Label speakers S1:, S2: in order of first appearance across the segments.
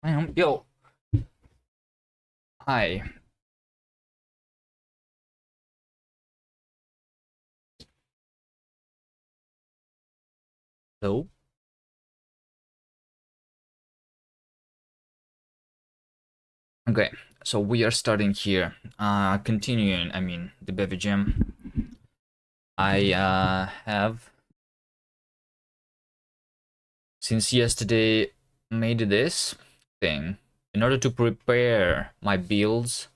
S1: Yo, hi. Hello. Okay, so we are starting here. Continuing, I mean, the bevy jam. I have since yesterday made this thing in order to prepare my builds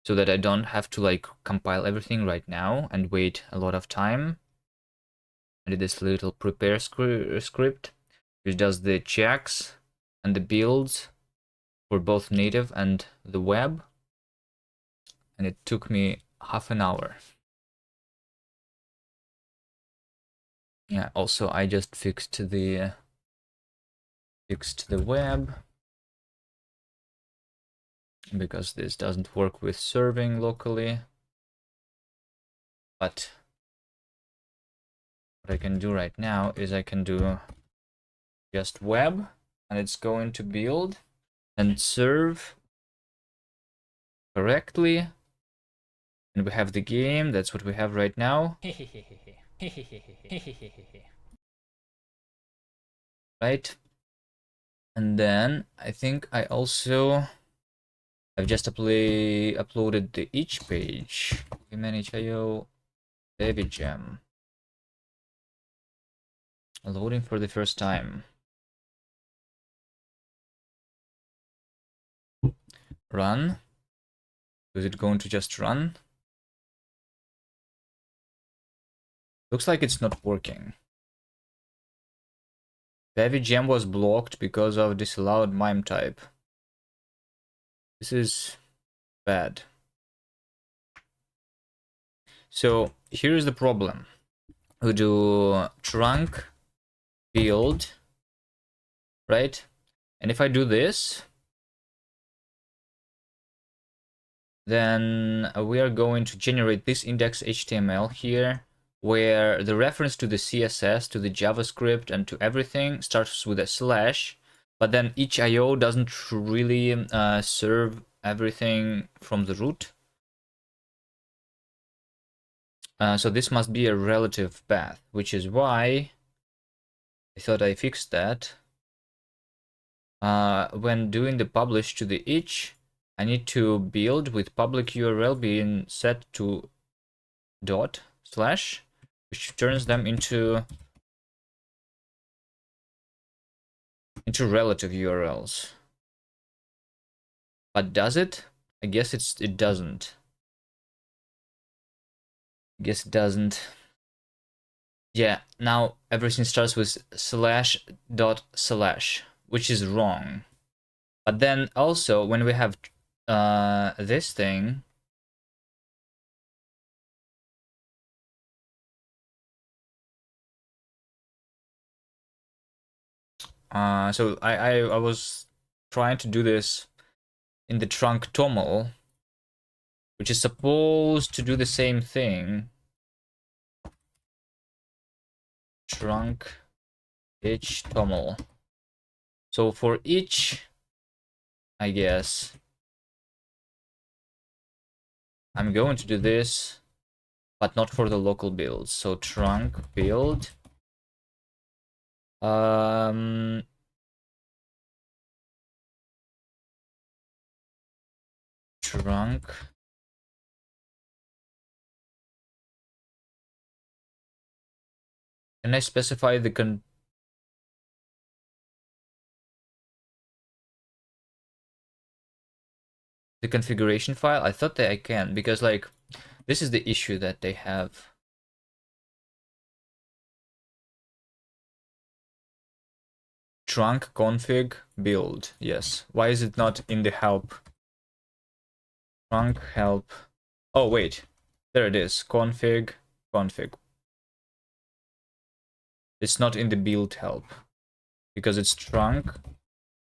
S1: so that I don't have to like compile everything right now and wait a lot of time. I did this little prepare script which does the checks and the builds for both native and the web, and it took me half an hour. Yeah, also I just fixed the web because this doesn't work with serving locally. But what I can do right now is I can do just web, and it's going to build and serve correctly. And we have the game, that's what we have right now. Right? And then I think I've just uploaded the each page. Manage.io bevy jam. Loading for the first time. Run. Is it going to just run? Looks like it's not working. Bevy gem was blocked because of disallowed mime type. This is bad. So here's the problem. We do trunk build, right? And if I do this, then we are going to generate this index HTML here, where the reference to the CSS, to the JavaScript, and to everything starts with a slash, but then each IO doesn't really serve everything from the root. So this must be a relative path, which is why I thought I fixed that. When doing the publish to the each, I need to build with public URL being set to dot slash, which turns them into relative URLs. But does it? I guess it doesn't. I guess it doesn't. Yeah, now everything starts with slash dot slash, which is wrong. But then also when we have this thing, so I was trying to do this in the trunk toml, which is supposed to do the same thing. Trunk each toml. So for each, I guess I'm going to do this, but not for the local builds. So trunk build. Trunk. Can I specify the configuration file? I thought that I can, because like this is the issue that they have. Trunk config build. Yes. Why is it not in the help? Trunk help. Oh wait, there it is. Config. It's not in the build help because it's trunk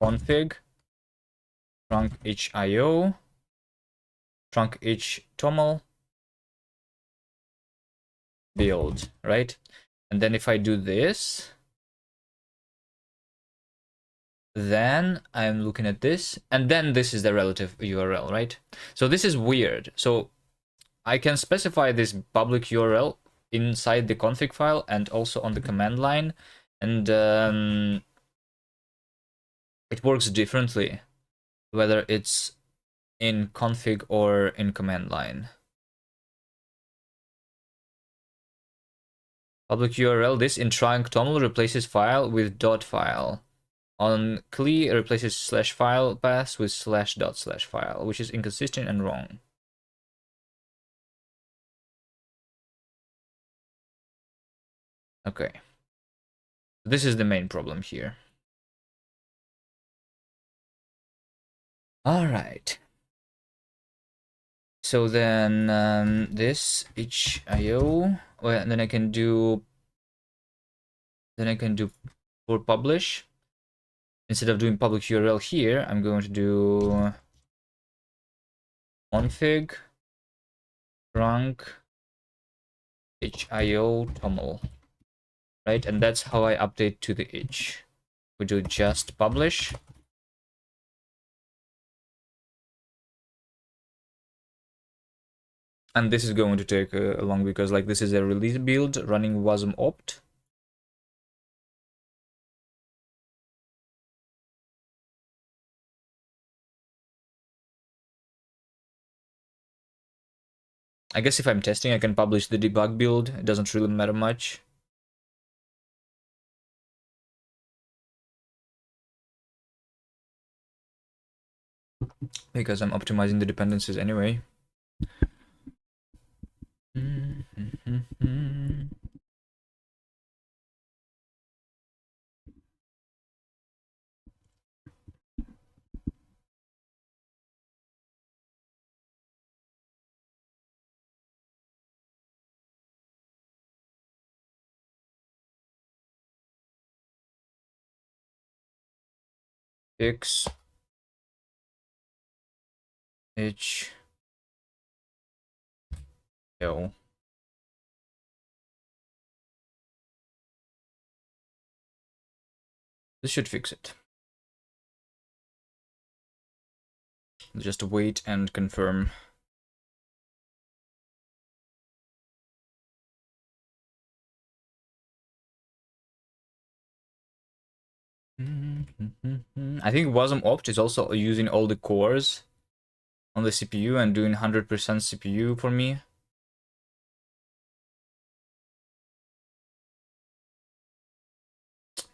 S1: config trunk HIO trunk H toml build, right? And then if I do this, then I'm looking at this, and then this is the relative URL, right? So this is weird. So I can specify this public URL inside the config file and also on the command line, and it works differently whether it's in config or in command line. Public URL, this in trunk toml replaces file with dot file. On cli replaces slash file path with slash dot slash file, which is inconsistent and wrong. Okay. This is the main problem here. All right. So then this itch.io, well, then I can do for publish. Instead of doing public URL here, I'm going to do config trunk itch.io toml, right? And that's how I update to the itch. We do just publish. And this is going to take long because like this is a release build running wasm opt. I guess if I'm testing, I can publish the debug build. It doesn't really matter much. Because I'm optimizing the dependencies anyway. Fix itch yo. This should fix it. Just wait and confirm. I think wasm opt is also using all the cores on the CPU and doing 100% CPU for me.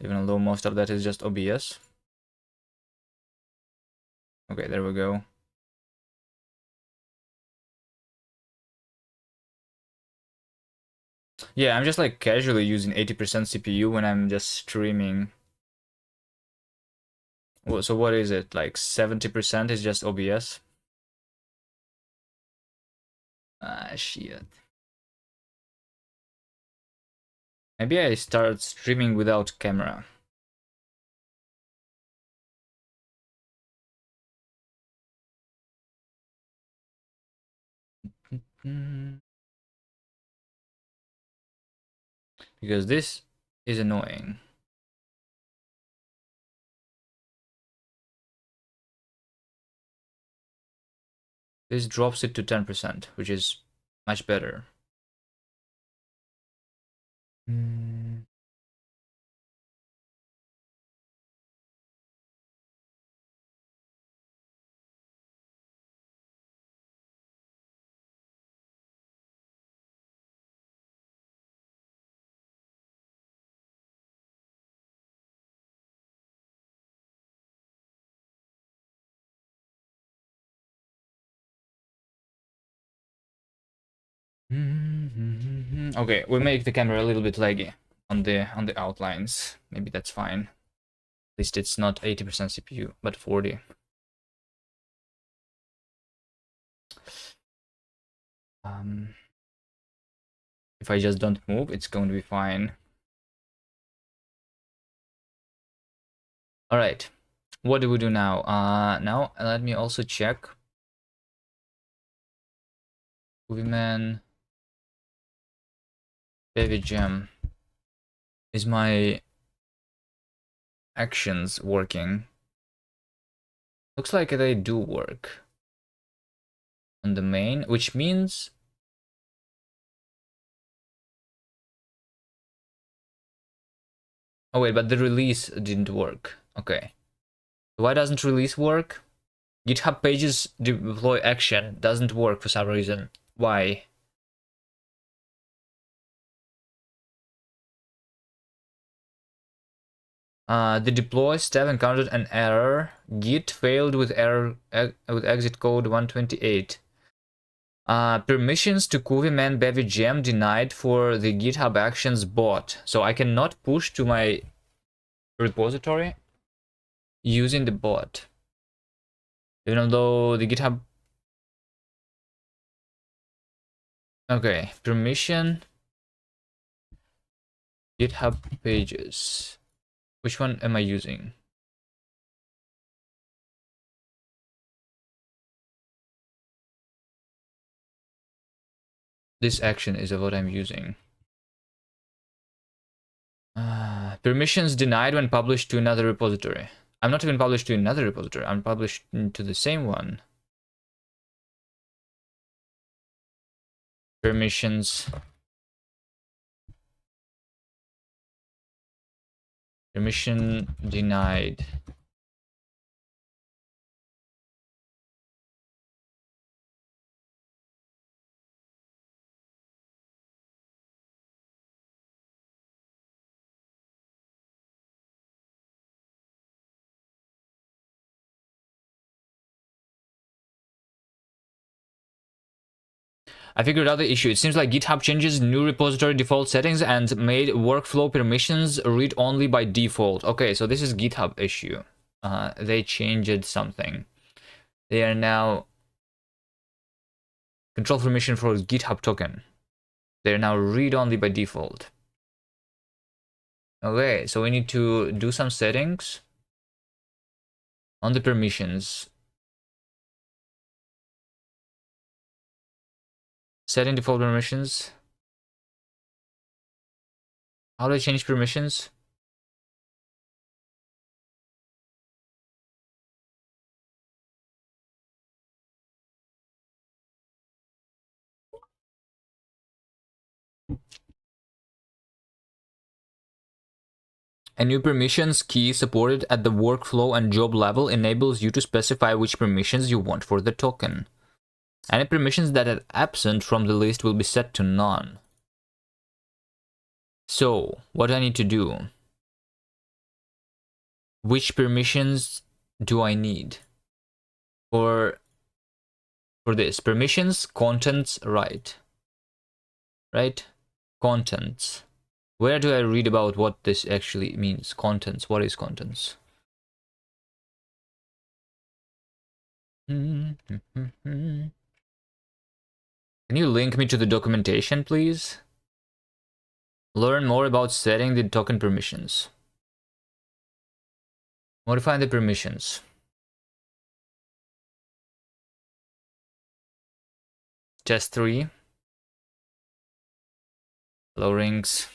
S1: Even though most of that is just OBS. Okay, there we go. Yeah, I'm just like casually using 80% CPU when I'm just streaming. So what is it? Like 70% is just OBS? Ah, shit. Maybe I start streaming without camera. Because this is annoying. This drops it to 10%, which is much better. Okay, we make the camera a little bit laggy on the outlines. Maybe that's fine. At least it's not 80% CPU, but 40. If I just don't move, it's going to be fine. All right, what do we do now? Now let me also check. Kuviman bevy is my actions working? Looks like they do work on the main, which means... Oh wait, but the release didn't work. Okay. Why doesn't release work? GitHub pages deploy action doesn't work for some reason. Why? The deploy step encountered an error. Git failed with error with exit code 128. Permissions to kuviman bevy gem denied for the GitHub Actions bot. So I cannot push to my repository using the bot. Even though the GitHub... Okay, permission... GitHub pages. Which one am I using? This action is what I'm using. Permissions denied when published to another repository. I'm not even published to another repository. I'm published to the same one. Permissions. Permission denied. I figured out the issue. It seems like GitHub changes new repository default settings and made workflow permissions read only by default. Okay, so this is GitHub issue. They changed something. They are now control permission for GitHub token. They are now read only by default. Okay, so we need to do some settings on the permissions. Setting default permissions. How do I change permissions? A new permissions key supported at the workflow and job level enables you to specify which permissions you want for the token. Any permissions that are absent from the list will be set to none. So, what do I need to do? Which permissions do I need? For this, permissions, contents, right? Right? Contents. Where do I read about what this actually means? Contents. What is contents? Can you link me to the documentation, please? Learn more about setting the token permissions. Modify the permissions. Test 3. Hello, rings.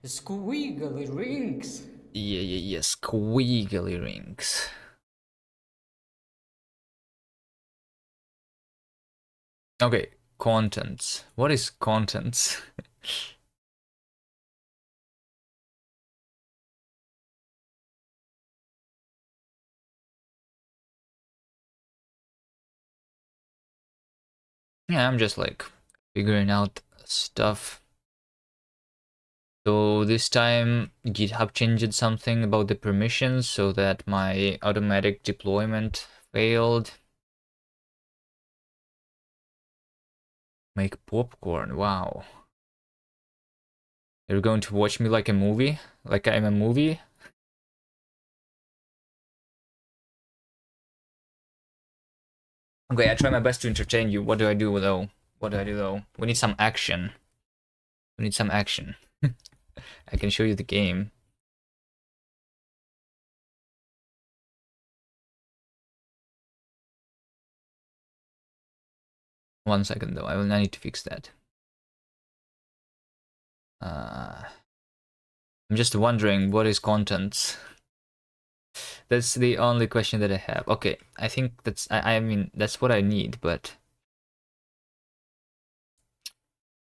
S2: Squiggly rings.
S1: Yeah, squiggly rings. Okay, contents. What is contents? Yeah, I'm just like figuring out stuff. So this time GitHub changed something about the permissions so that my automatic deployment failed. Make popcorn, wow. You're going to watch me like a movie? Like I'm a movie? Okay, I try my best to entertain you. What do I do though? What do I do though? We need some action. We need some action. I can show you the game. One second though, I need to fix that. I'm just wondering what is contents. That's the only question that I have. Okay, I think that's I mean that's what I need, but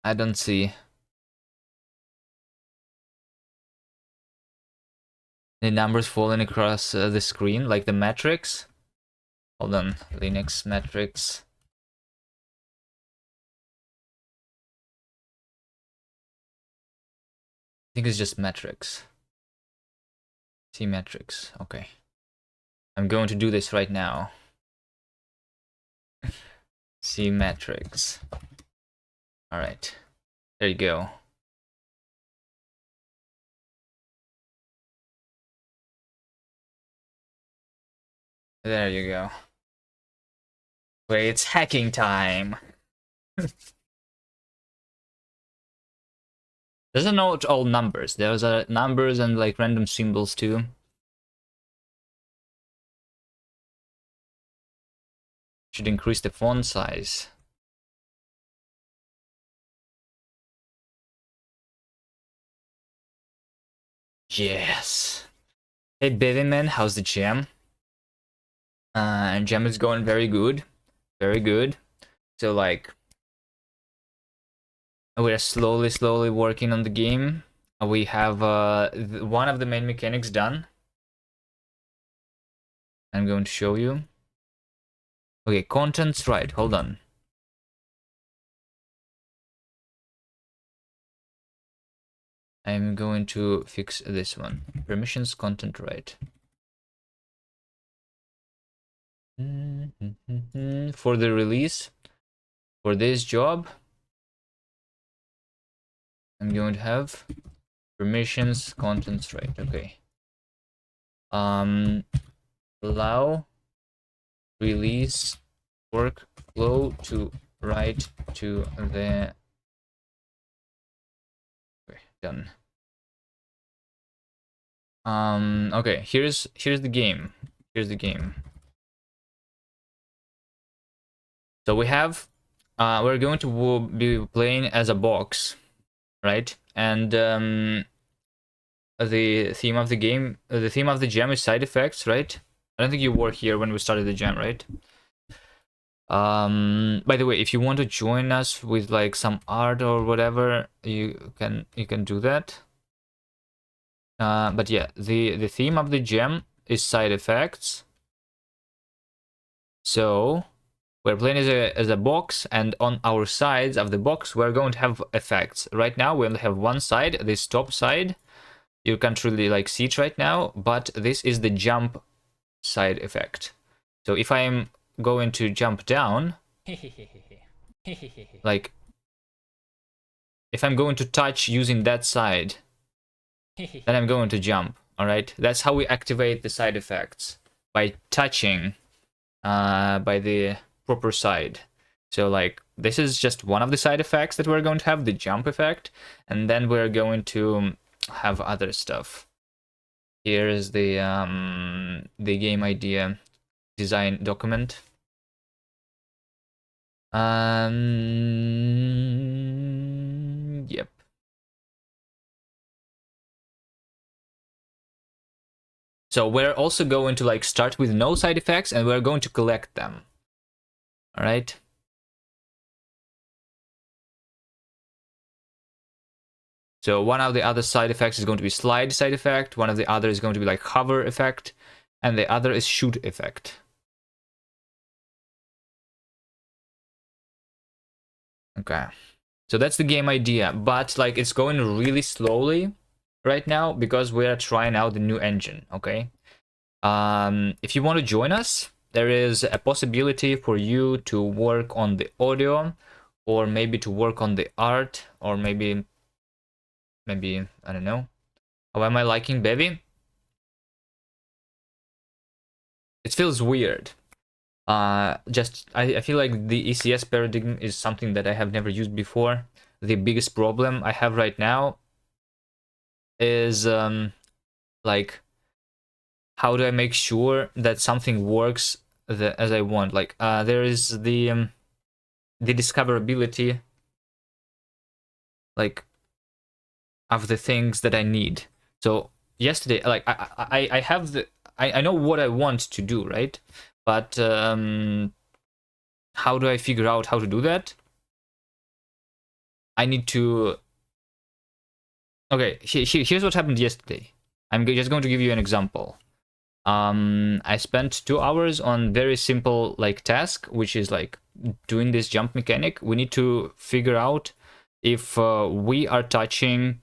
S1: I don't see the numbers falling across the screen like the matrix. Hold on, Linux matrix. I think it's just matrix. See matrix. Okay. I'm going to do this right now. See matrix. All right. There you go. There you go. Wait, it's hacking time. Those are not all numbers. There's numbers and like random symbols too. Should increase the font size. Yes. Hey, bevy man, how's the jam? Jam is going very good. Very good. So like, we're slowly working on the game. We have one of the main mechanics done. I'm going to show you. Okay, contents, right, hold on. I'm going to fix this one. Permissions, content, right. For the release, for this job, I'm going to have permissions, contents, right, okay. Allow release workflow to write to the... Okay, done. Okay, here's the game. Here's the game. So we have, we're going to be playing as a box, right? And the theme of the game, the theme of the jam is side effects, right? I don't think you were here when we started the jam, right? By the way, if you want to join us with like some art or whatever, you can do that. But yeah, the theme of the gem is side effects. So we're playing as a box, and on our sides of the box we're going to have effects. Right now we only have one side, this top side. You can't really like see it right now, but this is the jump side effect. So if I'm going to jump down, like if I'm going to touch using that side, then I'm going to jump. All right, that's how we activate the side effects, by touching by the proper side. So like this is just one of the side effects that we're going to have, the jump effect, and then we're going to have other stuff. Here is the game idea design document. Yep. So we're also going to like start with no side effects, and we're going to collect them. All right. So one of the other side effects is going to be slide side effect. One of the other is going to be like hover effect, and the other is shoot effect. Okay. So that's the game idea, but like it's going really slowly right now because we are trying out the new engine, okay? If you want to join us, there is a possibility for you to work on the audio, or maybe to work on the art, or maybe I don't know. How am I liking Bevy? It feels weird. I feel like the ECS paradigm is something that I have never used before. The biggest problem I have right now is like, how do I make sure that something works as I want? Like there is the discoverability, like, of the things that I need. So yesterday, like I have I know what I want to do, right? But how do I figure out how to do that? I need to. Okay, here's what happened yesterday. I'm just going to give you an example. I spent 2 hours on very simple like task, which is like doing this jump mechanic. We need to figure out if we are touching,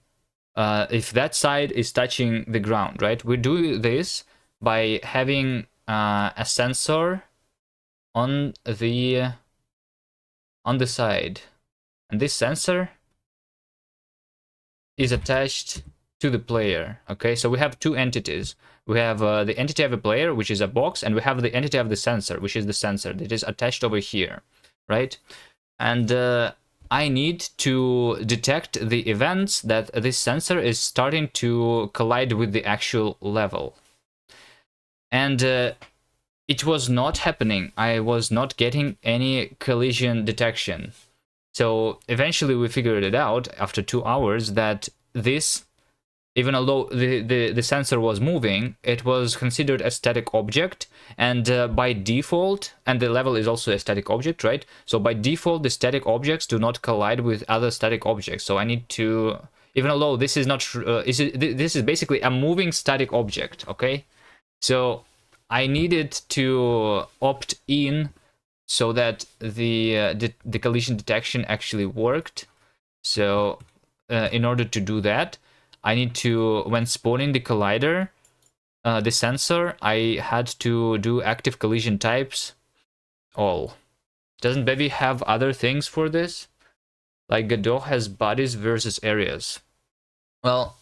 S1: if that side is touching the ground, right? We do this by having a sensor on the side, and this sensor is attached to the player. Okay, so we have two entities. We have the entity of a player, which is a box, and we have the entity of the sensor, which is the sensor that is attached over here, right? And I need to detect the events that this sensor is starting to collide with the actual level. And it was not happening. I was not getting any collision detection. So eventually we figured it out after 2 hours that this, even although the sensor was moving, it was considered a static object, and by default, and the level is also a static object, right? So by default, the static objects do not collide with other static objects. So I need to, even although this is not, this is basically a moving static object, okay? So I needed to opt in so that the collision detection actually worked. So in order to do that, I need to, when spawning the collider, the sensor, I had to do active collision types all. Doesn't Bevy have other things for this? Like Godot has bodies versus areas. Well,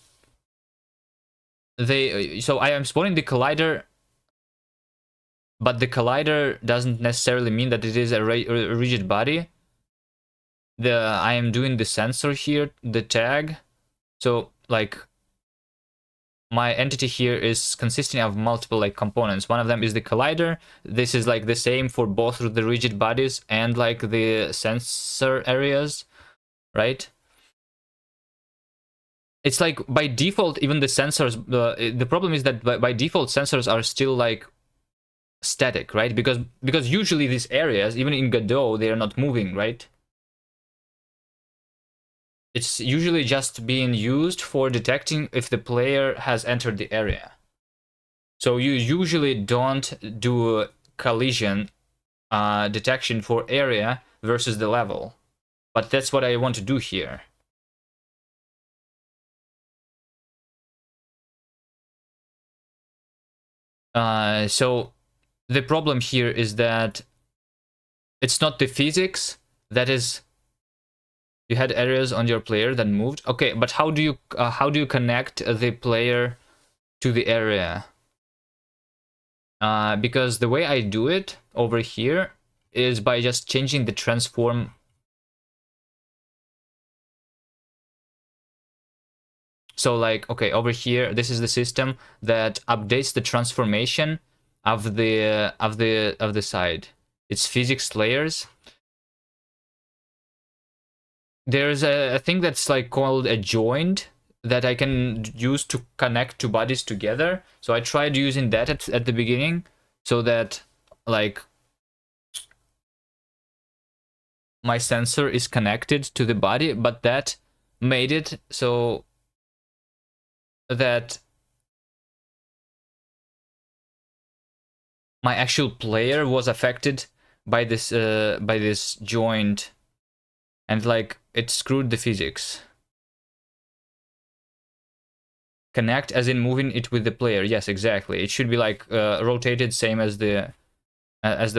S1: so I am spawning the collider, but the collider doesn't necessarily mean that it is a rigid body. I am doing the sensor here, the tag. So like my entity here is consisting of multiple like components. One of them is the collider. This is like the same for both the rigid bodies and like the sensor areas, right? It's like by default, even the sensors, the problem is that by default sensors are still like static, right? Because usually these areas, even in Godot, they are not moving, right? It's usually just being used for detecting if the player has entered the area. So you usually don't do collision detection for area versus the level. But that's what I want to do here. So the problem here is that it's not the physics that is. You had areas on your player that moved. Okay, but how do you connect the player to the area? Because the way I do it over here is by just changing the transform. So like, okay, over here, this is the system that updates the transformation of the side. It's physics layers. There's a thing that's like called a joint that I can use to connect two bodies together. So I tried using that at the beginning so that like my sensor is connected to the body, but that made it so that my actual player was affected by this joint, and like it screwed the physics. Connect as in moving it with the player. Yes, exactly. It should be like rotated same as the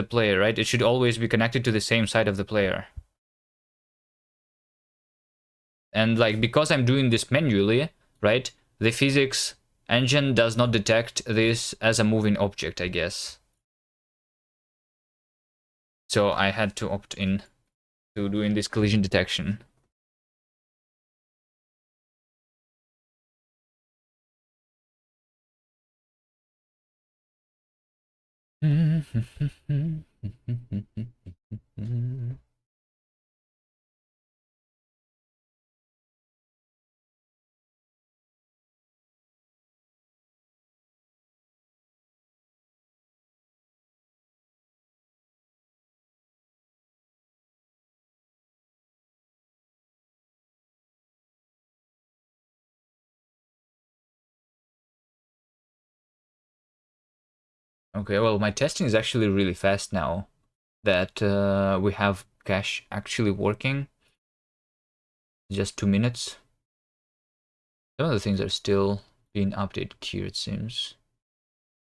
S1: player, right? It should always be connected to the same side of the player. And like because I'm doing this manually, right? The physics engine does not detect this as a moving object, I guess. So I had to opt in to doing this collision detection. Okay, well, my testing is actually really fast now that we have cache actually working. Just 2 minutes. Some of the things are still being updated here, it seems.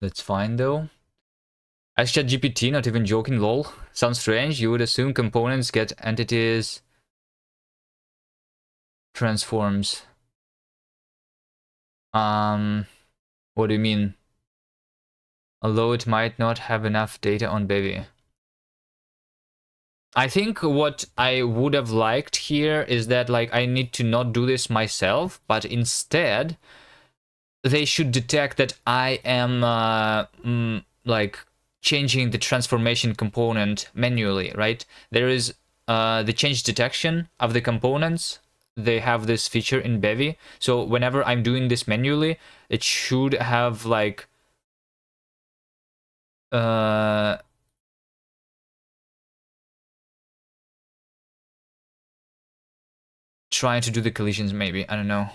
S1: That's fine though. Ask ChatGPT, not even joking, lol. Sounds strange. You would assume components get entities transforms. What do you mean? Although it might not have enough data on bevy. I think what I would have liked here is that like I need to not do this myself, but instead they should detect that I am like changing the transformation component manually, right? There is the change detection of the components. They have this feature in bevy. So whenever I'm doing this manually, it should have like uh trying to do the collisions maybe. I don't know.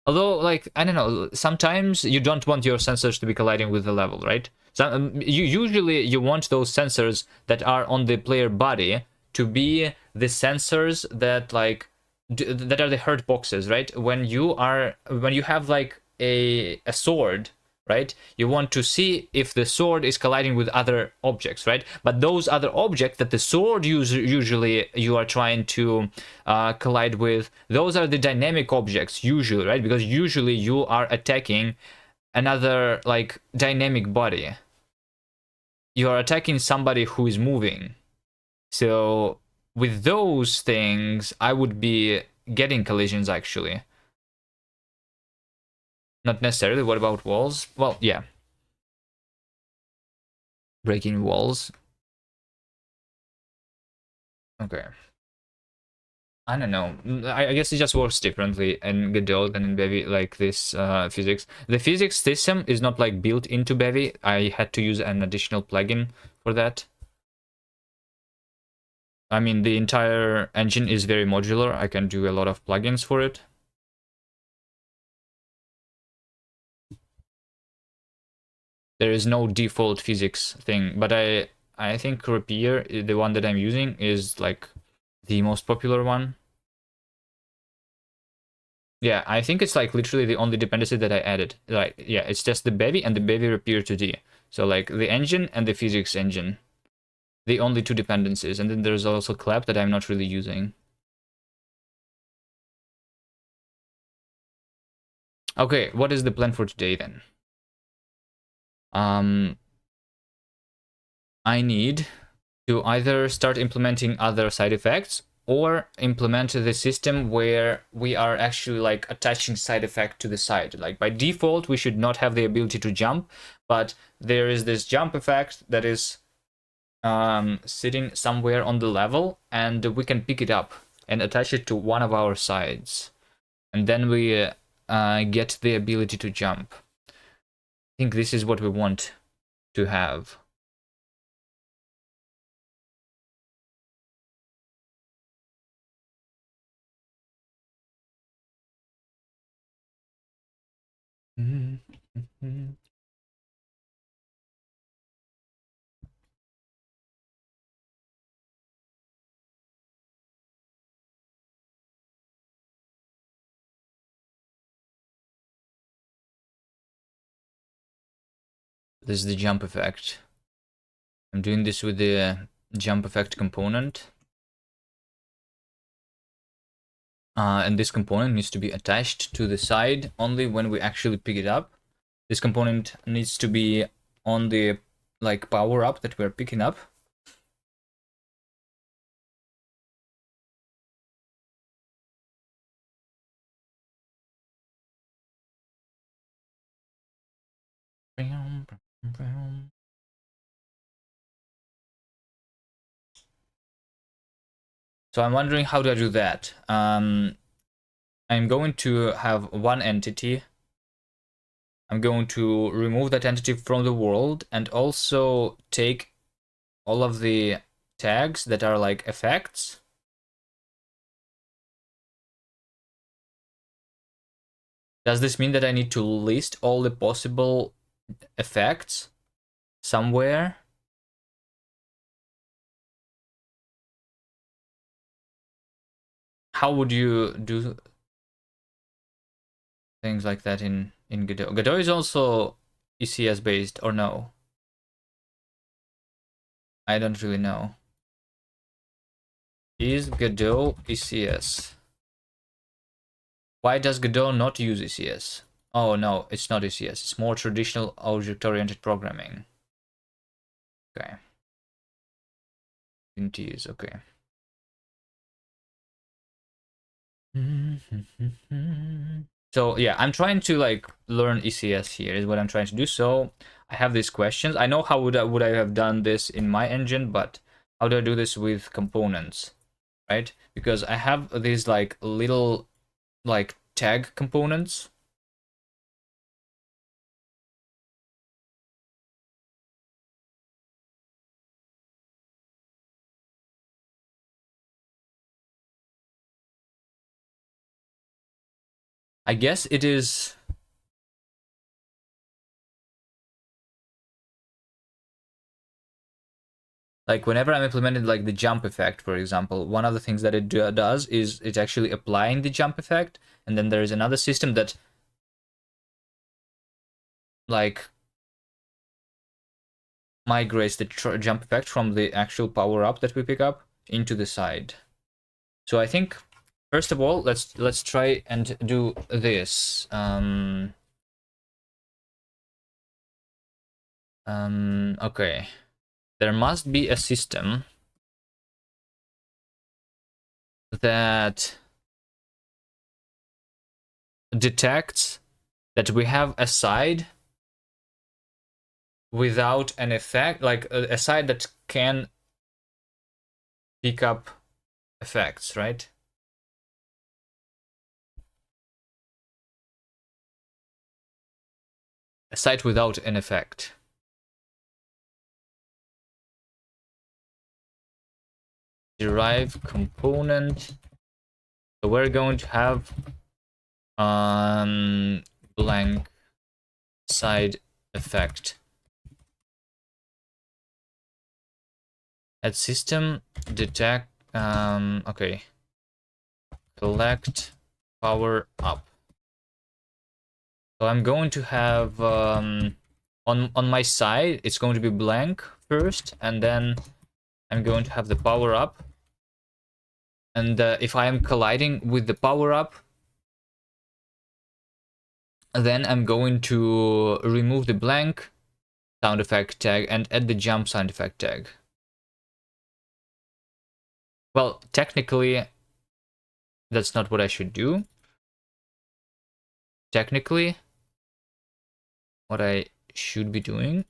S1: Although, like, I don't know, sometimes you don't want your sensors to be colliding with the level, right? So, usually you want those sensors that are on the player body to be the sensors that, like, that are the hurt boxes, right? When you have, like, a sword, right? You want to see if the sword is colliding with other objects, right? But those other objects that the sword usually you are trying to collide with, those are the dynamic objects usually, right? Because usually you are attacking another like dynamic body. You are attacking somebody who is moving. So with those things, I would be getting collisions actually. Not necessarily. What about walls? Well, yeah, breaking walls. Okay. I don't know. I guess it just works differently in Godot than in Bevy, like this physics. The physics system is not like built into Bevy. I had to use an additional plugin for that. I mean, the entire engine is very modular. I can do a lot of plugins for it. There is no default physics thing, but I think Rapier, the one that I'm using, is like the most popular one. Yeah, I think it's like literally the only dependency that I added. Like, yeah, it's just the Bevy and the Bevy Repair 2D. So like the engine and the physics engine, the only two dependencies. And then there's also Clap that I'm not really using. Okay, what is the plan for today then? I need to either start implementing other side effects or implement the system where we are actually like attaching side effect to the side. Like by default, we should not have the ability to jump, but there is this jump effect that is sitting somewhere on the level, and we can pick it up and attach it to one of our sides. And then we get the ability to jump. I think this is what we want to have. This is the jump effect. I'm doing this with the jump effect component. And this component needs to be attached to the side only when we actually pick it up. This component needs to be on the like power up that we're picking up. So I'm wondering how do I do that? I'm going to have one entity. I'm going to remove that entity from the world and also take all of the tags that are like effects. Does this mean that I need to list all the possible effects? somewhere. How would you do things like that in Godot? Godot is also ECS based, or no? I don't really know. Is Godot ECS? Why does Godot not use ECS? Oh no, it's not ECS. It's more traditional object-oriented programming. Okay. Unity is okay. So yeah, I'm trying to like learn ECS here is what I'm trying to do. So I have these questions. I know how would I have done this in my engine, but how do I do this with components, right? Because I have these like little like tag components. I guess it is like whenever I'm implementing like the jump effect, for example, one of the things that it does is it's actually applying the jump effect, and then there is another system that like migrates the jump effect from the actual power up that we pick up into the side. So I think first of all, let's try and do this. Okay, there must be a system that detects that we have a side without an effect, like a side that can pick up effects, right? A side without an effect. Derive component. So we're going to have blank side effect. Add system detect. Okay. Collect power up. So I'm going to have on my side it's going to be blank first, and then I'm going to have the power up. And if I am colliding with the power up, then I'm going to remove the blank sound effect tag and add the jump sound effect tag. Well, technically, that's not what I should do. Technically, what I should be doing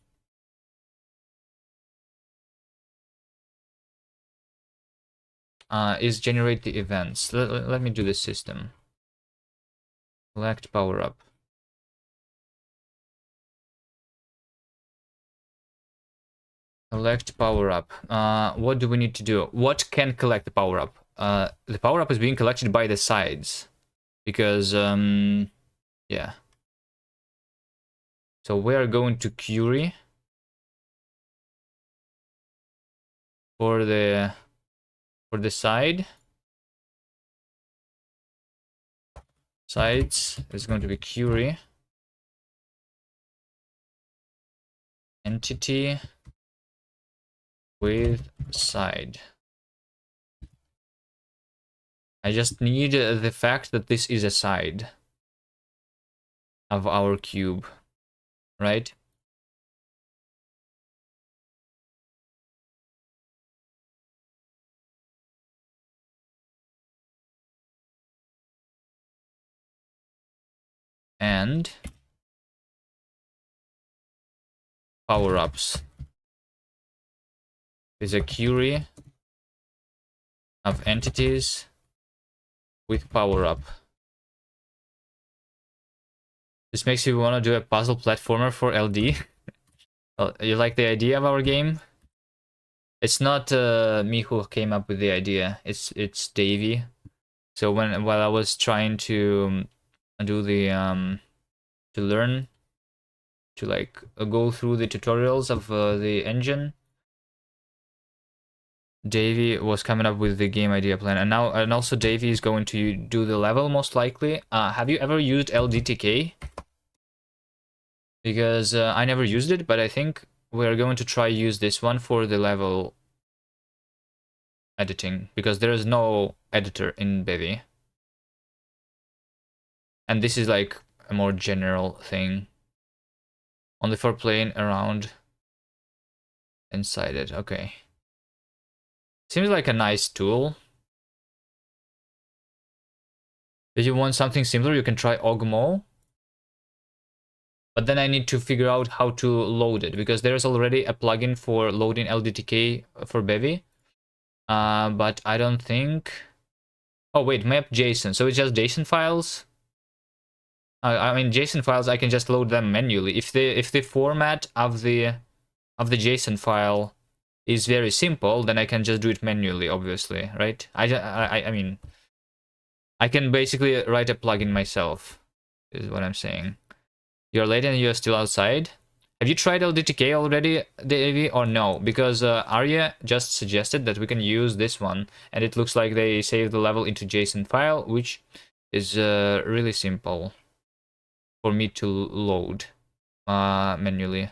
S1: is generate the events. Let me do the system. Select power up. Collect power up. What do we need to do? What can collect the power up? The power up is being collected by the sides because yeah. So we are going to query for the side. Sides is going to be query entity with side. I just need the fact that this is a side of our cube, right? And power-ups is a query of entities with power-up. This makes you want to do a puzzle platformer for LD. Well, you like the idea of our game? It's not me who came up with the idea. It's Davey. So while I was trying to do the to learn to like go through the tutorials of the engine. Davey was coming up with the game idea plan, and also Davey is going to do the level most likely. Have you ever used LDTK? Because I never used it, but I think we're going to try use this one for the level editing, because there is no editor in bevy, and this is like a more general thing, only for playing around inside it. Okay, seems like a nice tool. If you want something simpler, you can try Ogmo, but then I need to figure out how to load it, because there's already a plugin for loading LDTK for bevy, but I don't think... Oh wait, map JSON, so it's just JSON files. I mean, JSON files, I can just load them manually. If the format of the JSON file is very simple, then I can just do it manually, obviously, right? I mean, I can basically write a plugin myself, is what I'm saying. You're late and you're still outside. Have you tried LDTK already, Davey, or no? Because Arya just suggested that we can use this one, and it looks like they saved the level into JSON file, which is really simple for me to load manually.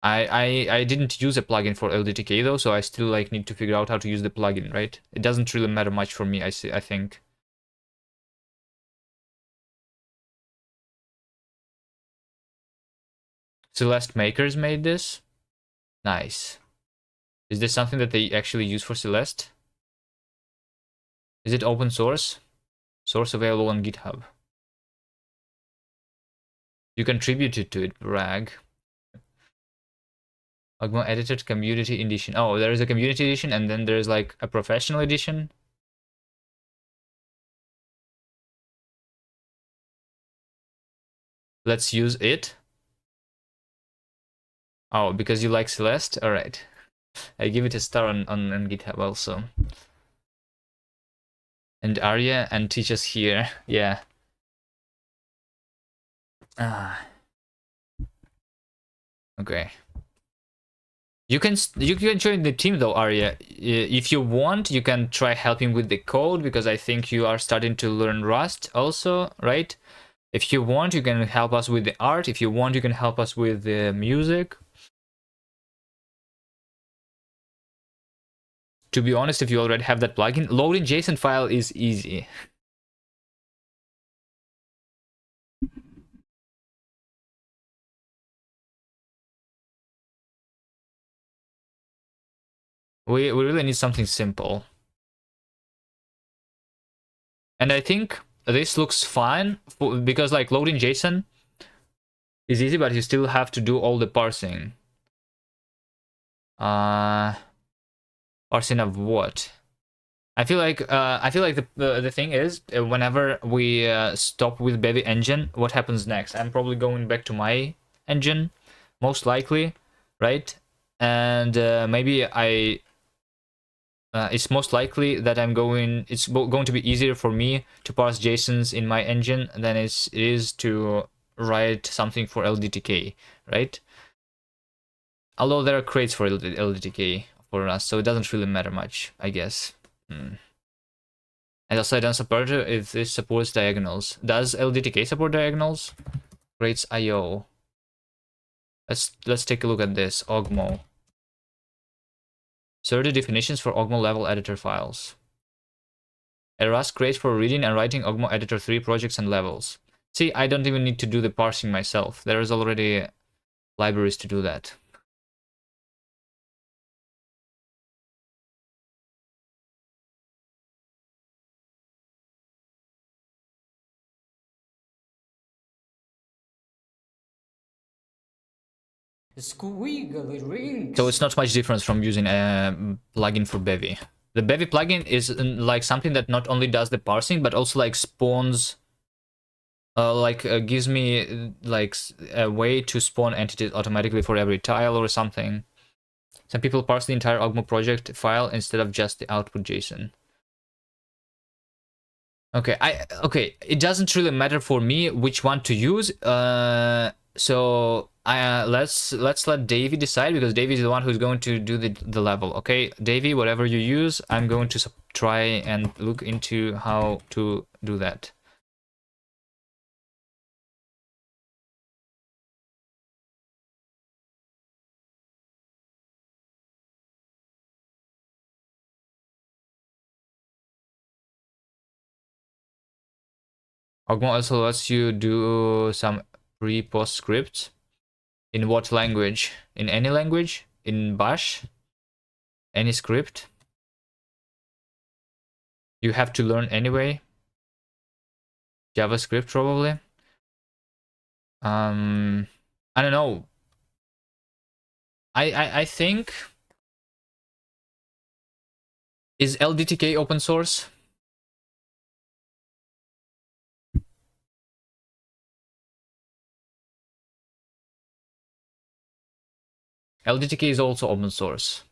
S1: I didn't use a plugin for LDTK though, so I still like need to figure out how to use the plugin, right? It doesn't really matter much for me, I think. Celeste Makers made this. Nice. Is this something that they actually use for Celeste? Is it open source? Source available on GitHub. You contributed to it, brag. Ogmo edited community edition. Oh, there is a community edition and then there's like a professional edition. Let's use it. Oh, because you like Celeste? Alright. I give it a star on GitHub also. And Arya and teachers here. Yeah. Okay. You can join the team though, Arya. If you want, you can try helping with the code, because I think you are starting to learn Rust also, right? If you want, you can help us with the art. If you want, you can help us with the music. To be honest, if you already have that plugin, loading JSON file is easy. We really need something simple. And I think this looks fine, because like loading JSON is easy, but you still have to do all the parsing. Parsing of what? I feel like the thing is, whenever we stop with bevy engine, what happens next? I'm probably going back to my engine, most likely, right? And maybe it's most likely that it's going to be easier for me to parse JSONs in my engine than it is to write something for LDTK, right? Although there are crates for LDTK for us, so it doesn't really matter much, I guess. And also I don't support it if this supports diagonals. Does LDTK support diagonals? Crates IO. Let's take a look at this. Ogmo. 30 definitions for Ogmo level editor files. A Rust crate for reading and writing Ogmo editor 3 projects and levels. See, I don't even need to do the parsing myself. There is already libraries to do that.
S2: Squiggly rings.
S1: So it's not much difference from using a plugin for bevy. The bevy plugin is like something that not only does the parsing, but also like spawns, gives me like a way to spawn entities automatically for every tile or something. Some people parse the entire Ogmo project file instead of just the output JSON. Okay, it doesn't really matter for me which one to use. So let's let Davey decide, because Davey is the one who's going to do the level. Okay, Davey, whatever you use, I'm going to try and look into how to do that. Ogmo also lets you do some pre-post scripts. In what language? In any language? In Bash? Any script? You have to learn anyway. JavaScript probably. I don't know. I think, is LDTK open source? LDTK is also open source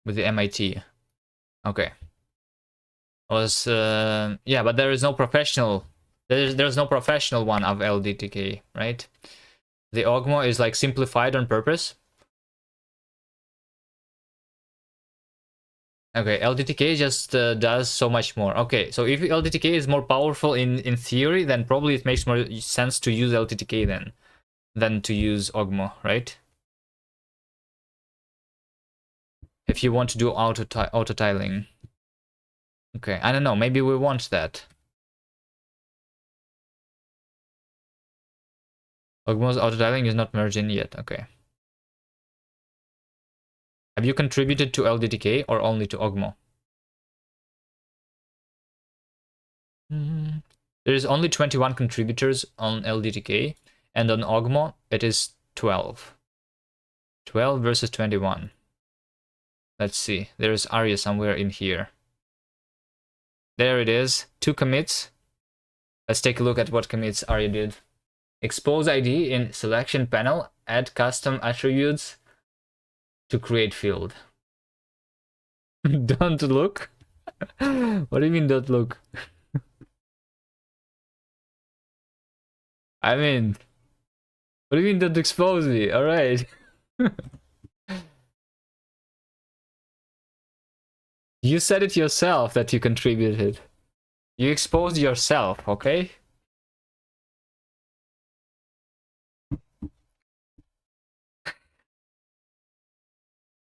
S1: with the MIT. Okay. Was yeah, but there is no professional. There's no professional one of LDTK, right? The Ogmo is like simplified on purpose. Okay, LDTK just does so much more. Okay, so if LDTK is more powerful in theory, then probably it makes more sense to use LDTK then than to use Ogmo, right? If you want to do auto tiling. Okay, I don't know, maybe we want that. Ogmo's auto tiling is not merged in yet, okay. Have you contributed to LDTK or only to Ogmo? There is only 21 contributors on LDTK, and on Ogmo it is 12. 12 versus 21. Let's see, there's Arya somewhere in here. There it is, 2 commits. Let's take a look at what commits Arya did. Expose ID in selection panel, add custom attributes to create field. Don't look? What do you mean don't look? I mean, what do you mean don't expose me? Alright. You said it yourself that you contributed. You exposed yourself, okay?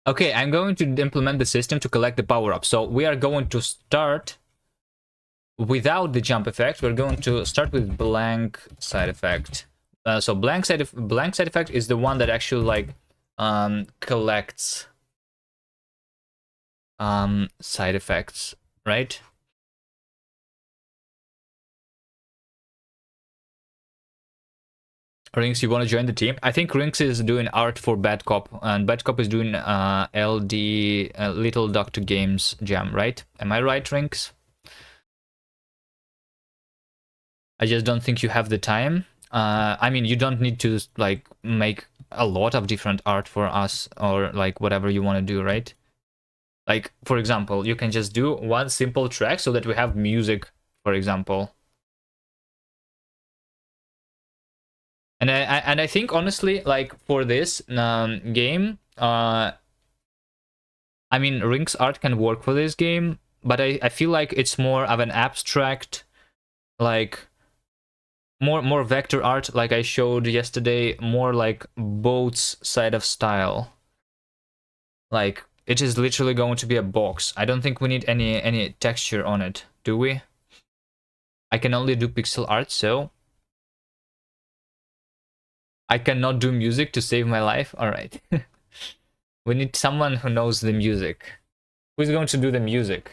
S1: Okay, I'm going to implement the system to collect the power-up. So we are going to start without the jump effect. We're going to start with blank side effect. So blank side effect is the one that actually like collects side effects, right? Rinks, you want to join the team? I think Rinks is doing art for Bad Cop, and Bad Cop is doing LD Little Doctor Games Jam, right? Am I right, Rinks? I just don't think you have the time. I mean, you don't need to like make a lot of different art for us or like whatever you want to do, right? Like, for example, you can just do one simple track so that we have music, for example. And I think honestly, like for this game, I mean, Rink's art can work for this game, but I feel like it's more of an abstract, like more vector art, like I showed yesterday, more like boats side of style. Like it is literally going to be a box. I don't think we need any texture on it, do we? I can only do pixel art, so I cannot do music to save my life. All right. We need someone who knows the music. Who's going to do the music?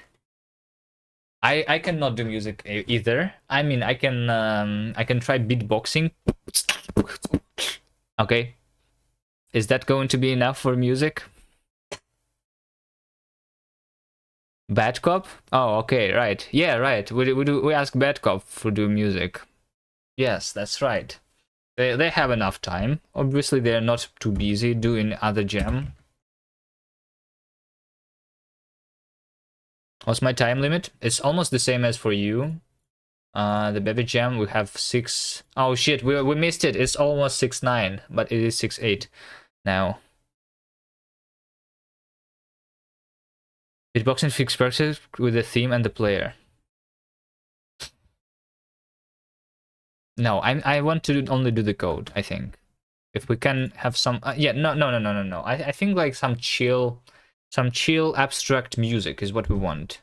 S1: I cannot do music either. I mean, I can try beatboxing. Okay. Is that going to be enough for music? Bad Cop? Oh, okay, right. Yeah, right. We ask Bad Cop to do music. Yes, that's right. They have enough time. Obviously, they're not too busy doing other jam. What's my time limit? It's almost the same as for you. The bevy jam, we have 6. Oh shit, we missed it. It's almost 6-9, but it is 6-8 now. Beatboxing fixed perspective with the theme and the player. No, I want to only do the code, I think. If we can have some yeah, no. I think like some chill abstract music is what we want.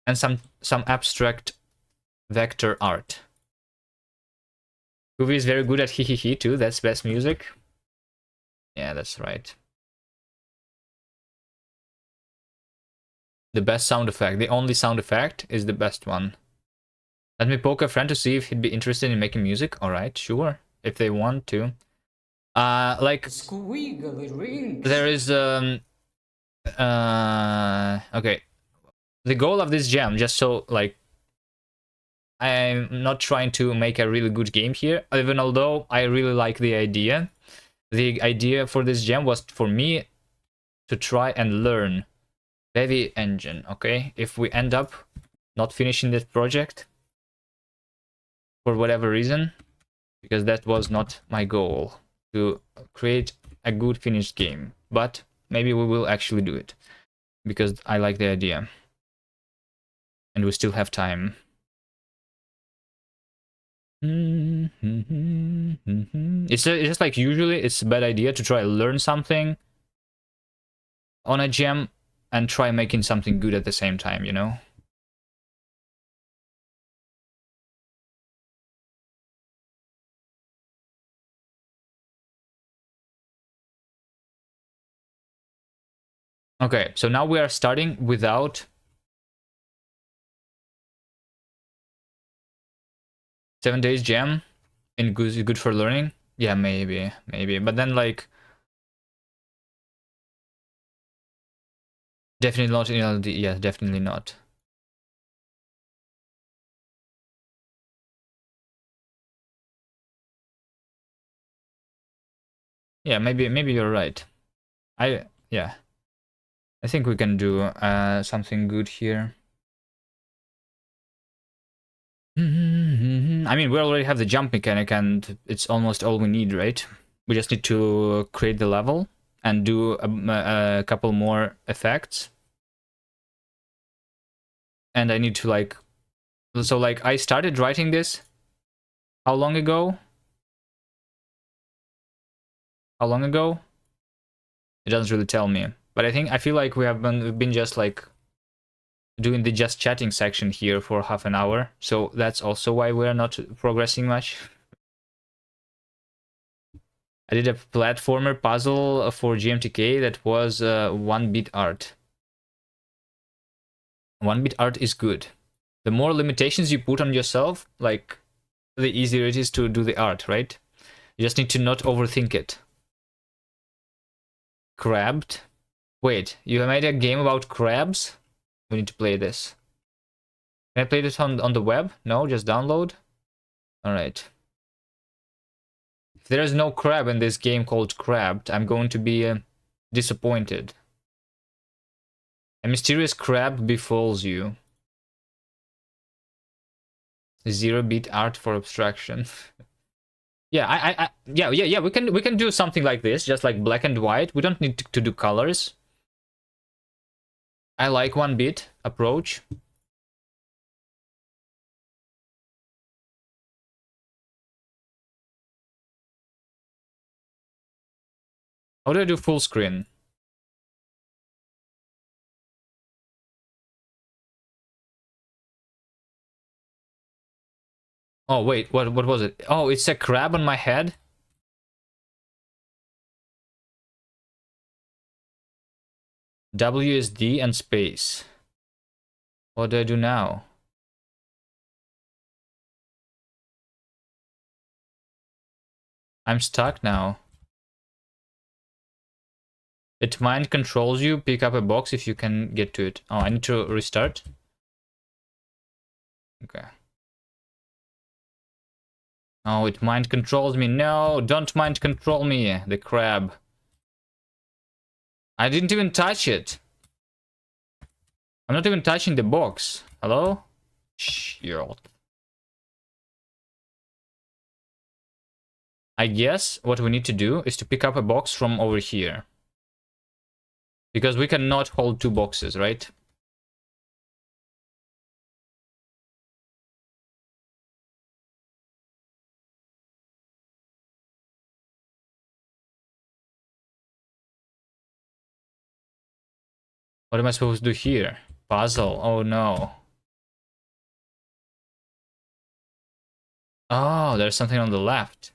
S1: And some abstract vector art. Kuvi is very good at he too. That's best music. Yeah, that's right. The best sound effect. The only sound effect is the best one. Let me poke a friend to see if he'd be interested in making music. All right, sure. If they want to. Like
S2: Squiggly rings.
S1: there is okay. The goal of this jam, just so like I'm not trying to make a really good game here, even although I really like the idea. The idea for this jam was for me to try and learn bevy engine, okay? If we end up not finishing this project for whatever reason, because that was not my goal, to create a good finished game. But maybe we will actually do it, because I like the idea. And we still have time. It's just like usually it's a bad idea to try to learn something on a gem and try making something good at the same time, you know? Okay, so now we are starting without 7 days gem and good for learning. Yeah, maybe. But then like definitely not in LD. Yeah, definitely not. Yeah, maybe you're right. Yeah. I think we can do something good here. I mean, we already have the jump mechanic and it's almost all we need, right? We just need to create the level and do a couple more effects. And I need to like... So like I started writing this how long ago? How long ago? It doesn't really tell me. But I feel like we've been just like doing the just chatting section here for half an hour. So that's also why we're not progressing much. I did a platformer puzzle for GMTK that was 1-bit art. 1-bit art is good. The more limitations you put on yourself, like, the easier it is to do the art, right? You just need to not overthink it. Crabbed? Wait, you made a game about crabs? We need to play this. Can I play this on the web? No, just download? Alright. If there is no crab in this game called Crabbed, I'm going to be disappointed. A mysterious crab befalls you. 0-bit art for abstraction. Yeah, yeah. We can do something like this, just like black and white. We don't need to do colors. I like 1-bit approach. How do I do full screen? Oh wait, what was it? Oh, it's a crab on my head. WSD and space. What do I do now? I'm stuck now. It mind controls you. Pick up a box if you can get to it. Oh, I need to restart. Okay. Oh, it mind controls me. No, don't mind control me, the crab. I didn't even touch it. I'm not even touching the box. Hello? Shit. I guess what we need to do is to pick up a box from over here. Because we cannot hold two boxes, right? What am I supposed to do here? Puzzle. Oh no. Oh, there's something on the left.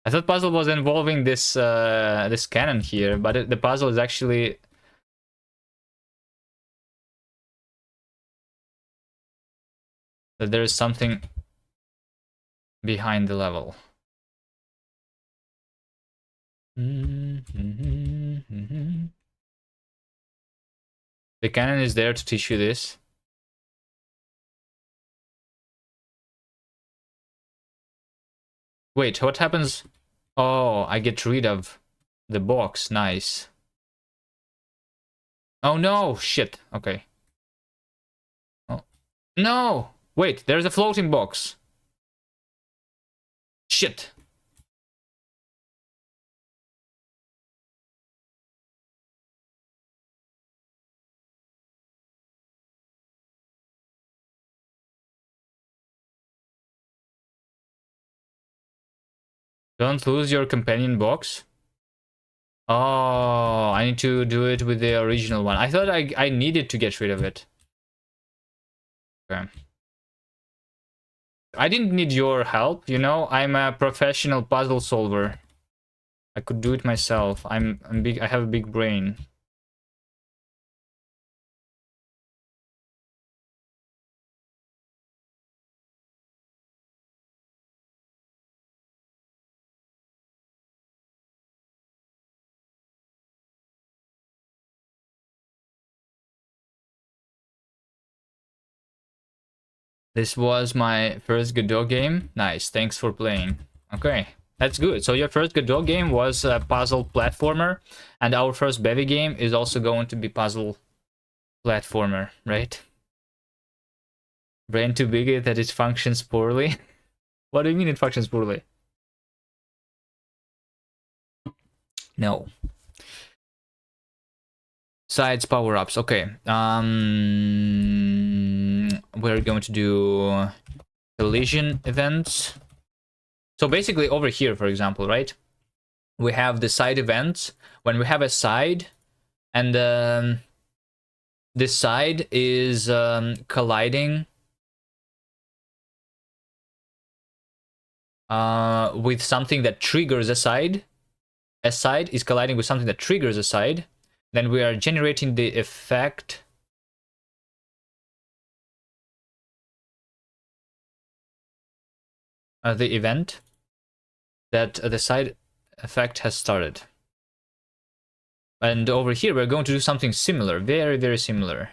S1: I thought puzzle was involving this this cannon here, but the puzzle is actually that there is something behind the level. The cannon is there to teach you this. Wait, what happens? Oh, I get rid of the box. Nice. Oh no, shit. Okay. Oh. No! Wait, there's a floating box. Shit. Don't lose your companion box. Oh, I need to do it with the original one. I thought I needed to get rid of it. Okay. I didn't need your help, you know? I'm a professional puzzle solver. I could do it myself. I'm big. I have a big brain. This was my first Godot game. Nice. Thanks for playing. Okay. That's good. So your first Godot game was a puzzle platformer, and our first bevy game is also going to be puzzle platformer, right? Brain too big that it functions poorly. What do you mean it functions poorly? No. Sides power-ups. Okay. We're going to do collision events. So basically over here, for example, right? We have the side events. When we have a side and this side is colliding with something that triggers a side is colliding with something that triggers a side, then we are generating the effect the event that the side effect has started. And over here we're going to do something similar, very, very similar.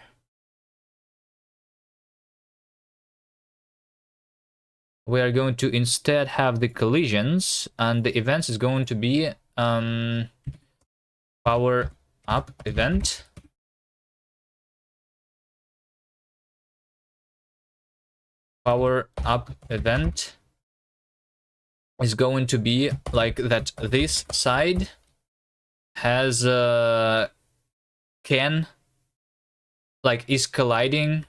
S1: We are going to instead have the collisions, and the events is going to be power up event. Power up event is going to be like that this side has is colliding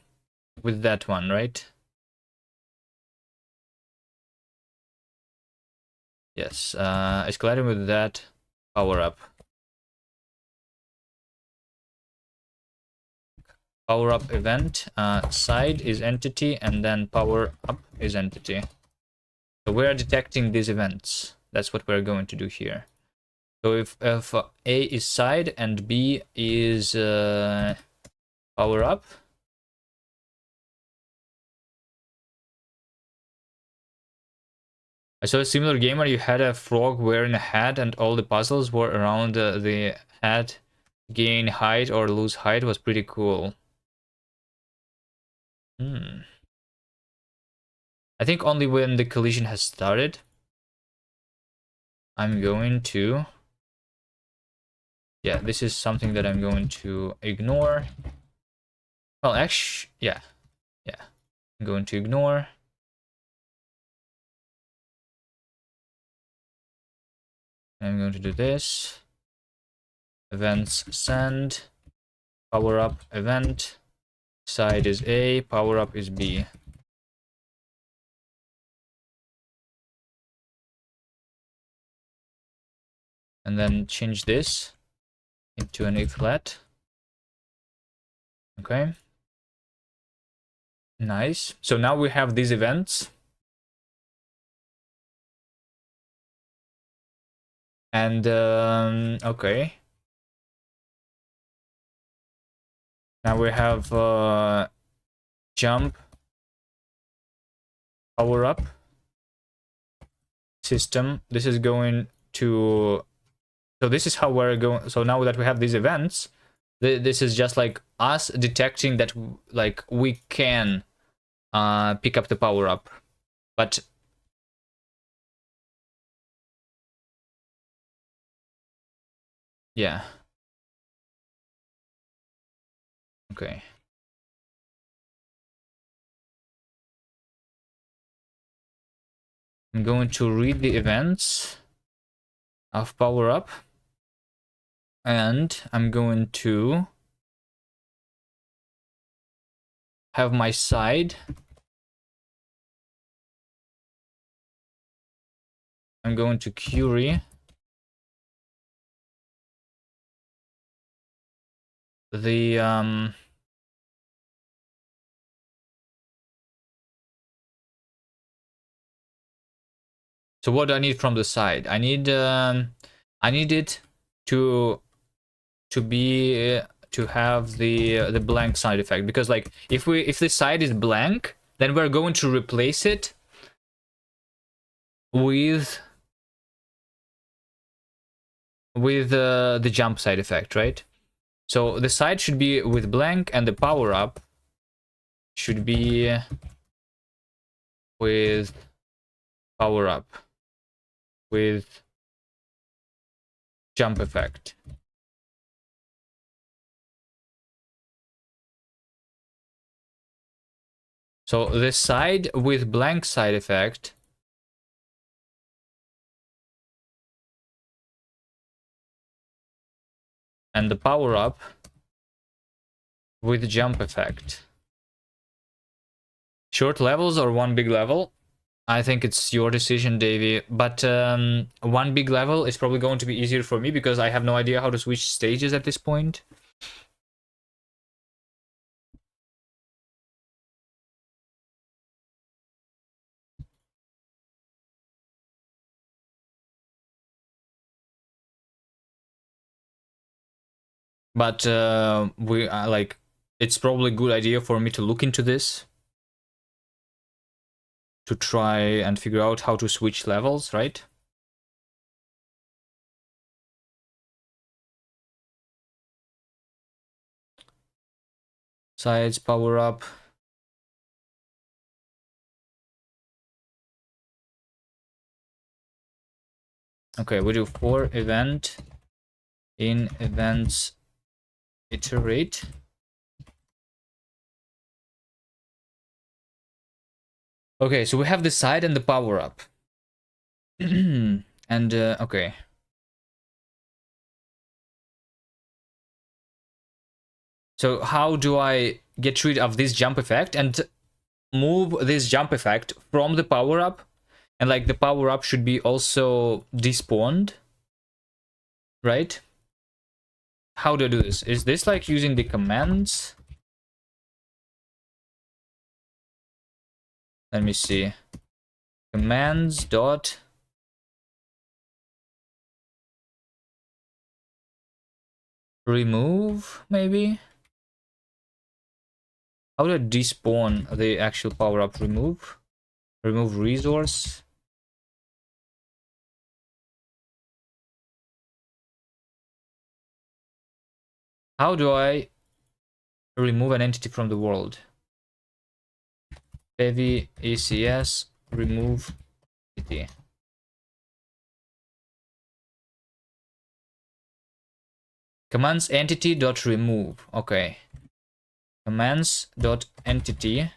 S1: with that one, right? Yes, it's colliding with that power up. Power up event, side is entity, and then power up is entity. So we are detecting these events. That's what we're going to do here. So if A is side and B is power up, I saw a similar game where you had a frog wearing a hat and all the puzzles were around the hat. Gain height or lose height was pretty cool. I think only when the collision has started, I'm going to Yeah, this is something that I'm going to ignore. Well, actually, yeah. I'm going to ignore. I'm going to do this. Events send. Power up event. Side is A, power up is B. And then change this into an if let. Okay. Nice. So now we have these events. And okay. Now we have jump, power up, system. This is going to, so this is how we're going. So now that we have these events, this is just like us detecting that like we can pick up the power up, but yeah. Okay. I'm going to read the events of power up, and I'm going to have my side. I'm going to query the so what do I need from the side? I need it to be to have the blank side effect, because like if the side is blank, then we're going to replace it with the jump side effect, right? So the side should be with blank, and the power up should be with power up with jump effect. So the side with blank side effect and the power up with jump effect. Short levels or one big level? I think it's your decision, Davey. But one big level is probably going to be easier for me because I have no idea how to switch stages at this point. But we like, it's probably a good idea for me to look into this, to try and figure out how to switch levels, right? Sides, power up. Okay, we do for event, in events, iterate. Okay, so we have the side and the power up. And okay. So how do I get rid of this jump effect and move this jump effect from the power up? And like the power up should be also despawned, right? How do I do this? Is this like using the commands? Let me see. Commands dot remove, maybe? How do I despawn the actual power up? Remove resource. How do I remove an entity from the world? Bevy ACS remove entity. Commands entity dot remove. Okay. Commands dot entity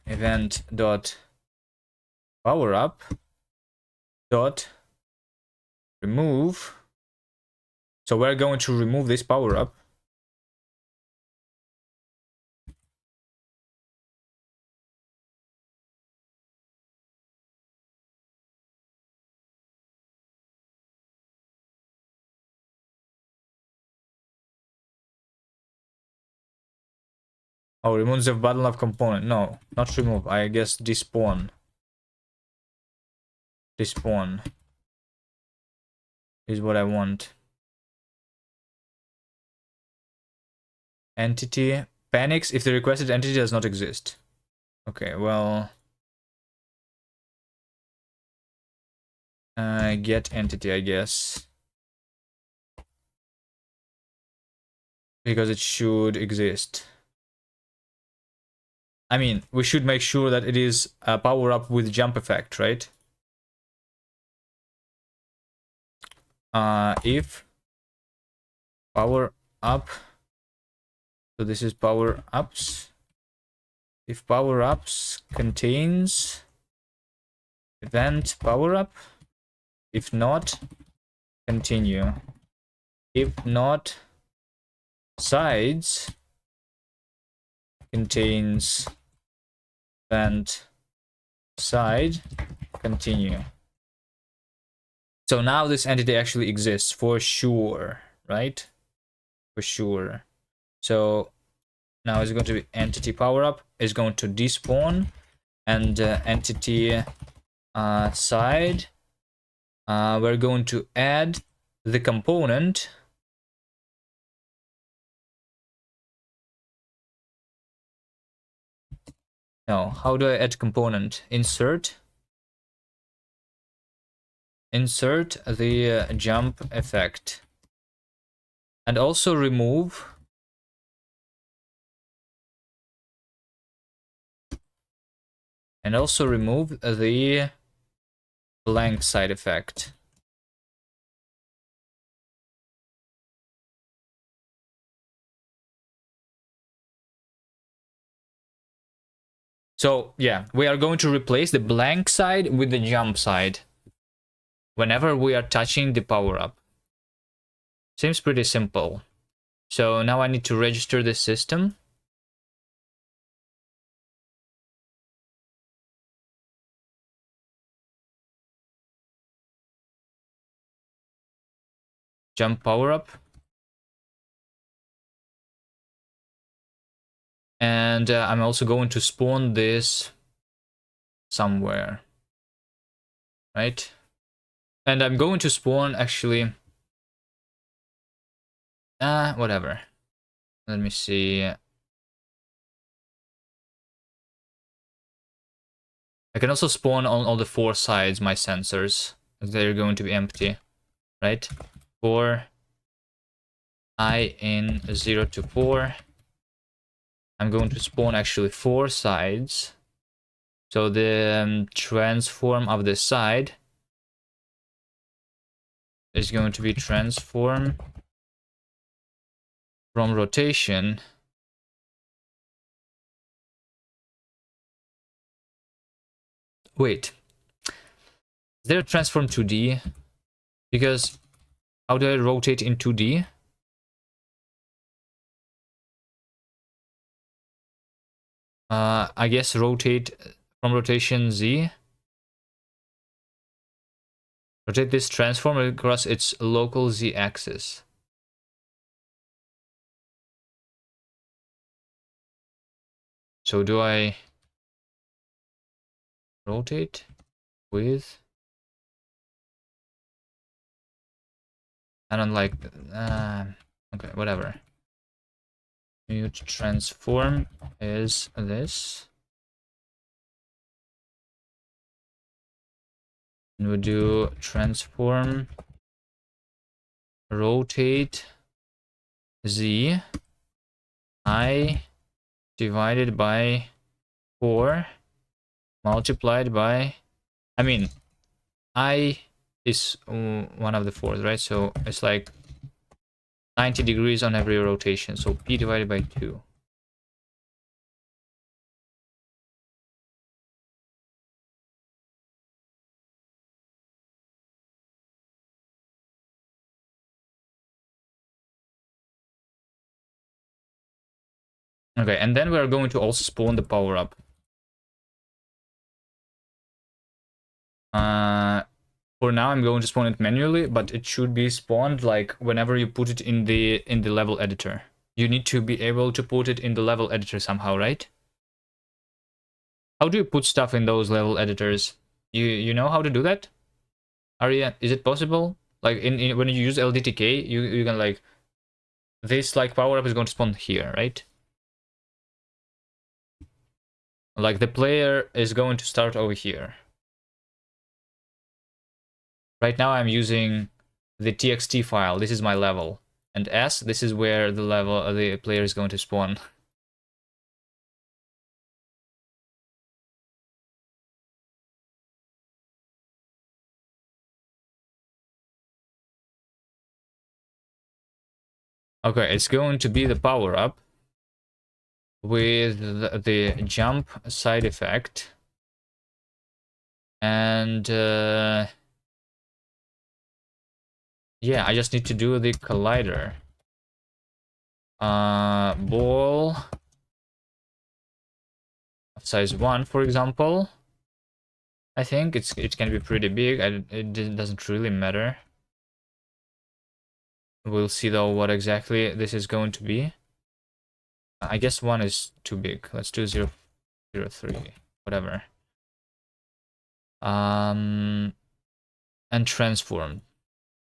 S1: event dot power up dot remove. So we're going to remove this power up. Oh, removes the button of component. No, not remove. I guess despawn. Despawn is what I want. Entity panics if the requested entity does not exist. Okay, well, get entity, I guess, because it should exist. I mean, we should make sure that it is a power up with jump effect, right? If power up, so this is power ups. If power ups contains event power up, if not, continue. If not, sides contains event side, continue. So now this entity actually exists for sure, right? For sure. So now it's going to be entity power up is going to despawn, and entity side, we're going to add the component. No, how do I add component? Insert the jump effect, and also remove the blank side effect. So yeah, we are going to replace the blank side with the jump side whenever we are touching the power up. Seems pretty simple. So now I need to register the system. Jump power up. And I'm also going to spawn this somewhere, right? And I'm going to spawn actually, whatever. Let me see. I can also spawn on all the 4 sides my sensors. They're going to be empty, right? For I in 0 to 4. I'm going to spawn actually 4 sides. So the transform of the side is going to be transform from rotation. Wait, is there a transform 2D? Because how do I rotate in 2D? I guess rotate from rotation Z. Rotate this transform across its local Z axis. So do I rotate with? I don't like. Okay, whatever. Mute transform is this. And we do transform rotate Z I divided by 4 multiplied by I mean, I is one of the fours, right? So it's like 90 degrees on every rotation. So P divided by 2. Okay, and then we're going to also spawn the power up. For now, I'm going to spawn it manually, but it should be spawned like whenever you put it in the level editor. You need to be able to put it in the level editor somehow, right? How do you put stuff in those level editors? You know how to do that? Arya, is it possible? Like in when you use LDTK, you can like this like power up is going to spawn here, right? Like the player is going to start over here. Right now I'm using the txt file. This is my level. And S, this is where the level the player is going to spawn. Okay, it's going to be the power up with the jump side effect. And yeah, I just need to do the collider. Ball of size 1, for example. I think it can be pretty big. It doesn't really matter. We'll see though what exactly this is going to be. I guess 1 is too big. Let's do 0, 0, 3, whatever. And transform.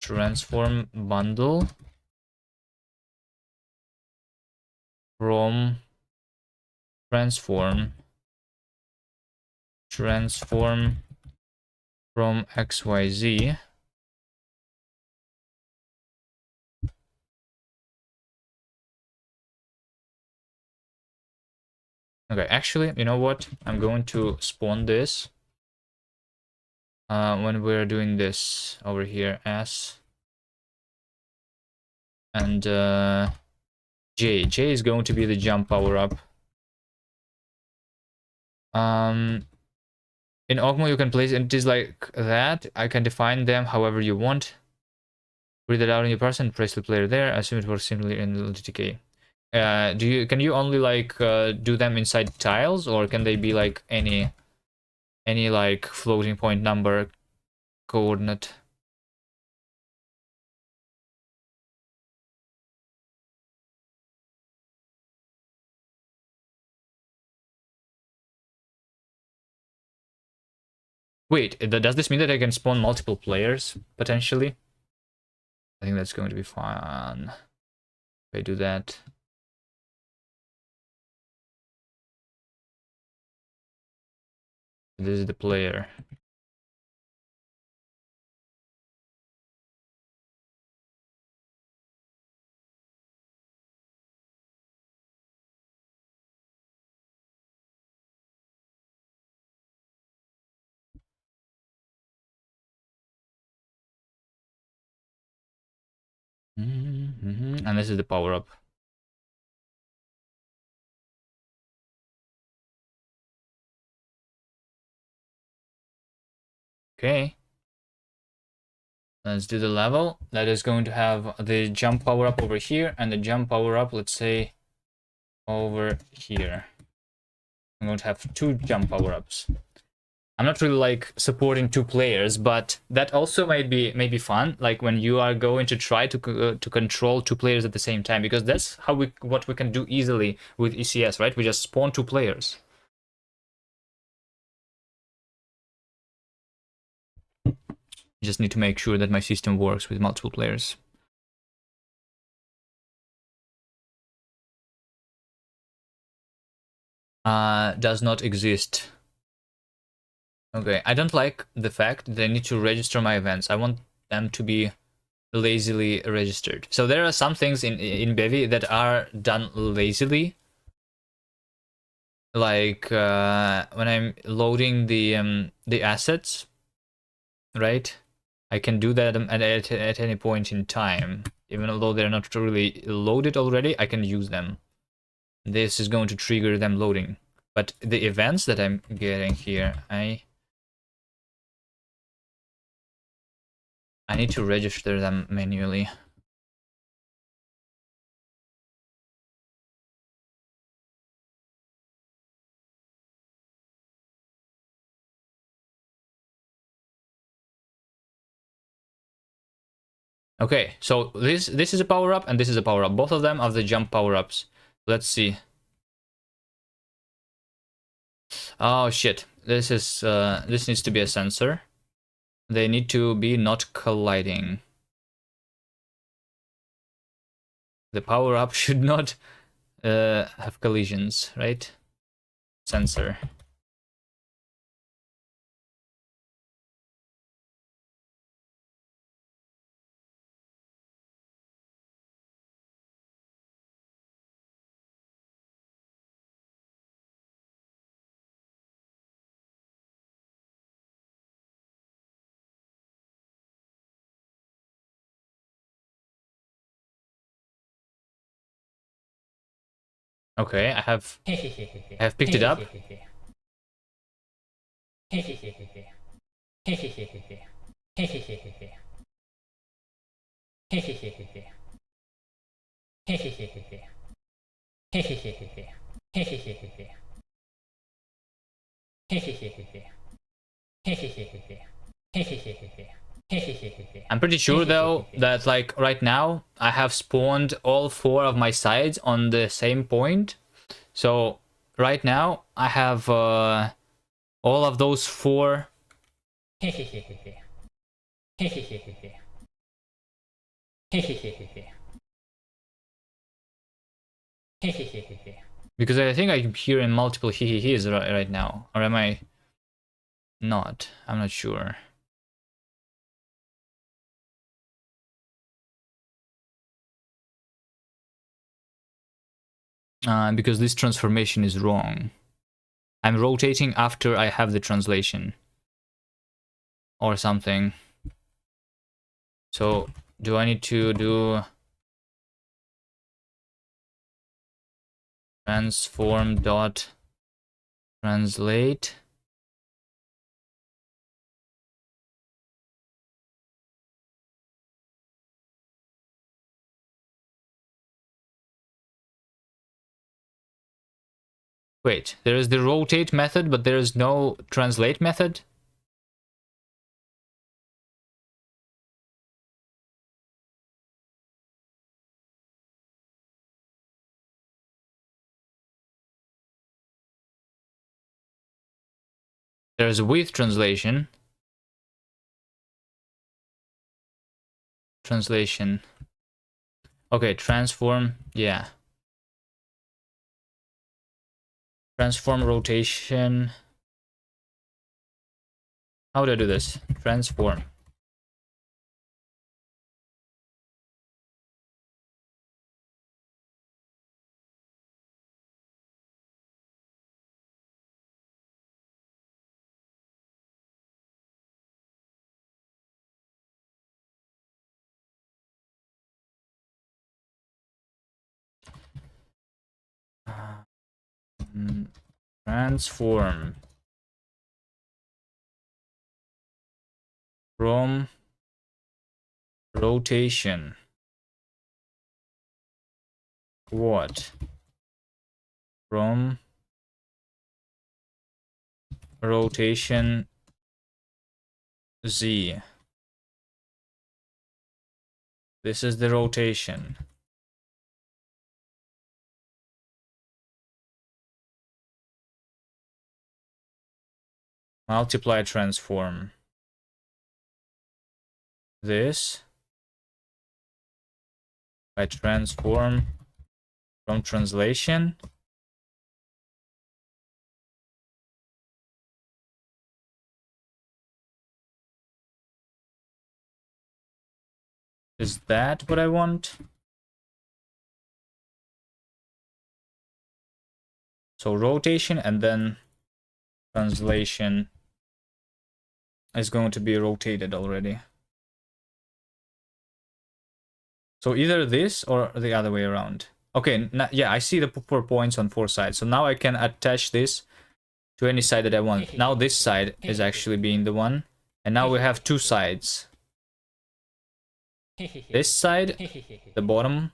S1: Transform bundle from transform from XYZ. Okay, actually, you know what? I'm going to spawn this when we're doing this over here as and J. J is going to be the jump power up. In Ogmo you can place entities like that. I can define them however you want. Read it out in your person, press the player there. I assume it works similarly in LTK. Can you only like do them inside tiles, or can they be like any like floating point number coordinate? Wait, does this mean that I can spawn multiple players potentially? I think that's going to be fun if I do that. This is the player. And this is the power up. Okay. Let's do the level. That is going to have the jump power up over here and the jump power up, let's say, over here. I'm going to have 2 jump power ups. I'm not really like supporting 2 players, but that also might be fun. Like when you are going to try to control 2 players at the same time, because that's what we can do easily with ECS, right? We just spawn 2 players. You just need to make sure that my system works with multiple players. Does not exist. Okay, I don't like the fact that I need to register my events. I want them to be lazily registered. So there are some things in Bevy that are done lazily. Like when I'm loading the assets, right? I can do that at any point in time. Even although they're not really loaded already, I can use them. This is going to trigger them loading. But the events that I'm getting here, I need to register them manually. Okay, so this is a power up and this is a power up. Both of them are the jump power ups. Let's see. Oh shit! This is this needs to be a sensor. They need to be not colliding. The power up should not have collisions, right? Sensor. Okay, I have picked it up. I'm pretty sure though that like right now I have spawned all 4 of my sides on the same point. So right now I have all of those 4. Because I think I'm hearing multiple he's right now. Or am I not? I'm not sure. Because this transformation is wrong. I'm rotating after I have the translation. Or something. So, do I need to do transform dot translate? Wait, there is the rotate method, but there is no translate method? There's with translation. Translation. Okay, transform, yeah. Transform rotation. How do I do this? Transform. Transform from rotation. What? From rotation Z. This is the rotation. Multiply transform. This by transform from translation. Is that what I want? So rotation and then translation. is going to be rotated already. So either this or the other way around. Okay, yeah, I see the 4 points on 4 sides. So now I can attach this to any side that I want. Now this side is actually being the one. And now we have 2 sides. This side, the bottom,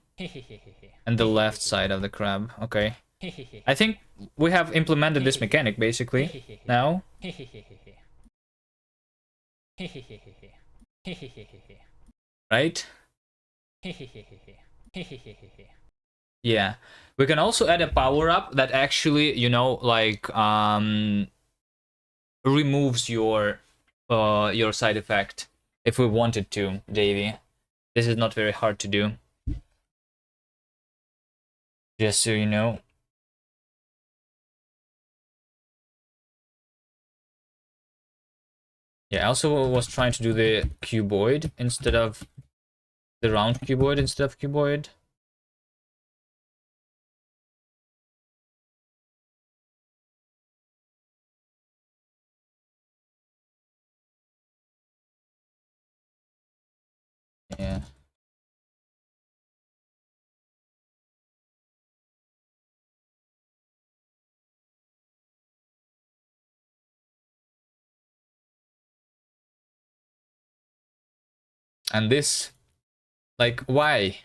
S1: and the left side of the crab. Okay. I think we have implemented this mechanic basically now. Right? Yeah. We can also add a power up that actually, you know, like removes your side effect if we wanted to, Davey. This is not very hard to do. Just so you know. Yeah, I also was trying to do the cuboid instead of the round cuboid instead of cuboid. Yeah. And this, like, why?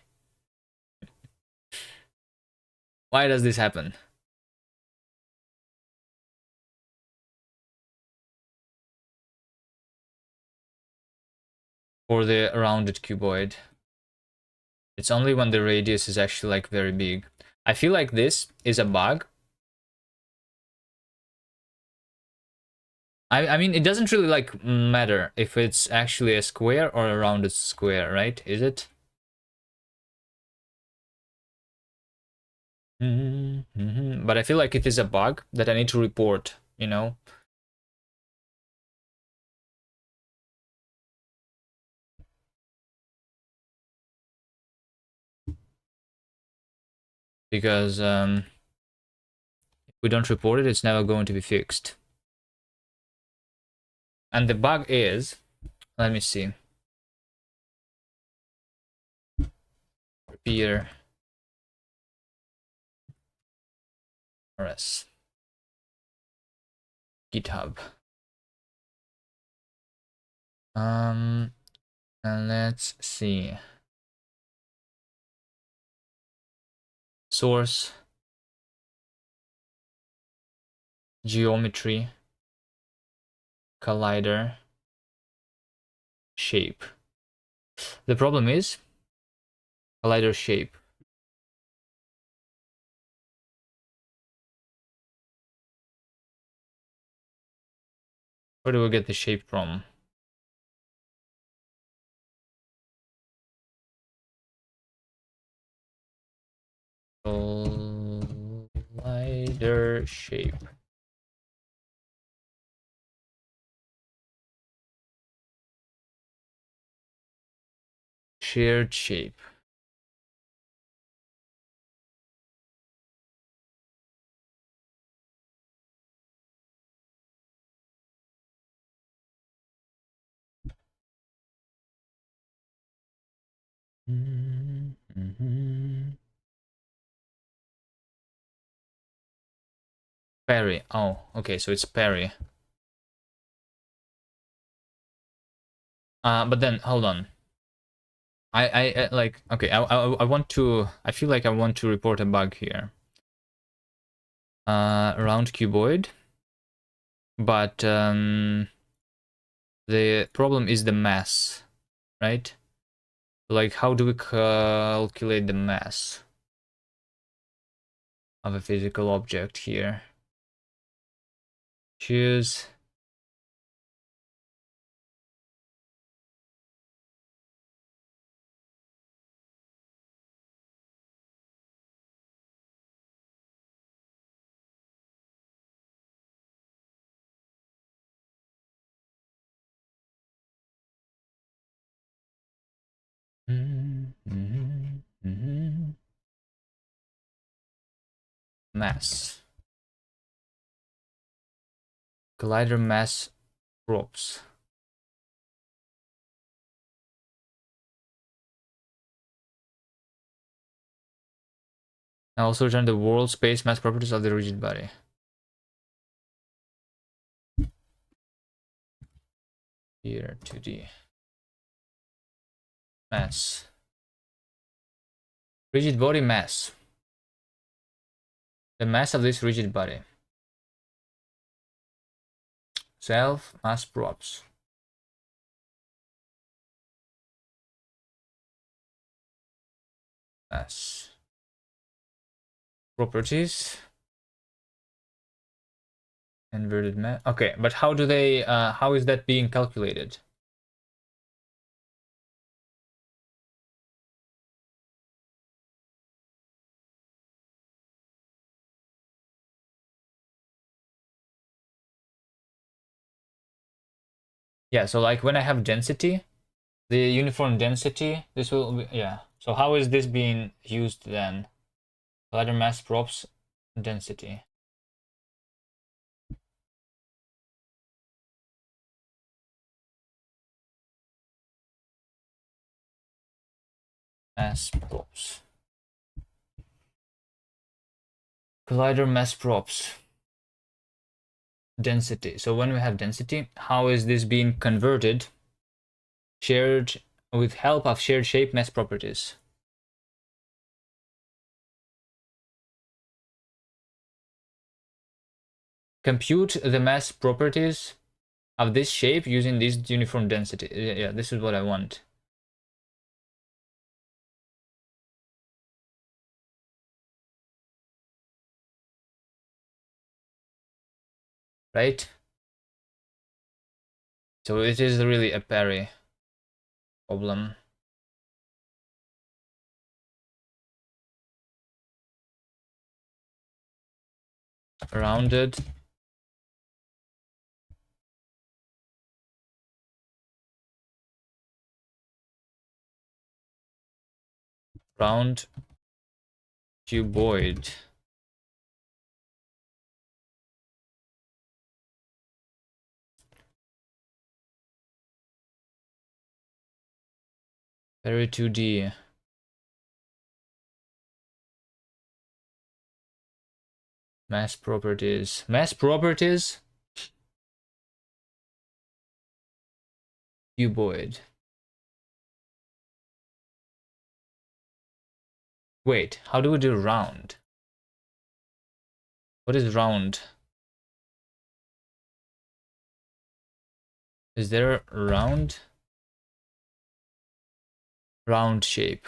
S1: Why does this happen? For the rounded cuboid. It's only when the radius is actually like very big. I feel like this is a bug. I mean, it doesn't really like matter if it's actually a square or a rounded square, right? Is it? But I feel like it is a bug that I need to report, you know? Because if we don't report it, it's never going to be fixed. And the bug is, let me see. Repeater RS. GitHub. And let's see. Source. Geometry. Collider. Shape. The problem is collider shape. Where do we get the shape from? Collider shape. Shared shape. Parry. Oh, okay, so it's parry. But then hold on. I like okay. I want to. I feel like I want to report a bug here. Round cuboid, but the problem is the mass, right? Like, how do we calculate the mass of a physical object here? Choose. Mass. Collider mass props. I also return the world space mass properties of the rigid body. Here, 2D. Mass. Rigid body mass. The mass of this rigid body. Self mass props. Mass. Properties. Inverted mass. Okay, but how do they, how is that being calculated? Yeah, so like when I have density, the uniform density, this will be, yeah. So how is this being used then? Collider mass props density. Mass props. Collider mass props density. So when we have density, how is this being converted? Shared with help of shared shape mass properties. Compute the mass properties of this shape using this uniform density. Yeah, this is what I want. Right? So it is really a parry problem. Rounded. Round cuboid. Parry 2D. Mass properties. Mass properties. Cuboid. Wait, how do we do round? What is round? Is there round? Round shape.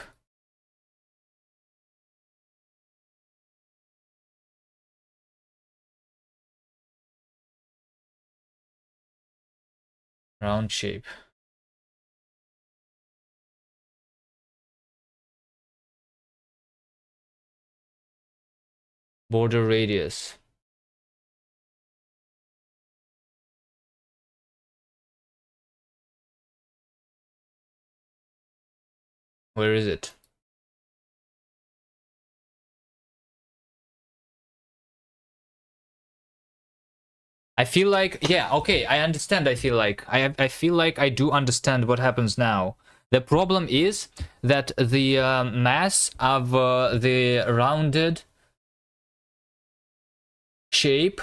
S1: Round shape. Border radius. Where is it? I feel like, yeah, okay, I understand. I feel like I feel like I do understand what happens now. The problem is that the mass of the rounded shape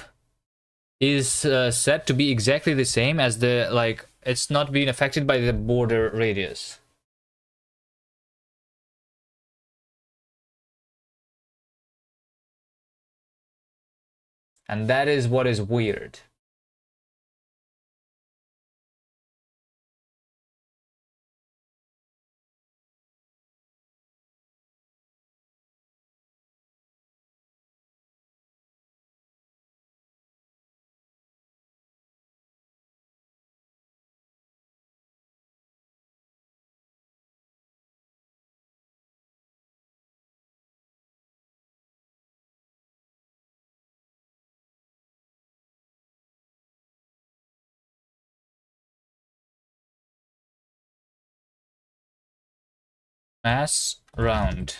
S1: is set to be exactly the same as the, like, it's not being affected by the border radius. And that is what is weird. Mass round.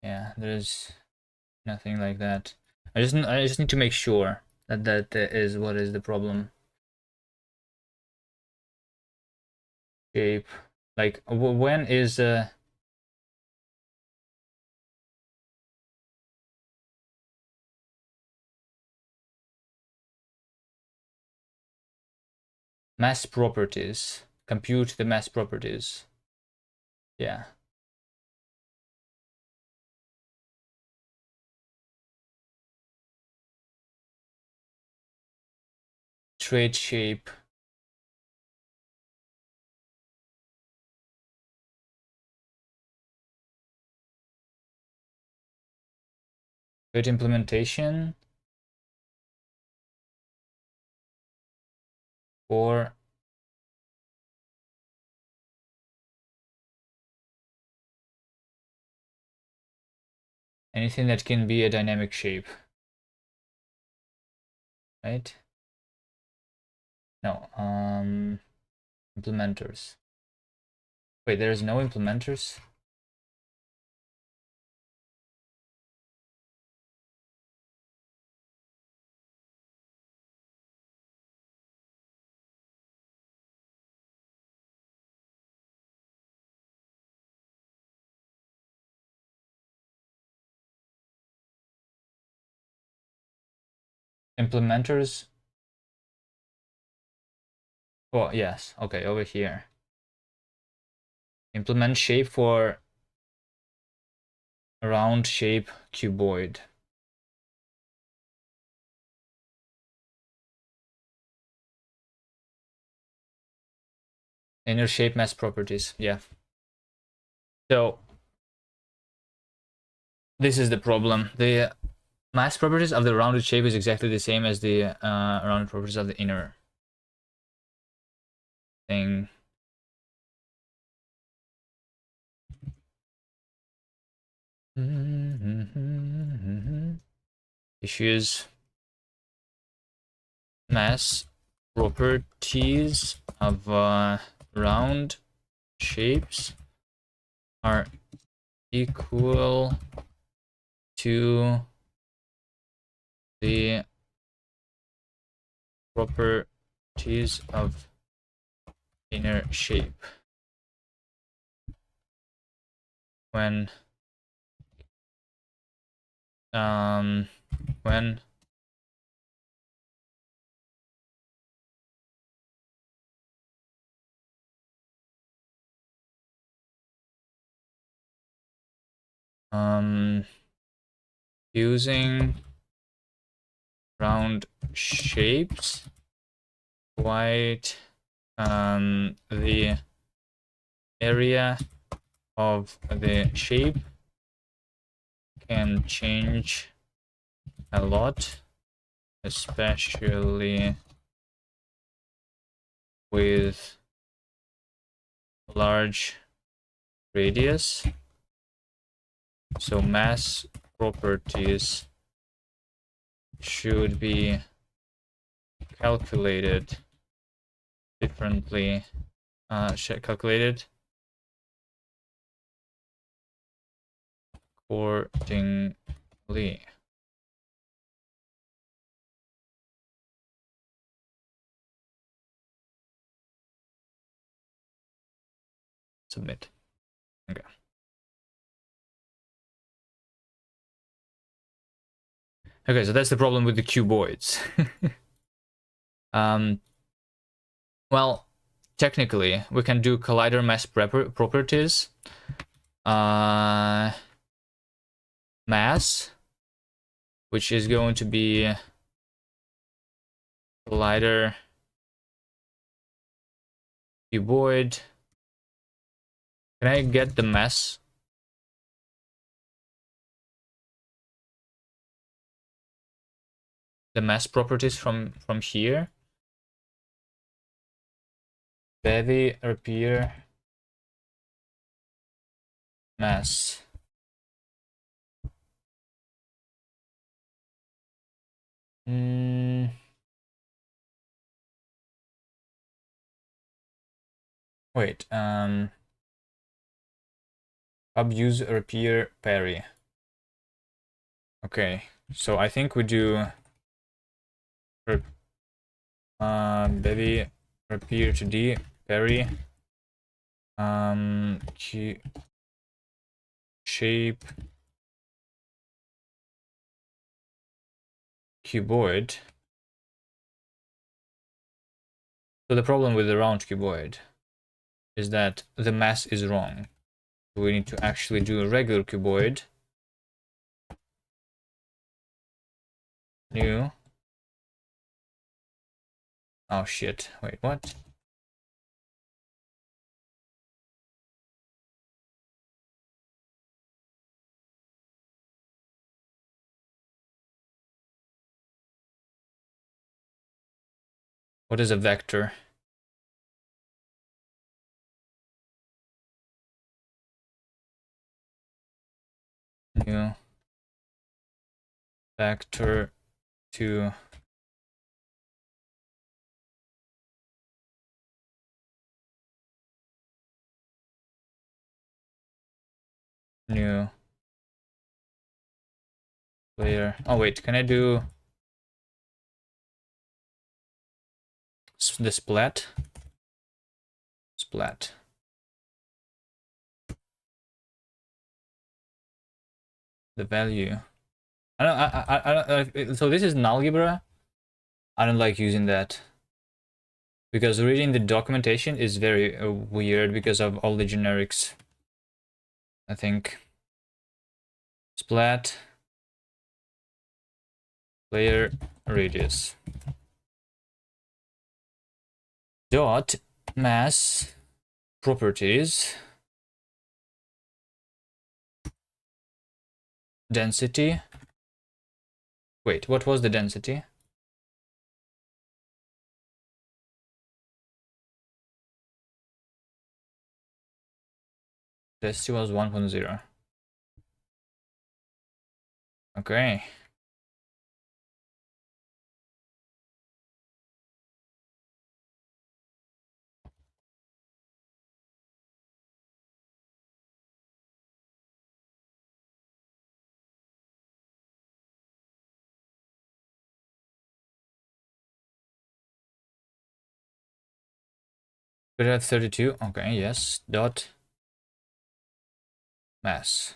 S1: Yeah, there's nothing like that. I just need to make sure that that is what is the problem. Shape. Like when is Mass properties. Compute the mass properties. Yeah. Trait shape. Trait implementation. Or anything that can be a dynamic shape. Right? No. Implementers. Wait, there's no implementers? Implementers? Oh, yes. Okay, over here. Implement shape for round shape cuboid. Inner shape mass properties. Yeah. So this is the problem. The mass properties of the rounded shape is exactly the same as the rounded properties of the inner thing. Issues mass properties of round shapes are equal to the properties of inner shape when when using round shapes, quite the area of the shape can change a lot, especially with large radius. So mass properties should be calculated differently, calculated accordingly. Submit. Okay. Okay, so that's the problem with the cuboids. Well, technically, we can do collider mass properties. Mass, which is going to be collider cuboid. Can I get the mass? The mass properties from here? Bevy appear mass. Wait, abuse repair parry. Okay, so I think we do bevy repair to D parry shape cuboid. So the problem with the round cuboid is that the mass is wrong. We need to actually do a regular cuboid. New. Oh shit, wait, what? What is a vector? New vector to new player. Oh wait, can I do the splat? Splat. The value. I don't. So this is an algebra. I don't like using that because reading the documentation is very weird because of all the generics. I think splat player radius dot mass properties density. Wait, what was the density? Density was 1.0. Okay. But at 32. Okay, yes. Dot mass.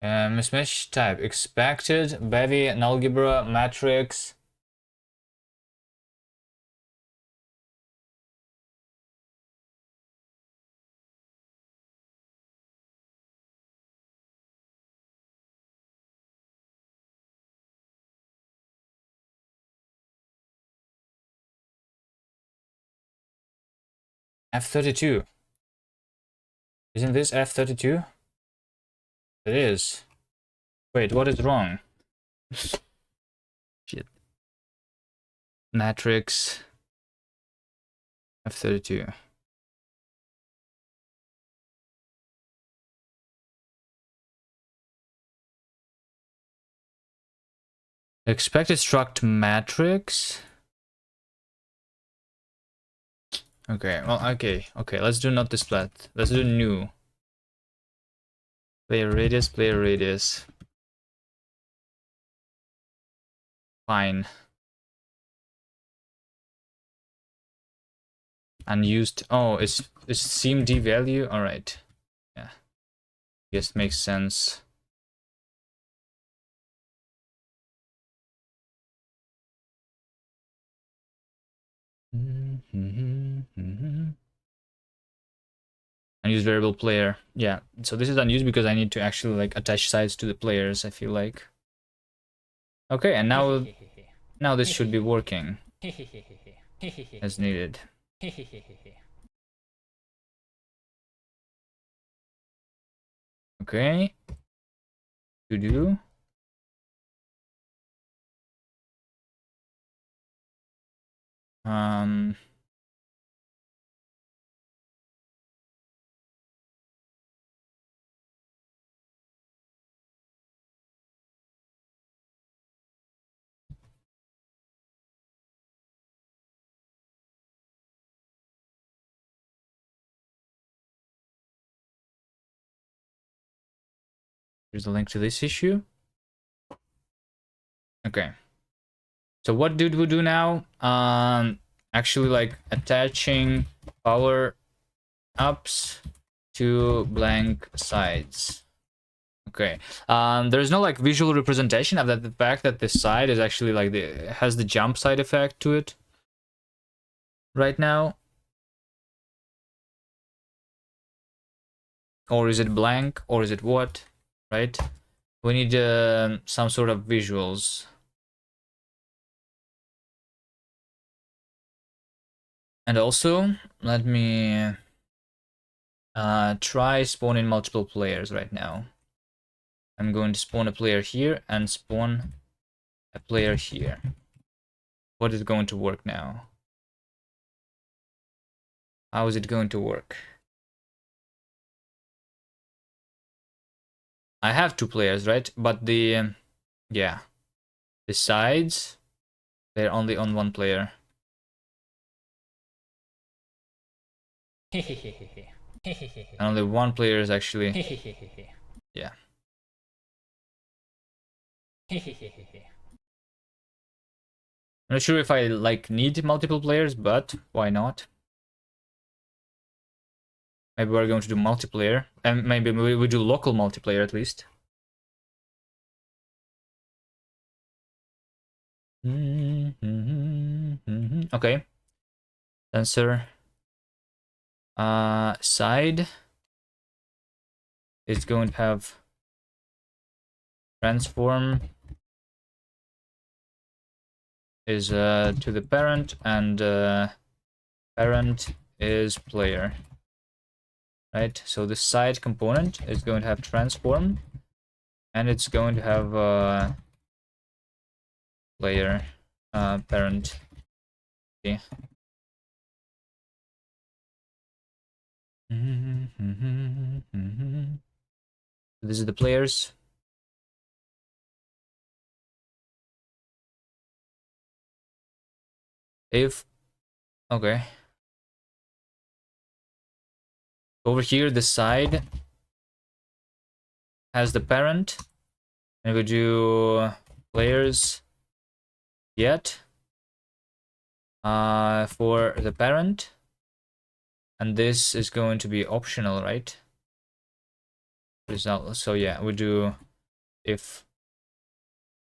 S1: Mismatch type expected bevy and algebra matrix. F32. Isn't this F32? It is. Wait, what is wrong? Shit. Matrix F32. Expected struct matrix. Okay, well, okay, let's do not the splat. Let's do new. Player radius, player radius. Fine. Unused. Oh, is CMD value? Alright. Yeah. Yes, makes sense. Unused variable player. Yeah, so this is unused because I need to actually like attach sides to the players, I feel like. Okay, and now this should be working as needed. Okay. To do. Here's the link to this issue. Okay. So what did we do now? Actually like attaching power ups two blank sides. Okay. There's no like visual representation of that. The fact that this side is actually like has the jump side effect to it right now. Or is it blank? Or is it what? Right? We need some sort of visuals. And also, let me try spawning multiple players right now. I'm going to spawn a player here and spawn a player here. What is going to work now? How is it going to work? I have two players, right? But the yeah, the sides, they're only on one player. And only one player is actually yeah. I'm not sure if I like need multiple players, but why not? Maybe we're going to do multiplayer, and maybe we do local multiplayer at least. Okay. Sensor. Side is going to have transform is to the parent, and parent is player. Right, so the side component is going to have transform, and it's going to have player parent. Okay. This is the players. If okay, over here the side has the parent, and we do players get for the parent, and this is going to be optional, right? Result. So yeah, we do if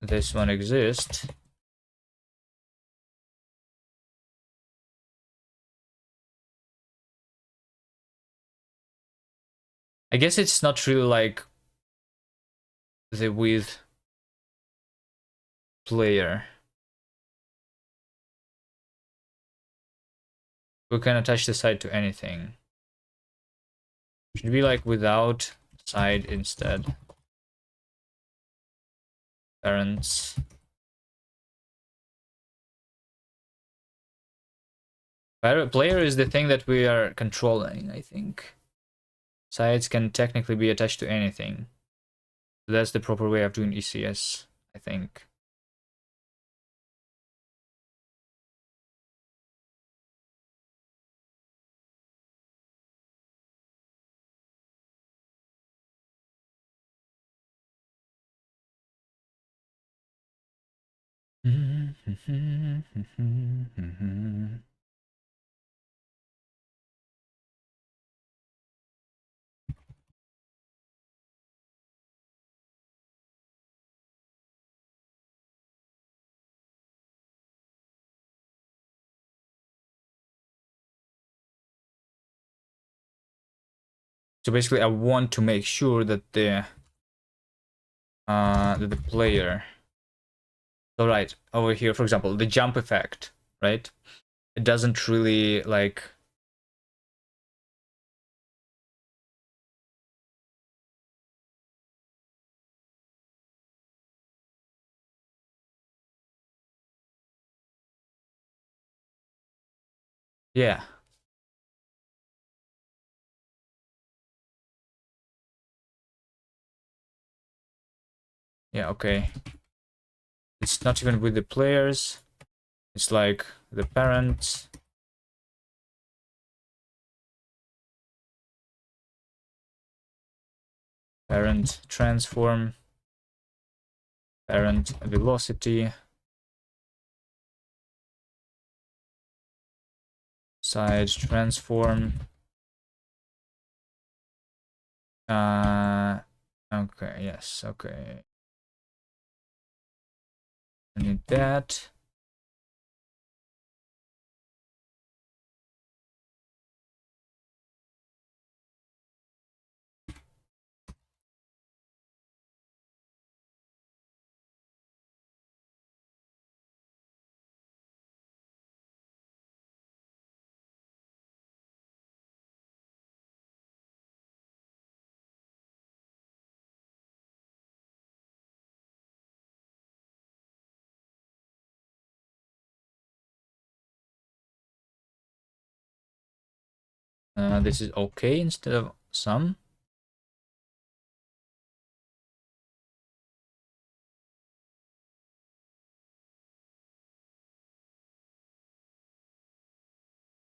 S1: this one exists. I guess it's not really like the with player. We can attach the side to anything. Should be like without side instead. Parents. Player is the thing that we are controlling, I think. Sides can technically be attached to anything. So that's the proper way of doing ECS, I think. So basically, I want to make sure that the player. So right over here, for example, the jump effect, right? It doesn't really like. Yeah. Yeah. Okay. It's not even with the players. It's like the parents. Parent transform. Parent velocity. Side transform. Okay, yes, okay. I need that. This is okay instead of some.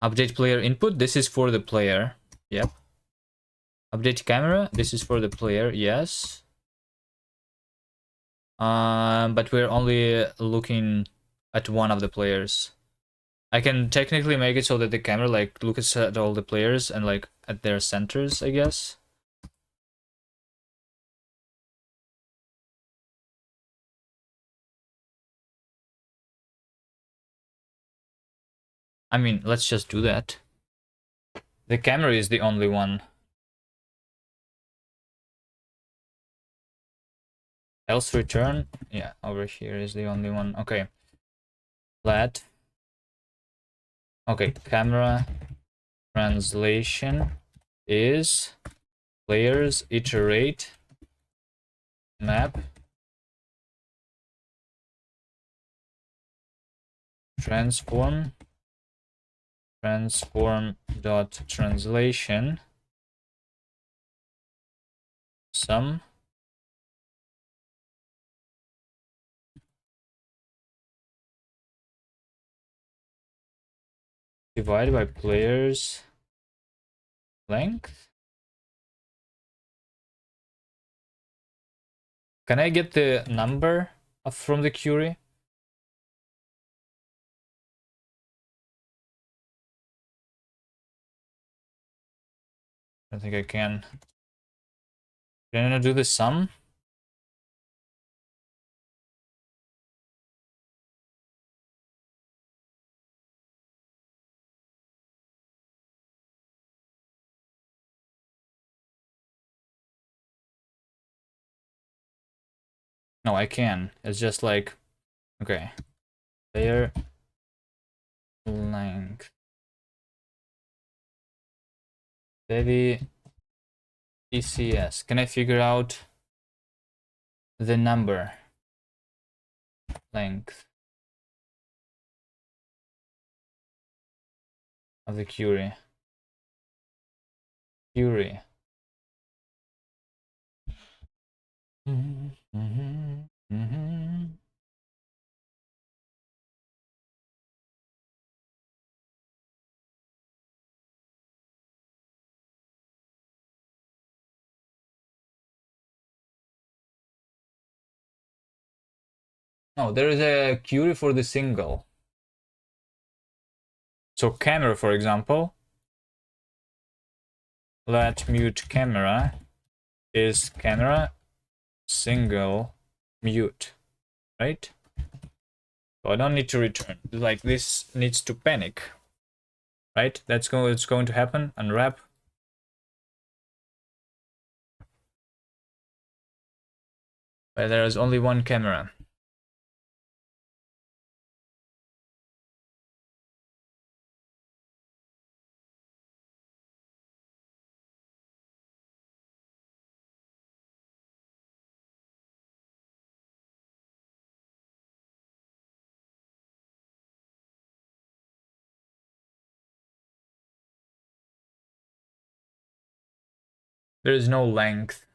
S1: Update player input. This is for the player. Yep. Update camera. This is for the player. Yes. But we're only looking at one of the players. I can technically make it so that the camera like looks at all the players and like at their centers, I guess. I mean, let's just do that. The camera is the only one. Else return. Yeah, over here is the only one. Okay. Let. Okay, camera translation is players iterate map transform dot translation sum divided by players length. Can I get the number from the query? I don't think I can. Can I do the sum? No, I can. It's just like, okay, player length. Bevy ECS. Can I figure out the number length of the query? Query. No, there is a query for the single. So camera, for example, let mute camera is camera single mute, right? So I don't need to return. Like this needs to panic, right? It's going to happen. Unwrap. But there is only one camera. There is no length.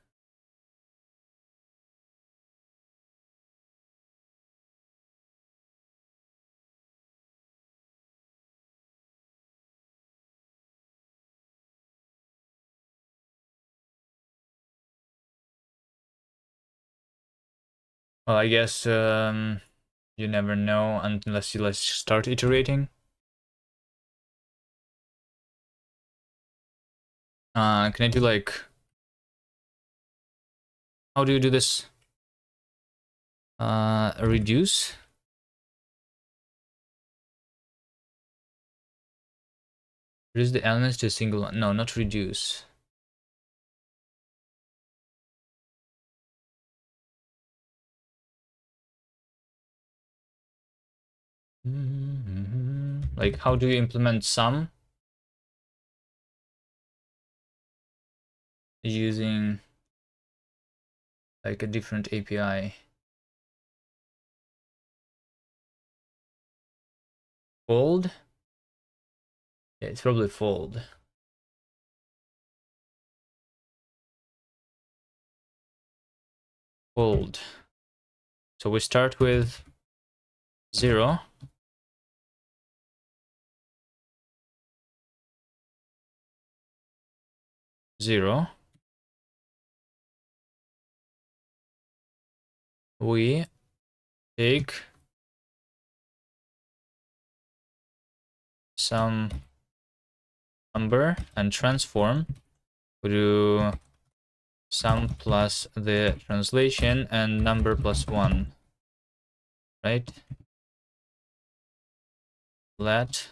S1: Well, I guess you never know unless you let's start iterating. Can I do like How do you do this? Reduce. Reduce the elements to a single one. No, not reduce. Like, how do you implement sum? Using like a different API. Fold? Yeah, it's probably fold. Fold. So we start with 0. 0. We take some number and transform. We do sum plus the translation and number plus 1. Right? Let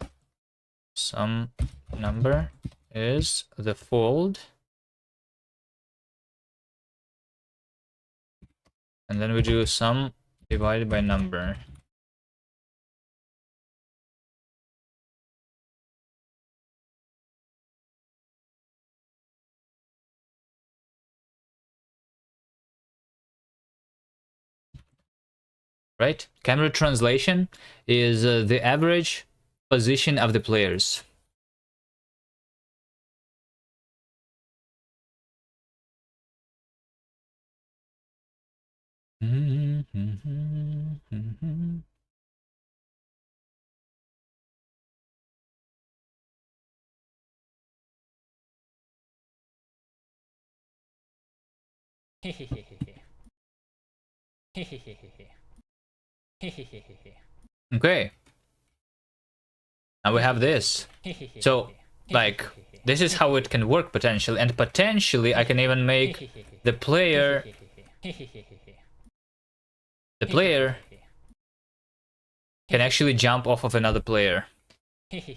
S1: some number is the fold. And then we do sum divided by number. Right? Camera translation is the average position of the players. Okay. Now we have this. So, like, this is how it can work potentially, and potentially I can even make the player can actually jump off of another player. If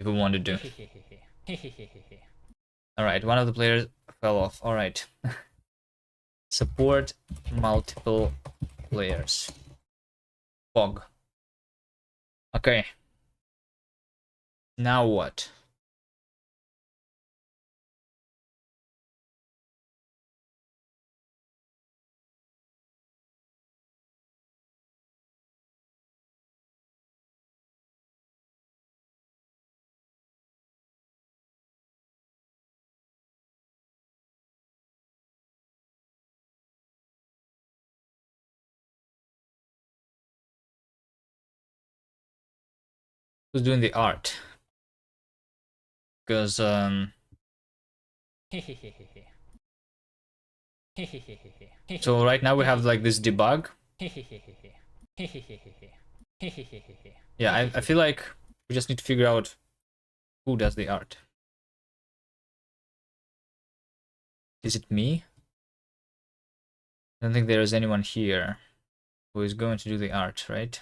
S1: we wanted to. Alright, one of the players fell off. Alright. Support multiple players. Fog. Okay. Now what? Who's doing the art? Because so right now we have like this debug. Yeah, I feel like we just need to figure out who does the art. Is it me? I don't think there is anyone here who is going to do the art, right?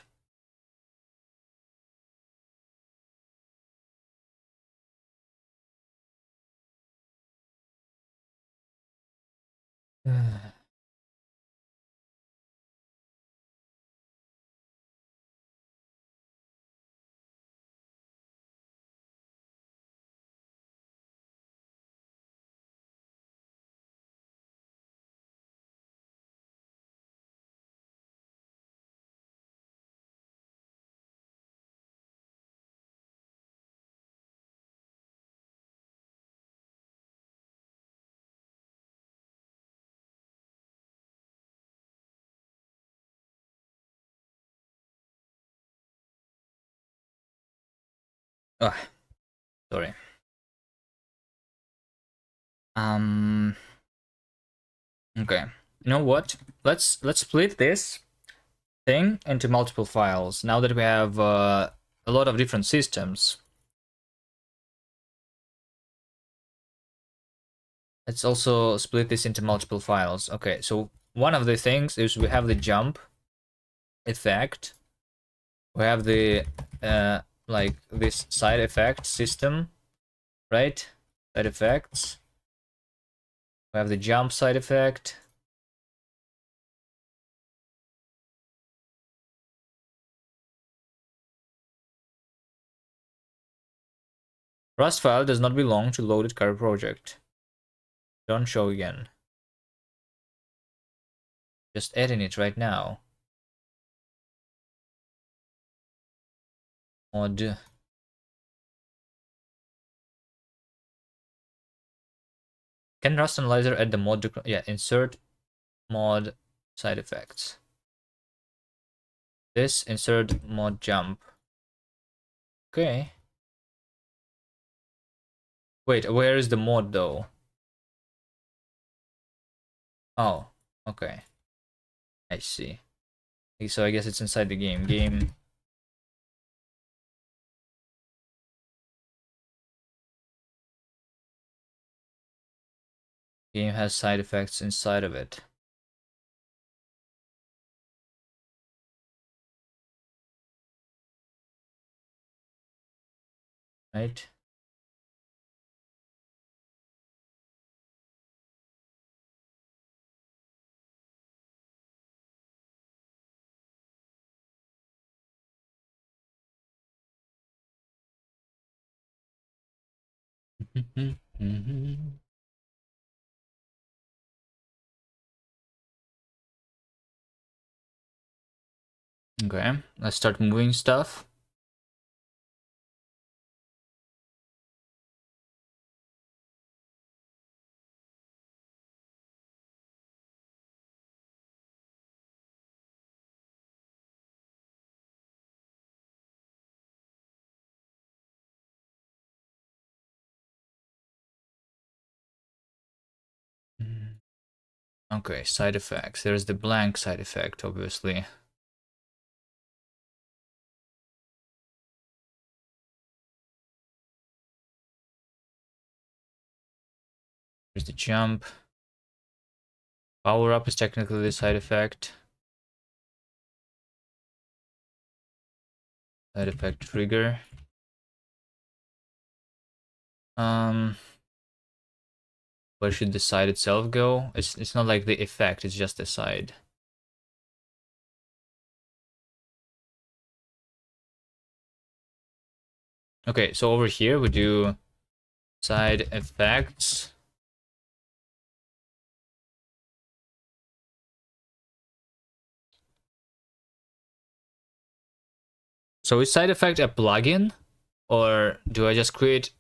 S1: Ah, sorry. Okay. You know what? Let's split this thing into multiple files. Now that we have a lot of different systems, Let's also split this into multiple files. Okay, so one of the things is we have the jump effect. We have the like this side effect system, right? Side effects. We have the jump side effect. Rust file does not belong to loaded current project. Don't show again. Just adding it right now. Mod. Can Rust Analyzer add the mod? Yeah, insert mod side effects. This insert mod jump. Okay. Wait, where is the mod though? Oh, okay. I see. So I guess it's inside the game. Game. Game has side effects inside of it. Right? Okay, let's start moving stuff. Okay, side effects. There's the blank side effect, obviously. There's the jump. Power up is technically the side effect. Side effect trigger. Where should the side itself go? It's not like the effect, it's just the side. Okay, so over here we do side effects. So is side effect a plugin, or do I just create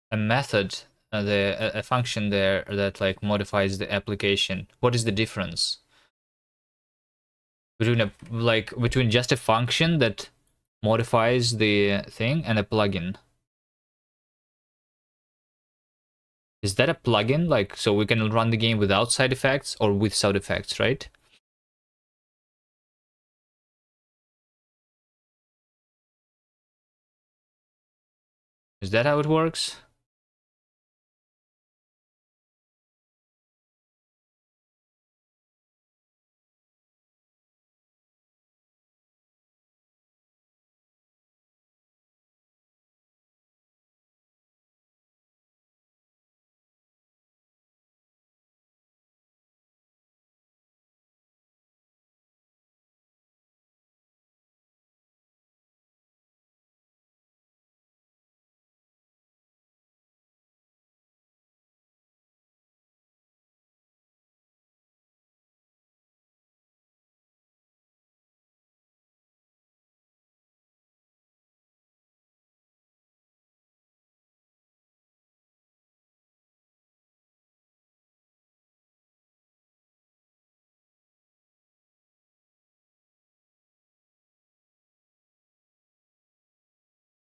S1: a method, a function there that like modifies the application? What is the difference between between just a function that modifies the thing and a plugin? Is that a plugin? Like, so we can run the game without side effects or with side effects, right? Is that how it works?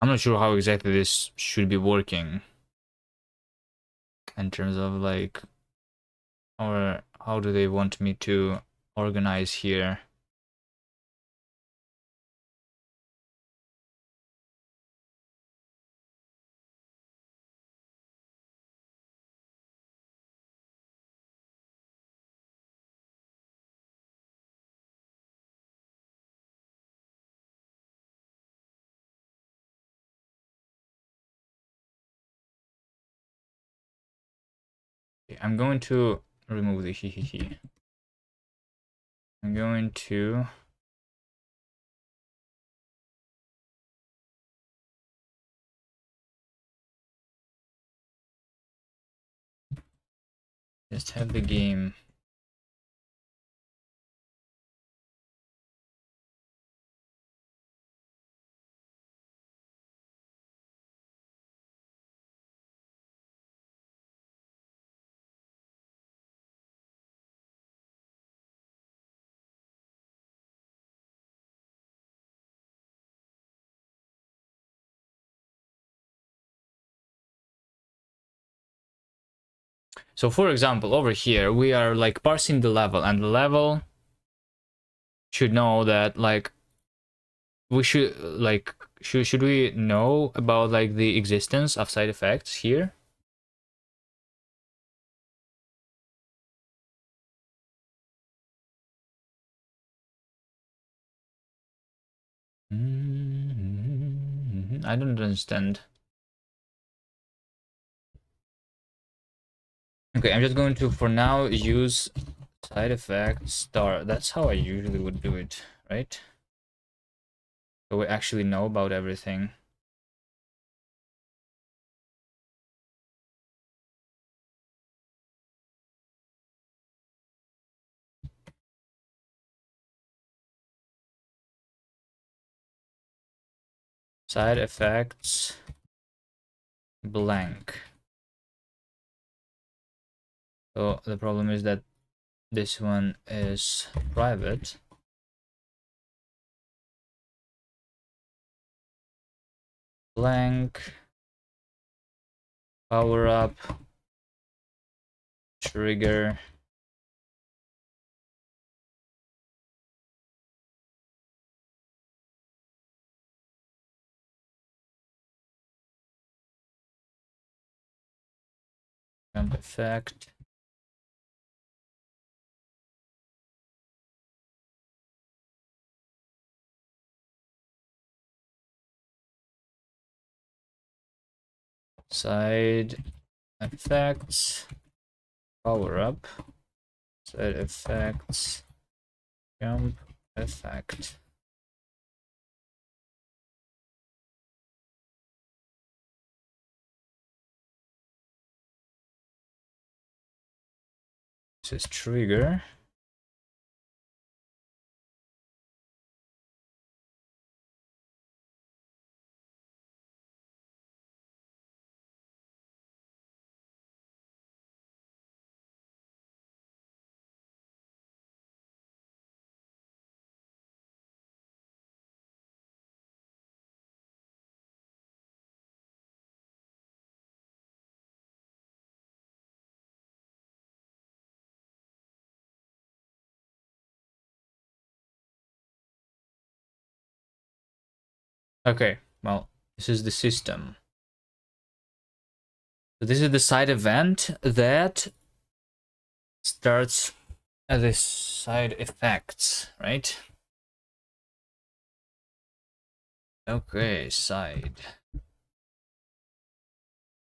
S1: I'm not sure how exactly this should be working in terms of like, or how do they want me to organize here? I'm going to remove the he. I'm going to just have the game. So for example, over here, we are like parsing the level, and the level should know that like we should like should we know about like the existence of side effects here? I don't understand. Okay, I'm just going to for now use side effect star. That's how I usually would do it, right? So we actually know about everything. Side effects blank. So the problem is that this one is private. Blank. Power up. Trigger. Jump effect. Side effects. Power up. Side effects. Jump effect. This is trigger. Okay, well, this is the system. So this is the side event that starts as a side effects, right? Okay, side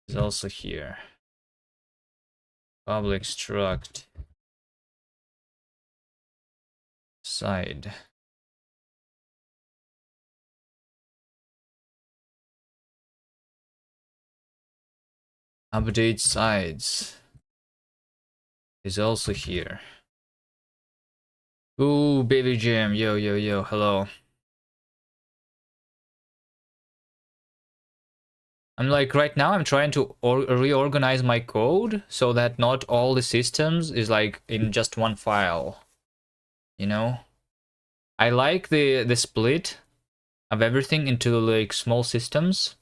S1: is also here. Public struct side. Update sides is also here. Ooh, baby jam, yo, yo, yo, hello. I'm like, right now I'm trying to reorganize my code so that not all the systems is like in just one file, you know? I like the split of everything into like small systems.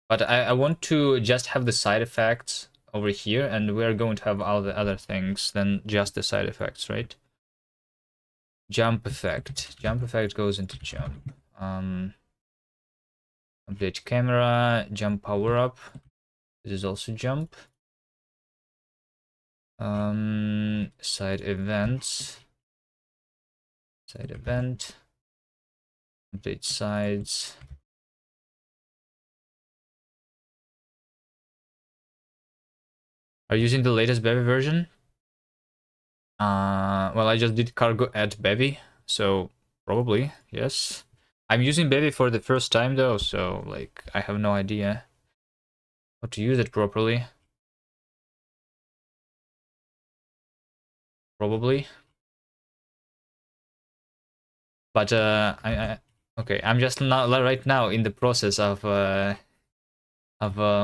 S1: But I want to just have the side effects over here, and we're going to have all the other things than just the side effects, right? Jump effect. Jump effect goes into jump. Update camera, jump power up. This is also jump. Side events. Side event. Update sides. Are you using the latest bevy version? Well, I just did cargo add bevy, so probably, yes. I'm using bevy for the first time though, so like I have no idea how to use it properly. Probably. But okay, I'm just not right now in the process of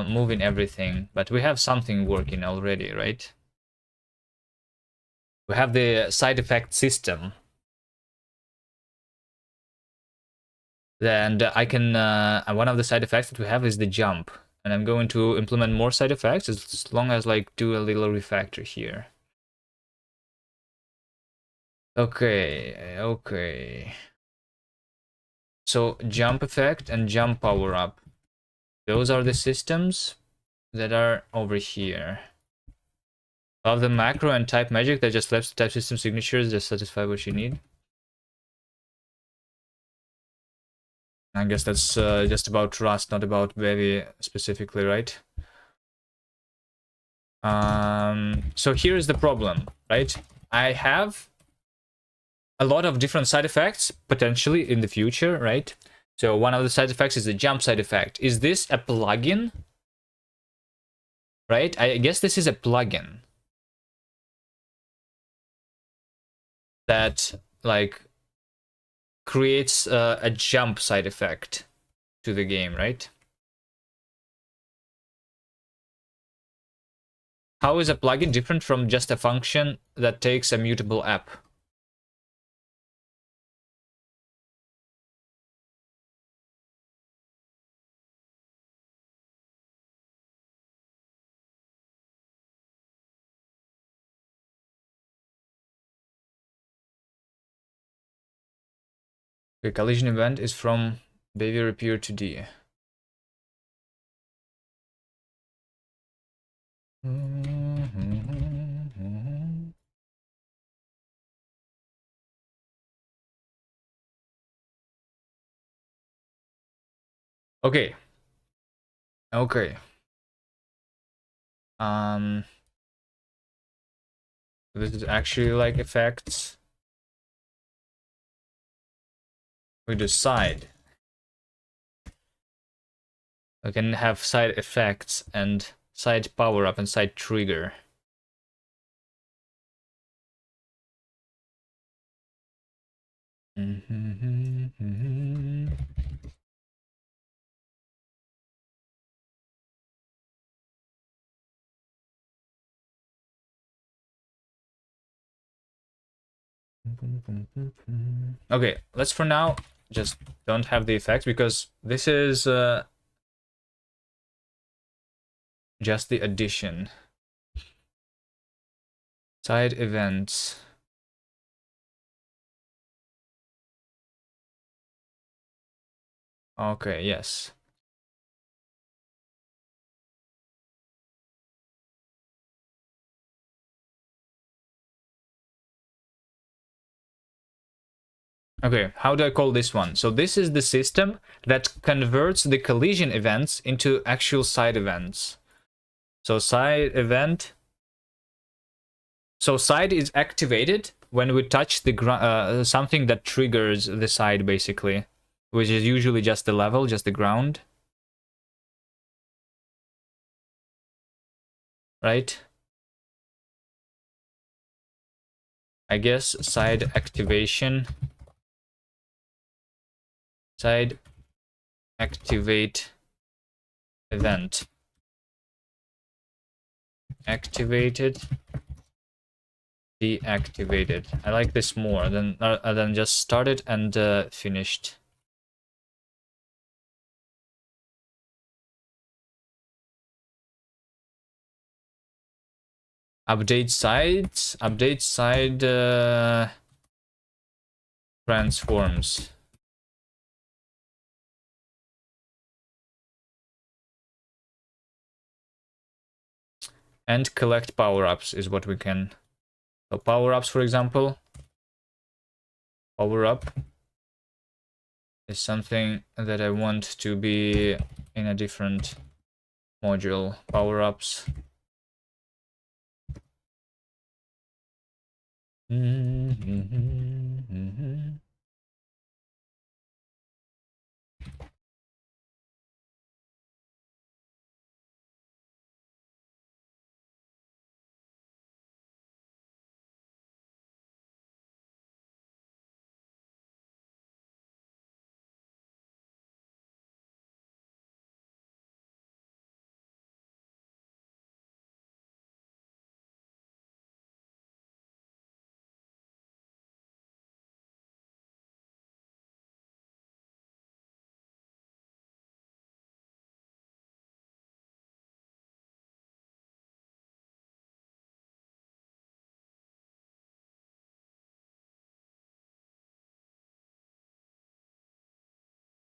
S1: moving everything, but we have something working already, right? We have the side effect system. And I can one of the side effects that we have is the jump, and I'm going to implement more side effects as long as like do a little refactor here. Okay. So jump effect and jump power up, those are the systems that are over here. Of the macro and type magic that just left type system signatures just satisfy what you need. I guess that's just about Rust, not about bevy specifically, right? So here is the problem, right? I have a lot of different side effects potentially in the future, right? So one of the side effects is the jump side effect. Is this a plugin? Right? I guess this is a plugin that like creates a jump side effect to the game, right? How is a plugin different from just a function that takes a mutable app? The collision event is from bevy repair to D. Okay. Okay. This is actually like effects. We do side. We can have side effects and side power up and side trigger. Okay, let's for now just don't have the effects because this is just the addition. Side events. Okay, yes. Okay, how do I call this one? So this is the system that converts the collision events into actual side events. So side event. So side is activated when we touch the something that triggers the side, basically, which is usually just the level, just the ground. Right? I guess side activation. Side activate event. Activated. Deactivated. I like this more than just started and finished. Update sides. Update side transforms. And collect power-ups is what we can. So power-ups, for example, power-up is something that I want to be in a different module. Power-ups.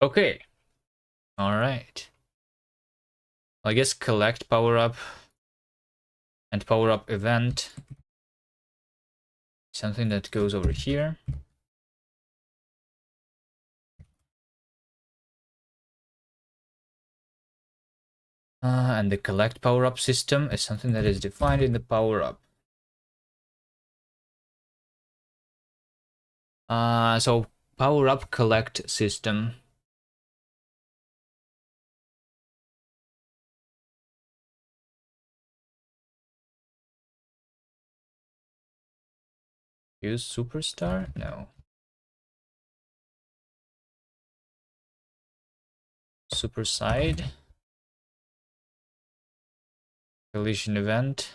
S1: Okay. All right. I guess collect power-up and power-up event. Something that goes over here. And the collect power-up system is something that is defined in the power-up. So power-up collect system. Use superstar? No. Superside. Collision event.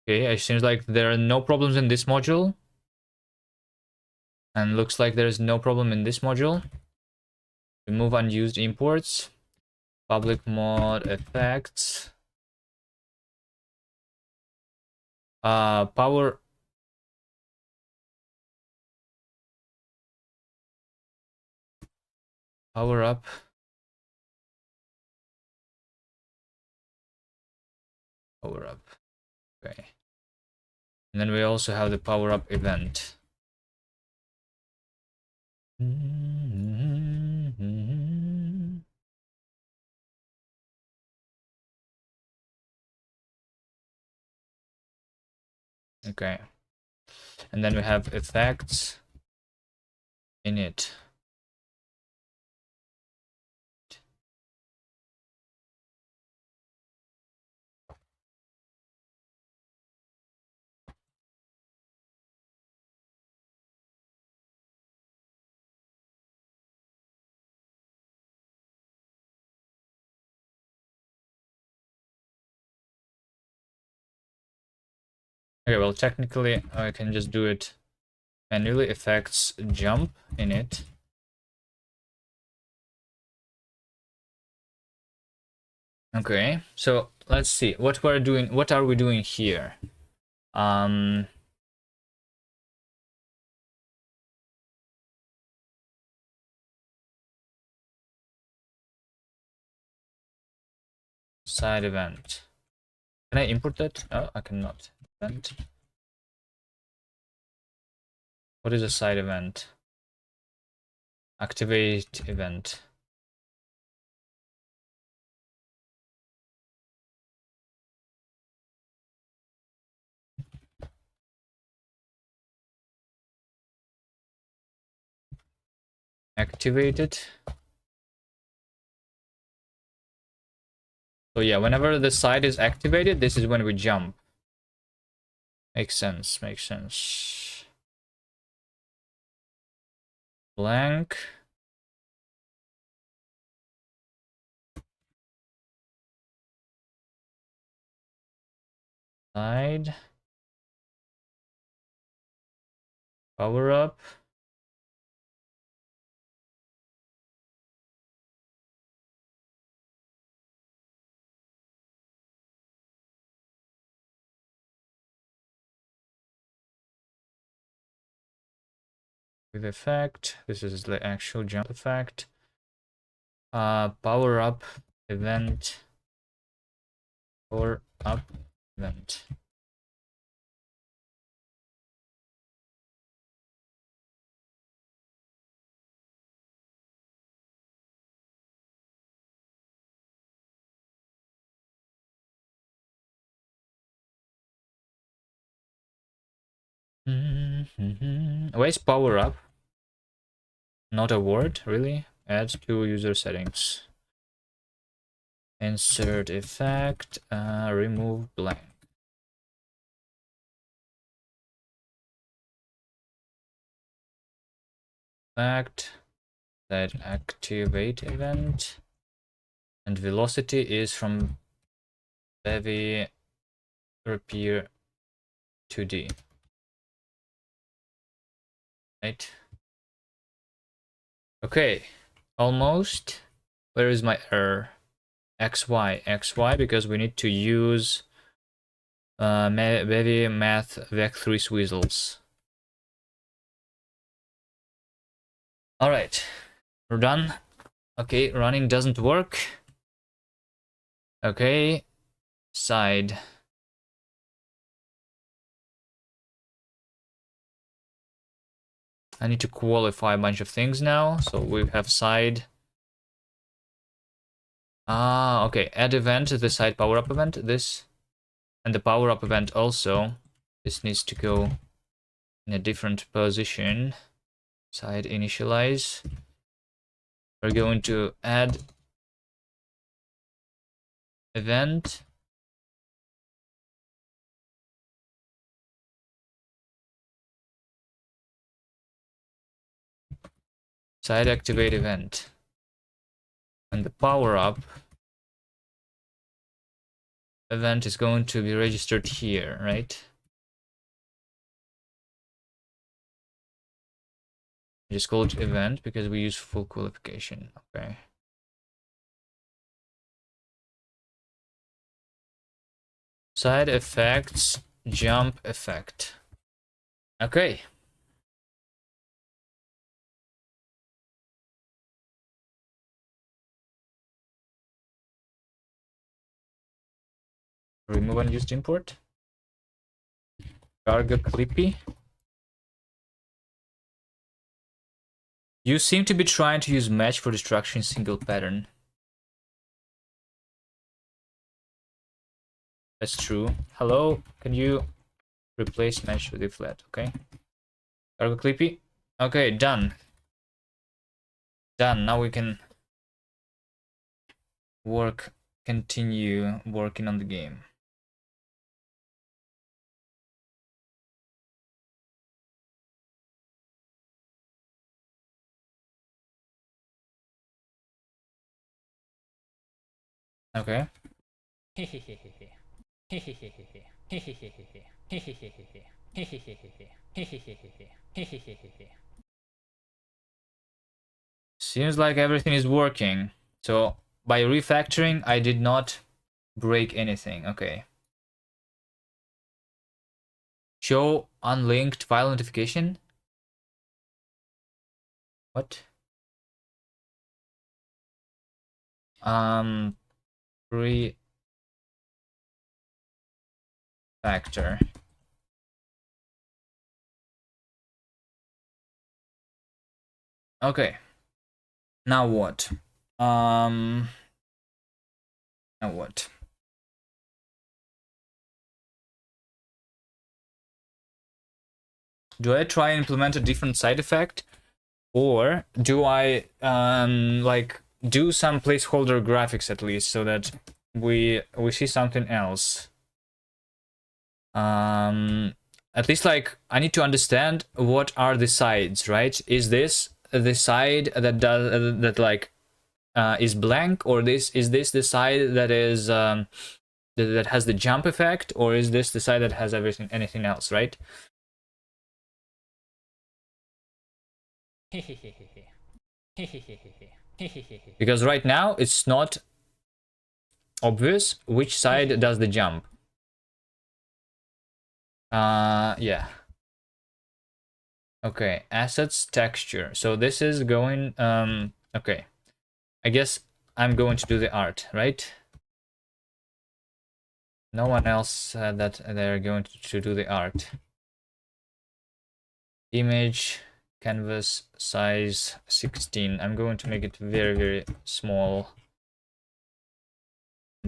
S1: Okay, it seems like there are no problems in this module. And looks like there's no problem in this module. Remove unused imports. Public mod effects. Power up. Power up. Okay. And then we also have the power up event. Okay. And then we have effects in it. Okay, well, technically I can just do it manually. Effects jump in it. Okay, so let's see what we're doing. What are we doing here? Side event. Can I import that? No, I cannot. Event. What is a side event? Activate event. Activate it. So yeah, whenever the side is activated, this is when we jump. Makes sense, makes sense. Blank. Side. Power up. with effect. This is the actual jump effect. Power up event. Power up event. Where's power up? Not a word, really? Add to user settings. Insert effect, remove blank. Effect, that activate event. And velocity is from bevy repair 2D. Right? Okay, almost. Where is my error? XY, because we need to use bevy math vec3 swizzles. All right, we're done. Okay, running doesn't work. Okay, side. I need to qualify a bunch of things now. So we have side. Okay, add event to the side power up event. This and the power up event also. This needs to go in a different position. Side initialize. We're going to add event. Side activate event. And the power up event is going to be registered here, right? Just call it event because we use full qualification. Okay. Side effects, jump effect. Okay. Remove unused import. Cargo clippy. You seem to be trying to use match for destruction single pattern. That's true. Hello, can you replace match with a flat? Okay. Cargo clippy. Okay, done. Done. Now we can continue working on the game. Okay. Seems like everything is working. So by refactoring, I did not break anything. Okay. Show unlinked file notification. What? Refactor. Okay. Now what? Now what? Do I try and implement a different side effect? Or do I like do some placeholder graphics at least so that we see something else? At least like I need to understand what are the sides, right? Is this the side that does that like is blank, or is this the side that is that has the jump effect, or is this the side that has anything else, right? Because right now it's not obvious which side does the jump. Yeah. Okay, assets, texture. So this is going, okay. I guess I'm going to do the art, right? No one else said that they're going to do the art. Image, canvas, size 16. I'm going to make it very, very small.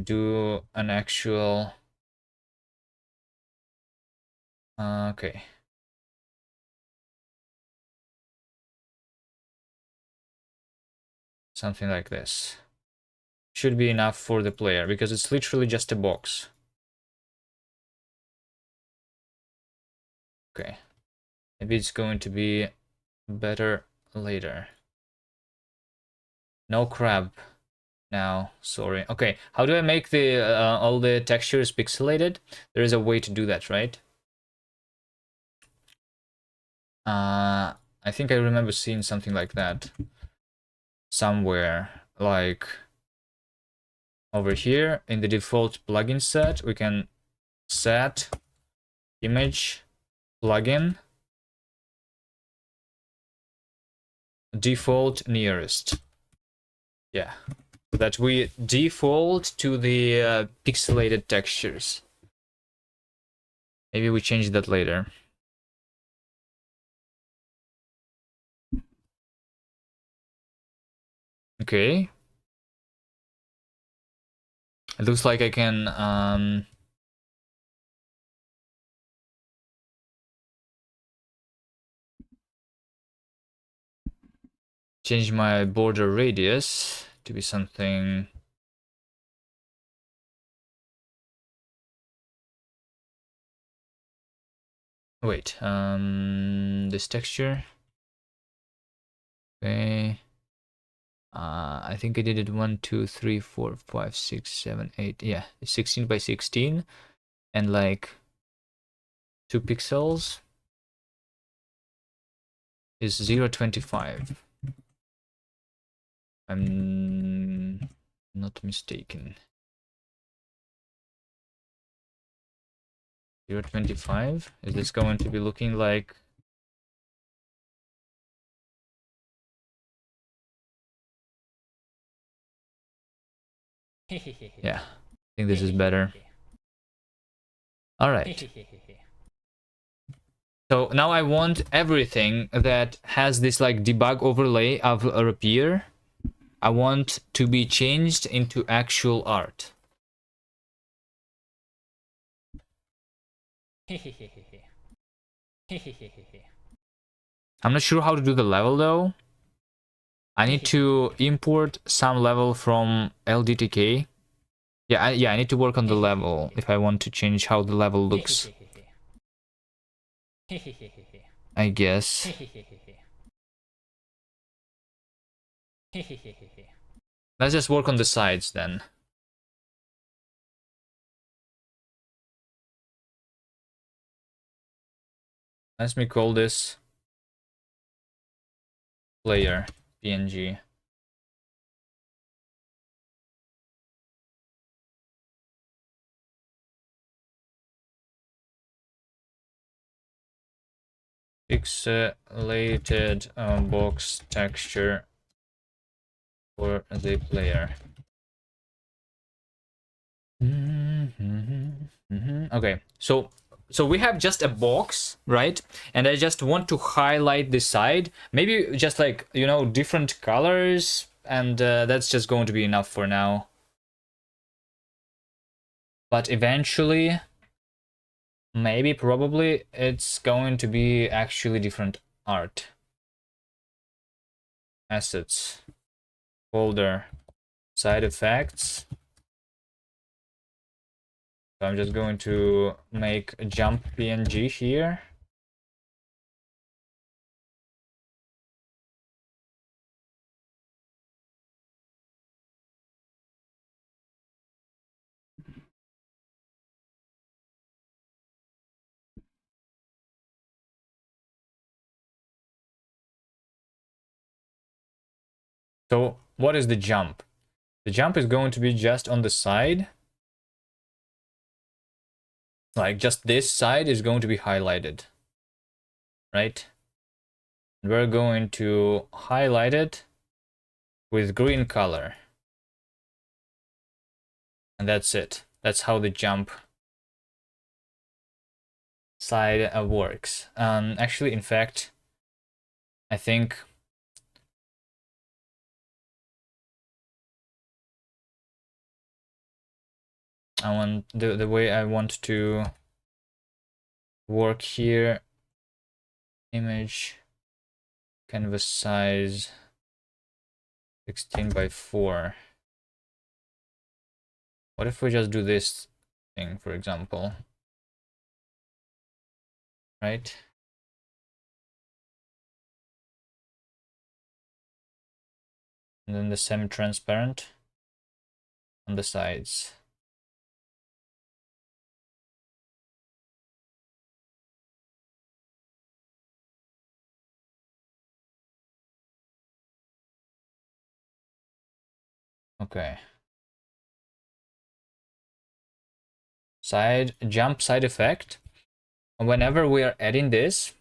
S1: Do an actual... okay. Something like this. Should be enough for the player, because it's literally just a box. Okay. Maybe it's going to be better later. No crab now, sorry. Okay, how do I make the all the textures pixelated? There is a way to do that, right? I think I remember seeing something like that somewhere, like over here in the default plugin set. We can set image plugin default nearest. Yeah, so that we default to the pixelated textures. Maybe we change that later. Okay. It looks like I can change my border radius to be something. Wait, this texture. Okay. I think I did it 1, 2, 3, 4, 5, 6, 7, 8. Yeah, 16 by 16 and like 2 pixels is 0.25. I'm not mistaken. 0.25. Is this going to be looking like? Yeah, I think this is better. All right. So now I want everything that has this like debug overlay of appear. I want to be changed into actual art. I'm not sure how to do the level though. I need to import some level from LDTK. Yeah, I need to work on the level if I want to change how the level looks. I guess. Let's just work on the sides then. Let me call this player PNG. Pixelated box texture for the player. Okay, so we have just a box, right? And I just want to highlight the side, maybe just like, you know, different colors, and that's just going to be enough for now. But eventually, maybe, probably, it's going to be actually different art. Assets, folder, side effects. So I'm just going to make a jump PNG here. So what is the jump? The jump is going to be just on the side. Like just this side is going to be highlighted, right? We're going to highlight it with green color. And that's it. That's how the jump side works. Actually, in fact, I think I want the way I want to work here. Image canvas size 16 by 4. What if we just do this thing, for example? Right? And then the semi-transparent on the sides. Okay. Jump side effect. Whenever we are adding this,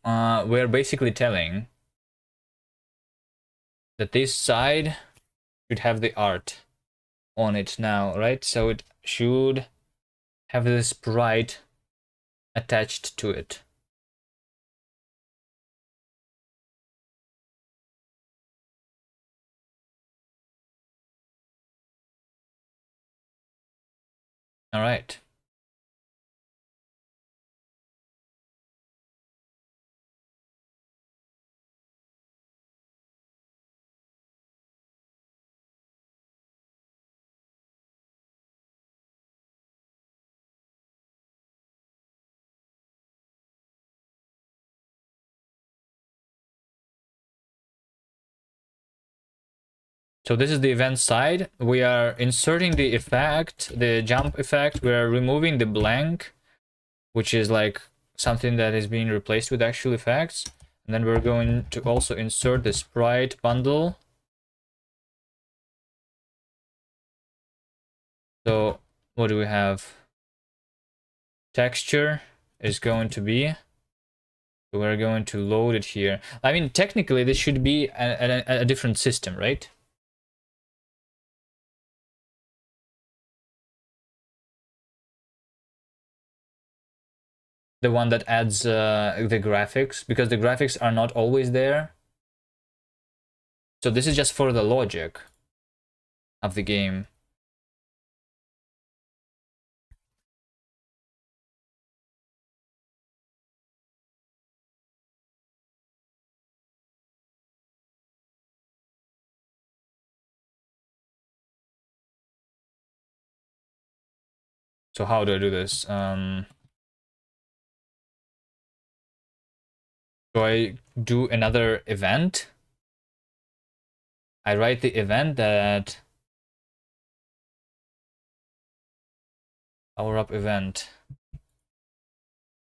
S1: we're basically telling that this side should have the art on it now, right? So it should have the sprite attached to it. All right. So this is the event side. We are inserting the effect, the jump effect. We are removing the blank, which is like something that is being replaced with actual effects. And then we're going to also insert the sprite bundle. So what do we have? Texture is going to be. We're going to load it here. I mean, technically, this should be a different system, right? The one that adds the graphics, because the graphics are not always there. So this is just for the logic of the game. So how do I do this? Do I do another event? I write the event that power up event.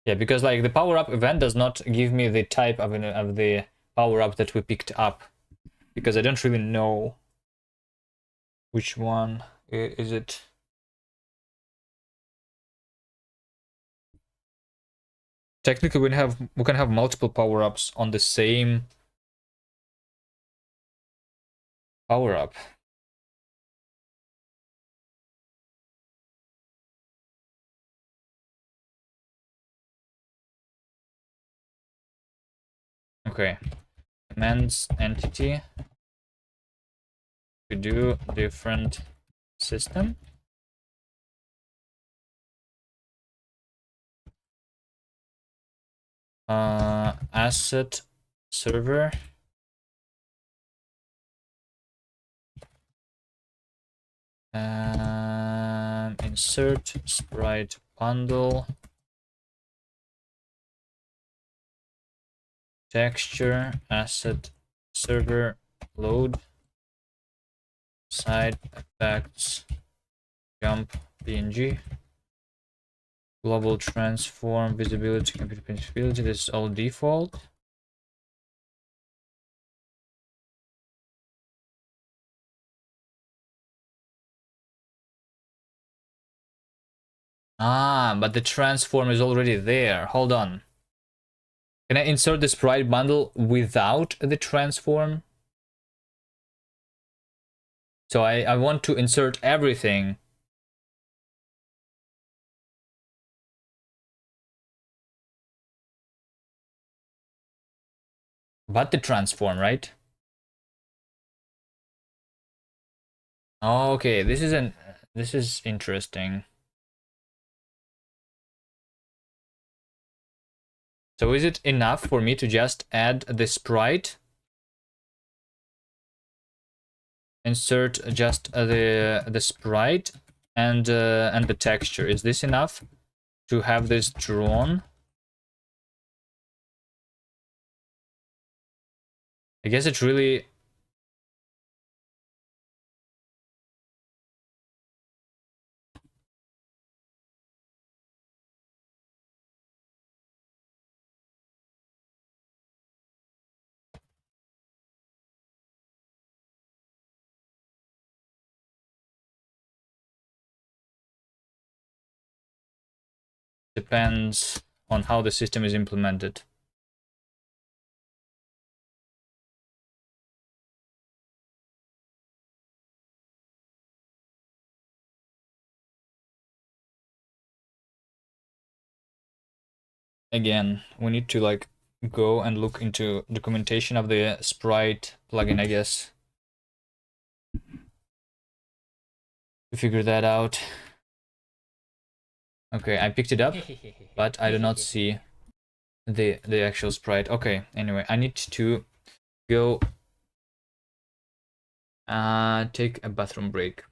S1: Yeah, because like the power up event does not give me the type of the power up that we picked up, because I don't really know which one is it. Technically, we can have multiple power ups on the same power up. Okay, commands entity to do different system. Asset server. Insert sprite bundle. Texture asset server load. Side effects jump PNG. Global transform visibility compatibility. This is all default. Ah, but the transform is already there. Hold on. Can I insert the sprite bundle without the transform? So I want to insert everything. But the transform, right? Okay, this is interesting. So is it enough for me to just add the sprite? Insert just the sprite and the texture. Is this enough to have this drawn? I guess it really depends on how the system is implemented. Again, we need to like go and look into documentation of the sprite plugin, I guess, to figure that out. Okay, I picked it up, but I do not see the actual sprite. Okay, anyway, I need to go take a bathroom break.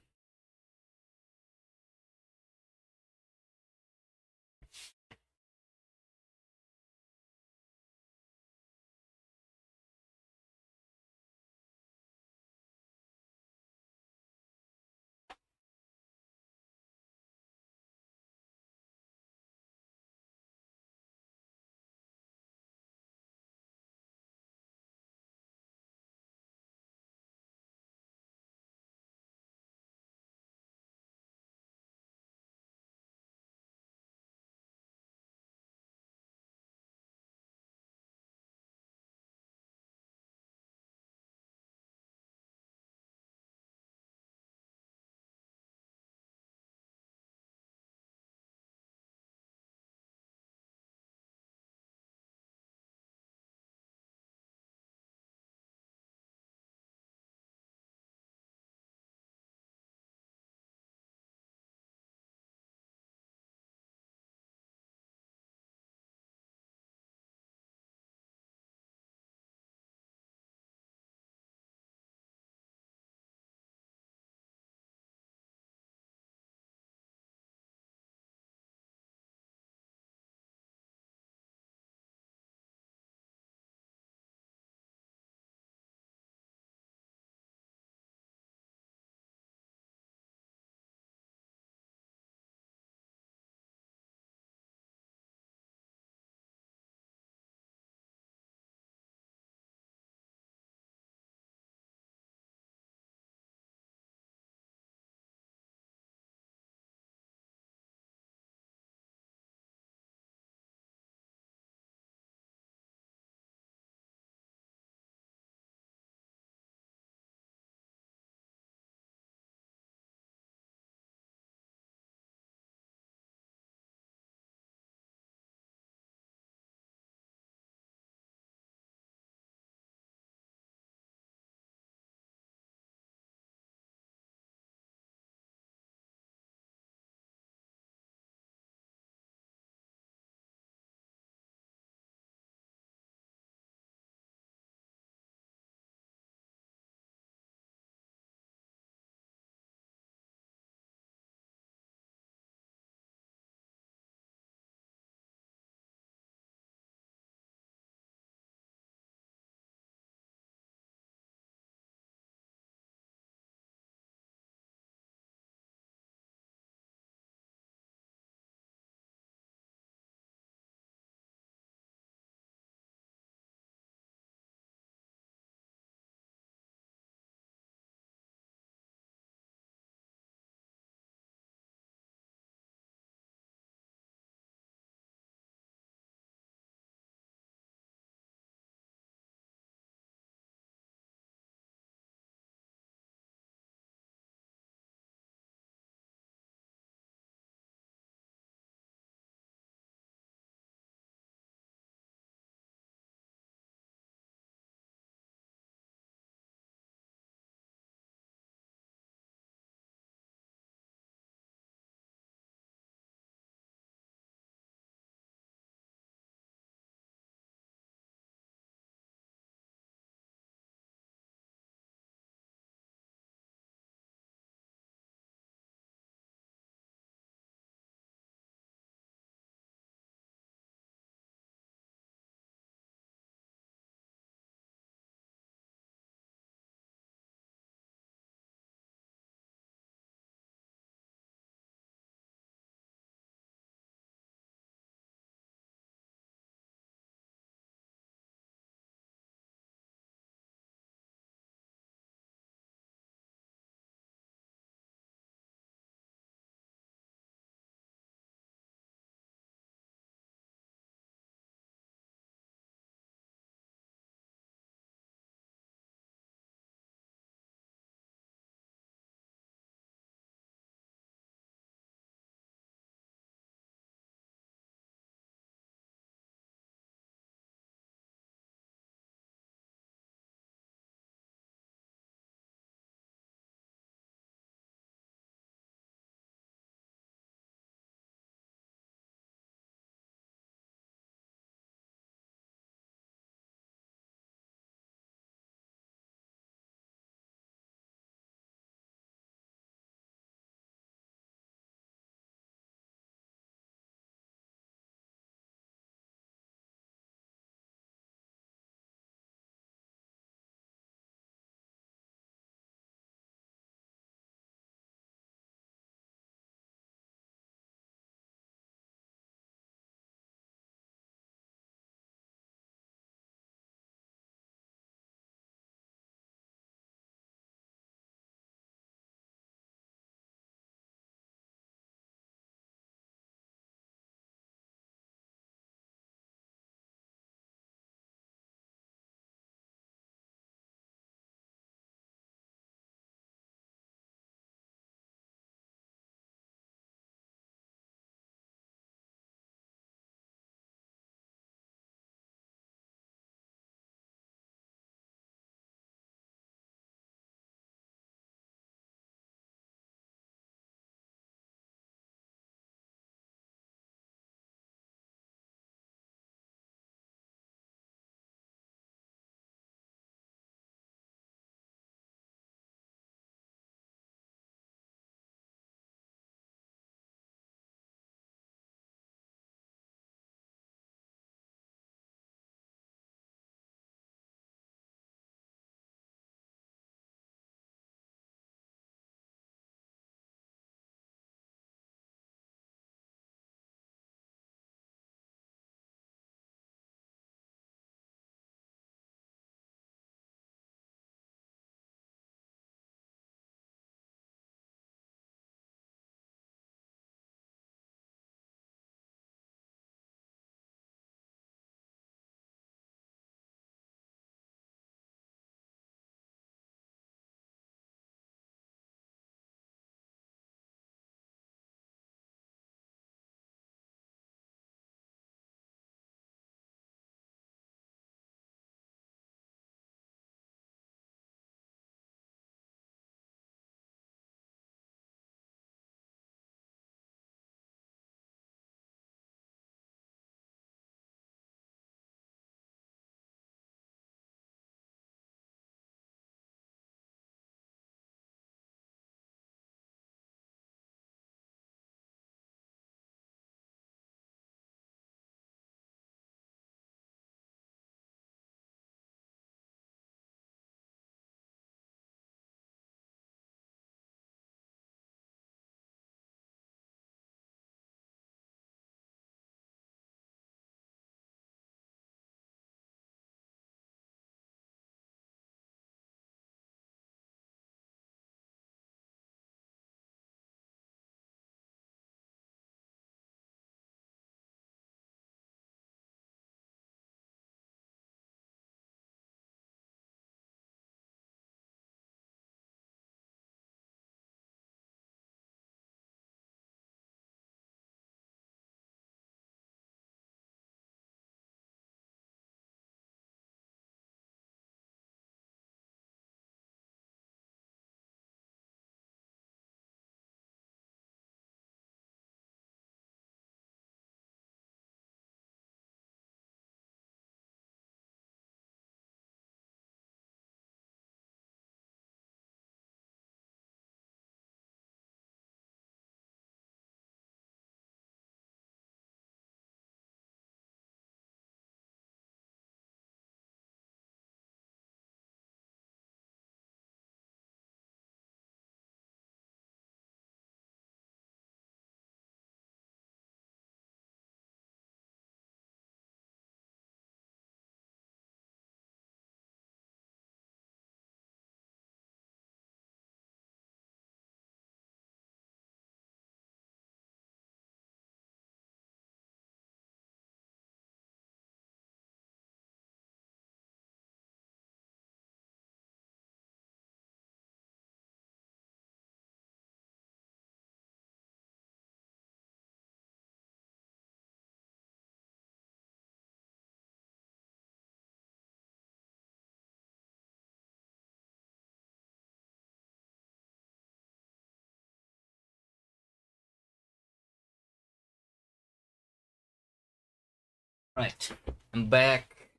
S1: Right, I'm back.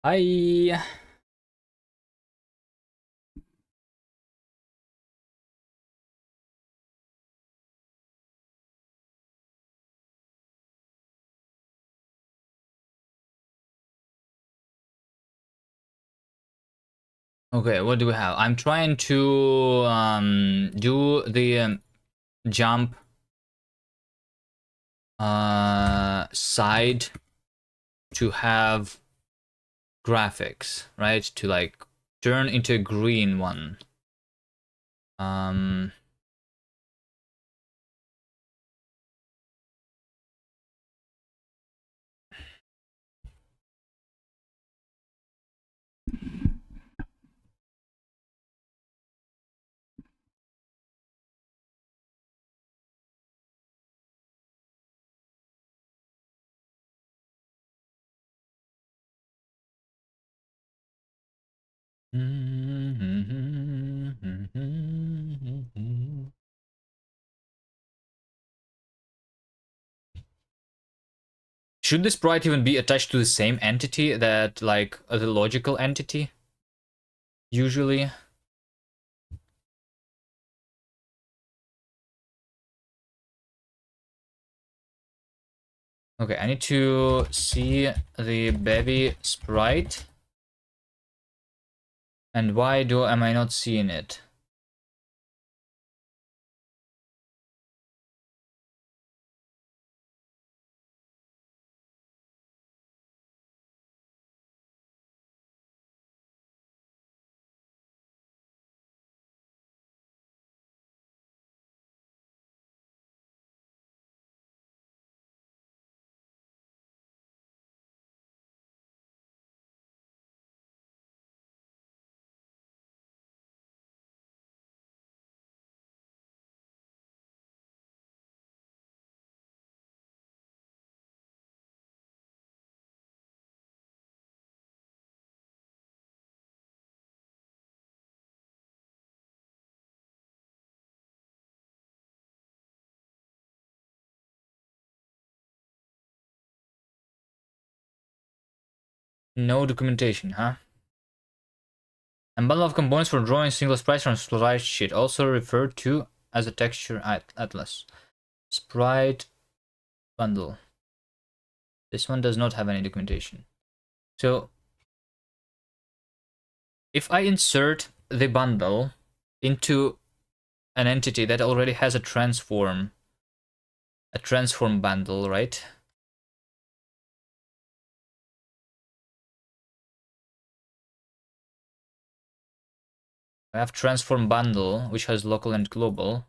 S1: Hi. Okay, what do we have? I'm trying to do the jump side to have graphics, right? To like turn into a green one. Um Should the sprite even be attached to the same entity that like the logical entity usually? Okay, I need to see the bevy sprite. And why am I not seeing it? No documentation, huh? And bundle of components for drawing single sprites from sprite sheet, also referred to as a texture atlas. Sprite bundle. This one does not have any documentation. So if I insert the bundle into an entity that already has a transform bundle, right? I have transform bundle, which has local and global.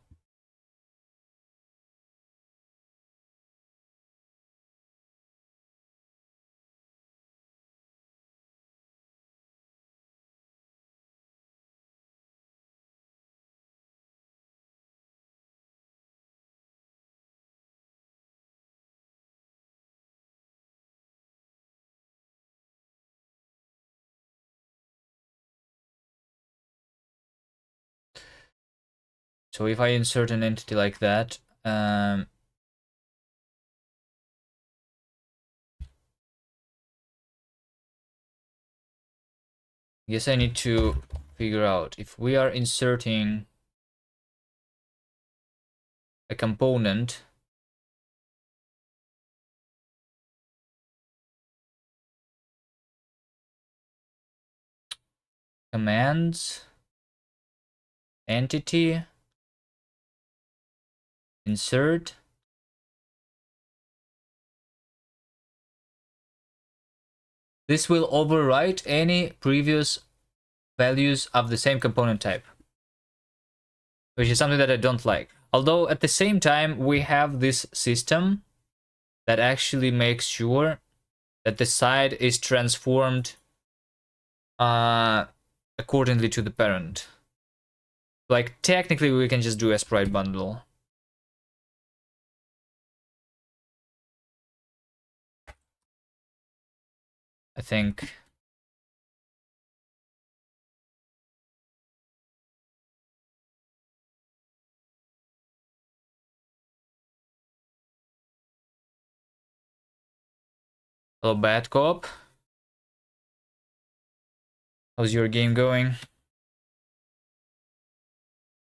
S1: So if I insert an entity like that, I guess I need to figure out if we are inserting a component commands entity insert this will overwrite any previous values of the same component type, which is something that I don't like. Although at the same time we have this system that actually makes sure that the side is transformed accordingly to the parent. Like technically we can just do a sprite bundle. I think. So bad cop. How's your game going?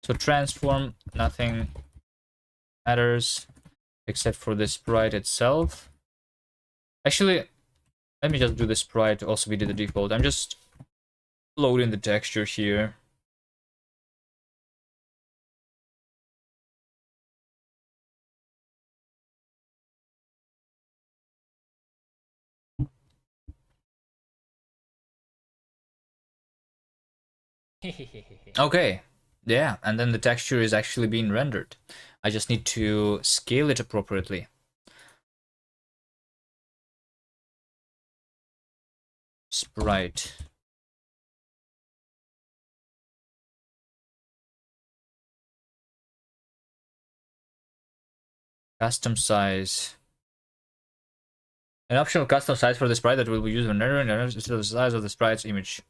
S1: So transform, nothing matters except for the sprite itself. Actually, let me just do the sprite, also be the default. I'm just loading the texture here. Okay, yeah, and then the texture is actually being rendered. I just need to scale it appropriately. Sprite. Custom size. An optional custom size for the sprite that will be used when rendering instead of the size of the sprite's image.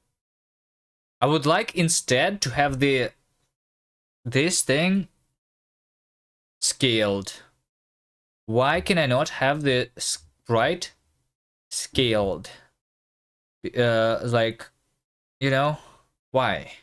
S1: I would like instead to have this thing scaled. Why can I not have the sprite scaled? Like, you know, why?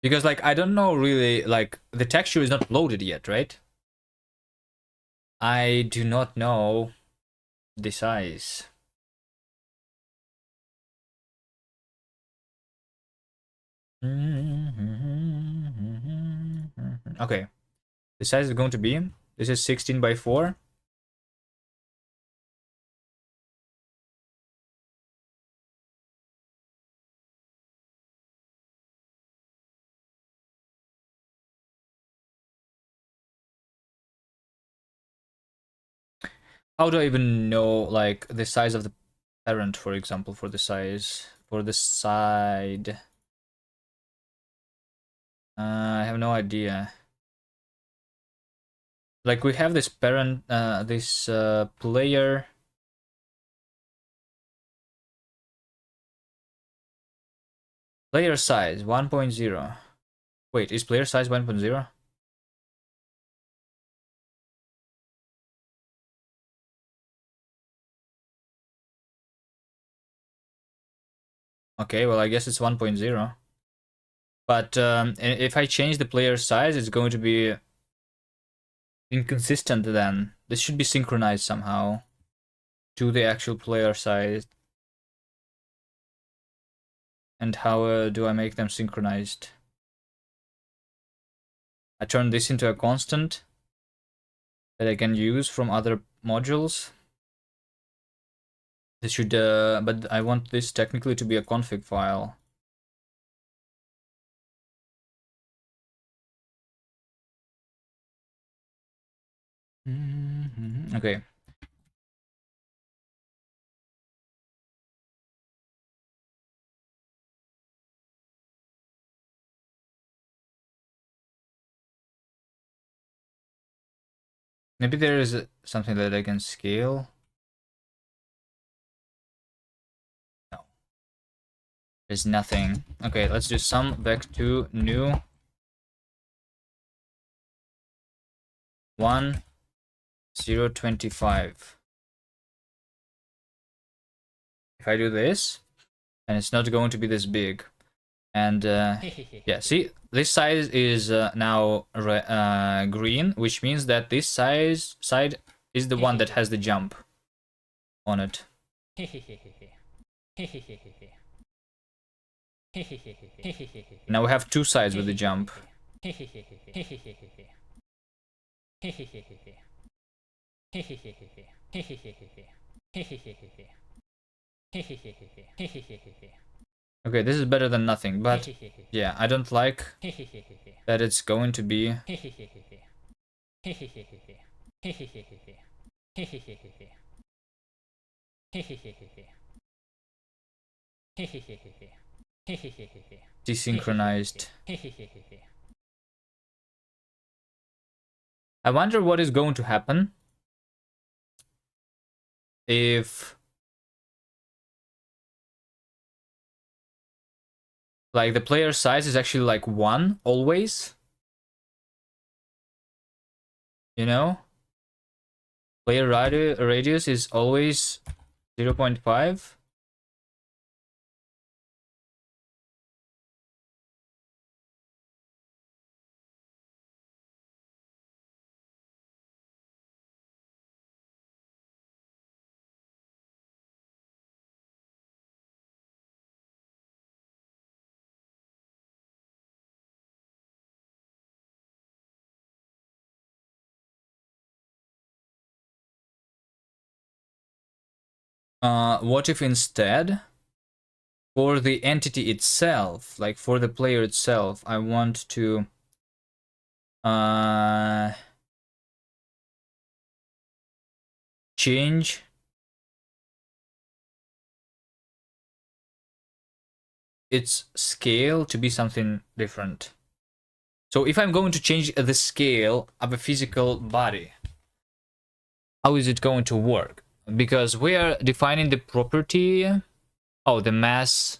S1: Because like I don't know really, like the texture is not loaded yet, right? I do not know the size. Okay, the size is going to be, this is 16 by 4. How do I even know like the size of the parent, for example, for the size, for the side? I have no idea. Like we have this parent, this player. Player size 1.0. Wait, is player size 1.0? Okay, well I guess it's 1.0. But if I change the player size, it's going to be inconsistent then. This should be synchronized somehow to the actual player size. And how do I make them synchronized? I turn this into a constant that I can use from other modules. This should, but I want this technically to be a config file. Okay. Maybe there is something that I can scale. No. There's nothing. Okay, let's do sum vec2 new 1 0 25. If I do this, and it's not going to be this big. And yeah, see, this size is now green, which means that this side is the one that has the jump on it. Now we have two sides with the jump. Okay, this is better than nothing, but yeah, I don't like that it's going to be. Desynchronized. I wonder what is going to happen if like the player size is actually like 1 always. You know? Player radius is always 0.5. What if instead, for the entity itself, like for the player itself, I want to change its scale to be something different. So if I'm going to change the scale of a physical body, how is it going to work? Because we are defining the property. Oh, the mass.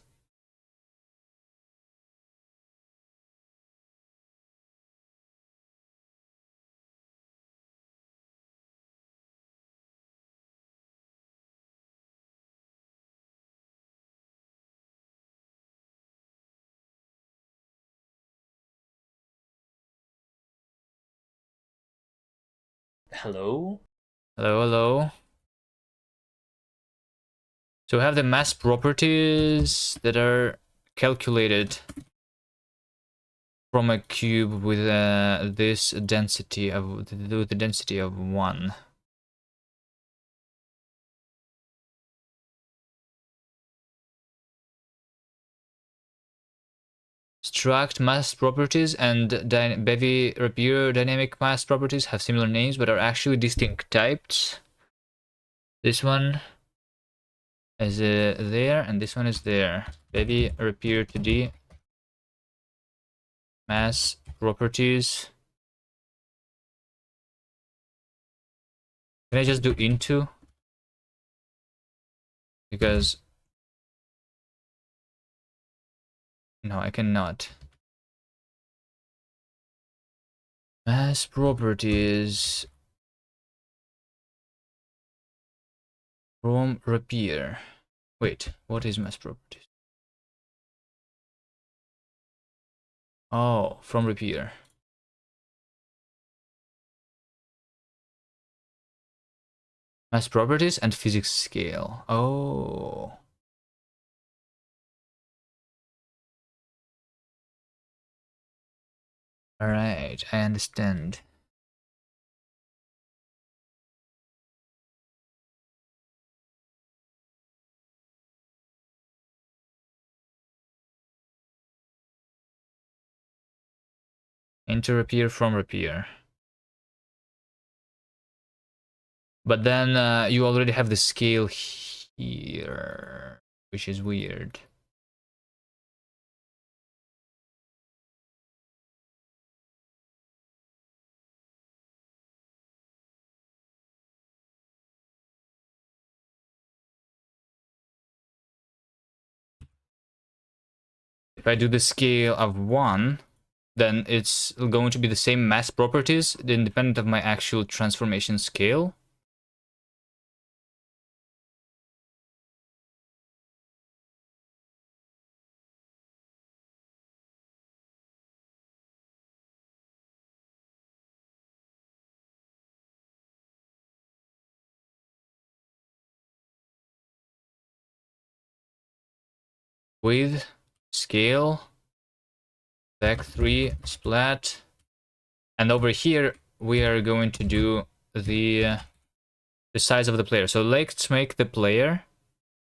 S1: Hello? Hello, hello. So we have the mass properties that are calculated from a cube with this density of the density of 1. Struct mass properties and bevy repair dynamic mass properties have similar names but are actually distinct types. This one is there and this one is there. Bevy repair 2D mass properties. Can I just do into? Because no, I cannot. Mass properties from repair. Wait, what is mass properties? Oh, from repair. Mass properties and physics scale. Oh. Alright, I understand. Into repair from repair. But then you already have the scale here, which is weird. If I do the scale of 1, then it's going to be the same mass properties independent of my actual transformation scale. With scale, back 3, splat. And over here, we are going to do the size of the player. So let's make the player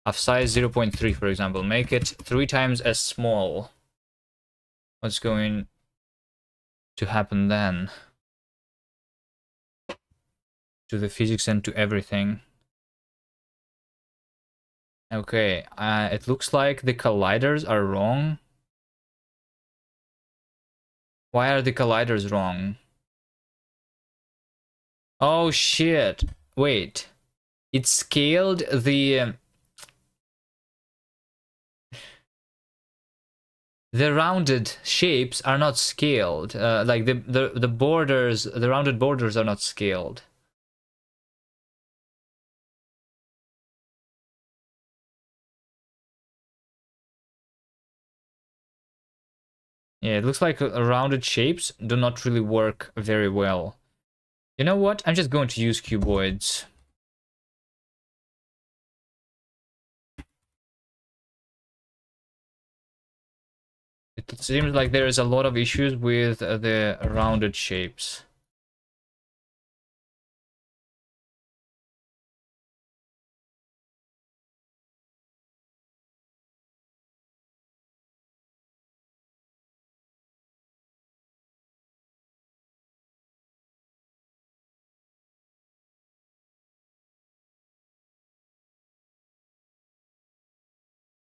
S1: of size 0.3, for example. Make it 3 times as small. What's going to happen then? To the physics and to everything. Okay, it looks like the colliders are wrong. Why are the colliders wrong? Oh shit. Wait. It scaled the rounded shapes are not scaled. Like the borders, the rounded borders are not scaled. Yeah, it looks like rounded shapes do not really work very well. You know what? I'm just going to use cuboids. It seems like there is a lot of issues with the rounded shapes.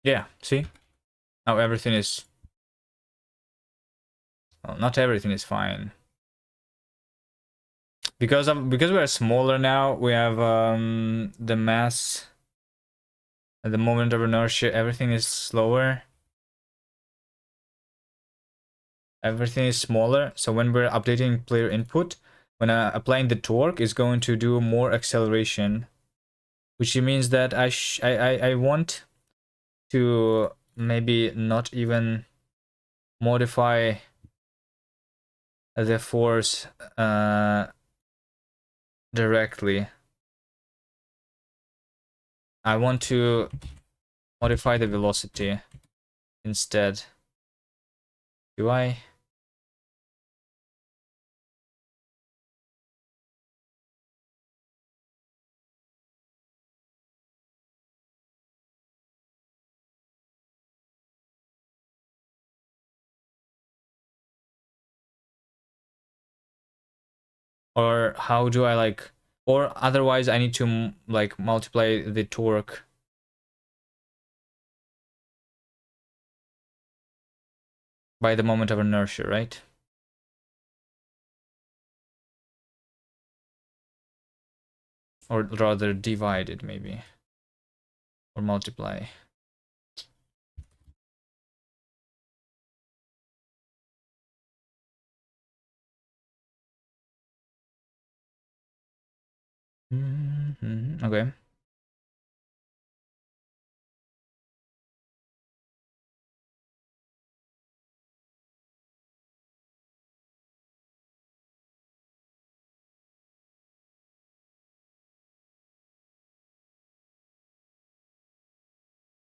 S1: Yeah, see? Now everything is... Well, not everything is fine. Because we're smaller now, we have the mass at the moment of inertia, everything is slower. Everything is smaller, so when we're updating player input, when applying the torque, is going to do more acceleration, which means that I want to maybe not even modify the force directly. I want to modify the velocity instead. Do I? Or how do I like... Or otherwise I need to like multiply the torque by the moment of inertia, right? Or rather divide it maybe. Or multiply. Okay.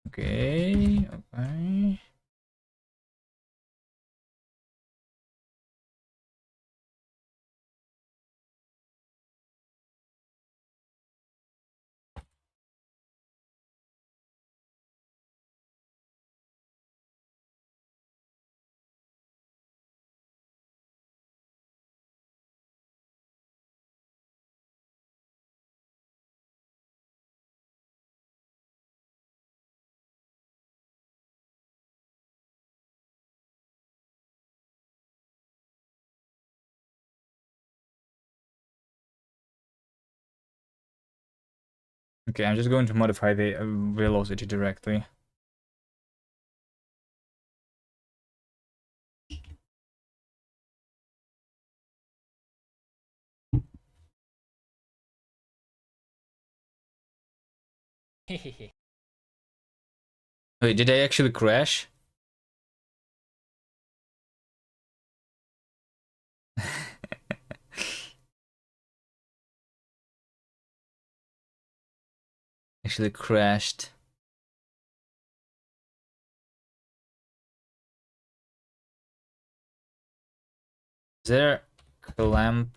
S1: Okay. Okay. Okay, I'm just going to modify the velocity directly. Wait, did I actually crash? Actually crashed. Is there a clamp?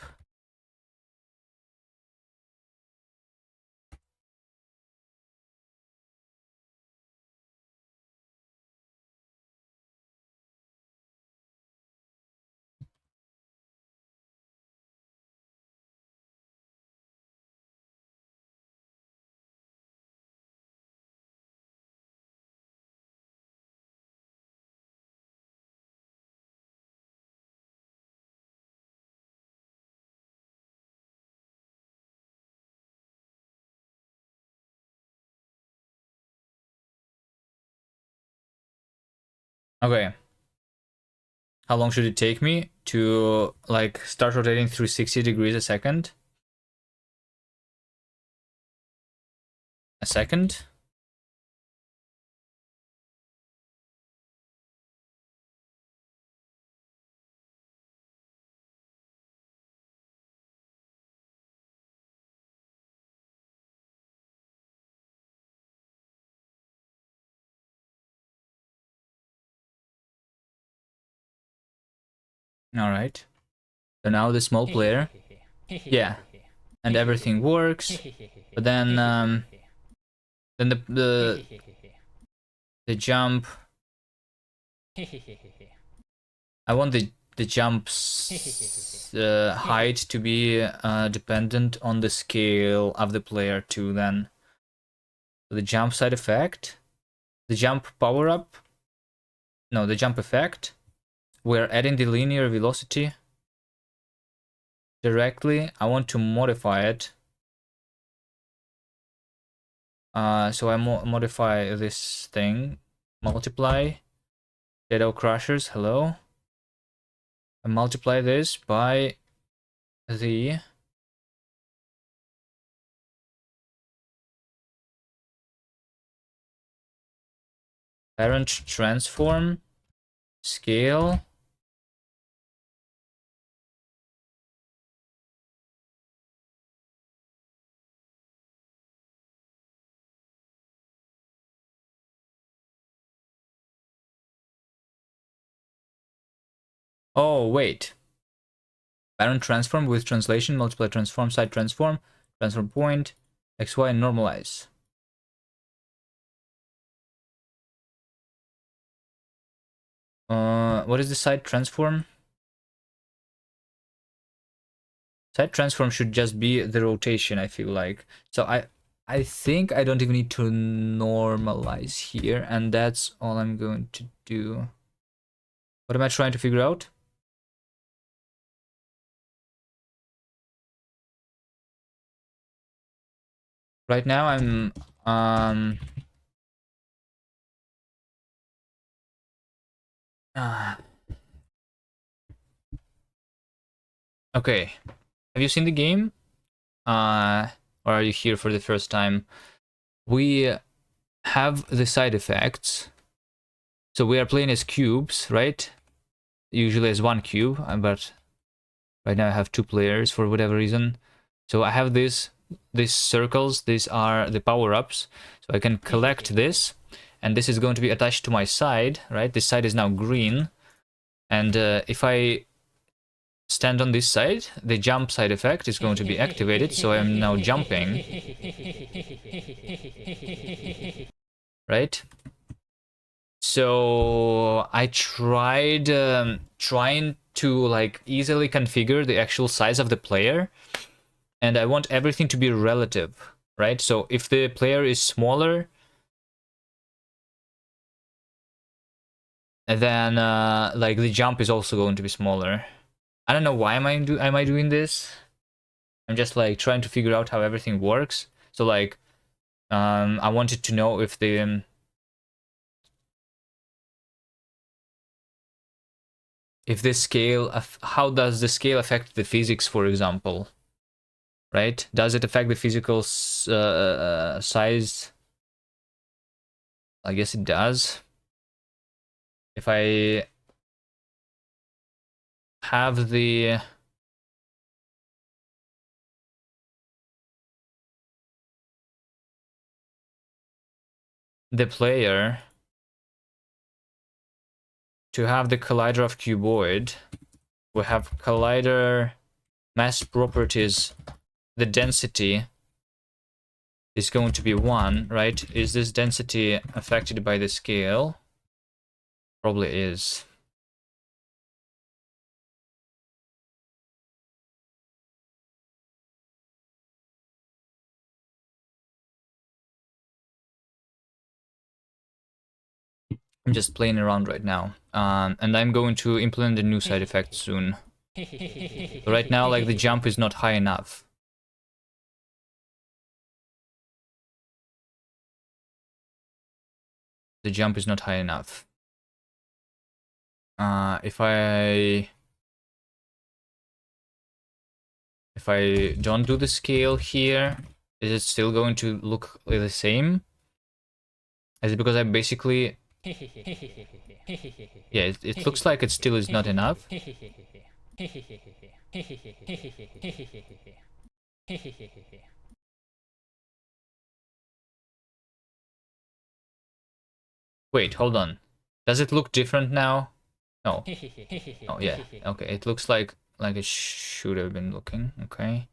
S1: Okay. How long should it take me to like start rotating through 60 degrees a second? A second? All right. So now the small player, yeah, and everything works. But then the jump. I want the jump's height to be dependent on the scale of the player too. Then the jump side effect, the jump power up. No, the jump effect. We're adding the linear velocity directly. I want to modify it. So I modify this thing. Multiply. Shadow crushers. Hello. I multiply this by the parent transform scale. Oh, wait. Parent transform with translation, multiply transform, side transform, transform point, xy, and normalize. What is the side transform? Side transform should just be the rotation, I feel like. So I think I don't even need to normalize here, and that's all I'm going to do. What am I trying to figure out? Right now I'm ah, okay. Have you seen the game? Or are you here for the first time? We have the side effects. So we are playing as cubes, right? Usually as one cube, but right now I have two players for whatever reason. So I have these circles. These are the power-ups. So I can collect this, and this is going to be attached to my side, right? This side is now green, and if I stand on this side, the jump side effect is going to be activated. So I am now jumping, right? So I tried trying to like easily configure the actual size of the player, and I want everything to be relative, right? So if the player is smaller, then like the jump is also going to be smaller. I don't know why am I doing this. I'm just like trying to figure out how everything works. So like I wanted to know if the scale of how does the scale affect the physics, for example, right? Does it affect the physical size? I guess it does. If I have the player to have the collider of cuboid, we have collider mass properties. The density is going to be 1, right? Is this density affected by the scale? Probably is. I'm just playing around right now. And I'm going to implement a new side effect soon. But right now, like, the jump is not high enough. The jump is not high enough. If I don't do the scale here, is it still going to look the same? Is it because I basically... Yeah, it looks like it still is not enough. Wait, hold on. Does it look different now? No. Oh, yeah. Okay, it looks like it should have been looking. Okay.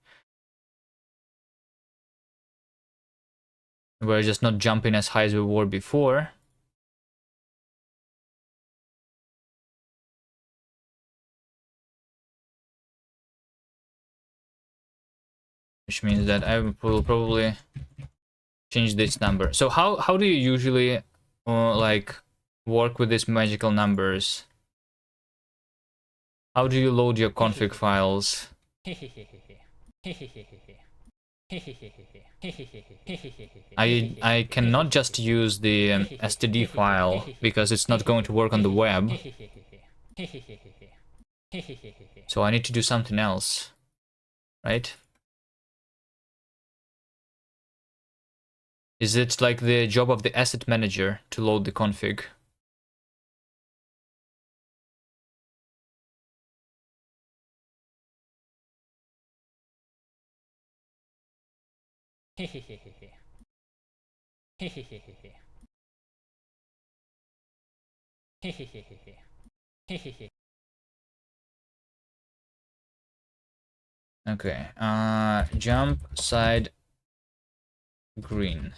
S1: We're just not jumping as high as we were before. Which means that I will probably change this number. So how do you usually like work with these magical numbers? How do you load your config files? I cannot just use the std file because it's not going to work on the web. So I need to do something else, right? Is it like the job of the asset manager to load the config? Okay, jump side green.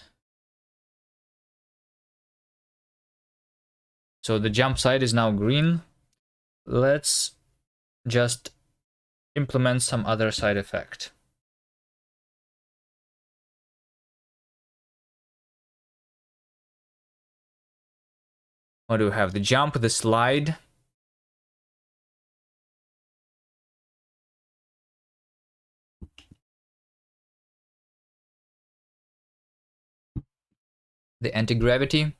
S1: So the jump side is now green. Let's just implement some other side effect. What do we have? The jump, the slide. The anti-gravity.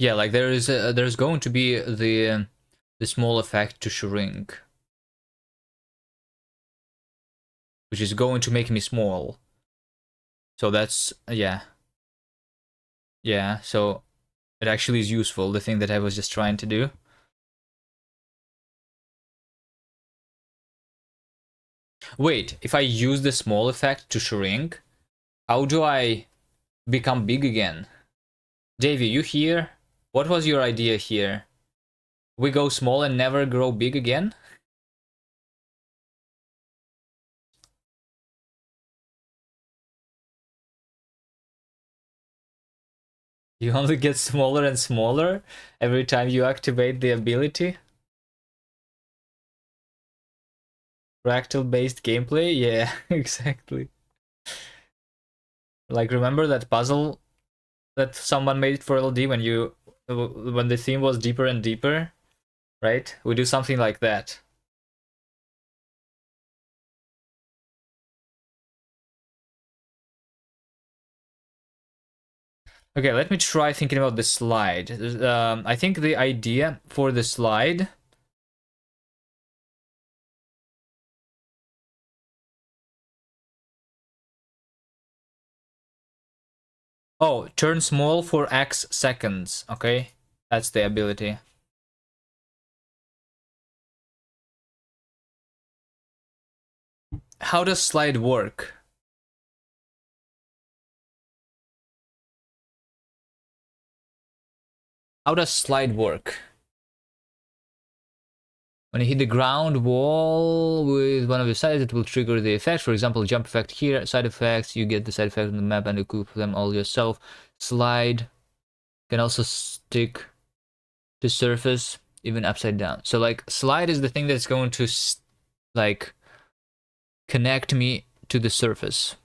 S1: Yeah, like there's going to be the small effect to shrink, which is going to make me small. So that's yeah. Yeah, so it actually is useful, the thing that I was just trying to do. Wait, if I use the small effect to shrink, how do I become big again? Davey, you here? What was your idea here? We go small and never grow big again? You only get smaller and smaller every time you activate the ability? Fractal based gameplay? Yeah, exactly. Like, remember that puzzle that someone made for LD when the theme was deeper and deeper? Right? We do something like that. Okay, let me try thinking about the slide. I think the idea for the slide... Oh, turn small for X seconds. Okay, that's the ability. How does slide work? How does slide work? When you hit the ground wall with one of the sides, it will trigger the effect. For example, jump effect here, side effects, you get the side effect on the map and equip them all yourself. Slide can also stick to surface, even upside down. So like slide is the thing that's going to like connect me to the surface.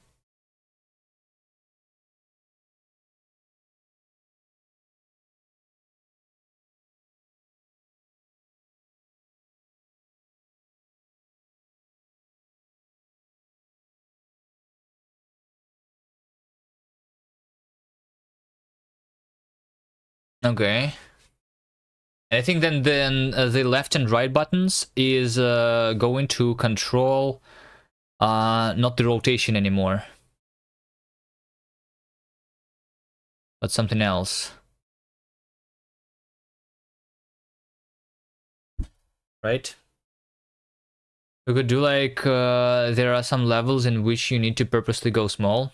S1: Okay. And I think then the left and right buttons is going to control not the rotation anymore, but something else. Right? We could do like there are some levels in which you need to purposely go small.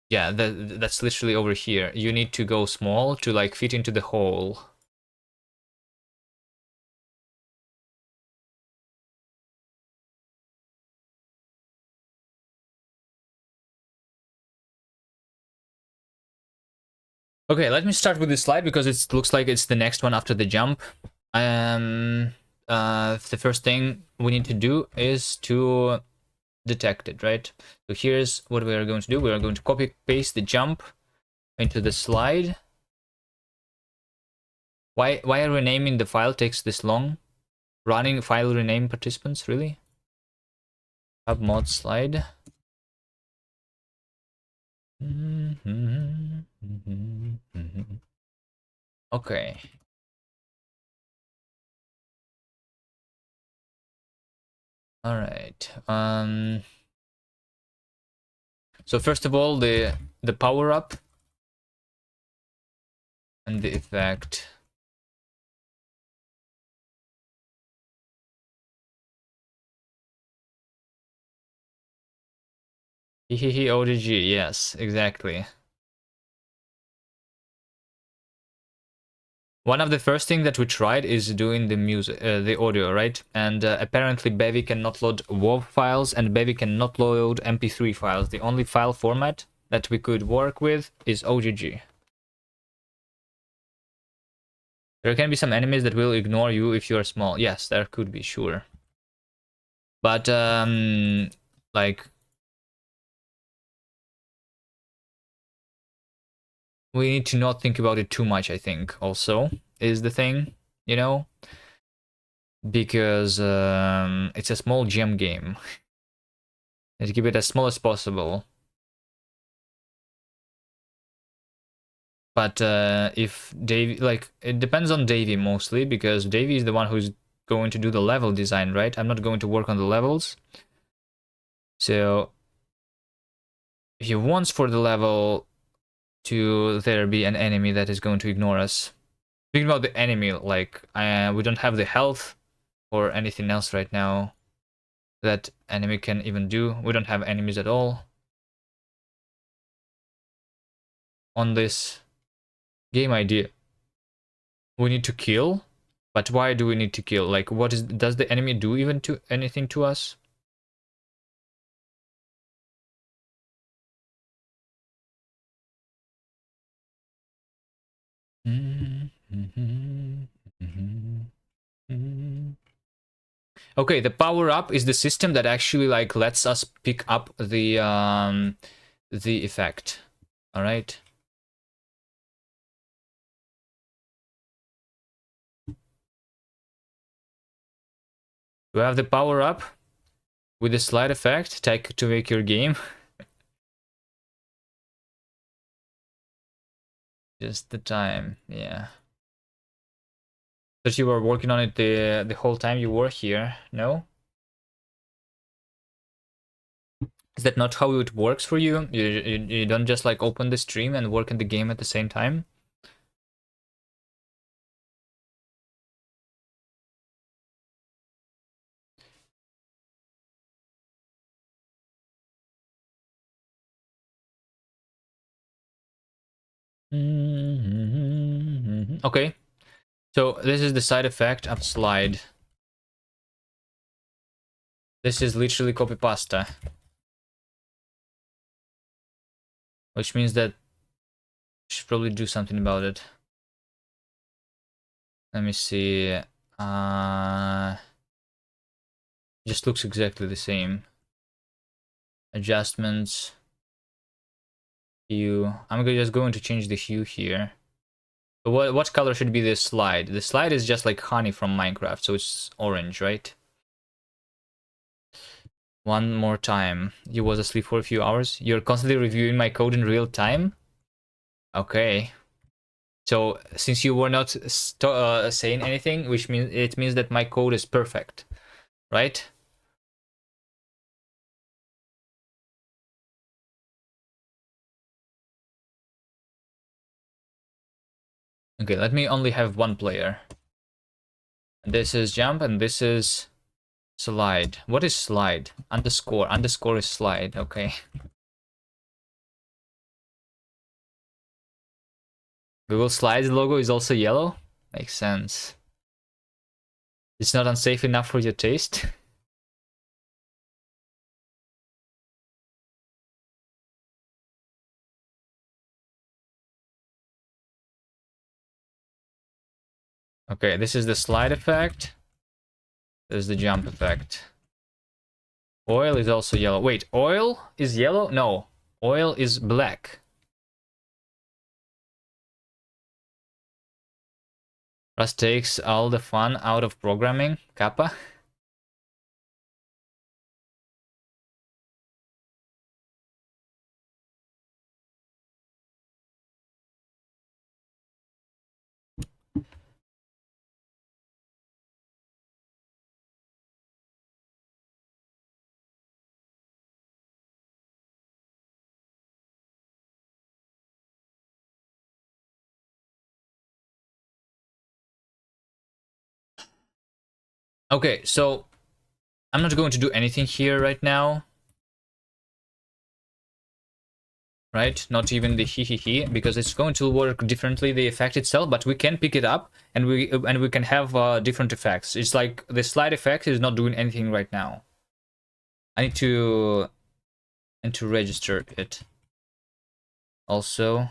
S1: Yeah, that's literally over here. You need to go small to like fit into the hole. Okay, let me start with this slide because it looks like it's the next one after the jump. The first thing we need to do is to detect it, right? So here's what we are going to do. We are going to copy paste the jump into the slide. Why renaming the file takes this long? Running file rename participants, really? Hub mod slide. Okay. All right. So first of all, the power up and the effect. Hehehe ODG, yes, exactly. One of the first things that we tried is doing the music, the audio, right? And apparently Bevy cannot load WAV files and Bevy cannot load MP3 files. The only file format that we could work with is OGG. There can be some enemies that will ignore you if you are small. Yes, there could be, sure. But, like, we need to not think about it too much, I think, also, is the thing, you know? Because it's a small gem game. Let's keep it as small as possible. But if Davey, like, it depends on Davey mostly, because Davey is the one who's going to do the level design, right? I'm not going to work on the levels. So he wants for the level to there be an enemy that is going to ignore us. Speaking about the enemy, like, we don't have the health or anything else right now that enemy can even do. We don't have enemies at all on this game idea. We need to kill, but why do we need to kill? Like, what is, does the enemy do even to anything to us? Okay, the power up is the system that actually like lets us pick up the effect. All right. We have the power up with the slide effect to make your game. Just the time, yeah. But you were working on it the whole time you were here, no? Is that not how it works for you? You don't just like open the stream and work in the game at the same time? Okay, so this is the side effect of slide. This is literally copy pasta. Which means that I should probably do something about it. Let me see. Just looks exactly the same. Adjustments. Hue. I'm just going to change the hue here. So what color should be this slide? The slide is just like honey from Minecraft, so it's orange, right? One more time. You was asleep for a few hours. You're constantly reviewing my code in real time? Okay. So since you were not saying anything, which means it means that my code is perfect, right? Okay, let me only have one player. This is jump and this is slide. What is slide? Underscore. Underscore is slide. Okay. Google Slides logo is also yellow? Makes sense. It's not unsafe enough for your taste? Okay, this is the slide effect. There's the jump effect. Oil is also yellow. Wait, oil is yellow? No, oil is black. Rust takes all the fun out of programming. Kappa. Okay, so I'm not going to do anything here right now. Right? Not even the he, because it's going to work differently, the effect itself, but we can pick it up and we can have different effects. It's like the slide effect is not doing anything right now. I need to register it. Also,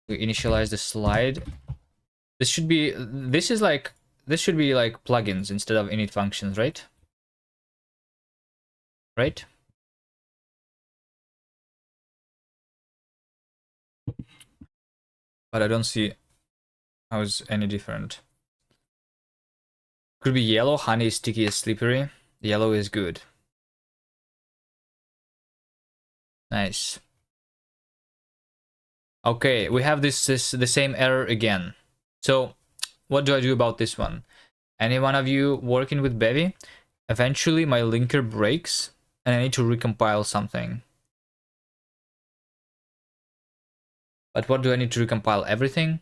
S1: we initialize the slide. This should be this should be like plugins instead of init functions, right? Right? But I don't see how it's any different. Could be yellow. Honey is sticky, is slippery. Yellow is good. Nice. Okay, we have this the same error again. So what do I do about this one? Any one of you working with Bevy? Eventually my linker breaks and I need to recompile something. But what do I need to recompile? Everything?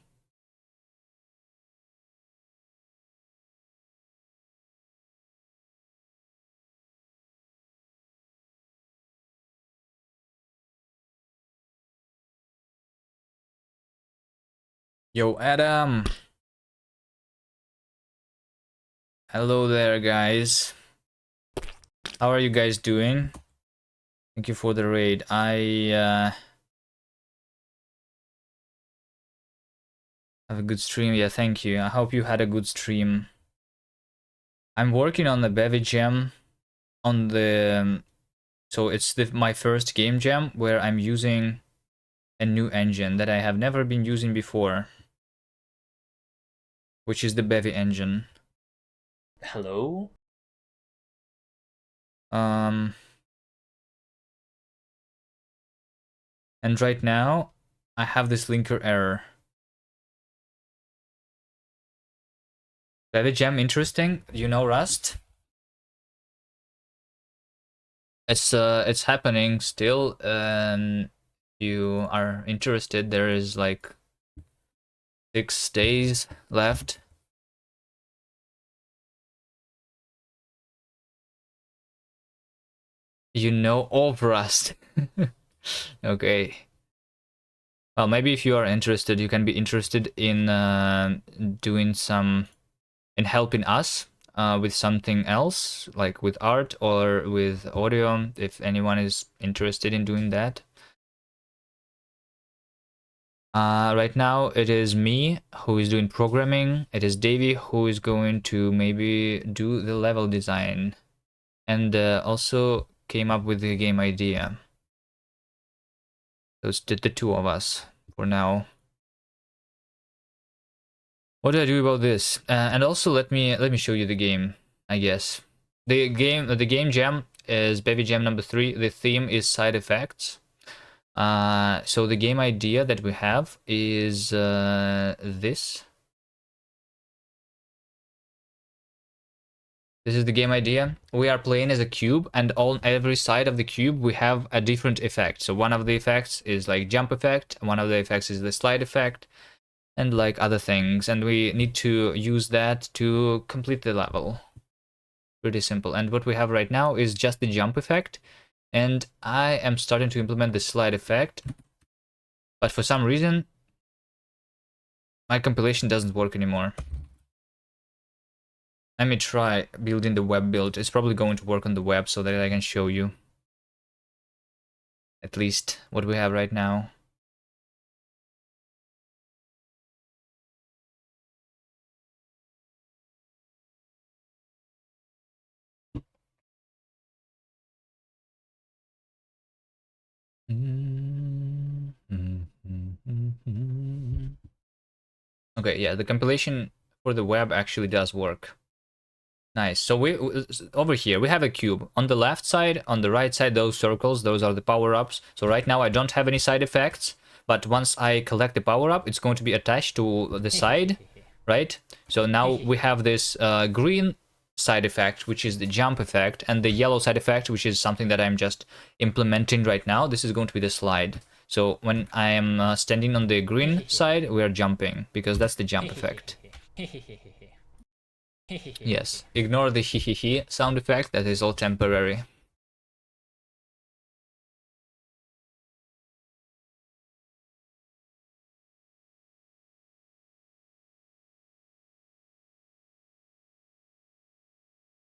S1: Yo, Adam. Hello there, guys. How are you guys doing? Thank you for the raid. I have a good stream. Yeah, thank you. I hope you had a good stream. I'm working on the bevy jam on the so it's my first game jam where I'm using a new engine that I have never been using before, which is the bevy engine. Hello? And right now I have this linker error. Bevy jam interesting, you know, Rust? It's happening still, and you are interested, there is like 6 days left. You know of Rust. Okay. Well, maybe if you are interested, you can be interested in doing some, in helping us with something else, like with art or with audio, if anyone is interested in doing that. Right now, it is me who is doing programming. It is Davey who is going to maybe do the level design and also came up with the game idea. So it's the two of us for now. What do I do about this? And also let me show you the game, I guess. The game jam is Bevy Jam number 3. The theme is side effects. So the game idea that we have is this. This is the game idea. We are playing as a cube, and on every side of the cube we have a different effect. So one of the effects is like jump effect, one of the effects is the slide effect, and like other things. And we need to use that to complete the level. Pretty simple. And what we have right now is just the jump effect. And I am starting to implement the slide effect. But for some reason, my compilation doesn't work anymore. Let me try building the web build. It's probably going to work on the web so that I can show you at least what we have right now. Okay, yeah, the compilation for the web actually does work. Nice. So we over here we have a cube. On the left side, on the right side, those circles, those are the power-ups. So right now I don't have any side effects, but once I collect the power-up, it's going to be attached to the side, right? So now we have this green side effect, which is the jump effect, and the yellow side effect, which is something that I'm just implementing right now. This is going to be the slide. So when I am standing on the green side, we are jumping, because that's the jump effect. Yes, ignore the hee sound effect, that is all temporary.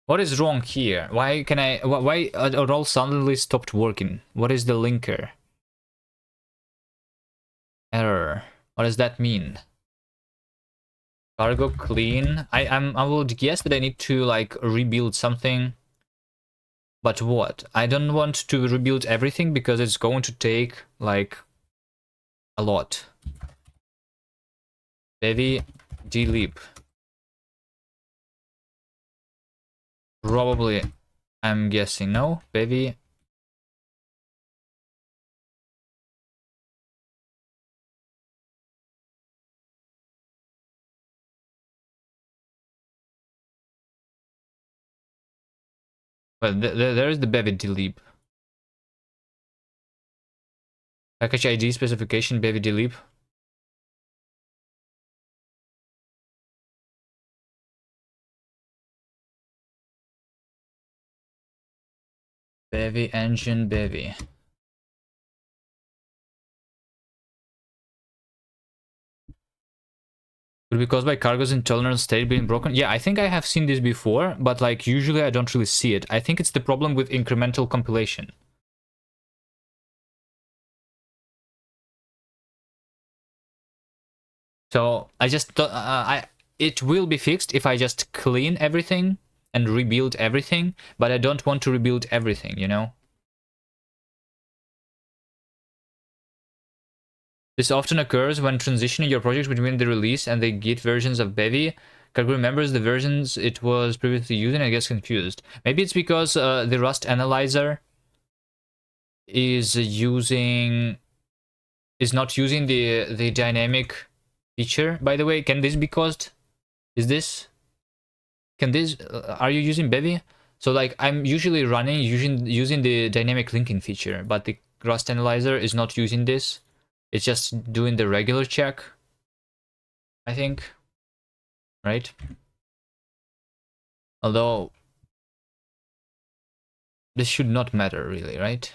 S1: What is wrong here? Why can why it all suddenly stopped working? What is the linker? Error. What does that mean? Cargo clean. I will guess that I need to like rebuild something. But what? I don't want to rebuild everything because it's going to take like a lot. Bevy deleep. Probably, I'm guessing no. Bevy. Well, there is the Bevy deleep. Package ID specification Bevy deleep. Bevy engine Bevy. Could be caused by cargo's internal state being broken. Yeah, I think I have seen this before, but like usually I don't really see it. I think it's the problem with incremental compilation. So I just it will be fixed if I just clean everything and rebuild everything, but I don't want to rebuild everything, you know? This often occurs when transitioning your project between the release and the Git versions of Bevy. Cargo remembers the versions it was previously using and gets confused. Maybe it's because the Rust analyzer is not using the dynamic feature. By the way, can this be caused? Is this? Can this? Are you using Bevy? So like I'm usually running using the dynamic linking feature, but the Rust analyzer is not using this. It's just doing the regular check, I think. Right? Although this should not matter really, right?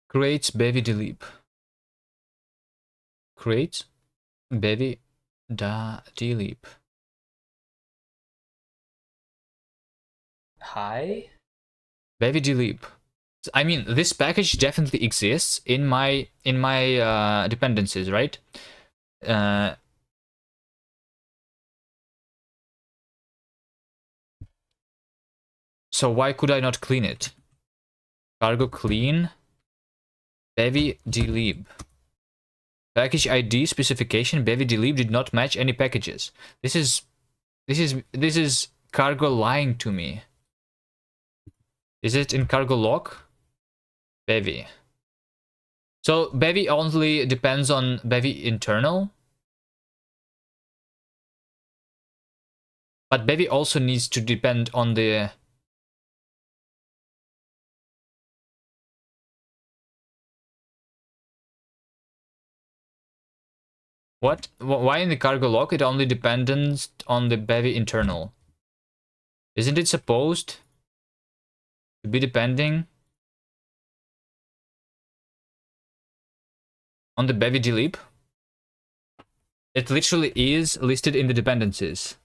S1: Creates Bevy delete. Creates Bevy delete. Hi? Bevy delete. I mean, this package definitely exists in my dependencies, right? So why could I not clean it? Cargo clean. Bevy delib. Package ID specification. Bevy delib did not match any packages. This is cargo lying to me. Is it in cargo log? Bevy. So bevy only depends on bevy internal. But bevy also needs to depend on the... What? Why in the cargo log it only depends on the bevy internal? Isn't it supposed to be depending on the bevy delib? It literally is listed in the dependencies.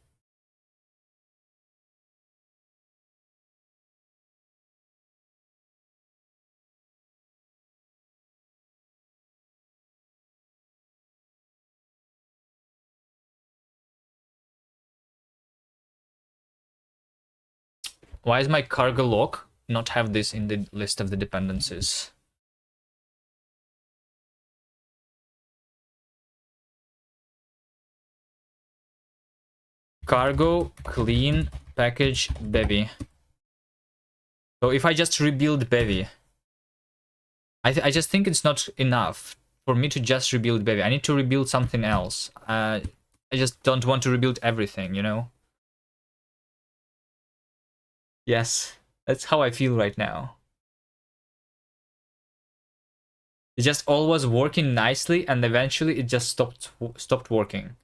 S1: Why is my cargo log not have this in the list of the dependencies? Cargo clean package bevy. So if I just rebuild bevy, I just think it's not enough for me to just rebuild bevy. I need to rebuild something else. I just don't want to rebuild everything, you know? Yes, that's how I feel right now. It just all was working nicely, and eventually it just stopped working.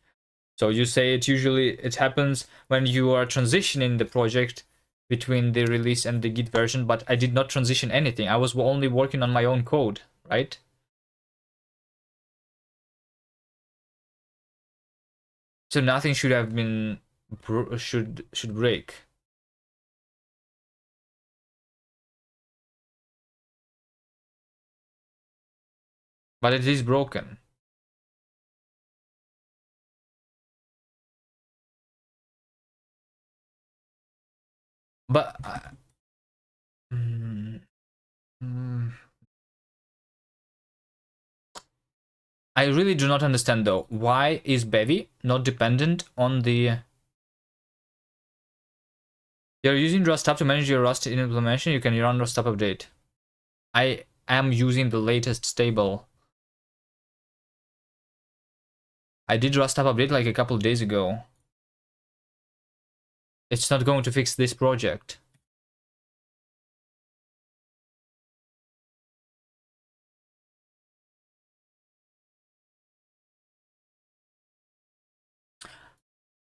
S1: So you say it happens when you are transitioning the project between the release and the Git version, but I did not transition anything. I was only working on my own code, right? So nothing should have been should break. But it is broken. But mm, mm, I really do not understand though. Why is Bevy not dependent on the... You're using Rust Up to manage your Rust implementation. You can run Rust Up update. I am using the latest stable. I did Rust Up update like a couple of days ago. It's not going to fix this project.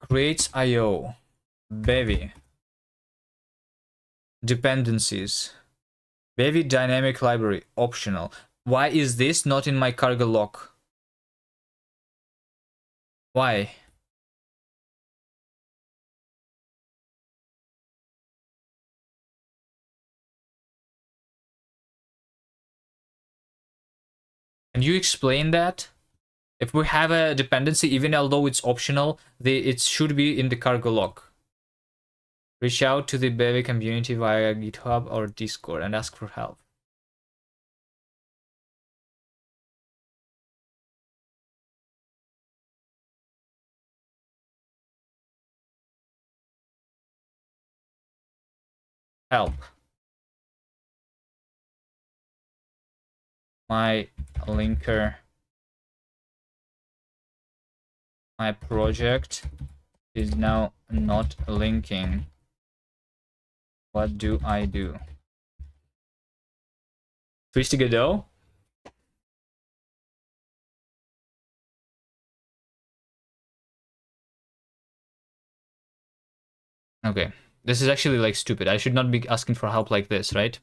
S1: Creates IO. Bevy. Dependencies. Bevy dynamic library. Optional. Why is this not in my cargo log? Why? Can you explain that? If we have a dependency, even although it's optional, it should be in the cargo log. Reach out to the Bevy community via GitHub or Discord and ask for help. Help. My linker. My project is now not linking. What do I do? Twisty Godot? Okay. This is actually like stupid. I should not be asking for help like this, right?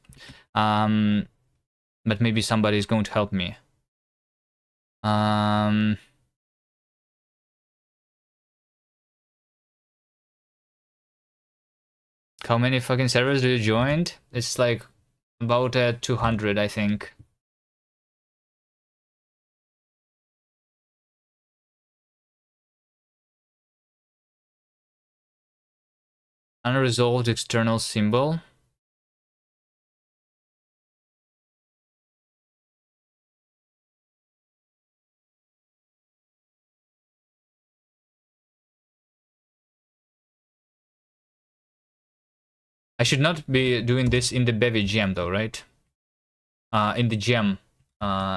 S1: But maybe somebody is going to help me. How many fucking servers do you joined? It's like about 200, I think. Unresolved external symbol. I should not be doing this in the bevy gem though, right? In the gem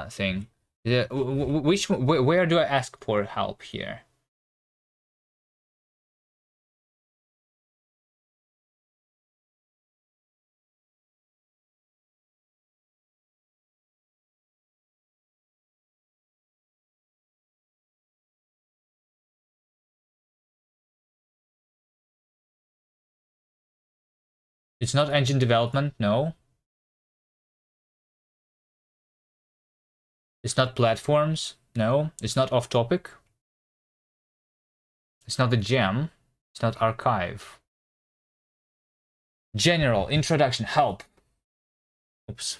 S1: thing. Where do I ask for help here? It's not engine development, no. It's not platforms, no. It's not off topic. It's not the gem. It's not archive. General, introduction, help. Oops.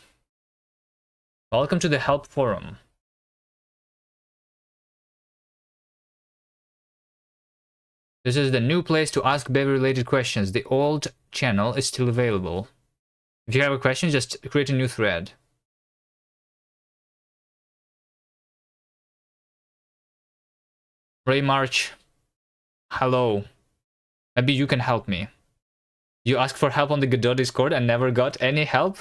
S1: Welcome to the help forum. This is the new place to ask bevy related questions. The old channel is still available. If you have a question, just create a new thread. Ray March, hello. Maybe you can help me. You asked for help on the Godot Discord and never got any help?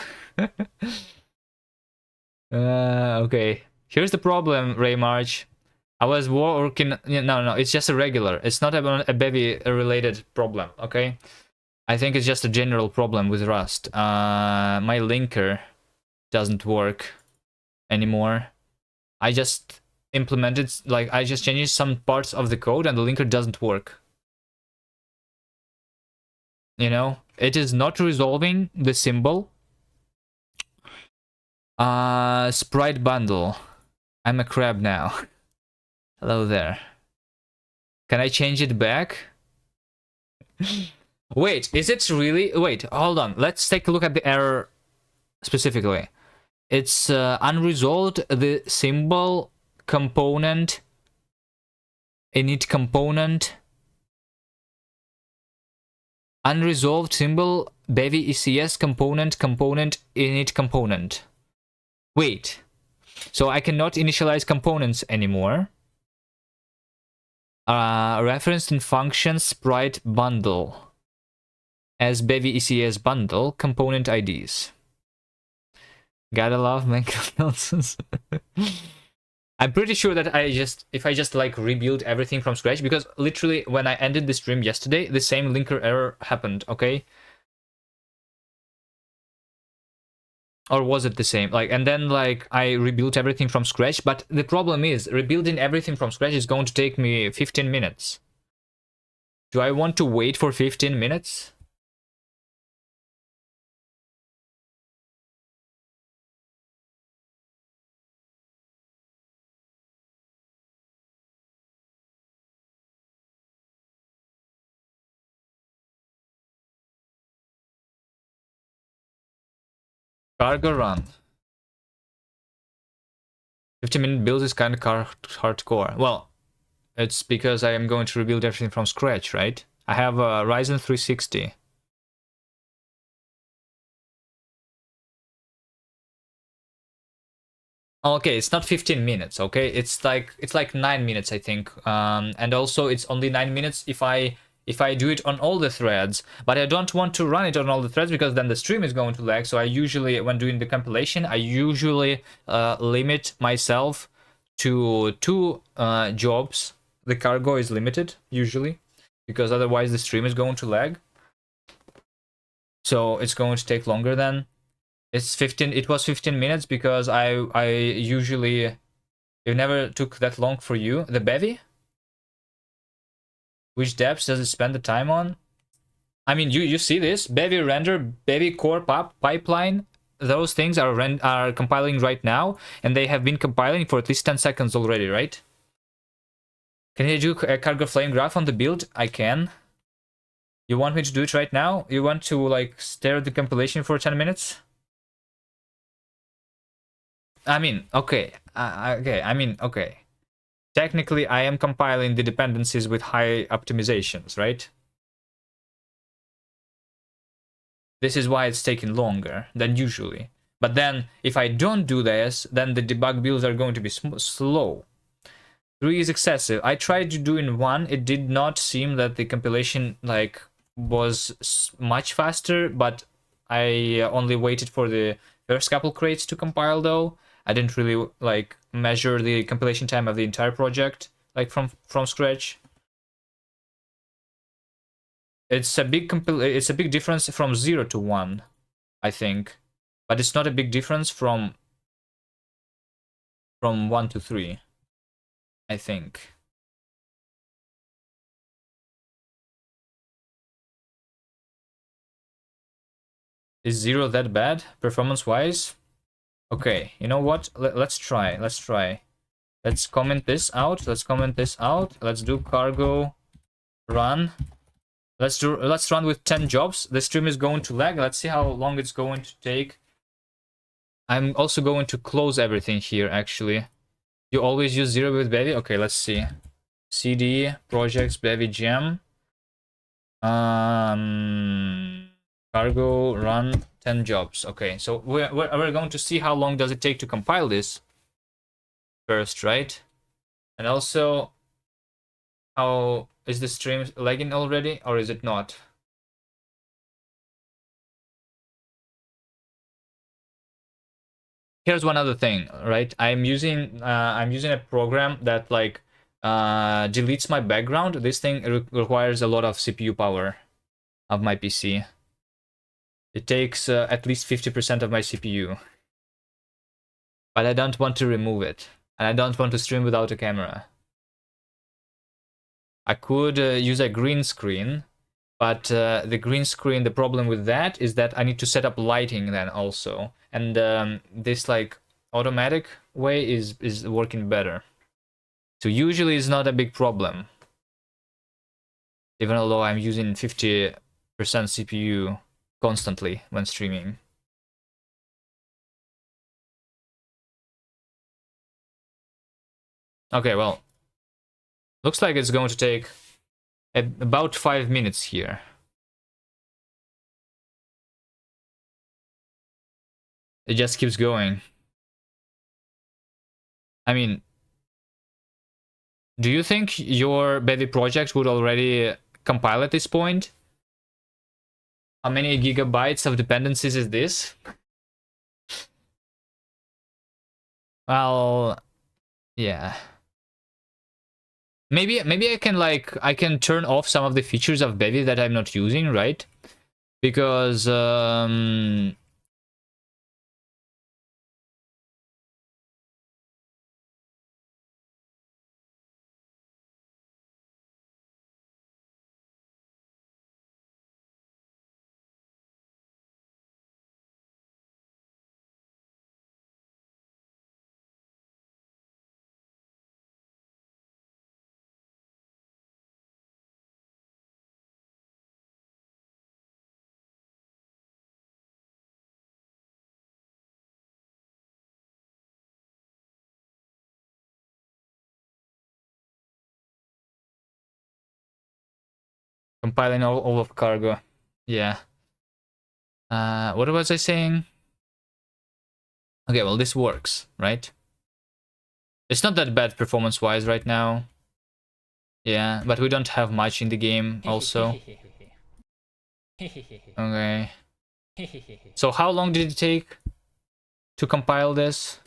S1: Okay. Here's the problem, Ray March. I was working... No, it's just a regular. It's not a bevy related problem, okay? I think it's just a general problem with Rust. My linker doesn't work anymore. I just implemented, like, I just changed some parts of the code and the linker doesn't work. You know, it is not resolving the symbol. Sprite bundle. I'm a crab now. Hello there. Can I change it back? Wait, is it really? Wait, hold on. Let's take a look at the error specifically. It's unresolved the symbol component, init component, unresolved symbol bevy ECS component init component. Wait, so I cannot initialize components anymore. Referenced in function sprite bundle as bevy ECS bundle component IDs. Gotta love Minecraft nonsense. I'm pretty sure that if I just like rebuild everything from scratch, because literally when I ended the stream yesterday, the same linker error happened, okay? Or was it the same? Like, and then like I rebuilt everything from scratch, but the problem is rebuilding everything from scratch is going to take me 15 minutes. Do I want to wait for 15 minutes? Cargo run. 15-minute build is kind of hardcore. Well, it's because I am going to rebuild everything from scratch, right? I have a Ryzen 360. Okay, it's not 15 minutes, okay? It's like 9 minutes, I think. And also it's only 9 minutes if I do it on all the threads, but I don't want to run it on all the threads because then the stream is going to lag. So I usually, when doing the compilation, I usually limit myself to 2 jobs. The cargo is limited usually because otherwise the stream is going to lag. So it's going to take longer then. It's 15. It was 15 minutes because I usually, it never took that long for you. The bevy? Which depths does it spend the time on? I mean, you see this bevy render, bevy core pipeline. Those things are compiling right now, and they have been compiling for at least 10 seconds already, right? Can you do a cargo flame graph on the build? I can. You want me to do it right now? You want to like stare at the compilation for 10 minutes? I mean, okay. Okay. Technically, I am compiling the dependencies with high optimizations, right? This is why it's taking longer than usually. But then, if I don't do this, then the debug builds are going to be slow. 3 is excessive. I tried to do in 1. It did not seem that the compilation, like, was much faster, but I only waited for the first couple crates to compile though. I didn't really like measure the compilation time of the entire project like from scratch. It's a big difference from 0 to 1, I think. But it's not a big difference from 1 to 3, I think. Is 0 that bad performance-wise? Okay, you know what? Let's try. Let's try. Let's comment this out. Let's comment this out. Let's do cargo run. Let's run with 10 jobs. The stream is going to lag. Let's see how long it's going to take. I'm also going to close everything here actually. You always use 0 with bevy? Okay, let's see. CD projects bevy gem. Cargo run 10 jobs. Okay, so we're going to see how long does it take to compile this first, right? And also, how is the stream lagging already, or is it not? Here's one other thing, right? I'm using a program that like deletes my background. This thing requires a lot of CPU power of my PC. It takes at least 50% of my CPU. But I don't want to remove it. And I don't want to stream without a camera. I could use a green screen, but the green screen, the problem with that is that I need to set up lighting then also. And this like automatic way is working better. So usually it's not a big problem. Even though I'm using 50% CPU constantly when streaming. Okay, well, looks like it's going to take about 5 minutes here. It just keeps going. I mean, do you think your bevy project would already compile at this point? How many gigabytes of dependencies is this? Well, yeah. Maybe I can turn off some of the features of bevy that I'm not using, right? Because compiling all of cargo. Yeah. What was I saying? Okay, well, this works, right? It's not that bad performance-wise right now. Yeah, but we don't have much in the game also. Okay. So how long did it take to compile this?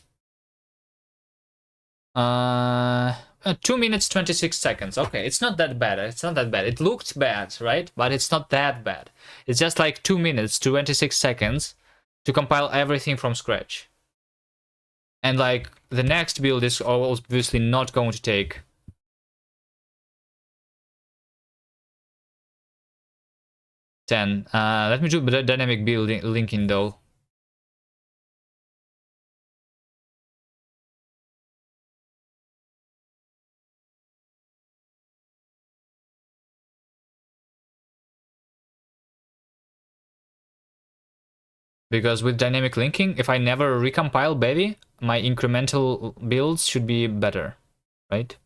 S1: 2 minutes 26 seconds. Okay, it's not that bad. It's not that bad. It looked bad, right? But it's not that bad. It's just like 2 minutes 26 seconds to compile everything from scratch. And like the next build is obviously not going to take 10. Let me do dynamic building linking though. Because with dynamic linking, if I never recompile bevy, my incremental builds should be better, right?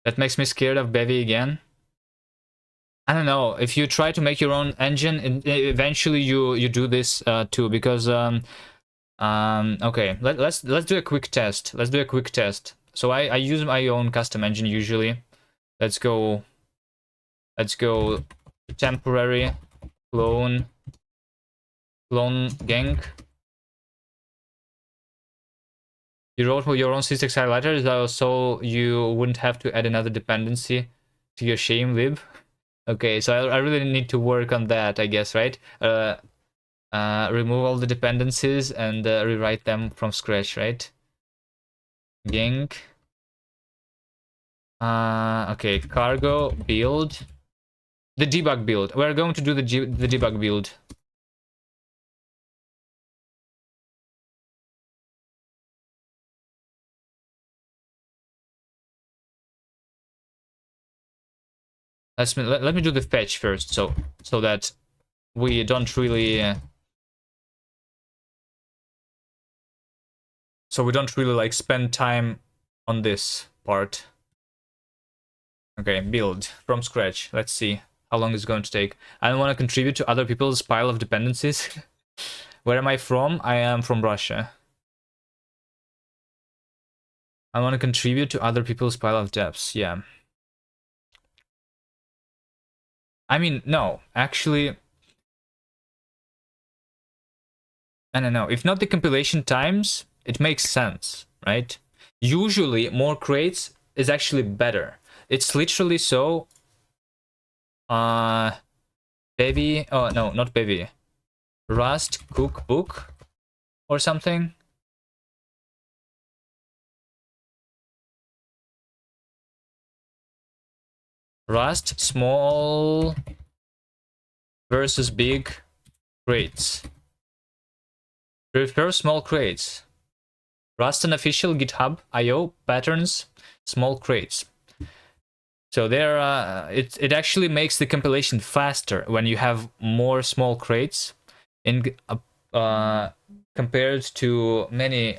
S1: That makes me scared of bevy again. I don't know, if you try to make your own engine, eventually you do this too, because okay, let's do a quick test. Let's do a quick test. So I use my own custom engine usually. Let's go temporary clone gang. You wrote your own syntax highlighter so you wouldn't have to add another dependency to your shame lib. Okay, so I really need to work on that, I guess, right? Remove all the dependencies and rewrite them from scratch, right? Gang. Okay, cargo build. The debug build. We're going to do the debug build. Let me do the fetch first, so that we don't really like spend time on this part. Okay, build from scratch. Let's see how long it's going to take. I don't want to contribute to other people's pile of dependencies. Where am I from? I am from Russia. I want to contribute to other people's pile of depths. Yeah. I mean, no, actually, I don't know. If not the compilation times, it makes sense, right? Usually, more crates is actually better. It's literally so. Bevy. Oh no, not bevy. Rust cookbook or something. Rust small versus big crates. Prefer small crates. Rust unofficial GitHub IO patterns small crates. So there, it actually makes the compilation faster when you have more small crates, in compared to many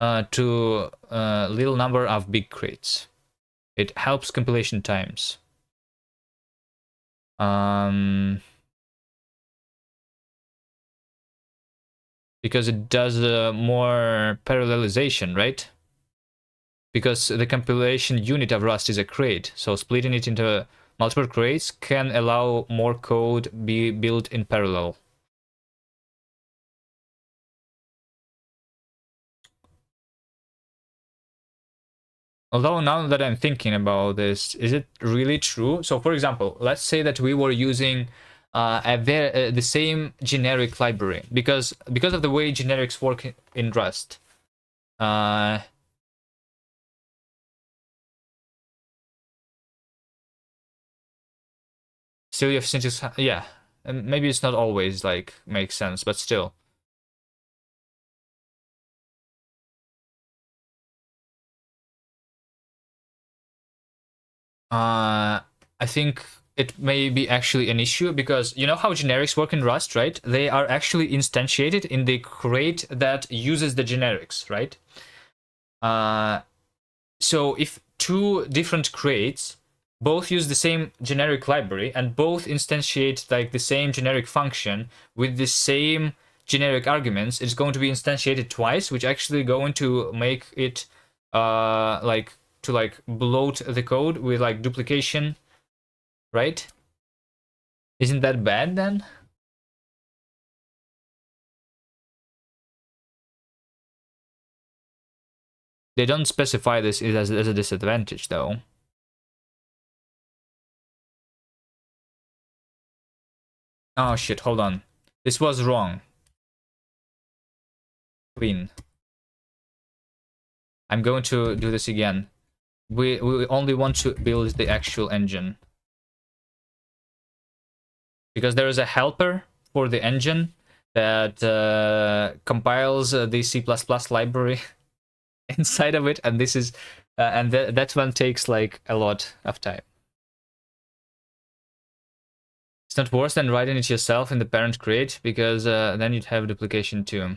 S1: little number of big crates. It helps compilation times. Because it does more parallelization, right? Because the compilation unit of Rust is a crate, so splitting it into multiple crates can allow more code be built in parallel. Although now that I'm thinking about this, is it really true? So for example, let's say that we were using the same generic library, because of the way generics work in Rust. Still you have syntax, yeah. And maybe it's not always like makes sense, but still. I think it may be actually an issue, because you know how generics work in Rust, right? They are actually instantiated in the crate that uses the generics, right? So if two different crates both use the same generic library and both instantiate like the same generic function with the same generic arguments, it's going to be instantiated twice, which actually going to make it like to like bloat the code with like duplication, right? Isn't that bad then? They don't specify this as a disadvantage though. Oh shit, hold on. This was wrong. Clean. I'm going to do this again. We only want to build the actual engine, because there is a helper for the engine that compiles the C++ library inside of it, and this is and that one takes like a lot of time. It's not worse than writing it yourself in the parent crate, because then you'd have duplication too.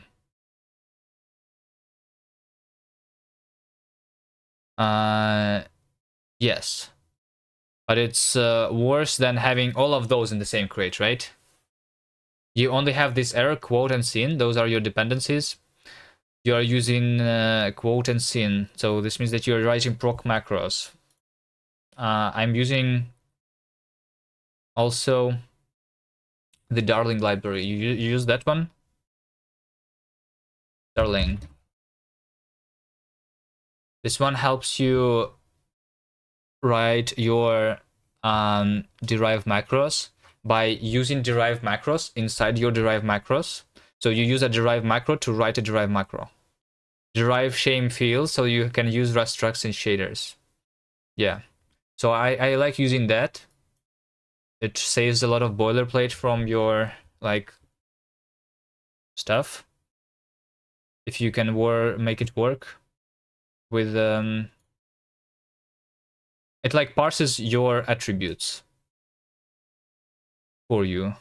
S1: Yes. But it's worse than having all of those in the same crate, right? You only have this error, quote and scene. Those are your dependencies. You are using quote and scene. So this means that you're writing proc macros. I'm using also the Darling library. You use that one? Darling. This one helps you write your derived macros by using derived macros inside your derived macros. So you use a derived macro to write a derived macro. Derive shame field, so you can use rastructs and shaders. Yeah. So I like using that. It saves a lot of boilerplate from your like stuff. If you can make it work with it like parses your attributes for you.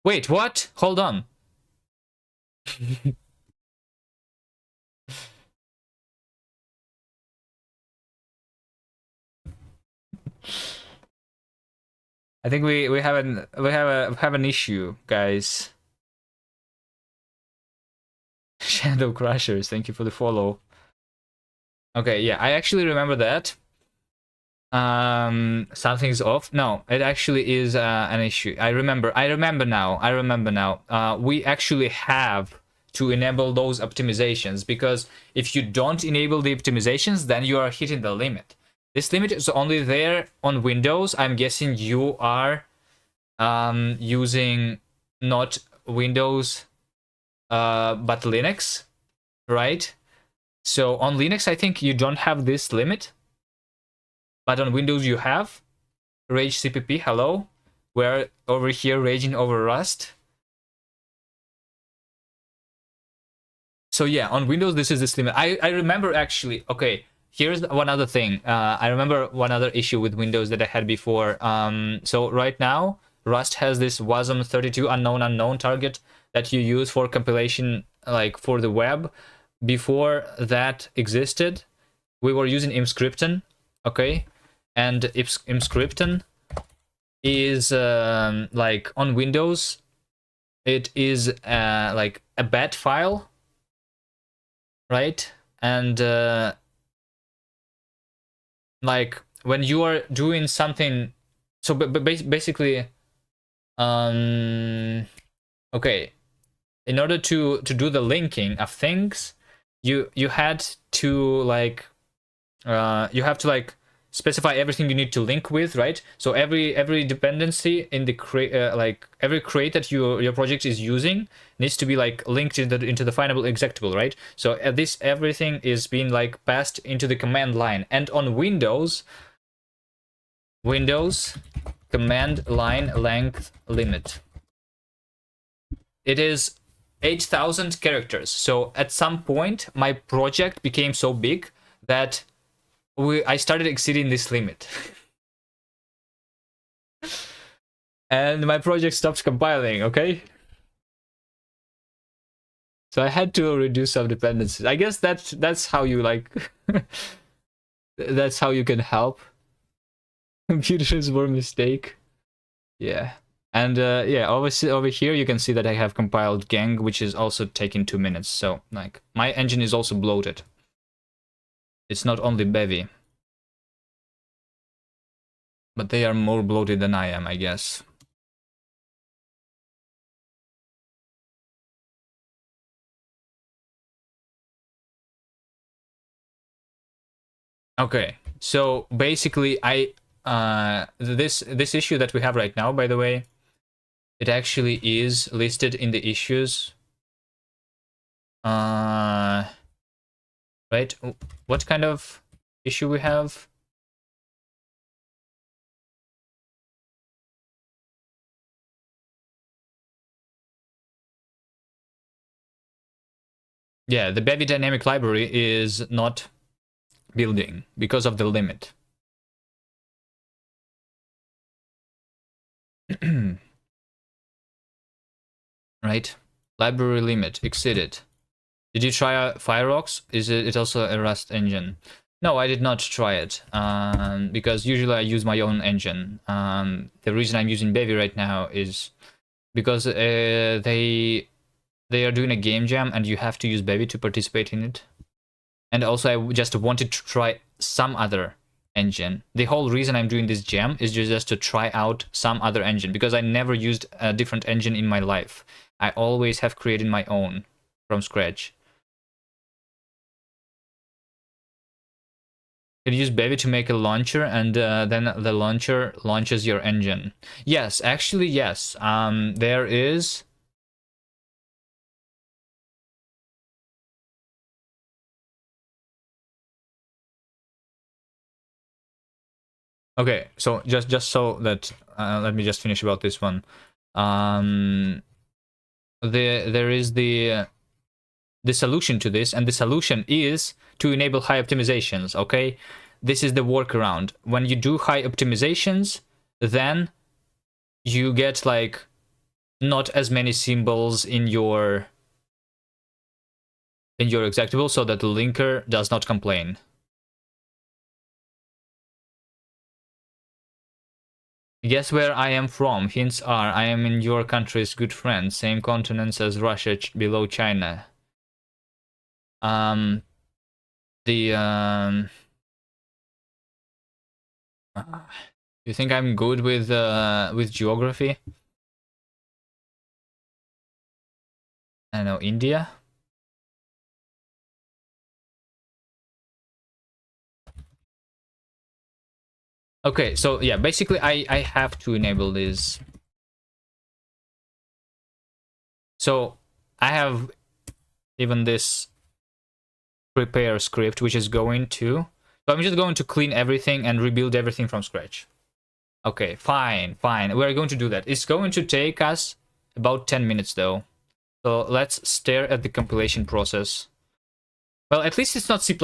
S1: Wait, what? Hold on. I think we have an issue, guys. Shadow Crushers, thank you for the follow. Okay, yeah, I actually remember that. Something's off. No, it actually is an issue. I remember now. We actually have to enable those optimizations, because if you don't enable the optimizations, then you are hitting the limit. This limit is only there on Windows. I'm guessing you are using not Windows but Linux, right? So on Linux, I think you don't have this limit, but on Windows you have. Rage CPP, hello. We're over here raging over Rust. So yeah, on Windows this is this limit. I remember actually. Okay, here's one other thing. I remember one other issue with Windows that I had before. So right now Rust has this WASM32 unknown target that you use for compilation, like for the web. Before that existed, we were using Imscripten, okay, and Imscripten is like on Windows, it is like a bat file, right? And like when you are doing something, so basically, okay, in order to do the linking of things, you had to like you have to like specify everything you need to link with, right? So every dependency in the crate, like every crate that your project is using needs to be like linked into the findable executable, right? So this everything is being like passed into the command line. And on Windows command line length limit, it is 8,000 characters. So at some point my project became so big that I started exceeding this limit. And my project stopped compiling, okay? So I had to reduce some dependencies. I guess that's how you like that's how you can help. Computers were a mistake. Yeah. And yeah, obviously over here you can see that I have compiled Gang, which is also taking 2 minutes. So like my engine is also bloated. It's not only bevy, but they are more bloated than I am, I guess. Okay, so basically this issue that we have right now, by the way, it actually is listed in the issues. Right? What kind of issue we have? Yeah, the bevy dynamic library is not building because of the limit. Right? Library limit exceeded. Did you try Firefox? Is it also a Rust engine? No, I did not try it, because usually I use my own engine. The reason I'm using Bevy right now is because they are doing a game jam and you have to use Bevy to participate in it. And also I just wanted to try some other engine. The whole reason I'm doing this jam is just to try out some other engine, because I never used a different engine in my life. I always have created my own from scratch. You can use Bevy to make a launcher, and then the launcher launches your engine. Yes, actually, yes. There is. Okay, so just so that let me just finish about this one. There is the solution to this, and the solution is to enable high optimizations. Okay, this is the workaround. When you do high optimizations, then you get like not as many symbols in your executable, so that the linker does not complain. Guess where I am from? Hints are I am in your country's good friend, same continents as Russia, below China. The you think I'm good with geography? I don't know, India. Okay, so yeah, basically I have to enable this. So I have even this prepare script, which is going to. So I'm just going to clean everything and rebuild everything from scratch. Okay, fine. We're going to do that. It's going to take us about 10 minutes though. So let's stare at the compilation process. Well, at least it's not C++,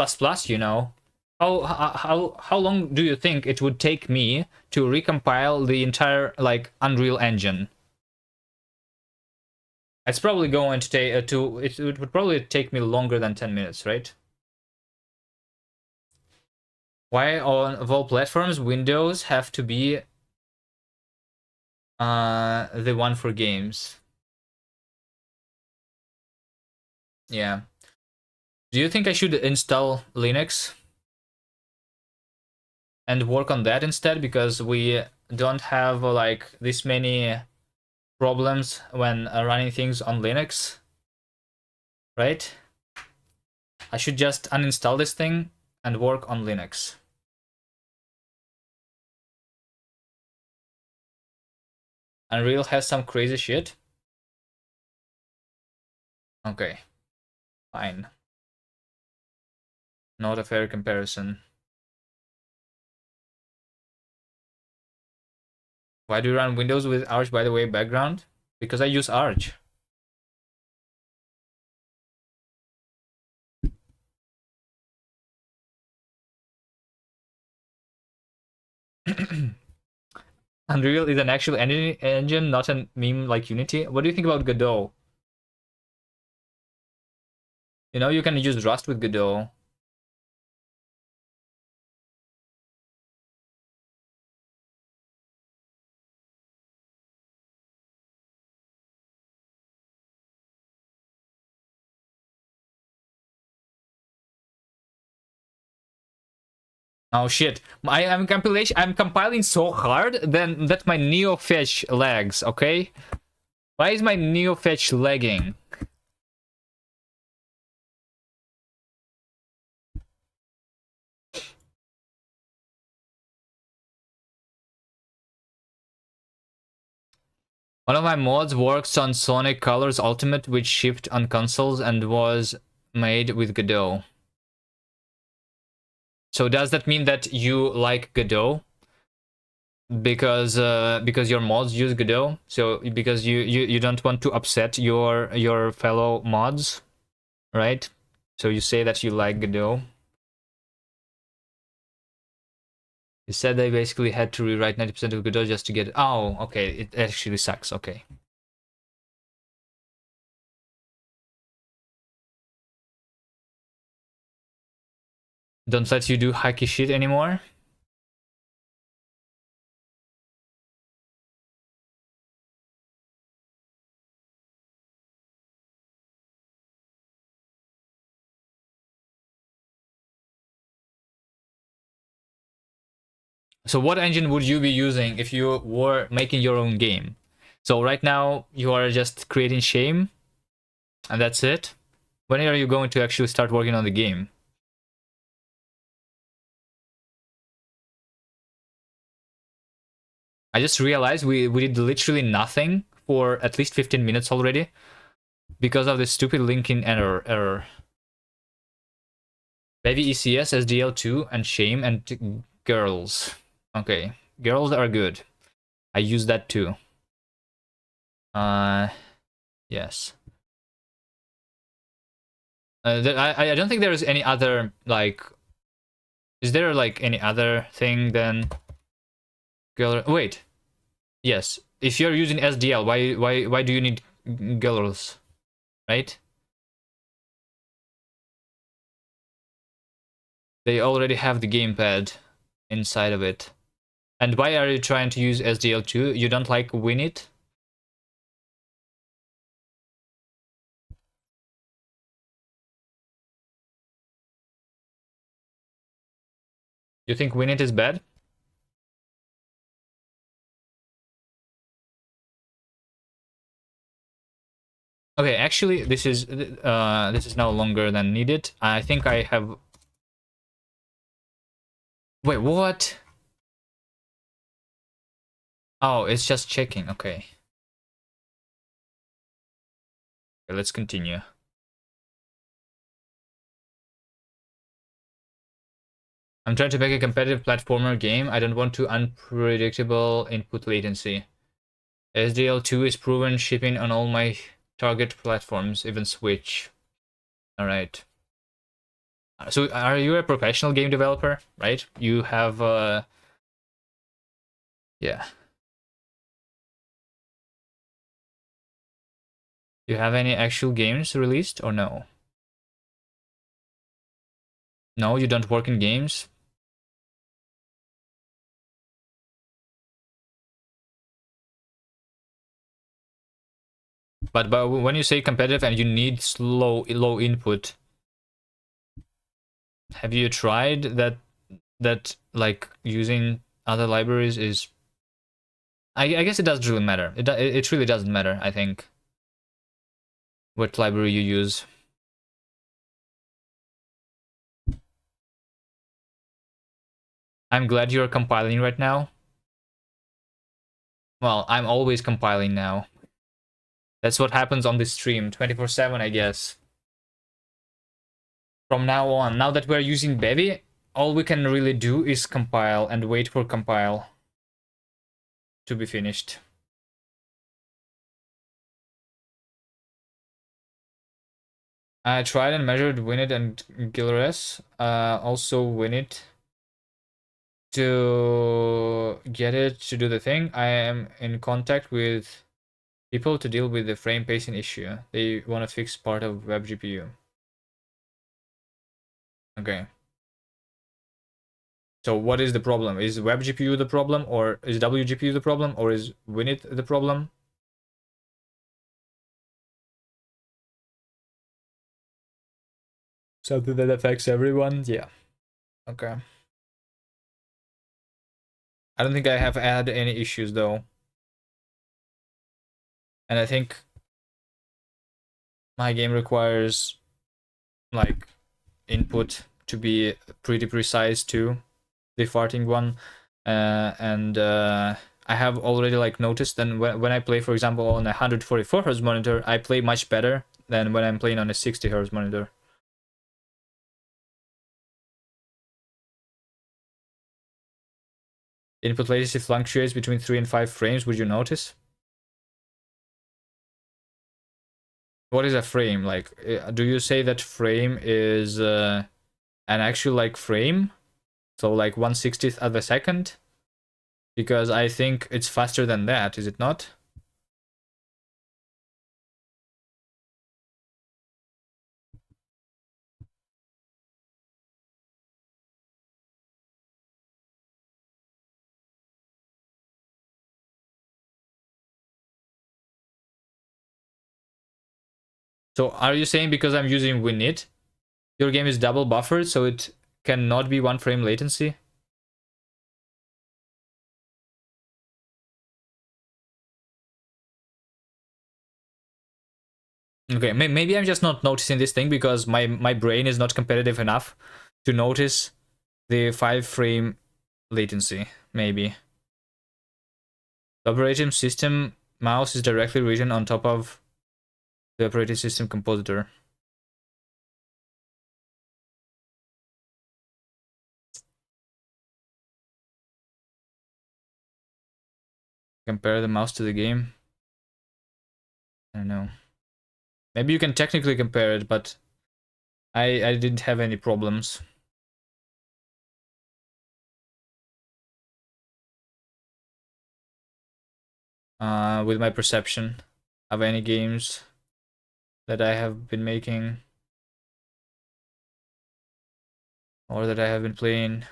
S1: you know. How long do you think it would take me to recompile the entire like Unreal Engine? It's probably going to take it would probably take me longer than 10 minutes, right? Why on of all platforms Windows have to be the one for games? Yeah. Do you think I should install Linux and work on that instead, because we don't have like this many problems when running things on Linux, right? I should just uninstall this thing and work on Linux. Unreal has some crazy shit. Okay, fine. Not a fair comparison. Why do you run Windows with Arch, by the way, background? Because I use Arch. Unreal is an actual engine, not a meme like Unity. What do you think about Godot? You know, you can use Rust with Godot. Oh shit! I'm compilation. I'm compiling so hard then that my NeoFetch lags. Okay, why is my NeoFetch lagging? One of my mods works on Sonic Colors Ultimate, which shipped on consoles and was made with Godot. So does that mean that you like Godot? Because your mods use Godot, so because you don't want to upset your fellow mods, right? So you say that you like Godot. You said they basically had to rewrite 90% of Godot just to get it. Oh, okay, it actually sucks. Okay. Don't let you do hacky shit anymore. So what engine would you be using if you were making your own game? So right now you are just creating shame and that's it. When are you going to actually start working on the game? I just realized we did literally nothing for at least 15 minutes already because of this stupid linking error. Bevy ECS, SDL2, and shame and girls. Okay, girls are good. I use that too. Yes. I don't think there is any other like. Is there like any other thing than girl? Wait. Yes. If you're using SDL, why do you need girls? Right? They already have the gamepad inside of it. And why are you trying to use SDL2? You don't like Winit? You think Winit is bad? Okay, actually, this is no longer than needed. I think I have. Wait, what? Oh, it's just checking. Okay. Okay, let's continue. I'm trying to make a competitive platformer game. I don't want to unpredictable input latency. SDL2 is proven shipping on all my target platforms, even Switch. Alright. So are you a professional game developer, right? You have yeah. You have any actual games released or no? No, you don't work in games? But when you say competitive and you need low input, have you tried that like using other libraries is I guess it doesn't really matter. It really doesn't matter, I think, what library you use. I'm glad you're compiling right now. Well, I'm always compiling now. That's what happens on this stream, 24/7, I guess. From now on, now that we're using Bevy, all we can really do is compile and wait for compile to be finished. I tried and measured Winit and Gilres. Also Winit to get it to do the thing. I am in contact with people to deal with the frame pacing issue. They want to fix part of WebGPU. Okay. So what is the problem? Is WebGPU the problem, or is WGPU the problem, or is Winit the problem? Something that affects everyone? Yeah. Okay. I don't think I have had any issues though. And I think my game requires like input to be pretty precise too. The farting one. And I have already like noticed that when I play, for example, on a 144 Hz monitor, I play much better than when I'm playing on a 60 Hz monitor. Input latency fluctuates between 3 and 5 frames, would you notice? What is a frame? Like, do you say that frame is an actual like frame? So like 1/60th of a second? Because I think it's faster than that, is it not? So are you saying because I'm using WinIt, your game is double buffered, so it cannot be 1 frame latency? Okay, maybe I'm just not noticing this thing because my brain is not competitive enough to notice the 5 frame latency, maybe. The operating system mouse is directly written on top of the operating system compositor. Compare the mouse to the game. I don't know. Maybe you can technically compare it, but I didn't have any problems. With my perception of any games that I have been making or that I have been playing.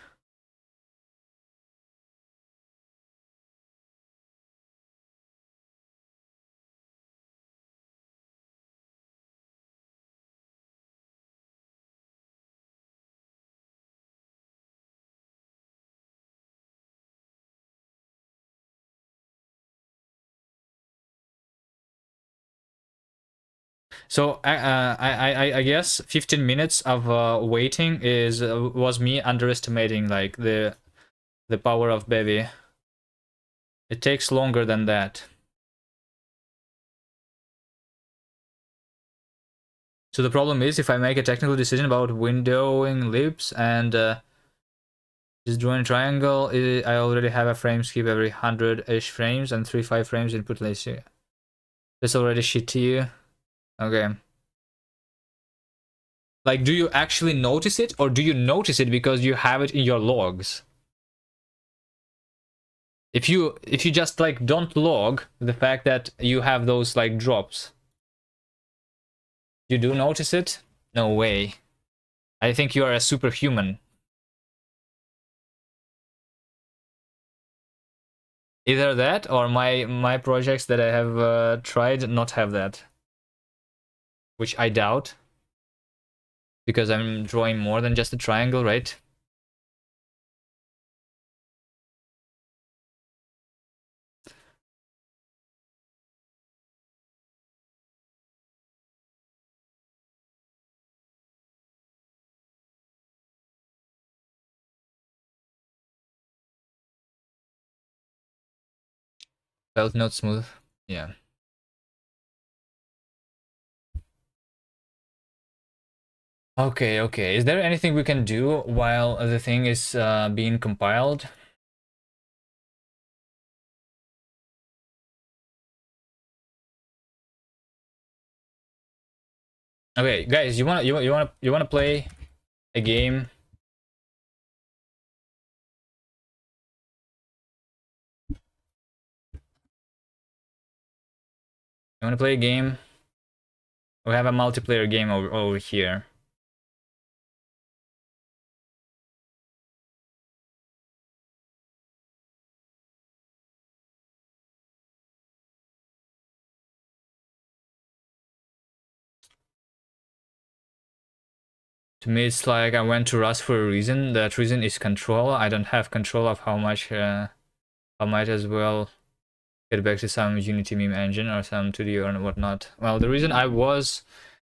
S1: So I guess 15 minutes of waiting is was me underestimating like the power of bevy. It takes longer than that. So the problem is if I make a technical decision about windowing libs and just drawing a triangle, I already have a frame skip every 100-ish frames and 3-5 frames input latency. That's already shit to you. Okay. Like, do you actually notice it, or do you notice it because you have it in your logs? If you just like don't log the fact that you have those like drops, you do notice it? No way. I think you are a superhuman. Either that or my projects that I have tried not have that, which I doubt, because I'm drawing more than just a triangle, right? Felt not smooth. Yeah. Okay, okay. Is there anything we can do while the thing is being compiled? Okay, guys, you wanna play a game? You wanna play a game? We have a multiplayer game over here. To me, it's like I went to Rust for a reason. That reason is control. I don't have control of how much. I might as well get back to some Unity meme engine or some 2D or whatnot. Well, the reason I was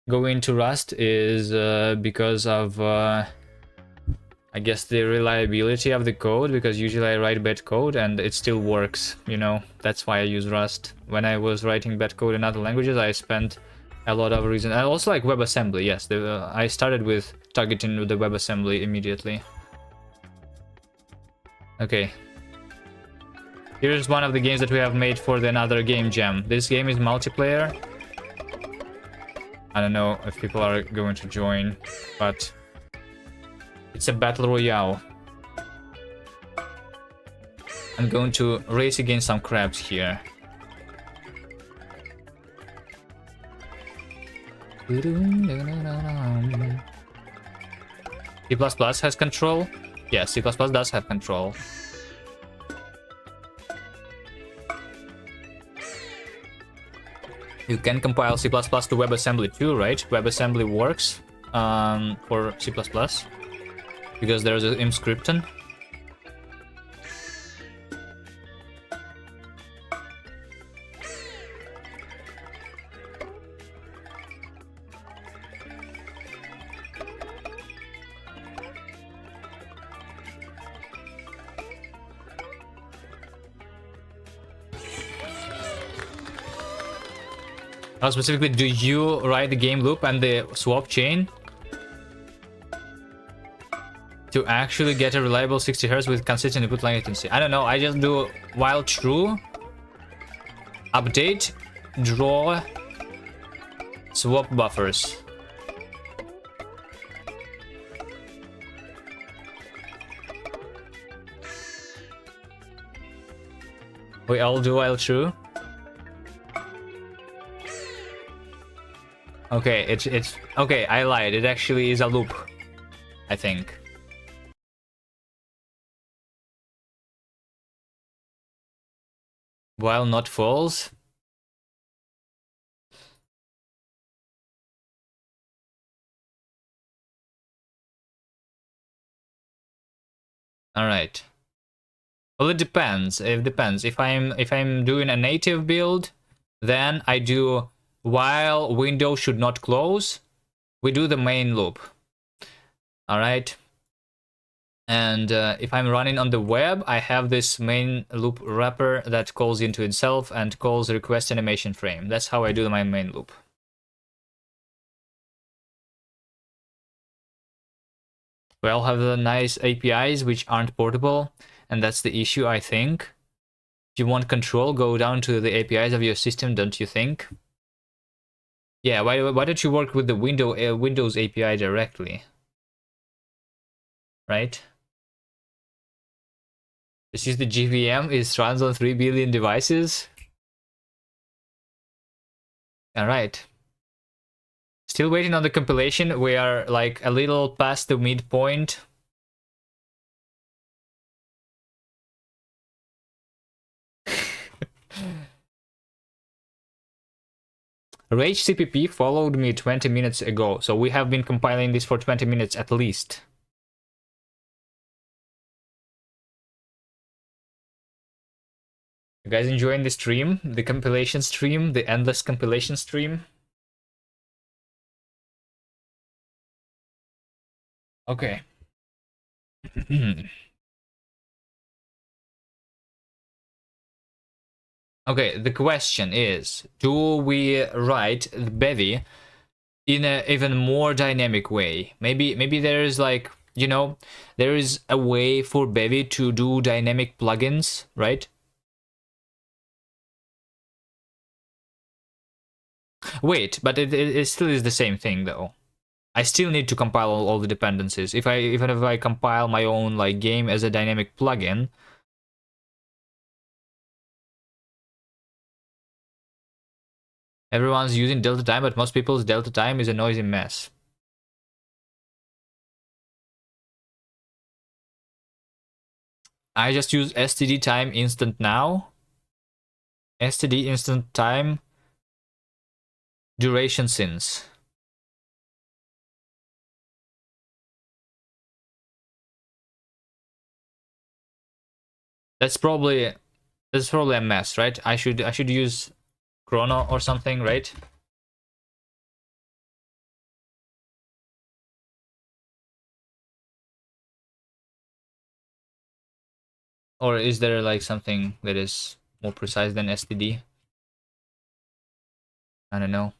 S1: going to Rust is because of I guess the reliability of the code, because usually I write bad code and it still works, you know. That's why I use Rust. When I was writing bad code in other languages, I spent a lot of reason. I also like WebAssembly, yes. I started with targeting the WebAssembly immediately. Okay. Here's one of the games that we have made for the another game jam. This game is multiplayer. I don't know if people are going to join, but it's a battle royale. I'm going to race against some crabs here. C++ has control? Yeah, C++ does have control. You can compile C++ to WebAssembly too, right? WebAssembly works for C++ because there's an Imscripton. Now specifically, do you write the game loop and the swap chain to actually get a reliable 60 Hz with consistent input latency? I don't know, I just do while true, update, draw, swap buffers. We all do while true. Okay, it's okay, I lied. It actually is a loop, I think. While not false. All right. Well, it depends. It depends. If I'm doing a native build, then I do while window should not close. We do the main loop. All right. And if I'm running on the web, I have this main loop wrapper that calls into itself and calls request animation frame. That's how I do my main loop. We all have the nice APIs which aren't portable, and that's the issue, I think. If you want control, go down to the APIs of your system, don't you think? Yeah, why don't you work with the Windows API directly? Right? This is the GVM, it runs on 3 billion devices. Alright. Still waiting on the compilation. We are like a little past the midpoint. Rage CPP followed me 20 minutes ago, so we have been compiling this for 20 minutes at least. You guys enjoying the stream? The compilation stream? The endless compilation stream? Okay. Okay, the question is, do we write the bevy in an even more dynamic way? Maybe there is like, you know, there is a way for bevy to do dynamic plugins, right? Wait, but it still is the same thing though. I still need to compile all the dependencies. Even if I compile my own like game as a dynamic plugin, everyone's using delta time, but most people's delta time is a noisy mess. I just use std time instant now. std instant time duration since. That's probably a mess, right? I should use chrono or something, right? Or is there like something that is more precise than std? I don't know.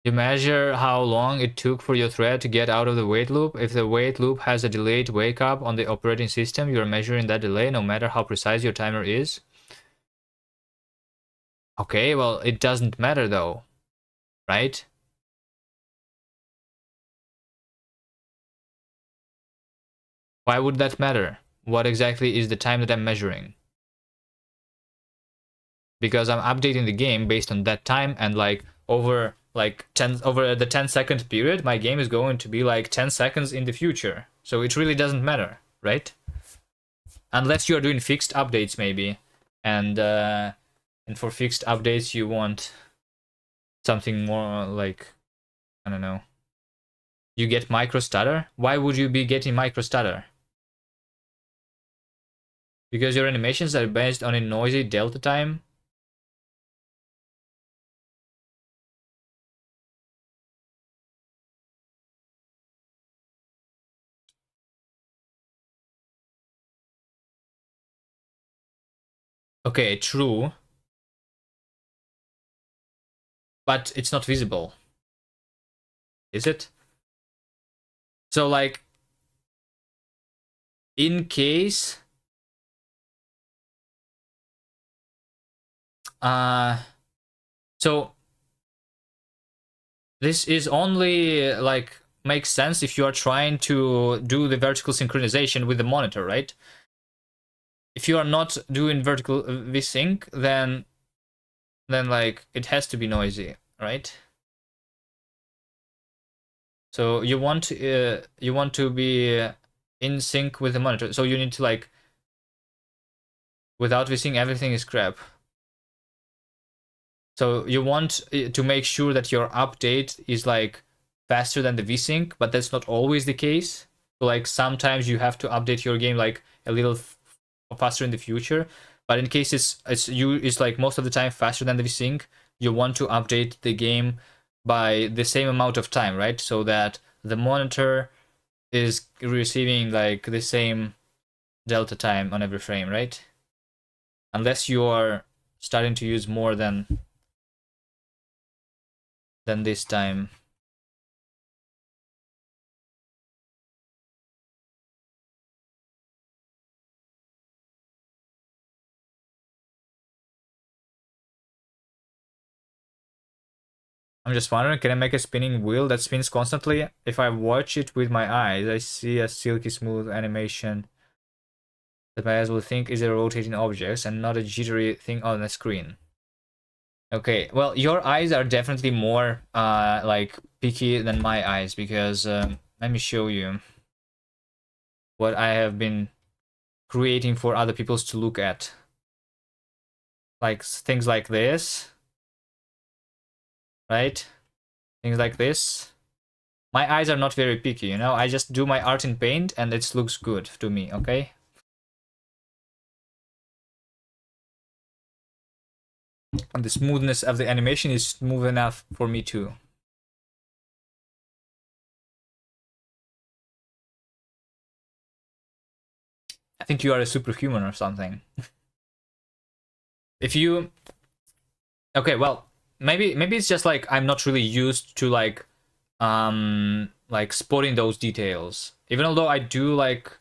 S1: You measure how long it took for your thread to get out of the wait loop. If the wait loop has a delayed wake up on the operating system, you're measuring that delay no matter how precise your timer is. Okay, well, it doesn't matter though, right? Why would that matter? What exactly is the time that I'm measuring? Because I'm updating the game based on that time, and like over like 10 over the 10-second period, my game is going to be like 10 seconds in the future. So it really doesn't matter, right? Unless you are doing fixed updates maybe, and for fixed updates you want something more like, I don't know. You get micro stutter. Why would you be getting micro stutter? Because your animations are based on a noisy delta time. Okay, true. But it's not visible. Is it? So like, in case so this is only like makes sense if you are trying to do the vertical synchronization with the monitor, right? If you are not doing vertical vsync, then like it has to be noisy, right? So you want to be in sync with the monitor. So you need to like, without vsync everything is crap. So you want to make sure that your update is like faster than the vsync, but that's not always the case. So like sometimes you have to update your game like a little faster in the future. But in case it's like most of the time faster than the vsync, you want to update the game by the same amount of time, right? So that the monitor is receiving like the same delta time on every frame, right? Unless you are starting to use more than this time. I'm just wondering, can I make a spinning wheel that spins constantly? If I watch it with my eyes, I see a silky smooth animation that my eyes will think is a rotating object and not a jittery thing on the screen. Okay, well, your eyes are definitely more like picky than my eyes, because let me show you what I have been creating for other people's to look at. Like things like this, right? Things like this. My eyes are not very picky, you know? I just do my art in paint and it looks good to me, okay? And the smoothness of the animation is smooth enough for me too. I think you are a superhuman or something. If you... Okay, well, maybe it's just like I'm not really used to like spotting those details. Even although I do like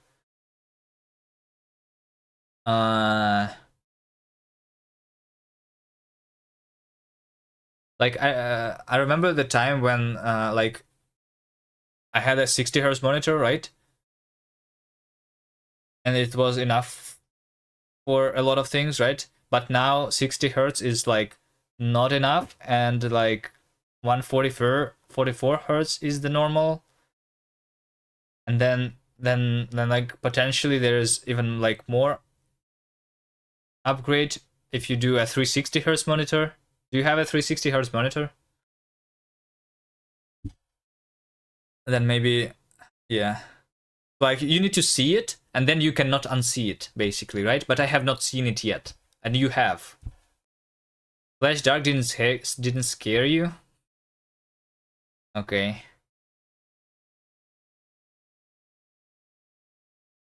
S1: I remember the time when like I had a 60 hertz monitor, right? And it was enough for a lot of things, right? But now 60 hertz is like not enough, and like 144 hertz is the normal. And then like potentially there's even like more upgrade if you do a 360 hertz monitor. Do you have a 360 hertz monitor? Then maybe, yeah. Like you need to see it, and then you cannot unsee it, basically, right? But I have not seen it yet, and you have. Flash Dark didn't scare you? Okay.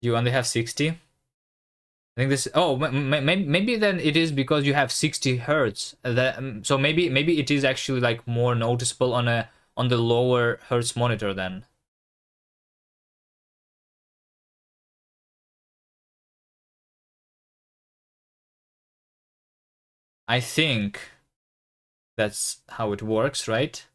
S1: You only have 60? I think this. Oh, maybe then it is because you have 60 hertz. So maybe it is actually like more noticeable on the lower hertz monitor then. I think that's how it works, right?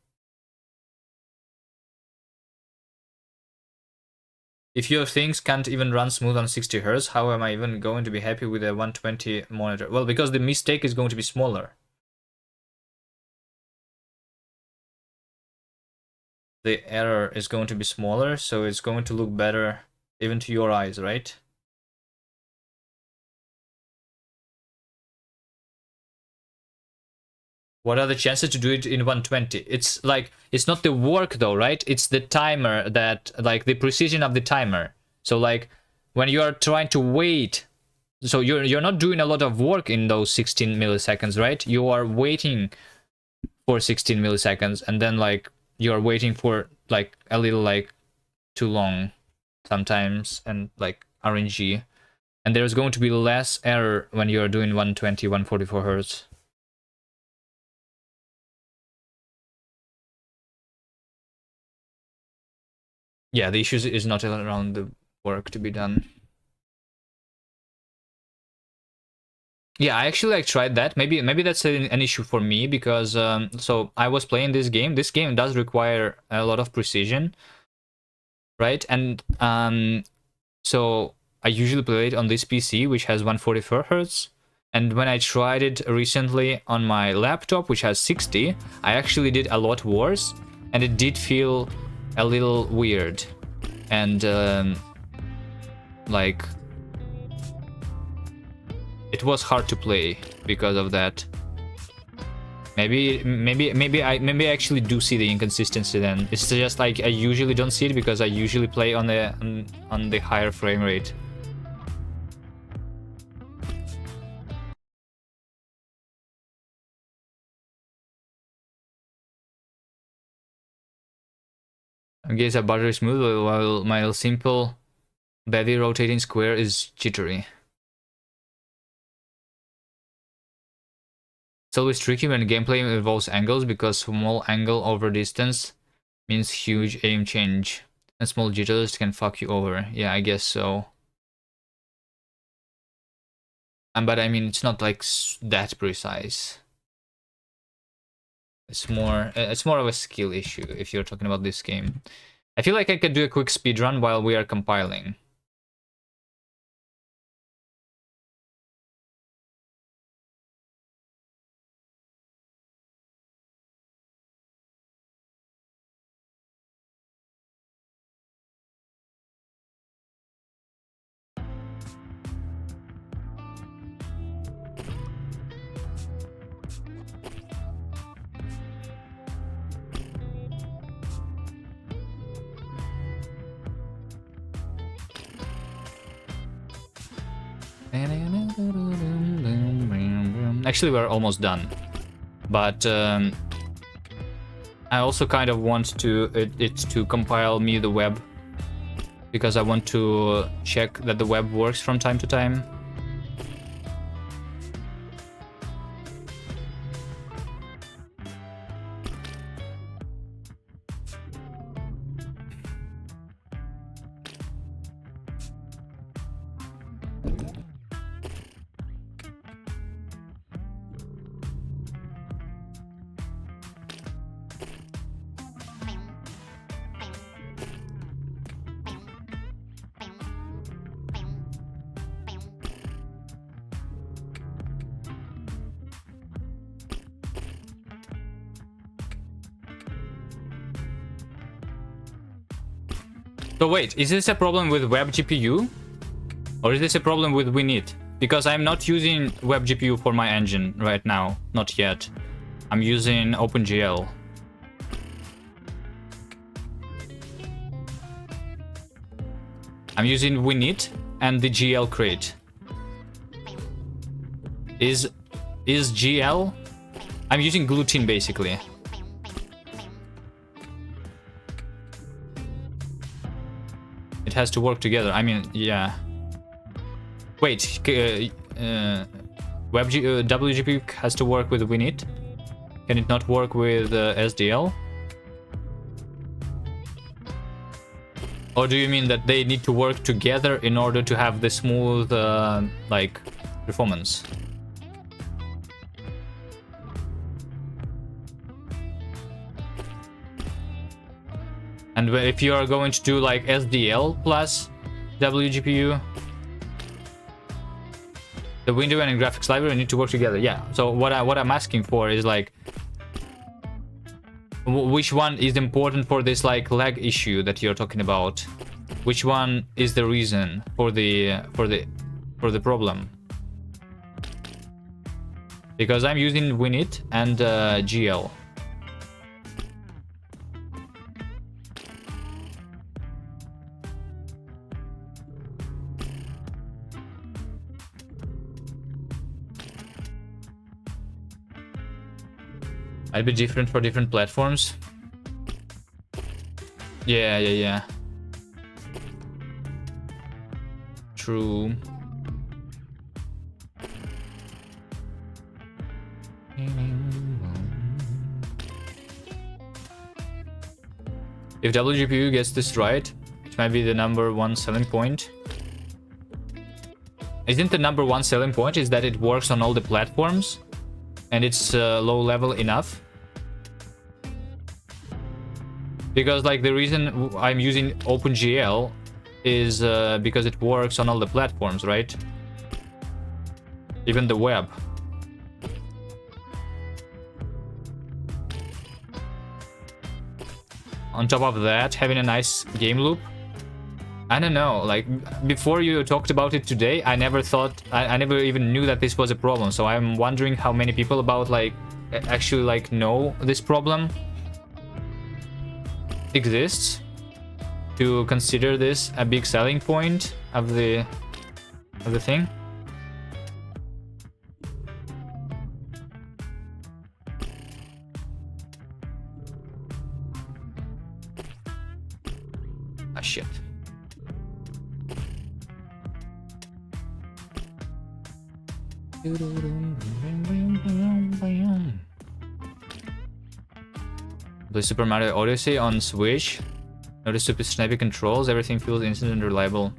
S1: If your things can't even run smooth on 60 hertz, how am I even going to be happy with a 120 monitor? Well, because the mistake is going to be smaller. the error is going to be smaller, so it's going to look better even to your eyes, right? What are the chances to do it in 120? It's like, it's not the work though, right? It's the timer that, like, the precision of the timer. So like, when you are trying to wait, so you're not doing a lot of work in those 16 milliseconds, right? You are waiting for 16 milliseconds, and then like, you're waiting for like a little like too long sometimes, and like RNG. And there's going to be less error when you're doing 120, 144 hertz. Yeah, the issue is not around the work to be done. Yeah, I actually like tried that. Maybe that's an issue for me, because so I was playing this game. This game does require a lot of precision, right? And so I usually play it on this PC, which has 144 hertz. And when I tried it recently on my laptop, which has 60, I actually did a lot worse, and it did feel a little weird. And like, it was hard to play because of that. Maybe I actually do see the inconsistency then. It's just like I usually don't see it because I usually play on the higher frame rate. Games are buttery smooth, while my simple bevy rotating square is jittery. It's always tricky when gameplay involves angles, because small angle over distance means huge aim change, and small jitters can fuck you over. Yeah, I guess so. But I mean, it's not like that precise. It's more of a skill issue if you're talking about this game. I feel like I could do a quick speedrun while we are compiling. Actually, we're almost done, but I also kind of want it to compile me the web, because I want to check that the web works from time to time. So wait, is this a problem with web GPU? Or is this a problem with Winit? Because I'm not using web GPU for my engine right now. Not yet. I'm using OpenGL. I'm using Winit and the GL crate. Is GL? I'm using Glutin basically. It has to work together. I mean, yeah. Wait, WGP has to work with Winit? Can it not work with SDL? Or do you mean that they need to work together in order to have the smooth, like, performance? And if you are going to do like SDL plus WGPU, the window and graphics library need to work together. Yeah. So what I'm asking for is like, Which one is important for this like lag issue that you're talking about? Which one is the reason for the problem? Because I'm using Winit and GL. Might be different for different platforms. Yeah. True. If WGPU gets this right, it might be the #1 selling point. Isn't the #1 selling point is that it works on all the platforms? And it's low level enough? Because like the reason I'm using OpenGL is because it works on all the platforms, right? Even the web. On top of that, having a nice game loop. I don't know, like before you talked about it today, I never thought, I never even knew that this was a problem. So I'm wondering how many people about like actually like know this problem exists to consider this a big selling point of the thing. Ah, shit. Play Super Mario Odyssey on Switch. Notice super snappy controls. Everything feels instant and reliable.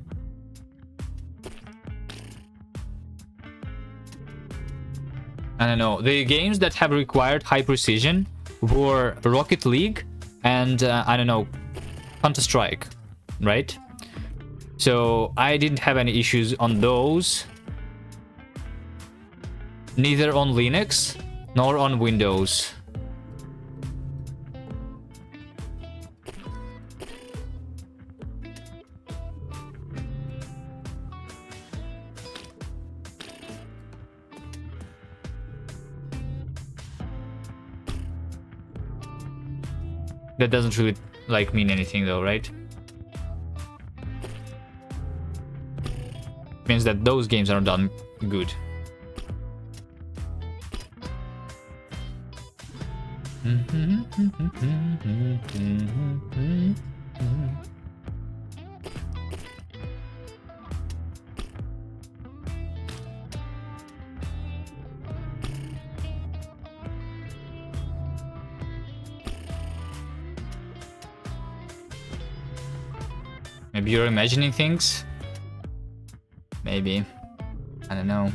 S1: I don't know. The games that have required high precision were Rocket League and I don't know, Counter-Strike, right? So I didn't have any issues on those. Neither on Linux nor on Windows. That doesn't really like mean anything though, right? Means that those games are done good. Maybe you're imagining things? Maybe. I don't know.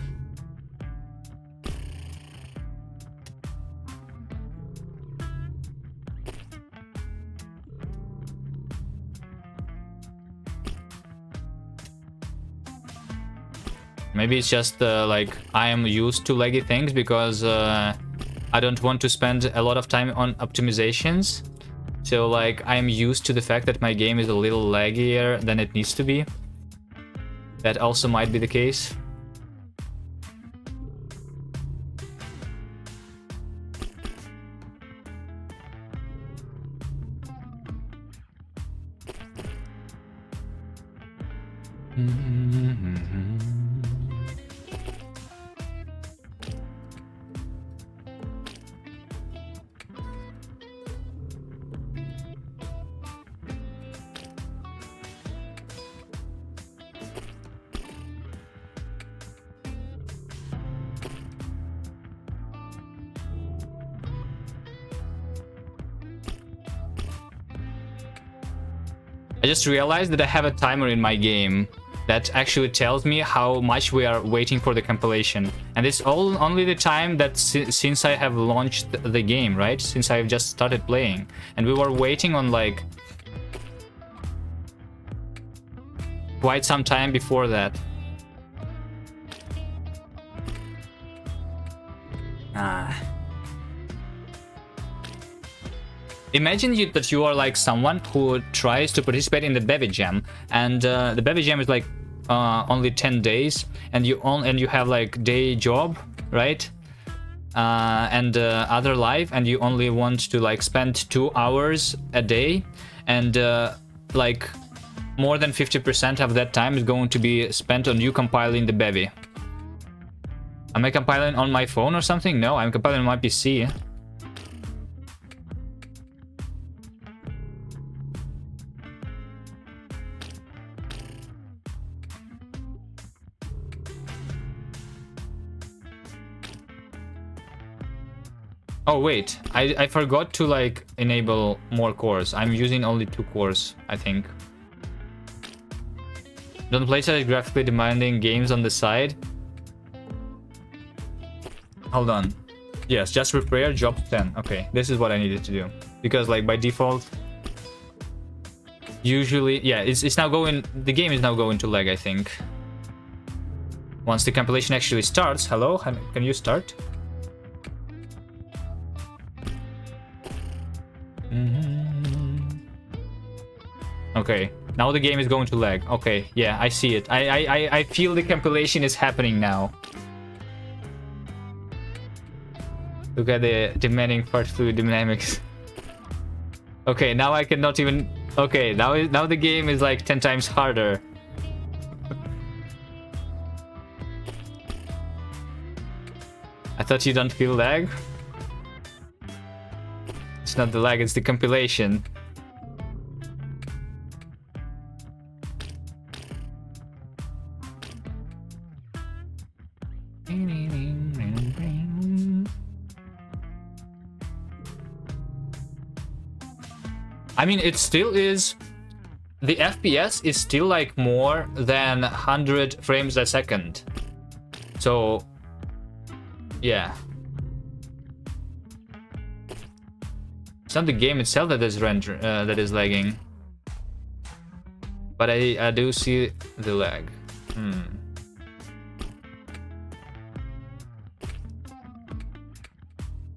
S1: Maybe it's just like I am used to laggy things because I don't want to spend a lot of time on optimizations. So like I'm used to the fact that my game is a little laggier than it needs to be. That also might be the case. I just realized that I have a timer in my game that actually tells me how much we are waiting for the compilation. And it's only the time that since I have launched the game, right? Since I've just started playing. And we were waiting on like quite some time before that. Imagine that you are like someone who tries to participate in the bevy jam, and the bevy jam is like only 10 days, and you have like day job, right? And other life, and you only want to like spend 2 hours a day, and like more than 50% of that time is going to be spent on you compiling the bevy. Am I compiling on my phone or something? No, I'm compiling on my PC. Oh wait, I forgot to like enable more cores. I'm using only 2 cores, I think. Don't play such graphically demanding games on the side. Hold on. Yes, just repair job 10. Okay, this is what I needed to do. Because like by default, usually, yeah, it's now going, the game is now going to lag, I think. Once the compilation actually starts. Hello, can you start? Okay, now the game is going to lag. Okay, yeah, I see it. I feel the compilation is happening now. Look at the demanding part fluid dynamics. Okay, now I cannot even. Okay, now the game is like 10 times harder. I thought you don't feel lag. It's not the lag, it's the compilation. I mean, it still is. The FPS is still like more than 100 frames a second. So, yeah. It's not the game itself that is that is lagging, but I do see the lag.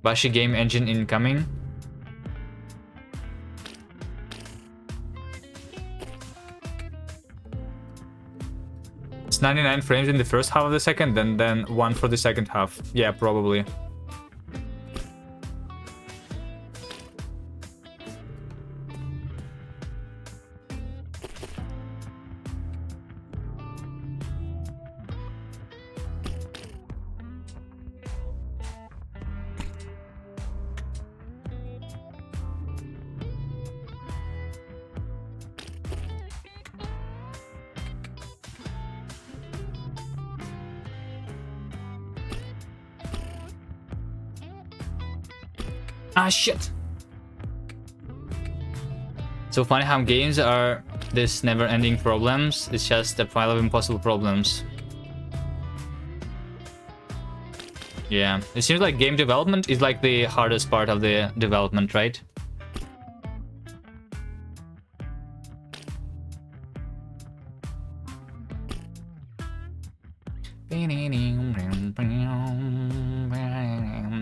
S1: Bashi game engine incoming. It's 99 frames in the first half of the second, then 1 for the second half. Yeah, probably. Ah, shit. So funny how games are this never-ending problems. It's just a pile of impossible problems. Yeah, it seems like game development is like the hardest part of the development, right?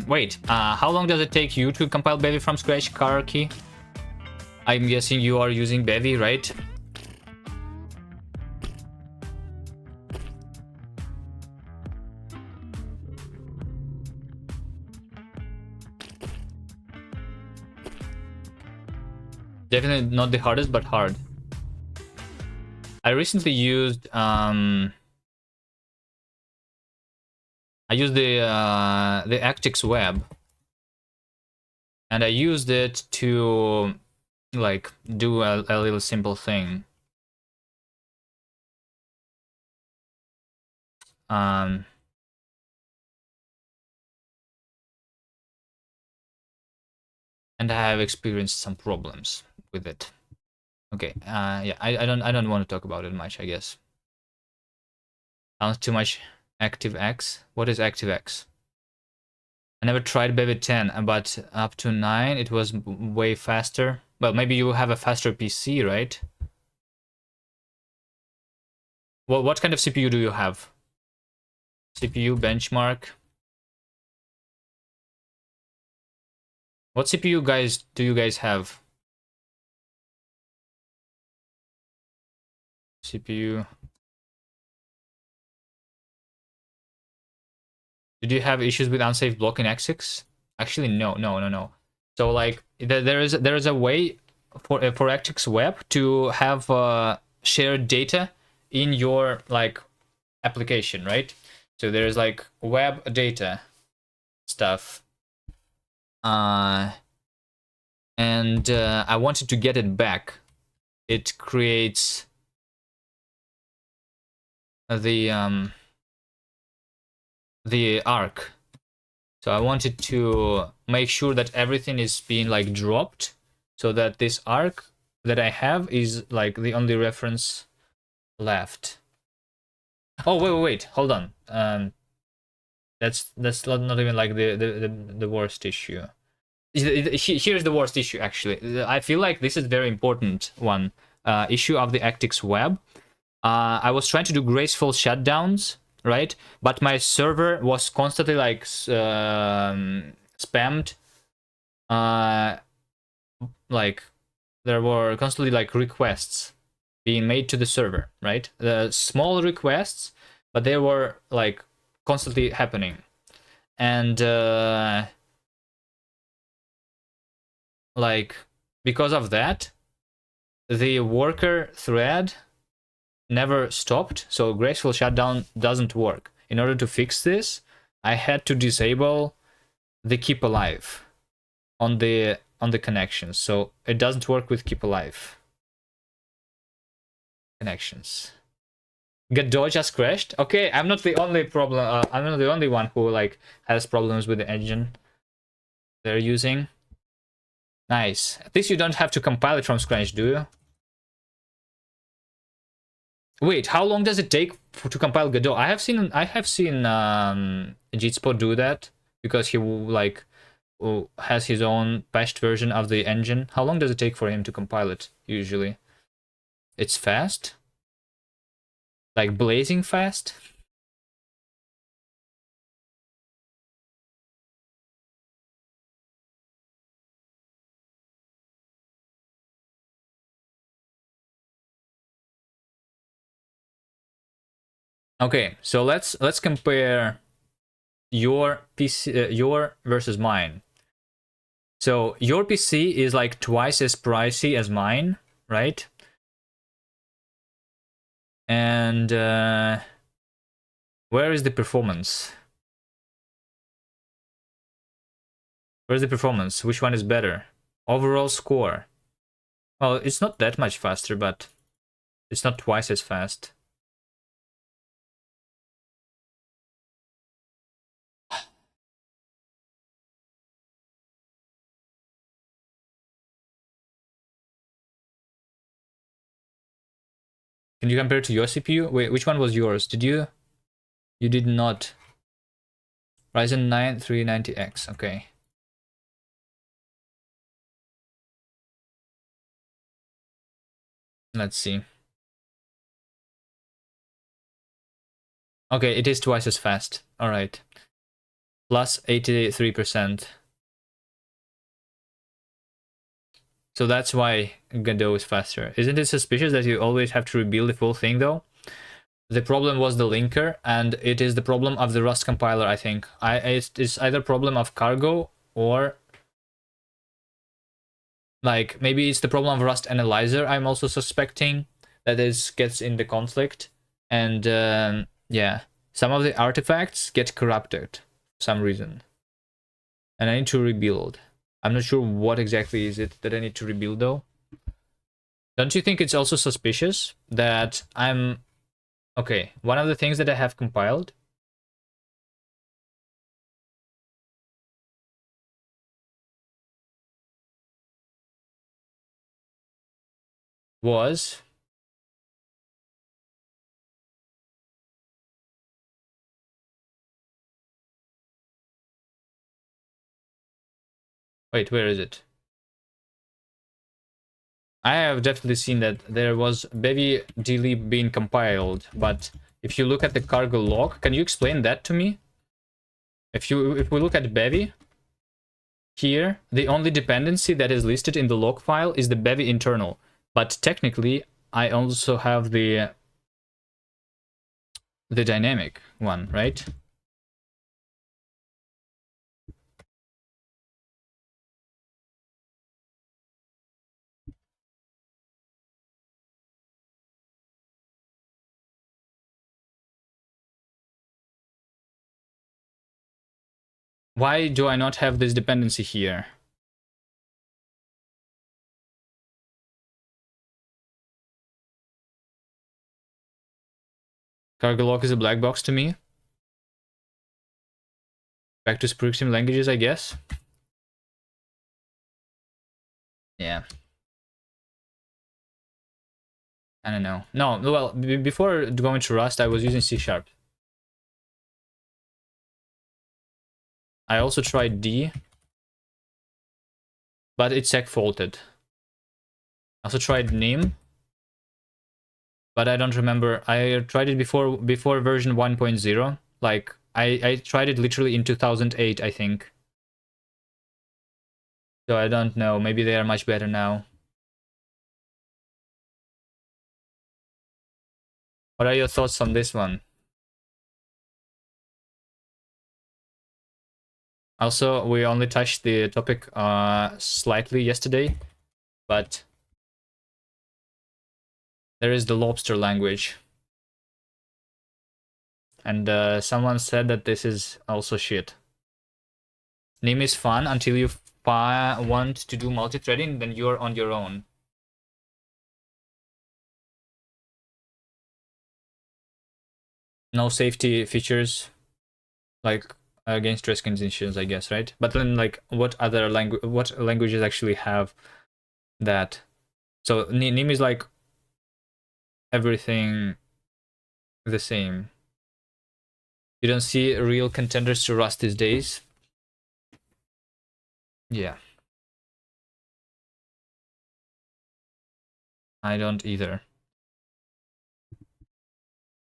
S1: Wait, how long does it take you to compile Bevy from scratch, Karaki? I'm guessing you are using Bevy, right? Definitely not the hardest, but hard. I recently used the Actix web, and I used it to like do a little simple thing. And I have experienced some problems with it. Okay, yeah, I don't want to talk about it much, I guess. Sounds too much. ActiveX. What is ActiveX? I never tried Bevy 10, but up to 9 it was way faster. Well, maybe you have a faster PC, right? Well, what kind of CPU do you have? CPU benchmark. What CPU guys do you guys have? CPU. Did you have issues with unsafe block in X6? Actually, no. So like there is a way for X6 web to have shared data in your like application, right? So there's like web data stuff, and I wanted to get it back. It creates the arc. So I wanted to make sure that everything is being like dropped, so that this arc that I have is like the only reference left. Oh wait, hold on. That's not even like the worst issue. Here's the worst issue actually. I feel like this is very important one. Issue of the Actix web. I was trying to do graceful shutdowns, right? But my server was constantly like spammed. Like there were constantly like requests being made to the server, right? The small requests, but they were like constantly happening, and like because of that, the worker thread never stopped, so graceful shutdown doesn't work. In order to fix this, I had to disable the keep alive on the connections, so it doesn't work with keep alive connections. Godot just crashed. Okay, I'm not the only problem. I'm not the only one who like has problems with the engine they're using. Nice. At least you don't have to compile it from scratch, do you? Wait, how long does it take to compile Godot? I have seen Jitspot do that because he like has his own patched version of the engine. How long does it take for him to compile it usually? It's fast? Like blazing fast? Okay, so let's compare your PC, your versus mine. So your PC is like twice as pricey as mine, right? And where is the performance? Where's the performance? Which one is better? Overall score. Well, it's not that much faster, but it's not twice as fast. Can you compare it to your CPU? Wait, which one was yours? Did you? You did not. Ryzen 9 390X. Okay. Let's see. Okay, it is twice as fast. All right. Plus 83%. So that's why Godot is faster. Isn't it suspicious that you always have to rebuild the full thing though? The problem was the linker, and it is the problem of the Rust compiler, I think. It's either problem of cargo or like maybe it's the problem of Rust analyzer. I'm also suspecting that this gets in the conflict, and yeah, some of the artifacts get corrupted for some reason, and I need to rebuild. I'm not sure what exactly is it that I need to rebuild though. Don't you think it's also suspicious that I'm okay? One of the things that I have compiled was wait, where is it? I have definitely seen that there was bevy dlib being compiled, but if you look at the cargo log, can you explain that to me? If we look at bevy, here, the only dependency that is listed in the log file is the bevy internal. But technically, I also have the dynamic one, right? Why do I not have this dependency here? Cargo log is a black box to me. Back to scripting languages, I guess. Yeah. I don't know. No, well, before going to Rust, I was using C#. I also tried D, but it seg faulted. I also tried nim, but I don't remember. I tried it before version 1.0. Like, I tried it literally in 2008, I think. So I don't know. Maybe they are much better now. What are your thoughts on this one? Also, we only touched the topic slightly yesterday, but there is the lobster language. And someone said that this is also shit. Nim is fun until you want to do multi-threading, then you're on your own. No safety features, like against stress conditions, I guess, right? But then, like, what languages actually have that? So Nim is like everything the same. You don't see real contenders to Rust these days. Yeah. I don't either.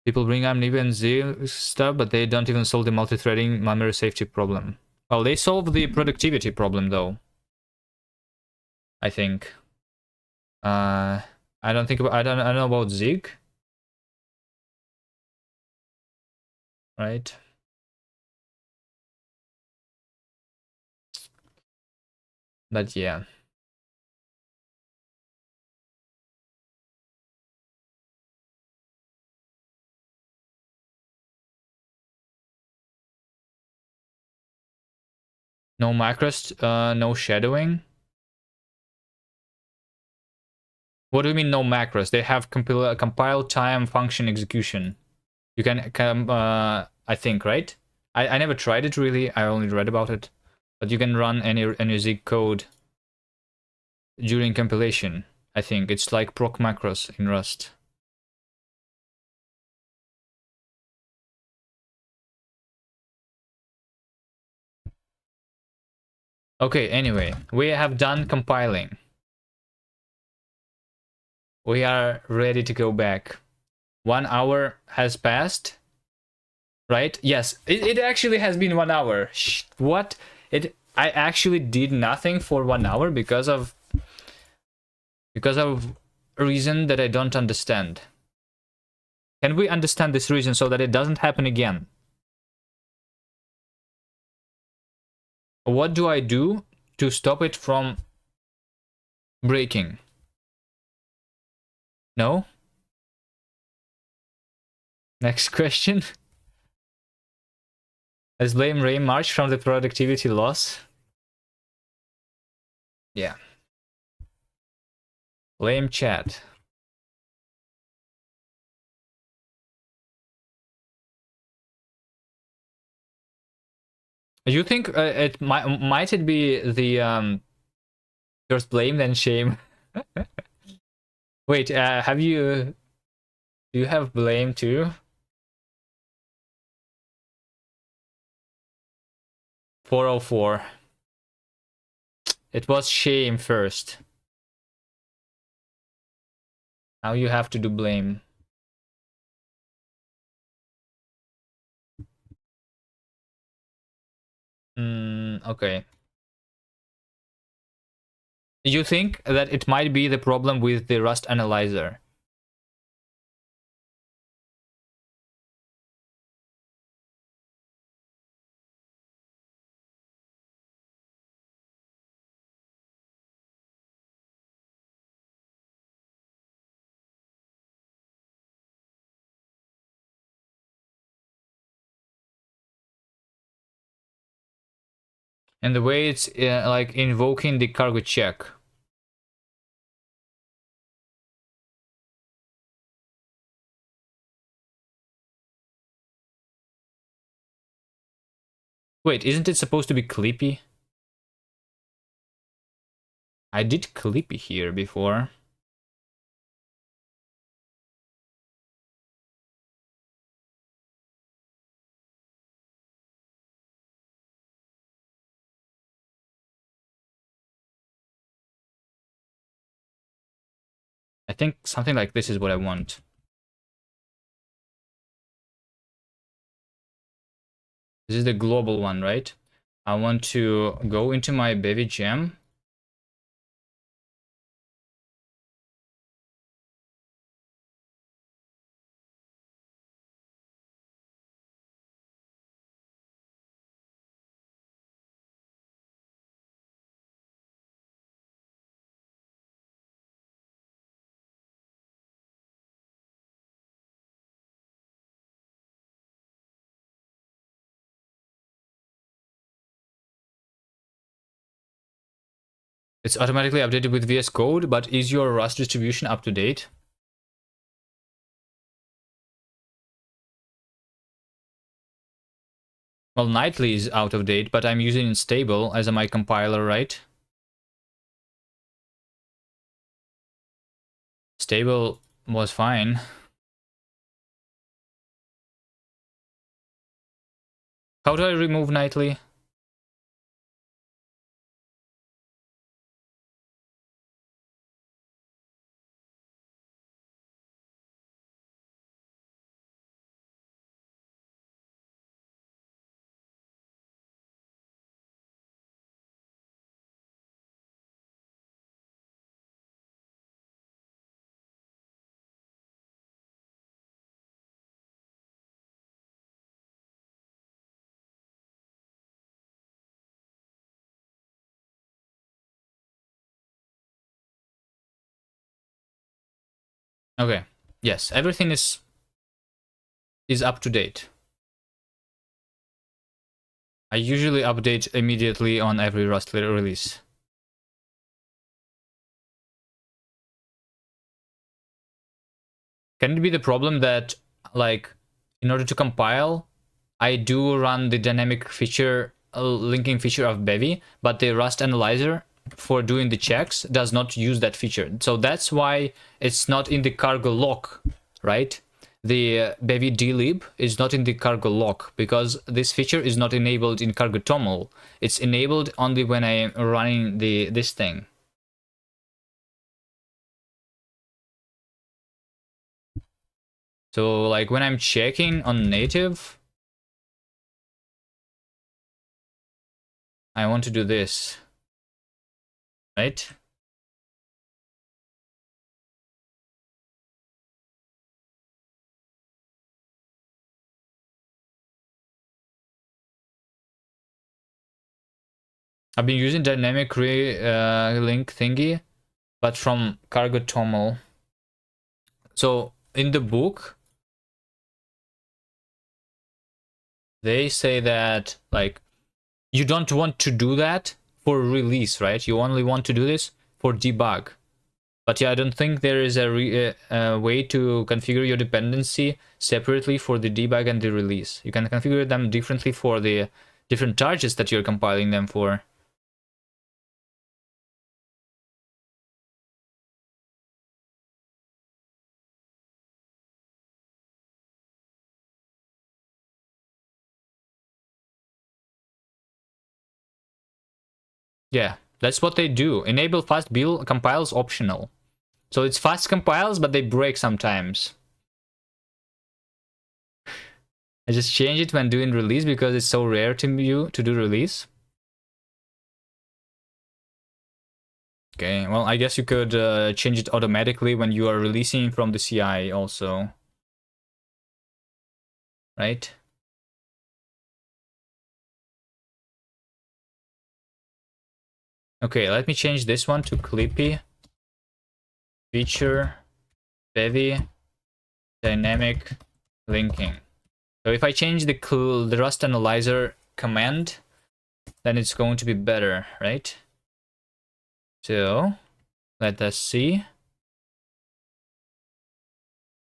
S1: People bring up Nib and Z stuff, but they don't even solve the multi-threading memory safety problem. Well, they solve the productivity problem, though. I think. I don't think about, I don't know about Zig. Right? But yeah. No macros, no shadowing. What do you mean no macros? They have compile time function execution. You can I think, right? I never tried it really. I only read about it. But you can run any Zig code during compilation. I think it's like proc macros in Rust. Okay, anyway, we have done compiling. We are ready to go back. 1 hour has passed, right? Yes, it actually has been 1 hour. What? I actually did nothing for 1 hour because of a reason that I don't understand. Can we understand this reason so that it doesn't happen again? What do I do to stop it from breaking? No? Next question. Let's blame Ray March from the productivity loss. Yeah. Lame chat. You think it might it be the first blame then shame? Wait, have you do you have blame too? 404. It was shame first. Now you have to do blame. Okay. You think that it might be the problem with the Rust analyzer? And the way it's like invoking the cargo check. Wait, isn't it supposed to be clippy? I did clippy here before. I think something like this is what I want. This is the global one, right? I want to go into my bevy gem. It's automatically updated with VS Code, but is your Rust distribution up to date? Well, Nightly is out of date, but I'm using stable as my compiler, right? Stable was fine. How do I remove Nightly? Okay. Yes, everything is up to date. I usually update immediately on every Rust release. Can it be the problem that, like, in order to compile, I do run the dynamic feature, linking feature of Bevy, but the Rust analyzer for doing the checks does not use that feature. So that's why it's not in the cargo lock, right? The Bevy dlib is not in the cargo lock because this feature is not enabled in cargo toml. It's enabled only when I'm running this thing. So like when I'm checking on native, I want to do this, right? I've been using dynamic link thingy, but from cargo toml. So in the book, they say that like you don't want to do that for release, right? You only want to do this for debug. But yeah, I don't think there is a way to configure your dependency separately for the debug and the release. You can configure them differently for the different charges that you're compiling them for. Yeah, that's what they do. Enable fast build compiles optional. So it's fast compiles, but they break sometimes. I just change it when doing release because it's so rare to do release. Okay, well, I guess you could change it automatically when you are releasing from the CI also. Right? Okay, let me change this one to Clippy. Feature, bevy, dynamic linking. So if I change the Rust Analyzer command, then it's going to be better, right? So let us see.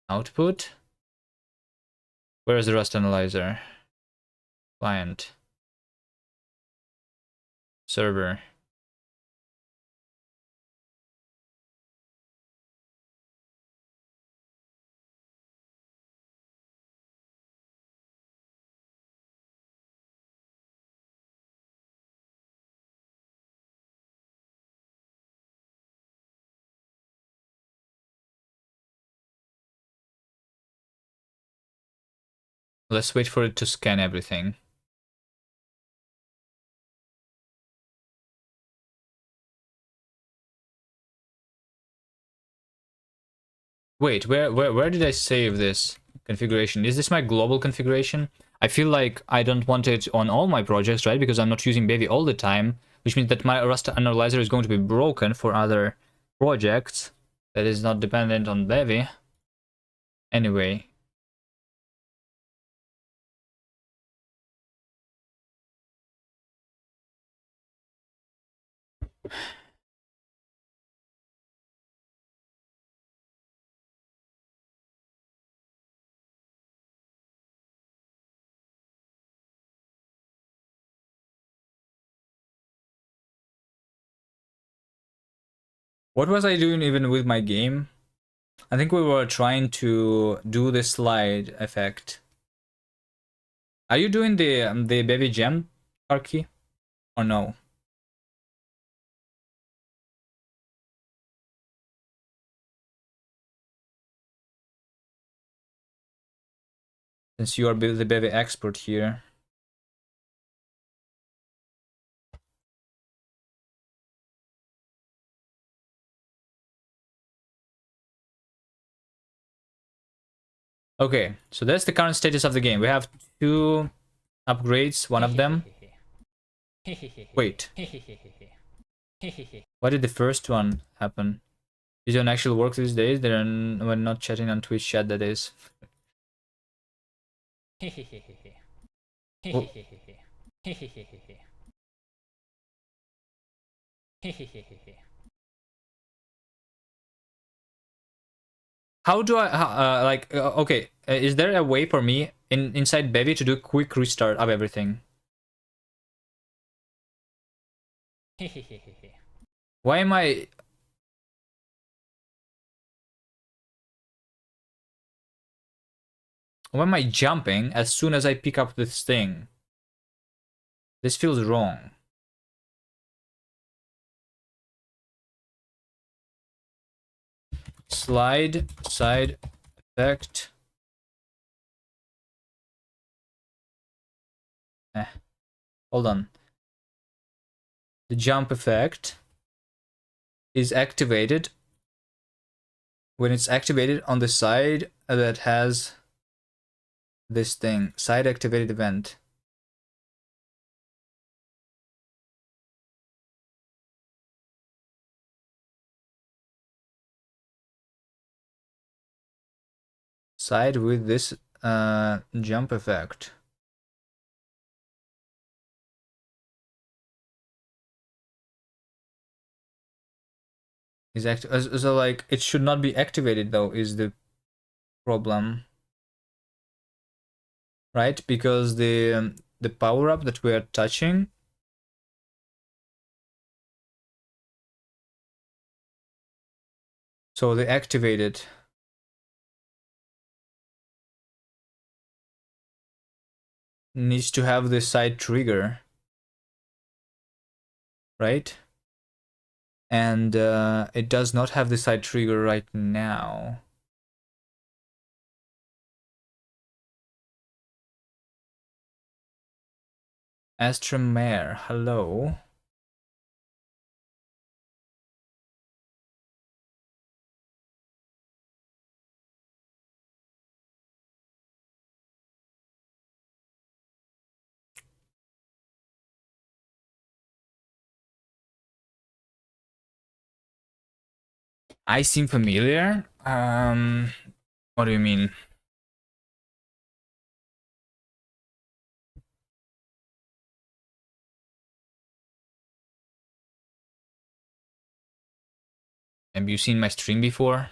S1: Output. Where is the Rust Analyzer? Client. Server. Let's wait for it to scan everything. Wait, where did I save this configuration? Is this my global configuration? I feel like I don't want it on all my projects, right? Because I'm not using Bevy all the time, which means that my Rust Analyzer is going to be broken for other projects that is not dependent on Bevy. Anyway. What was I doing even with my game? I think we were trying to do the slide effect. Are you doing the Bevy gem key or no? Since you are the Bevy expert here. Okay, so that's the current status of the game. We have 2 upgrades, one of them. Wait. Why did the first one happen? You don't actually work these days? We're not chatting on Twitch chat, that is. Oh. How do I, okay, is there a way for me inside Bevy to do a quick restart of everything? Why am I... Why am I jumping as soon as I pick up this thing? This feels wrong. Slide, side, effect. Hold on. The jump effect is activated when it's activated on the side that has this thing. Side activated event. Side with this jump effect. Is so like it should not be activated though, is the problem, right? Because the power up that we are touching, so the activated needs to have the side trigger, right? And it does not have the side trigger right now. Astromare, hello. I seem familiar. What do you mean? Have you seen my stream before?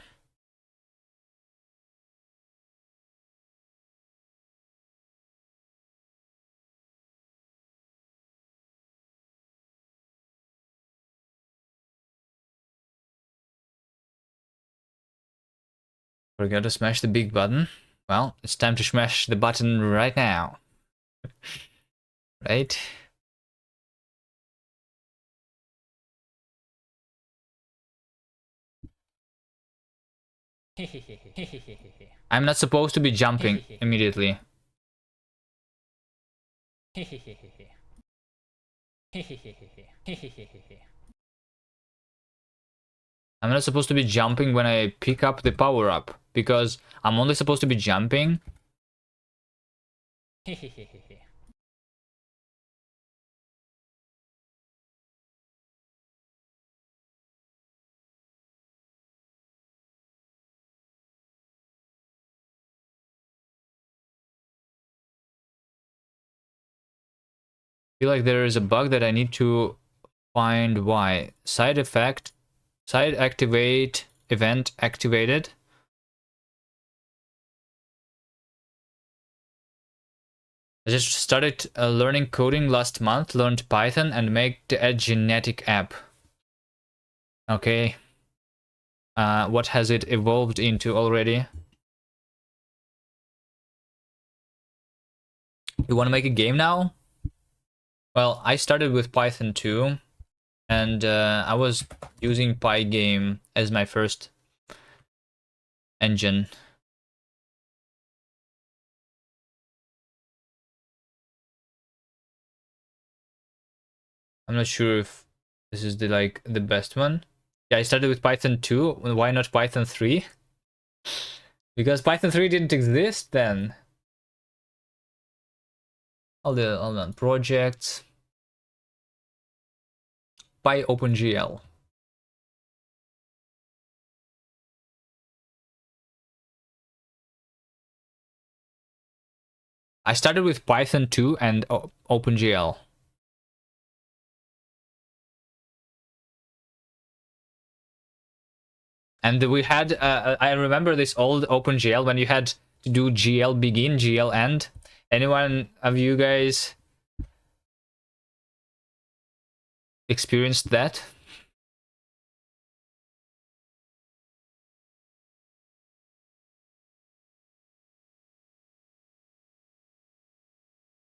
S1: Forgot to smash the big button. Well, it's time to smash the button right now. Right? I'm not supposed to be jumping immediately. I'm not supposed to be jumping when I pick up the power up, because I'm only supposed to be jumping. I feel like there is a bug that I need to find why. Side effect, side activate, event activated. I just started learning coding last month, learned Python and made a genetic app. Okay. What has it evolved into already? You want to make a game now? Well, I started with Python 2, and I was using Pygame as my first engine. I'm not sure if this is the best one. Yeah, I started with Python 2. Why not Python 3? Because Python 3 didn't exist then. All the projects. PyOpenGL. I started with Python 2 and OpenGL. And we had, I remember this old OpenGL when you had to do GL begin, GL end. Anyone of you guys experienced that?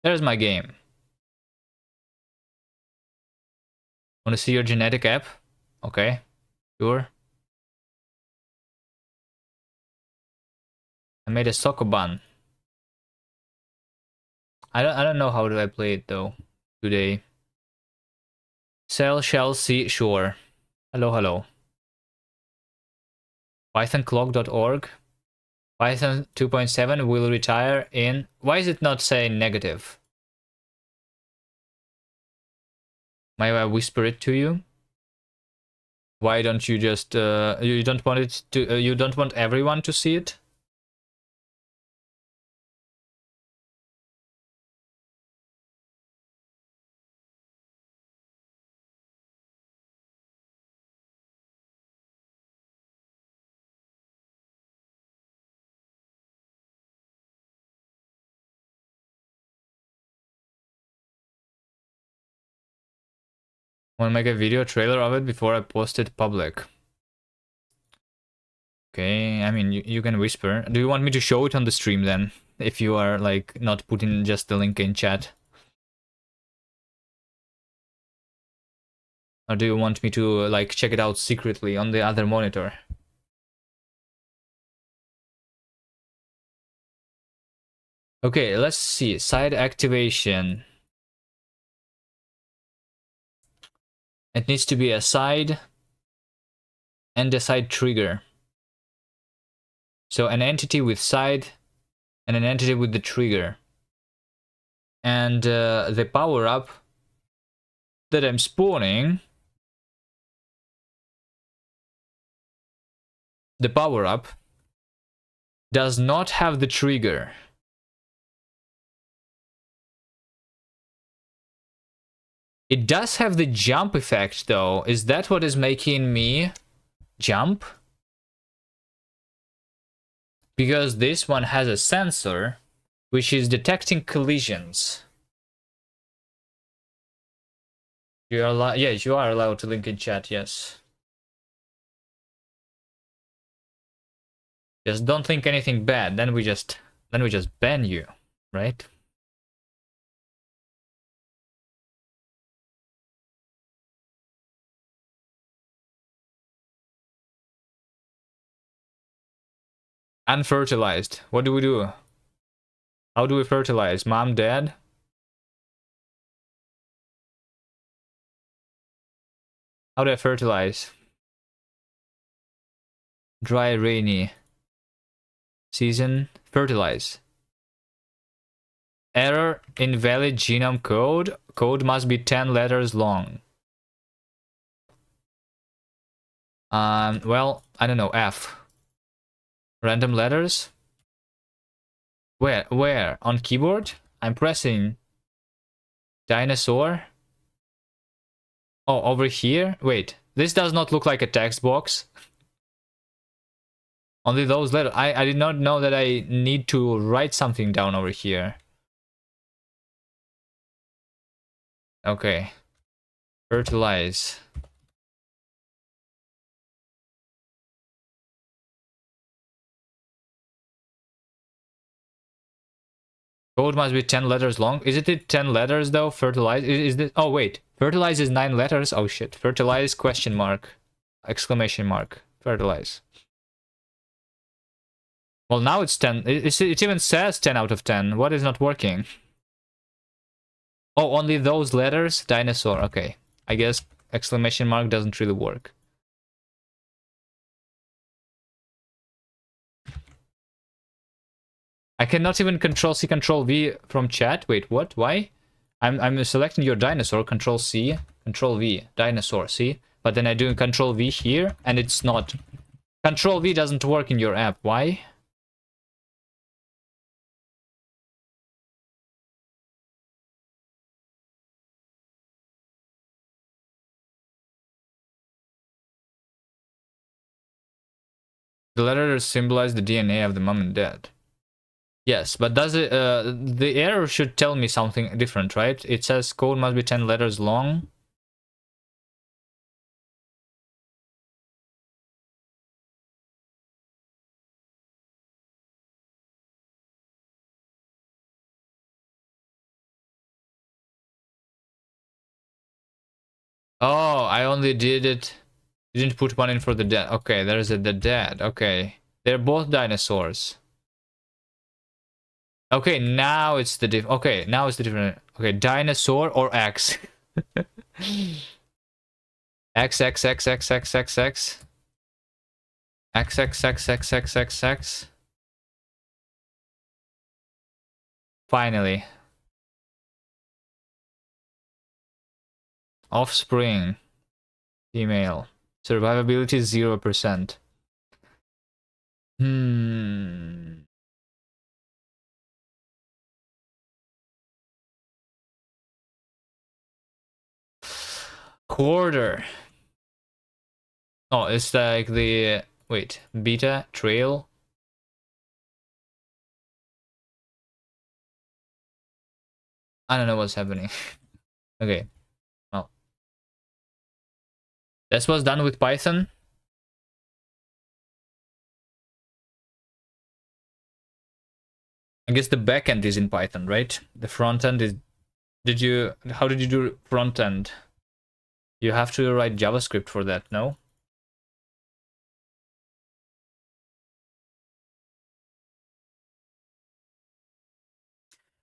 S1: There's my game. Want to see your genetic app? Okay, sure. I made a Sokoban. I don't know how do I play it though today. Cell shall see sure. Hello, hello. Pythonclock.org. Python 2.7 will retire in. Why is it not saying negative? May I whisper it to you? Why don't you just you don't want it to you don't want everyone to see it? Want to make a video trailer of it before I post it public? Okay, I mean you can whisper. Do you want me to show it on the stream then? If you are like not putting just the link in chat. Or do you want me to like check it out secretly on the other monitor? Okay, let's see. Side activation. It needs to be a side and a side trigger. So an entity with side and an entity with the trigger. And the power up that I'm spawning the power-up does not have the trigger. It does have the jump effect, though. Is that what is making me jump? Because this one has a sensor, which is detecting collisions. You are yes, you are allowed to link in chat, yes. Just don't think anything bad, then we just ban you, right? Unfertilized. What do we do? How do we fertilize? Mom, dad? How do I fertilize? Dry, rainy. Season. Fertilize. Error, invalid genome code. Code must be 10 letters long. Well, I don't know. F. Random letters. Where? On keyboard? I'm pressing dinosaur. Oh, over here? Wait, this does not look like a text box. Only those letters. I did not know that I need to write something down over here. Okay. Fertilize. Code must be 10 letters long. Is it 10 letters though? Fertilize? Is this? Oh wait. Fertilize is 9 letters. Oh shit. Fertilize question mark. Exclamation mark. Fertilize. Well, now it's 10. It even says 10 out of 10. What is not working? Oh, only those letters? Dinosaur. Okay. I guess exclamation mark doesn't really work. I cannot even Control C, Control V from chat. Wait, what? Why? I'm selecting your dinosaur. Control C, Control V, dinosaur. See? But then I do Control V here, and it's not. Control V doesn't work in your app. Why? The letters symbolize the DNA of the mom and dad. Yes, but does it? The error should tell me something different, right? It says code must be 10 letters long. Oh, I only did it. Didn't put one in for the dad. Okay, there's the dad. Okay, they're both dinosaurs. Okay, now it's the okay, now it's the different. Okay, dinosaur or X. X X X X X X X X X X X X X X. Finally, offspring, female, survivability 0%. Quarter. Oh, it's like the wait, beta trail. I don't know what's happening. Okay. Well, this was done with Python. I guess the backend is in Python, right? The front end is. How did you do front end? You have to write JavaScript for that, no?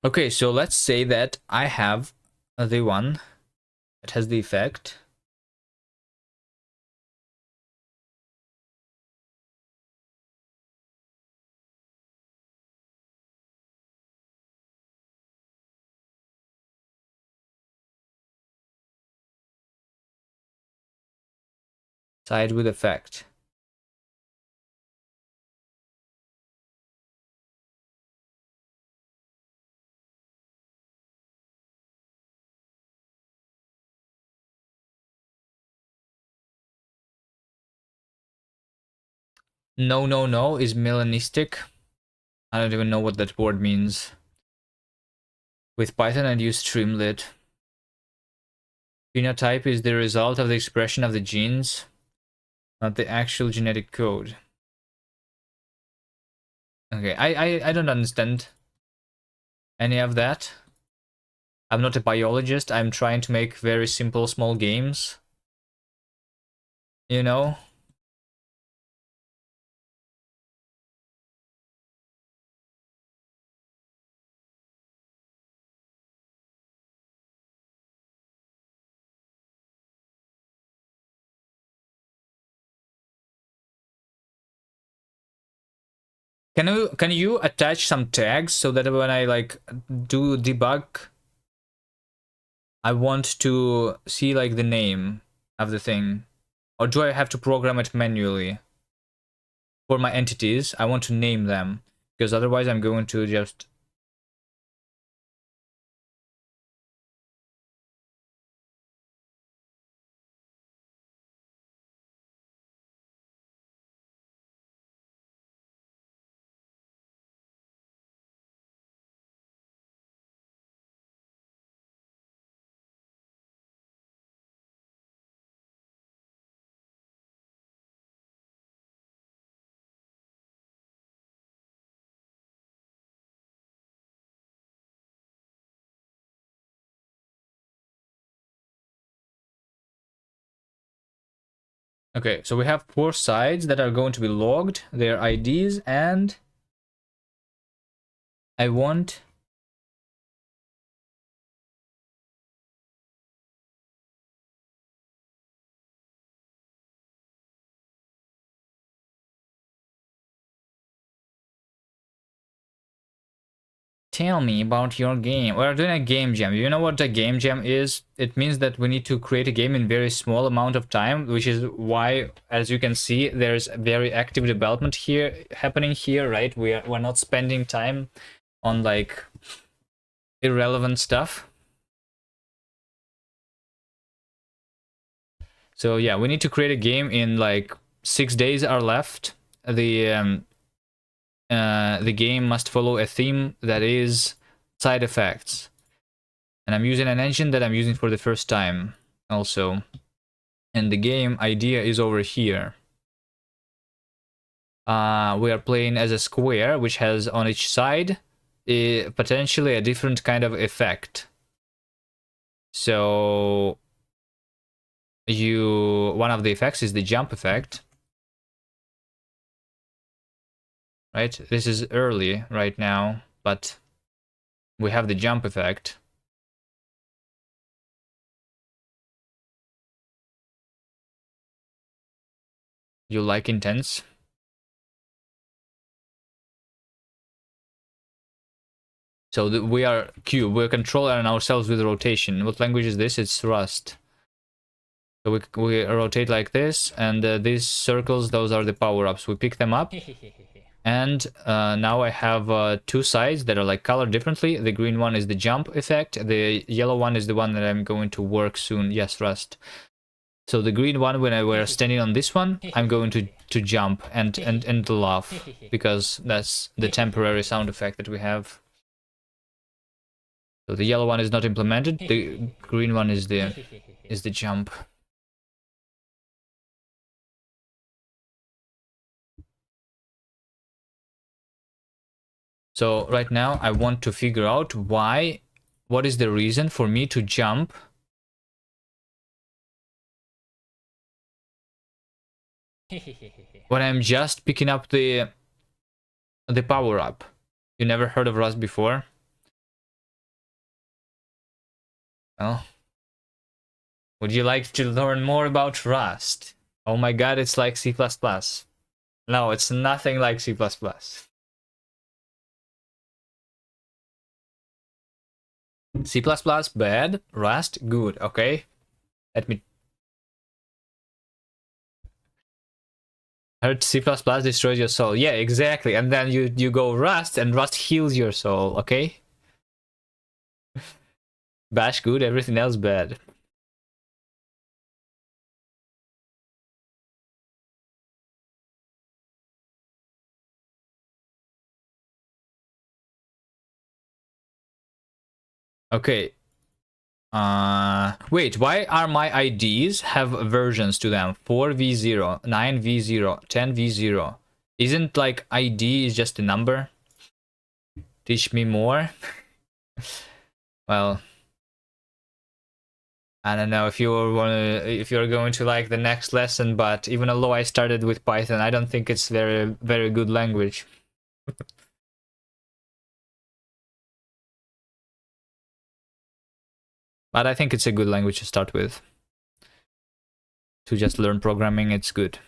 S1: Okay, so let's say that I have the one that has the effect. Side with effect. No, no, no is melanistic. I don't even know what that word means. With Python, I'd use Streamlit. Phenotype is the result of the expression of the genes, not the actual genetic code. Okay, I don't understand any of that. I'm not a biologist. I'm trying to make very simple, small games. You know? Can you attach some tags so that when I like do debug, I want to see like the name of the thing? Or do I have to program it manually? For my entities, I want to name them, because otherwise I'm going to just... Okay, so we have 4 sides that are going to be logged, their IDs, and I want... Tell me about your game. We're doing a game jam. You know what a game jam is? It means that we need to create a game in very small amount of time, which is why, as you can see, there's very active development here happening here, right? We're not spending time on like irrelevant stuff. So yeah, we need to create a game in like 6 days are left. The game must follow a theme that is side effects. And I'm using an engine that I'm using for the first time also. And the game idea is over here. We are playing as a square, which has on each side potentially a different kind of effect. So one of the effects is the jump effect. Right? This is early right now, but we have the jump effect. You like intense? So we are cube. We're controlling ourselves with rotation. What language is this? It's Rust. So we rotate like this, and these circles, those are the power-ups. We pick them up. And now I have 2 sides that are like colored differently. The green one is the jump effect. The yellow one is the one that I'm going to work soon. Yes, Rust. So the green one, when we're standing on this one, I'm going to jump and laugh, because that's the temporary sound effect that we have. So the yellow one is not implemented. The green one is the jump. So right now I want to figure out what is the reason for me to jump when I'm just picking up the power up. You never heard of Rust before? Well, would you like to learn more about Rust? Oh my god, it's like C++. No, it's nothing like C++. C++ bad, Rust good, okay? Let me... Heard C++ destroys your soul. Yeah, exactly. And then you go Rust, and Rust heals your soul, okay? Bash good, everything else bad. Okay. Wait, why are my IDs have versions to them? 4v0, 9v0, 10v0. Isn't like ID is just a number? Teach me more. Well, I don't know if you're going to like the next lesson, but even although I started with Python, I don't think it's very good language. But I think it's a good language to start with. To just learn programming, it's good.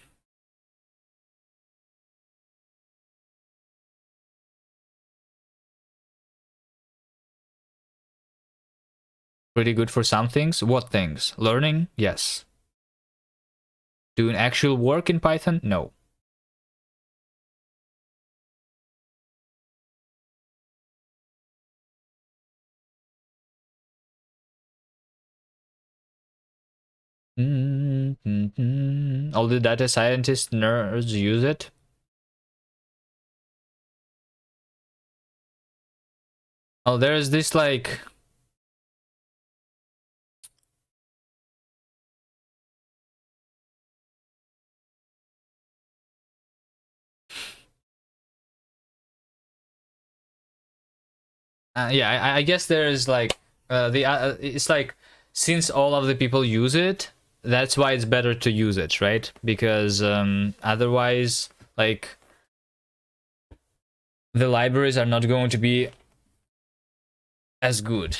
S1: Pretty good for some things. What things? Learning? Yes. Doing actual work in Python? No. All the data scientists nerds use it. Oh, there's this like yeah, I guess there's like it's like since all of the people use it, that's why it's better to use it, right? Because otherwise, like the libraries are not going to be as good,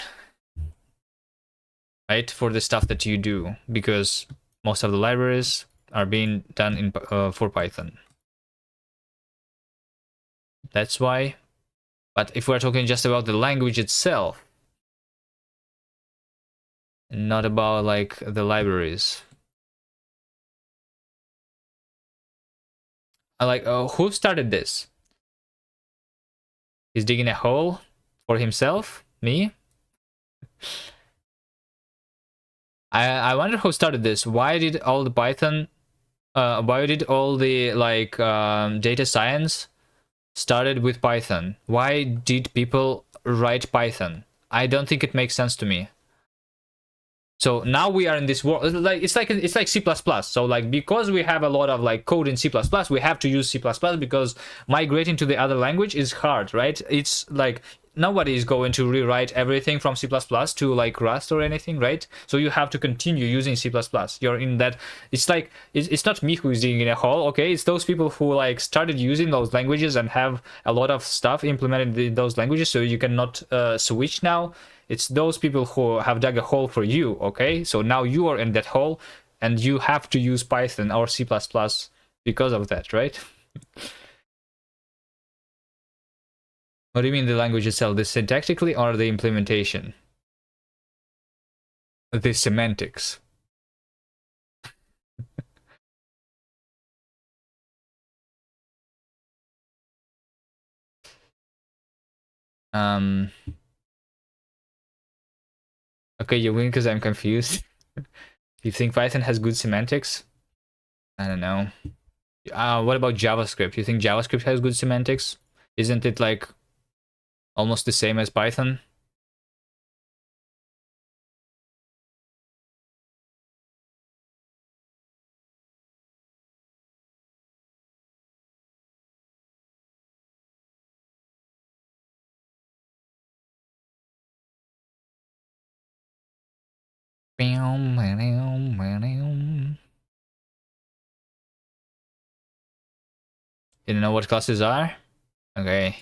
S1: right, for the stuff that you do, because most of the libraries are being done in for Python. That's why. But if we're talking just about the language itself, not about like the libraries. I like, who started this? He's digging a hole for himself? Me? I wonder who started this. Why did all the Python, why did all the like data science started with Python? Why did people write Python? I don't think it makes sense to me. So now we are in this world, like it's like C++. So like because we have a lot of like code in C++, we have to use C++ because migrating to the other language is hard, right? It's like nobody is going to rewrite everything from C++ to like Rust or anything, right? So you have to continue using C++. You're in that. It's like it's not me who is digging in a hole, okay? It's those people who like started using those languages and have a lot of stuff implemented in those languages, so you cannot switch now. It's those people who have dug a hole for you, okay? So now you are in that hole and you have to use Python or C++ because of that, right? What do you mean the language itself? The syntactically or the implementation? The semantics. Um, okay, you win because I'm confused. You think Python has good semantics? I don't know. What about JavaScript? You think JavaScript has good semantics? Isn't it like almost the same as Python? You don't know what classes are? Okay.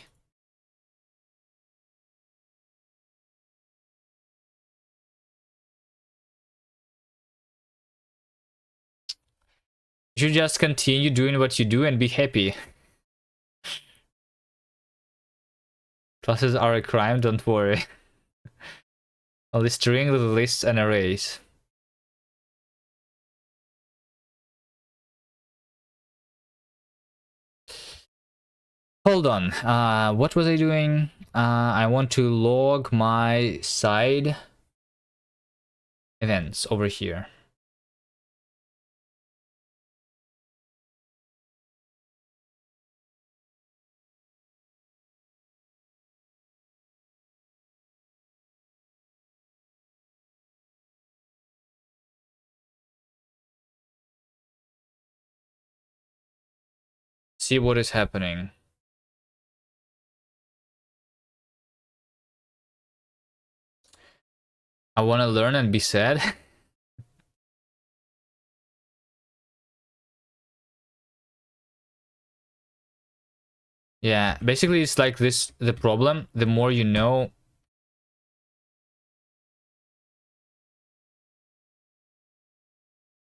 S1: You should just continue doing what you do and be happy. Classes are a crime, don't worry. Only string, lists, and arrays. Hold on. What was I doing? I want to log my side events over here. see what is happening. I want to learn and be sad. Yeah, basically it's like this, the problem, the more you know,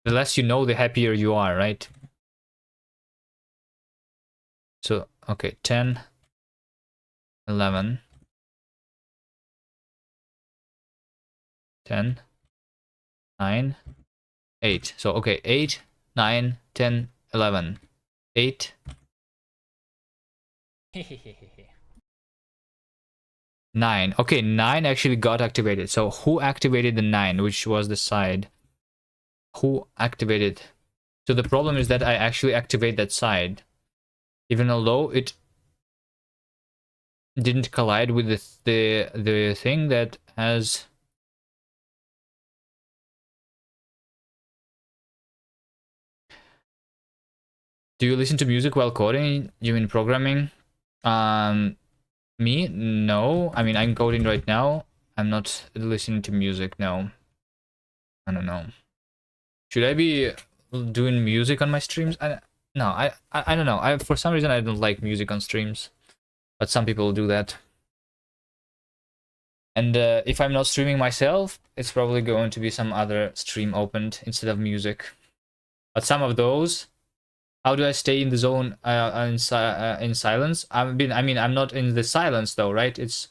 S1: the less you know, the happier you are, right? So, okay, 10, 11, 10, 9, 8. So, okay, 8, 9, 10, 11. 8, 9. Okay, 9 actually got activated. So, who activated the 9, which was the side? Who activated? So, the problem is that I actually activate that side. Even although it didn't collide with the thing that has... Do you listen to music while coding? You mean programming? Um, Me? No. I mean, I'm coding right now. I'm not listening to music. No. I don't know. Should I be doing music on my streams? No. I don't know. For some reason I don't like music on streams, but some people do that. And if I'm not streaming myself, it's probably going to be some other stream opened instead of music. But some of those, how do I stay in the zone in silence? I mean, I'm not in the silence though, right? It's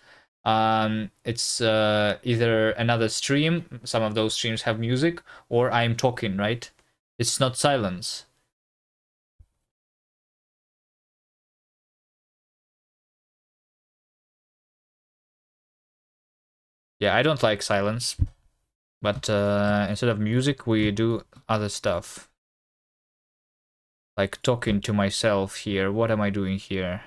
S1: either another stream. Some of those streams have music, or I'm talking, right? It's not silence. Yeah, I don't like silence, but instead of music, we do other stuff, like talking to myself here. What am I doing here?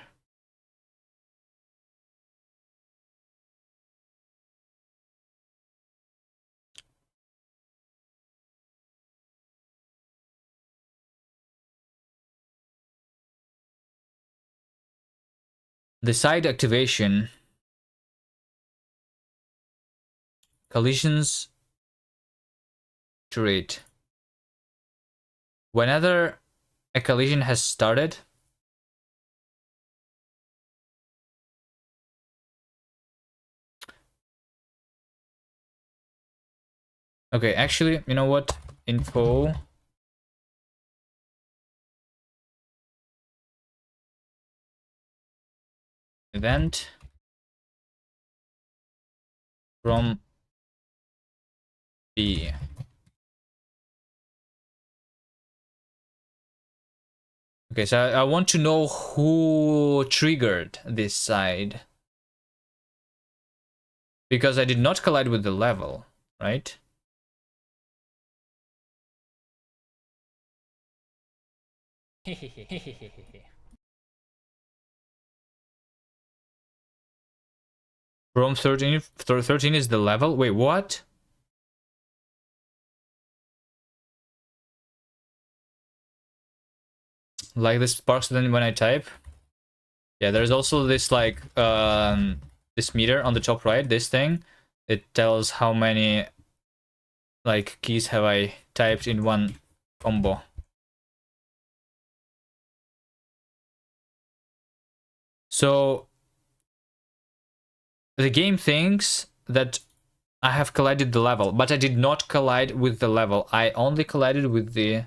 S1: The side activation, collisions to rate. Whenever a collision has started, okay, actually, you know what? Info. Event from B. Okay, so I want to know who triggered this side. Because I did not collide with the level, right? From 13, 13 is the level? Wait, what? Like this sparks then when I type? Yeah, there's also this like this meter on the top right, this thing. It tells how many like keys have I typed in one combo. So the game thinks that I have collided the level, but I did not collide with the level. I only collided with the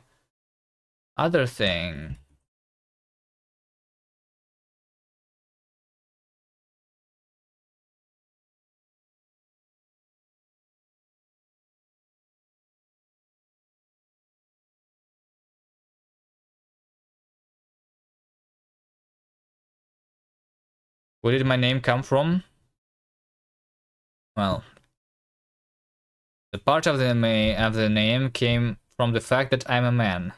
S1: other thing. Where did my name come from? Well, the part of the name came from the fact that I'm a man.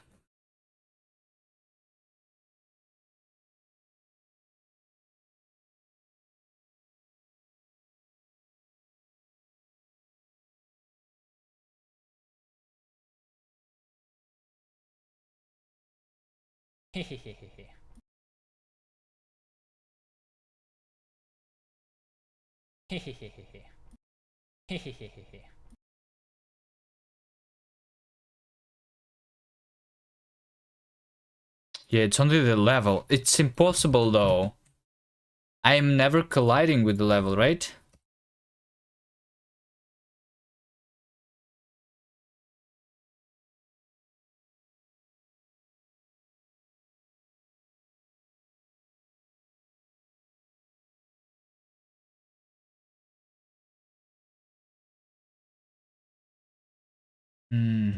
S1: Hehehehe. Hehehehe. Yeah, it's only the level. It's impossible though. I am never colliding with the level, right?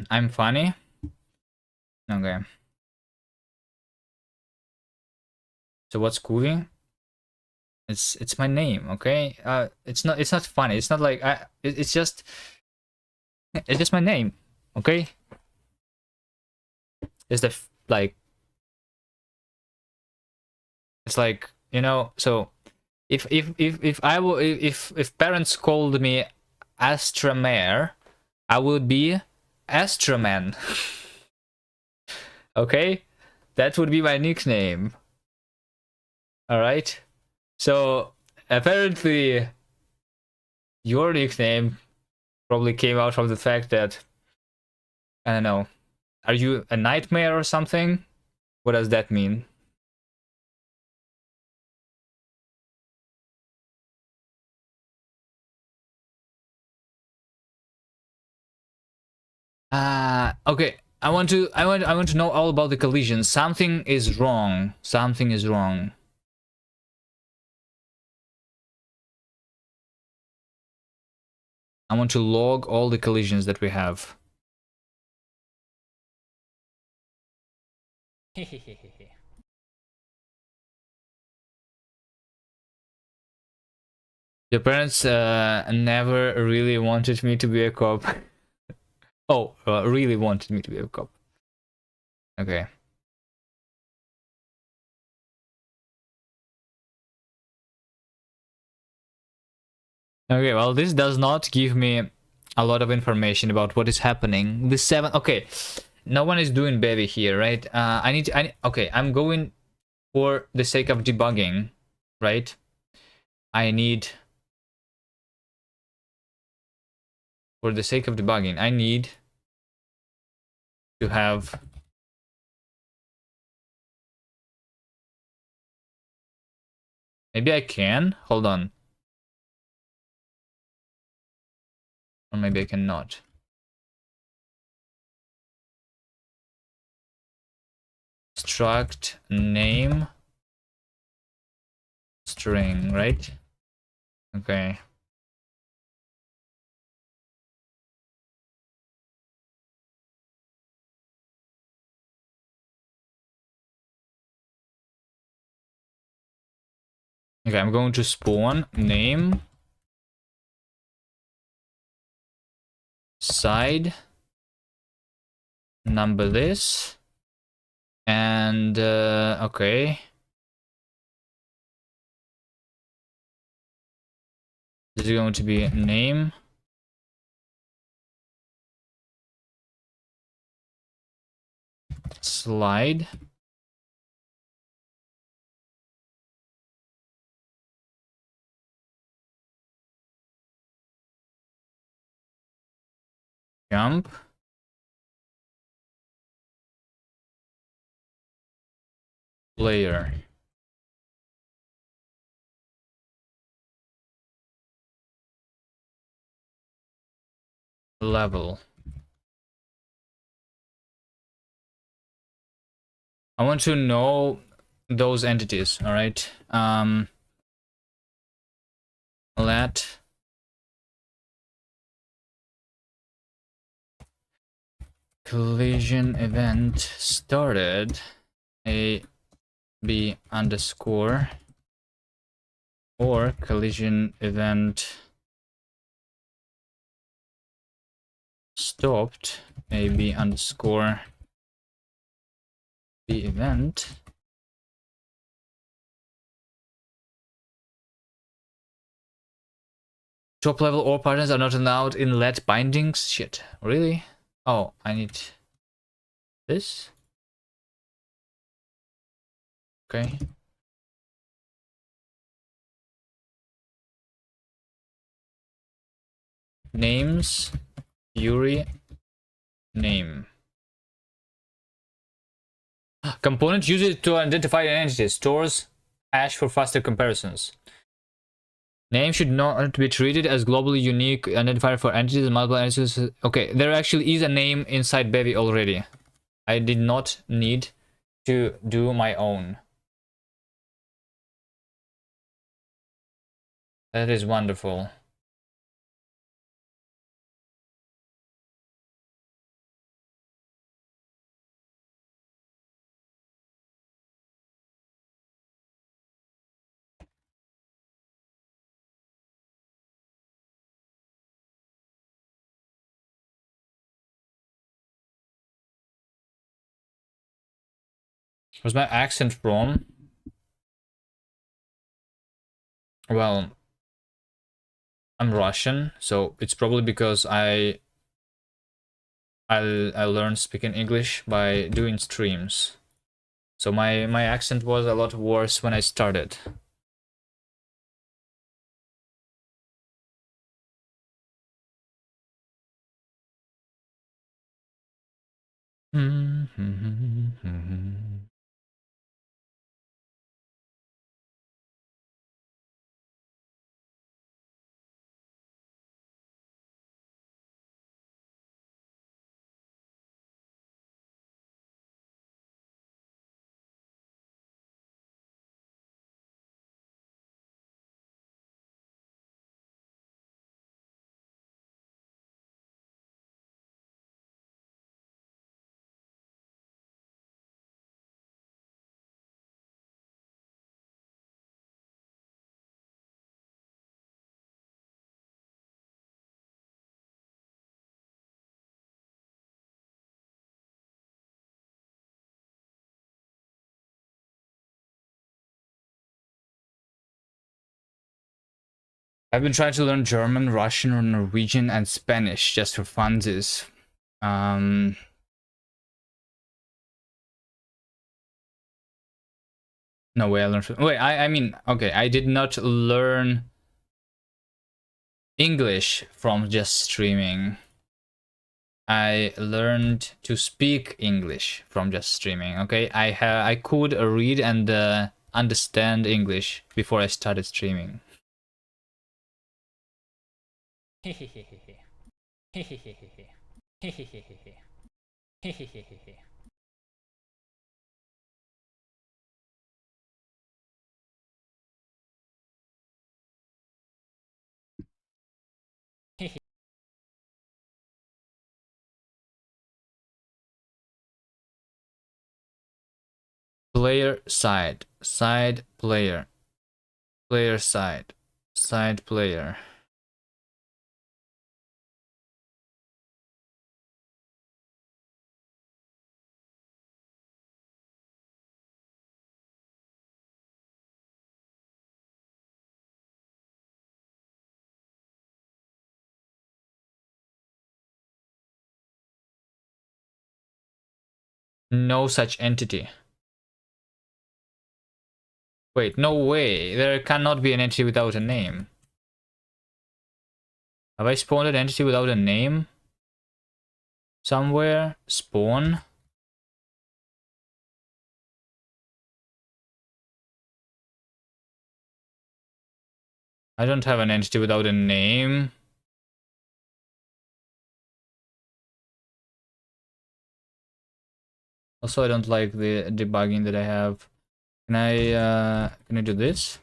S1: I'm funny. Okay. So what's Kuvi? It's my name, okay? It's not funny. It's not like it's just my name, okay? It's the like it's like, you know, so if parents called me Astramare, I would be Astraman. Okay? That would be my nickname. Alright? So apparently your nickname probably came out from the fact that, I don't know, are you a nightmare or something? What does that mean? Okay. I want to know all about the collision. Something is wrong. Something is wrong. I want to log all the collisions that we have. Your parents never really wanted me to be a cop. Oh, really wanted me to be a cop. Okay. Okay, well, this does not give me a lot of information about what is happening. The 7... Okay, no one is doing bevy here, right? Okay, I'm going for the sake of debugging, right? I need... For the sake of debugging, I need to have... Maybe I can? Hold on. Or maybe I cannot. Struct name string, right? Okay. Okay, I'm going to spawn name side number this and okay, this is going to be name slide jump player level. I want to know those entities. All right, let collision event started a b underscore or collision event stopped a b underscore the event. Top level ore partners are not allowed in let bindings. Shit, really? Oh, I need this. Okay. Names. Yuri. Name. Component used to identify an entity. Stores hash for faster comparisons. Name should not be treated as globally unique identifier for entities and multiple entities. Okay, there actually is a name inside bevy already. I did not need to do my own. That is wonderful. Was my accent from? Well, I'm Russian, so it's probably because I learned speaking English by doing streams. So my accent was a lot worse when I started. I've been trying to learn German, Russian, or Norwegian, and Spanish just for funsies. No way I learned. Wait, I mean, okay, I did not learn English from just streaming. I learned to speak English from just streaming. Okay, I could read and understand English before I started streaming. Player side, side player, player side, side player. No such entity. Wait, no way. There cannot be an entity without a name. Have I spawned an entity without a name? Somewhere? Spawn? I don't have an entity without a name. Also, I don't like the debugging that I have. Can I do this?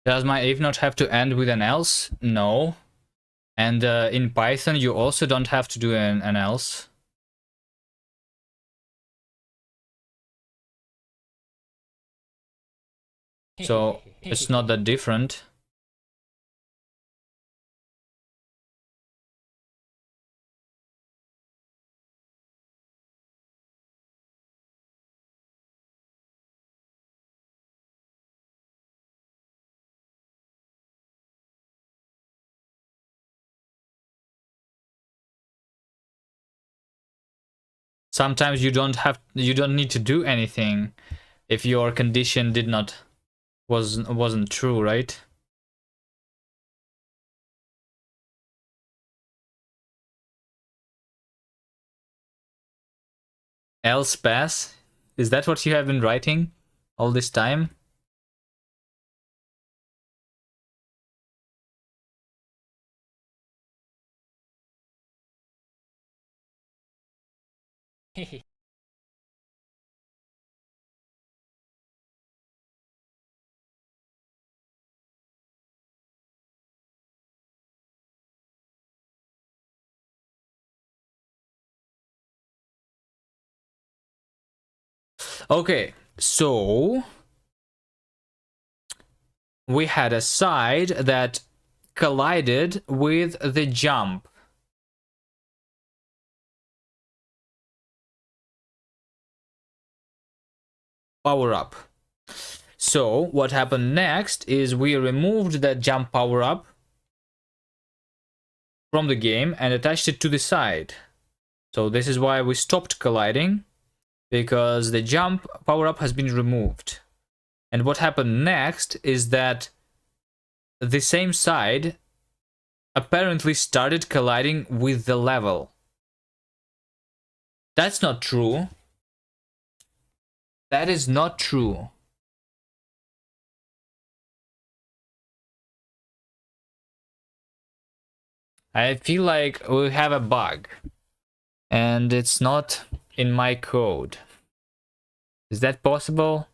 S1: Does my if not have to end with an else? No. And in Python, you also don't have to do an else. So it's not that different. Sometimes you don't need to do anything if your condition wasn't true, right? Else pass? Is that what you have been writing all this time? Okay, so we had a side that collided with the jump. Power up. So what happened next is we removed that jump power up from the game and attached it to the side. So this is why we stopped colliding, because the jump power up has been removed. And what happened next is that the same side apparently started colliding with the level. That's not true. That is not true. I feel like we have a bug and it's not in my code. Is that possible?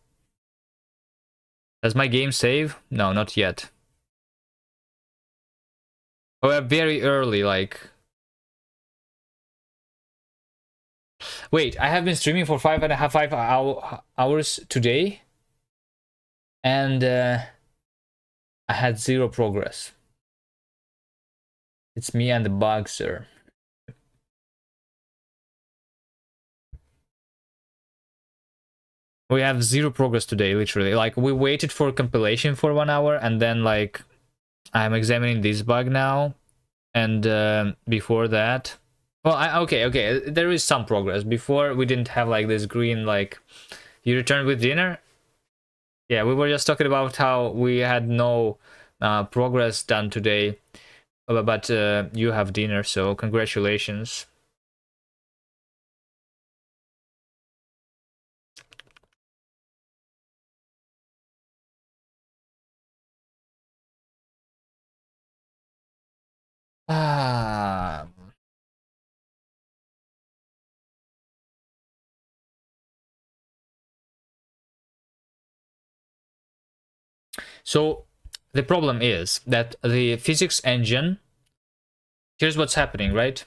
S1: Does my game save? No, not yet. We're very early, like... Wait, I have been streaming for 5 hours today, and I had 0 progress. It's me and the bug, sir. We have 0 progress today, literally. Like, we waited for compilation for 1 hour, and then, like, I'm examining this bug now, and before that... Well, okay, there is some progress. Before, we didn't have, like, this green, like... You returned with dinner? Yeah, we were just talking about how we had no progress done today, but you have dinner, so congratulations. Ah. So the problem is that the physics engine, here's what's happening, right?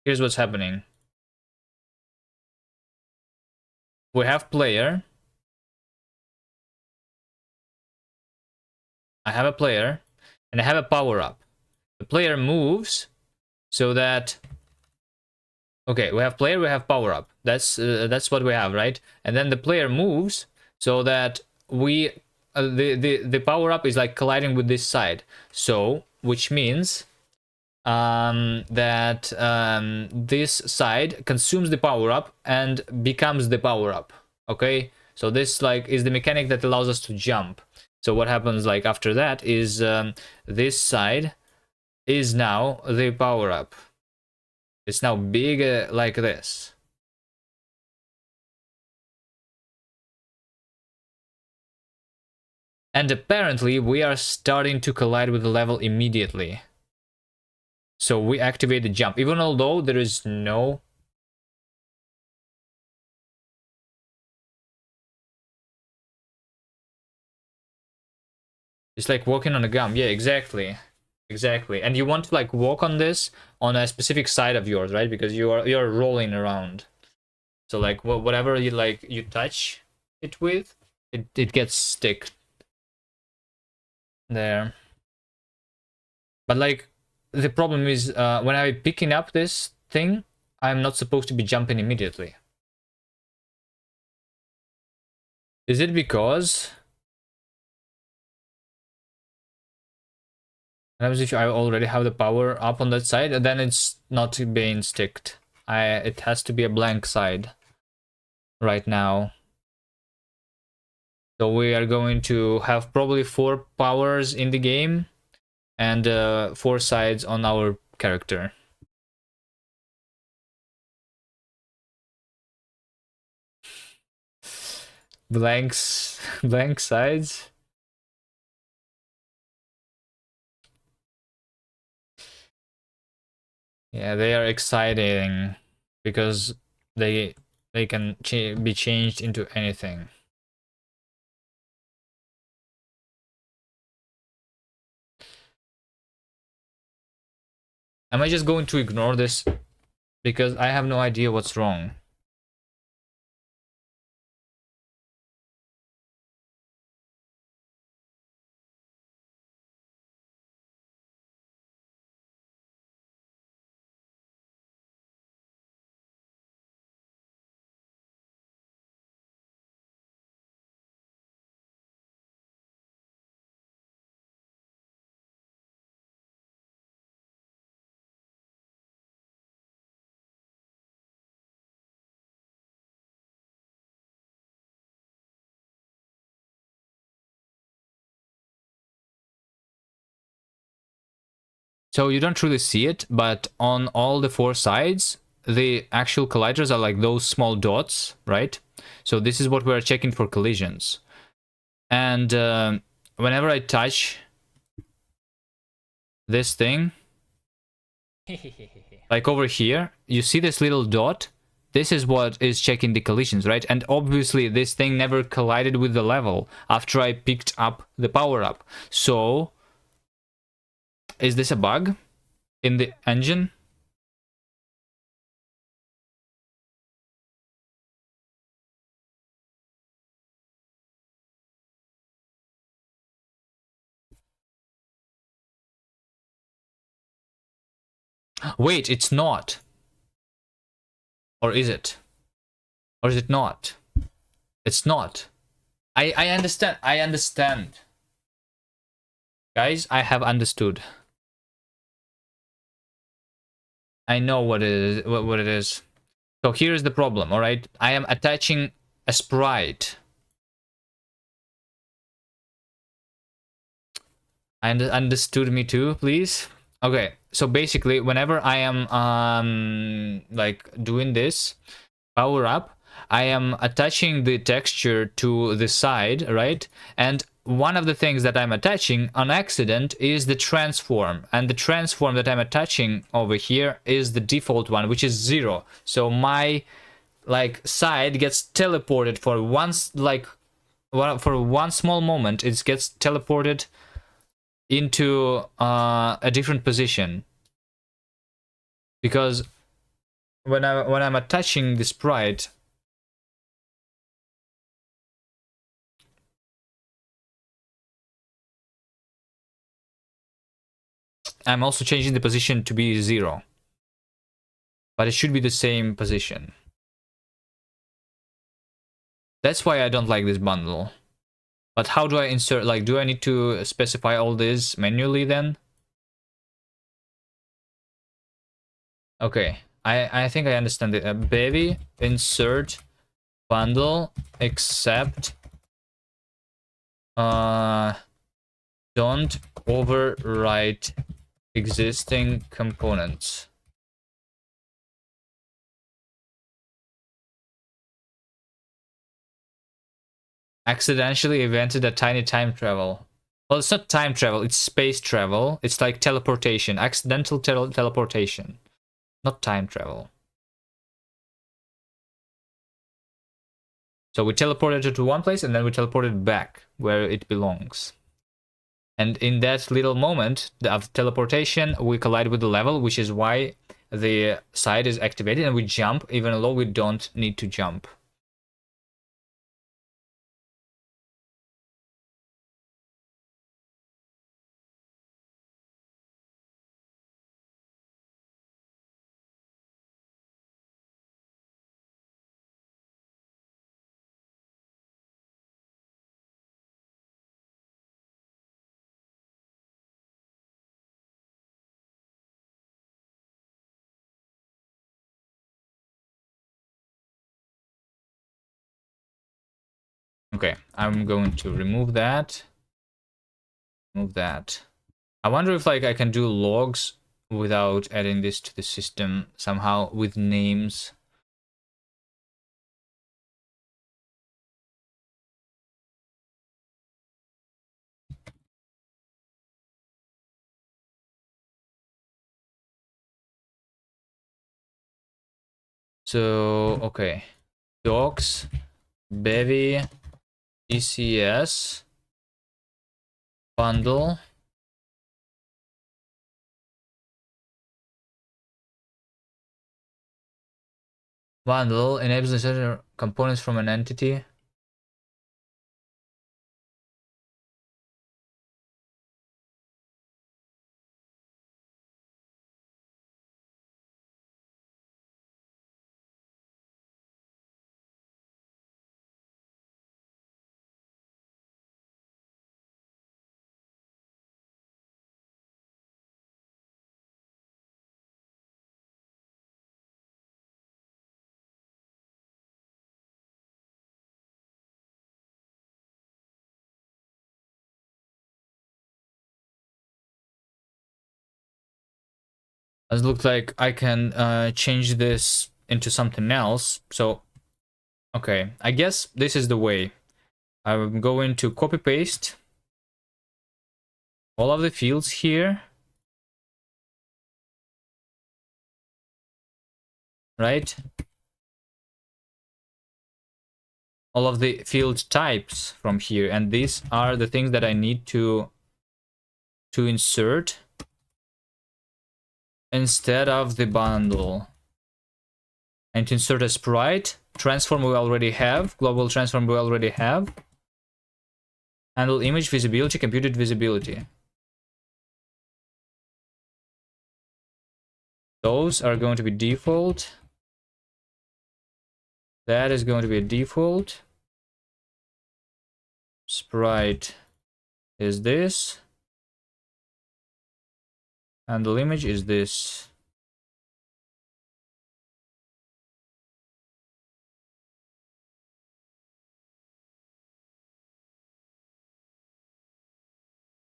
S1: Here's what's happening. We have player. I have a player, and I have a power up. The player moves so that... Okay, we have player, we have power up. That's what we have, right? And then the player moves so that we the power up is like colliding with this side. So, which means that this side consumes the power up and becomes the power up. Okay, so this like is the mechanic that allows us to jump. So what happens like after that is this side is now the power up. It's now big like this. And apparently we are starting to collide with the level immediately. So we activate the jump, even although there is no... It's like walking on a gum. Yeah, exactly. Exactly. And you want to like walk on this on a specific side of yours, right? Because you're rolling around. So like whatever you like you touch it with, it gets stick there. But like the problem is when I'm picking up this thing, I'm not supposed to be jumping immediately. Is it because if I already have the power up on that side, then it's not being sticked. It has to be a blank side right now. So we are going to have probably 4 powers in the game and 4 sides on our character. Blank sides. Yeah, they are exciting because they can be changed into anything. Am I just going to ignore this because I have no idea what's wrong? So you don't really see it, but on all the 4 sides, the actual colliders are like those small dots, right? So this is what we're checking for collisions. And whenever I touch this thing, like over here, you see this little dot? This is what is checking the collisions, right? And obviously this thing never collided with the level after I picked up the power up. So is this a bug in the engine? Wait, it's not. Or is it? Or is it not? It's not. I understand. I understand. Guys, I have understood. I know what it is. What it is. So here's the problem, all right? I am attaching a sprite. Understood me too, please? Okay, so basically, whenever I am like doing this power up, I am attaching the texture to the side, right? And one of the things that I'm attaching on accident is the transform, and the transform that I'm attaching over here is the default one, which is 0. So my like side gets teleported for once, like for one small moment, it gets teleported into a different position, because when I'm attaching the sprite, I'm also changing the position to be 0, but it should be the same position. That's why I don't like this bundle. But how do I insert, like, do I need to specify all this manually then? Okay, I think I understand it. Bevy insert bundle except don't overwrite existing components. Accidentally invented a tiny time travel. Well, it's not time travel, it's space travel. It's like teleportation, accidental teleportation, not time travel. So we teleported it to one place and then we teleported back where it belongs. And in that little moment of teleportation, we collide with the level, which is why the side is activated and we jump, even though we don't need to jump. Okay, I'm going to remove that. Move that. I wonder if like I can do logs without adding this to the system somehow with names. So, okay. Docs, bevy, ECS, bundle. Bundle enables inserting components from an entity. It looks like I can change this into something else. So, okay, I guess this is the way. I'm going to copy paste all of the fields here, right? All of the field types from here, and these are the things that I need to insert instead of the bundle. And to insert a sprite, transform we already have, global transform we already have, handle image visibility, computed visibility. Those are going to be default. That is going to be a default. Sprite is this. Handle image is this.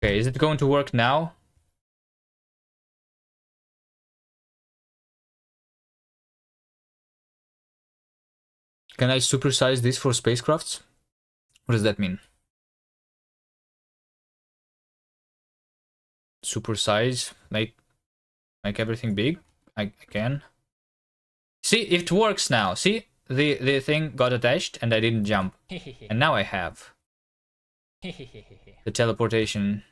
S1: Okay, is it going to work now? Can I supersize this for spacecrafts? What does that mean? Supersize, make everything big? I can. See, it works now. See, the thing got attached and I didn't jump. And now I have the teleportation.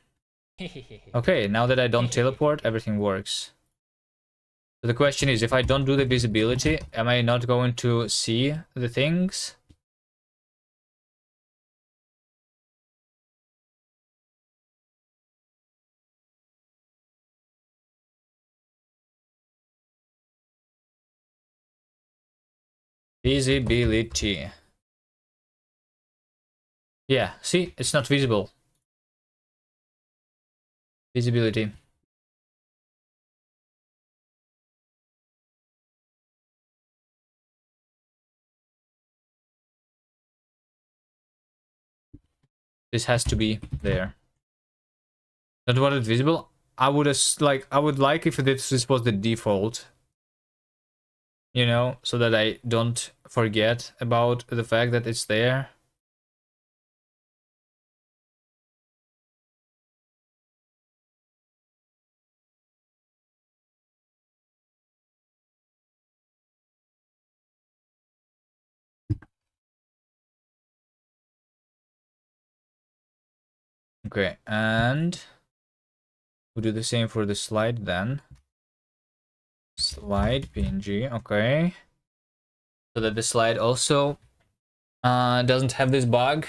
S1: Okay, now that I don't teleport, everything works. So the question is, if I don't do the visibility, am I not going to see the things? Visibility. Yeah, see, it's not visible. Visibility. This has to be there. Not what it's visible. I would like if this was the default. You know, so that I don't forget about the fact that it's there. Okay, and We'll do the same for the slide then. Slide PNG, okay. So that the slide also doesn't have this bug.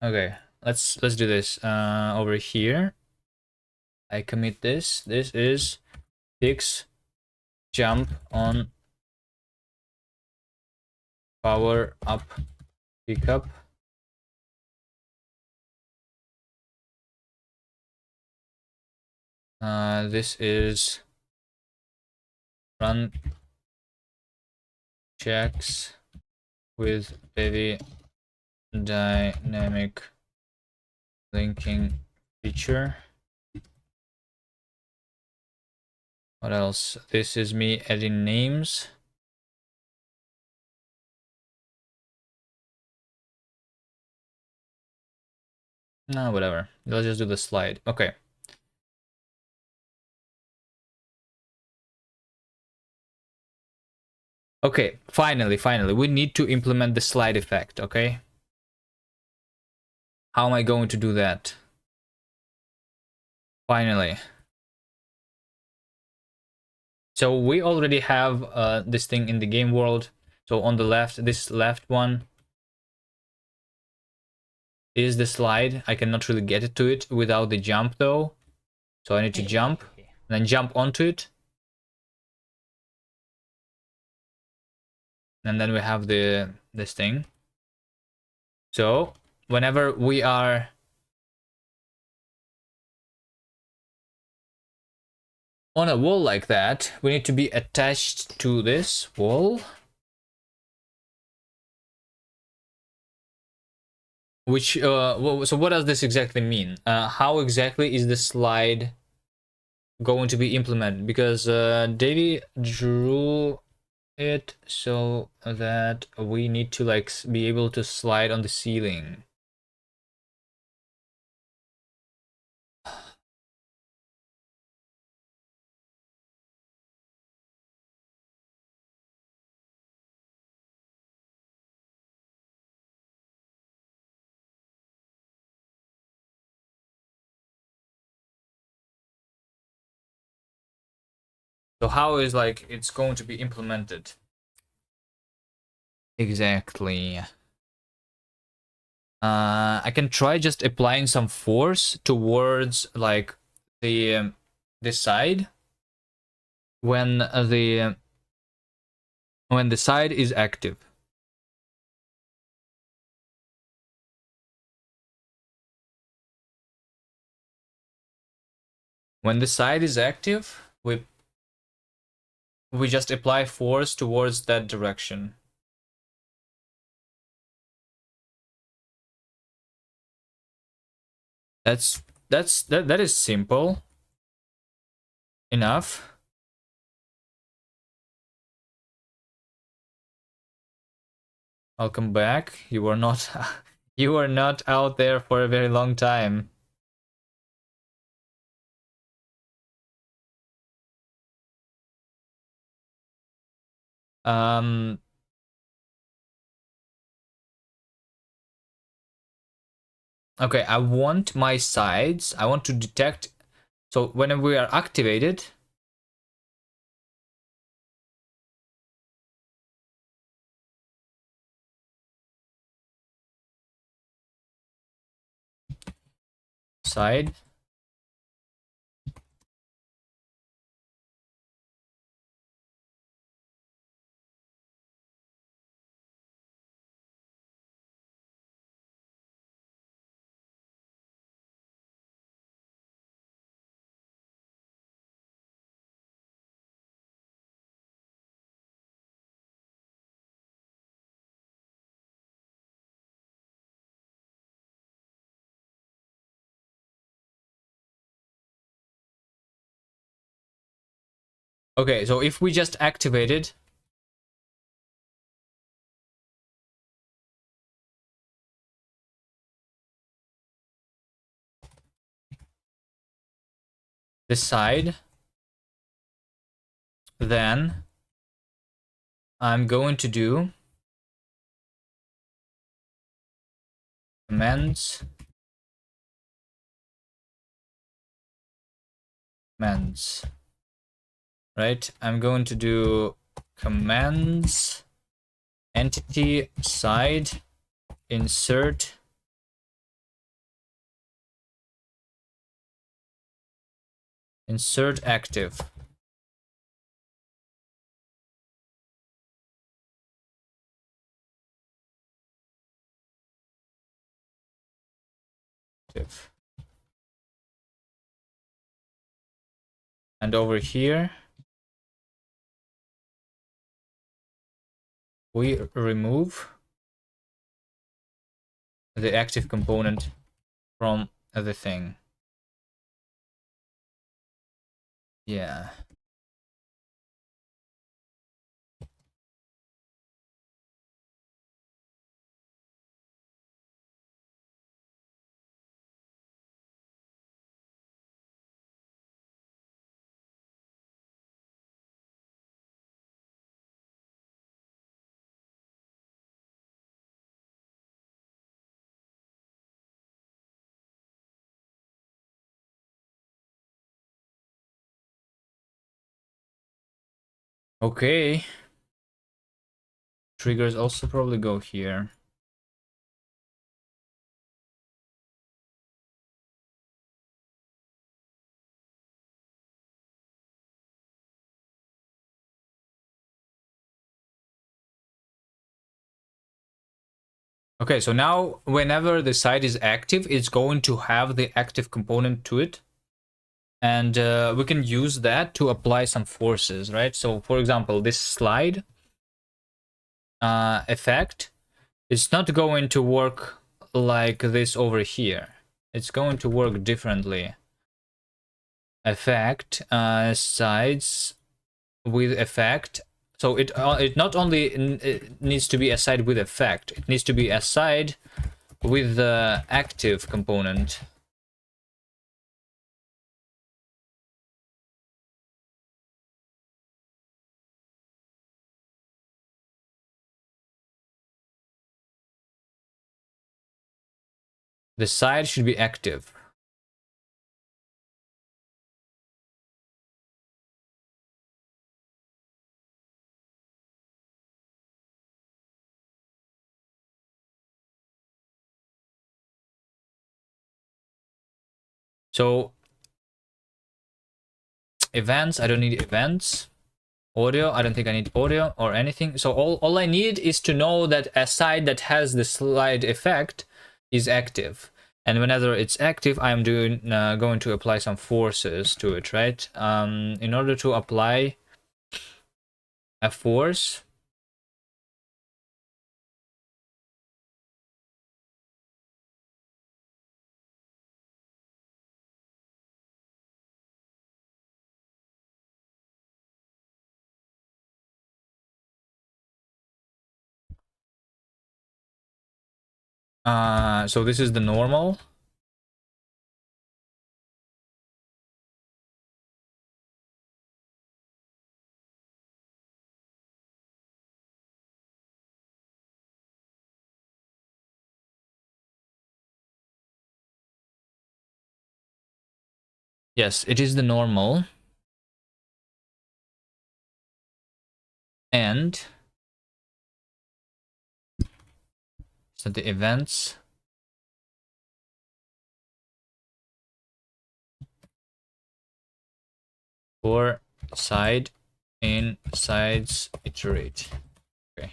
S1: Okay, let's do this over here. I commit this. This is fix jump on power up pickup. This is run checks with bevy dynamic linking feature. What else? This is me adding names. No, whatever. Let's just do the slide. Okay. Okay, finally, we need to implement the slide effect, okay? How am I going to do that? Finally. So we already have this thing in the game world. So on the left, this left one is the slide. I cannot really get to it without the jump though. So I need to jump, and then jump onto it. And then we have this thing. So whenever we are on a wall like that, we need to be attached to this wall. Which, so what does this exactly mean? How exactly is the slide going to be implemented? Because Davey drew it so that we need to like be able to slide on the ceiling. So how is like it's going to be implemented? Exactly. I can try just applying some force towards like the this side when the side is active. When the side is active, we just apply force towards that direction. That is simple enough. Welcome back. You were not you were not out there for a very long time. Um okay, I want my sides. I want to detect, so when we are activated, side. Okay, so if we just activated the side, then I'm going to do commands, right? I'm going to do commands entity side insert active. And over here we remove the active component from the thing. Yeah. Okay. Triggers also probably go here. Okay, so now whenever the site is active, it's going to have the active component to it. And we can use that to apply some forces, right? So for example, this slide effect is not going to work like this over here. It's going to work differently. Effect sides with effect. So it not only it needs to be a side with effect, it needs to be a side with the active component. The side should be active. So events, I don't need events. Audio, I don't think I need audio or anything. So all I need is to know that a side that has the slide effect is active. And whenever it's active, I'm going to apply some forces to it, right? In order to apply a force, so this is the normal. Yes, it is the normal. And so the events for side in sides iterate. Okay.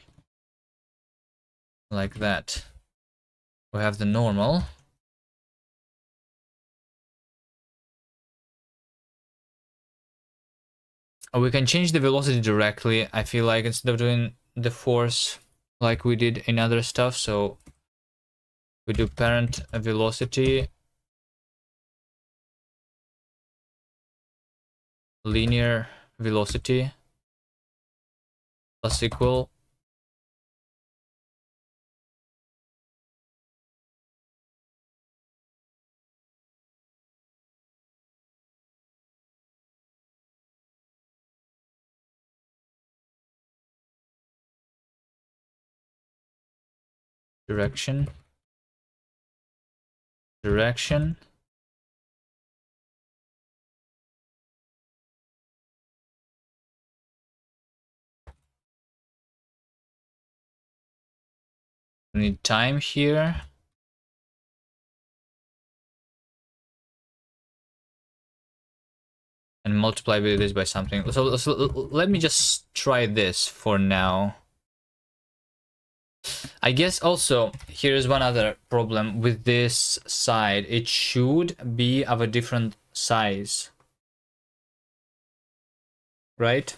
S1: Like that. We have the normal. We can change the velocity directly. I feel like instead of doing the force like we did in other stuff, so we do parent velocity linear velocity plus equal direction direction. We need time here. And multiply this by something. So let me just try this for now. I guess also here's one other problem with this side. It should be of a different size, right?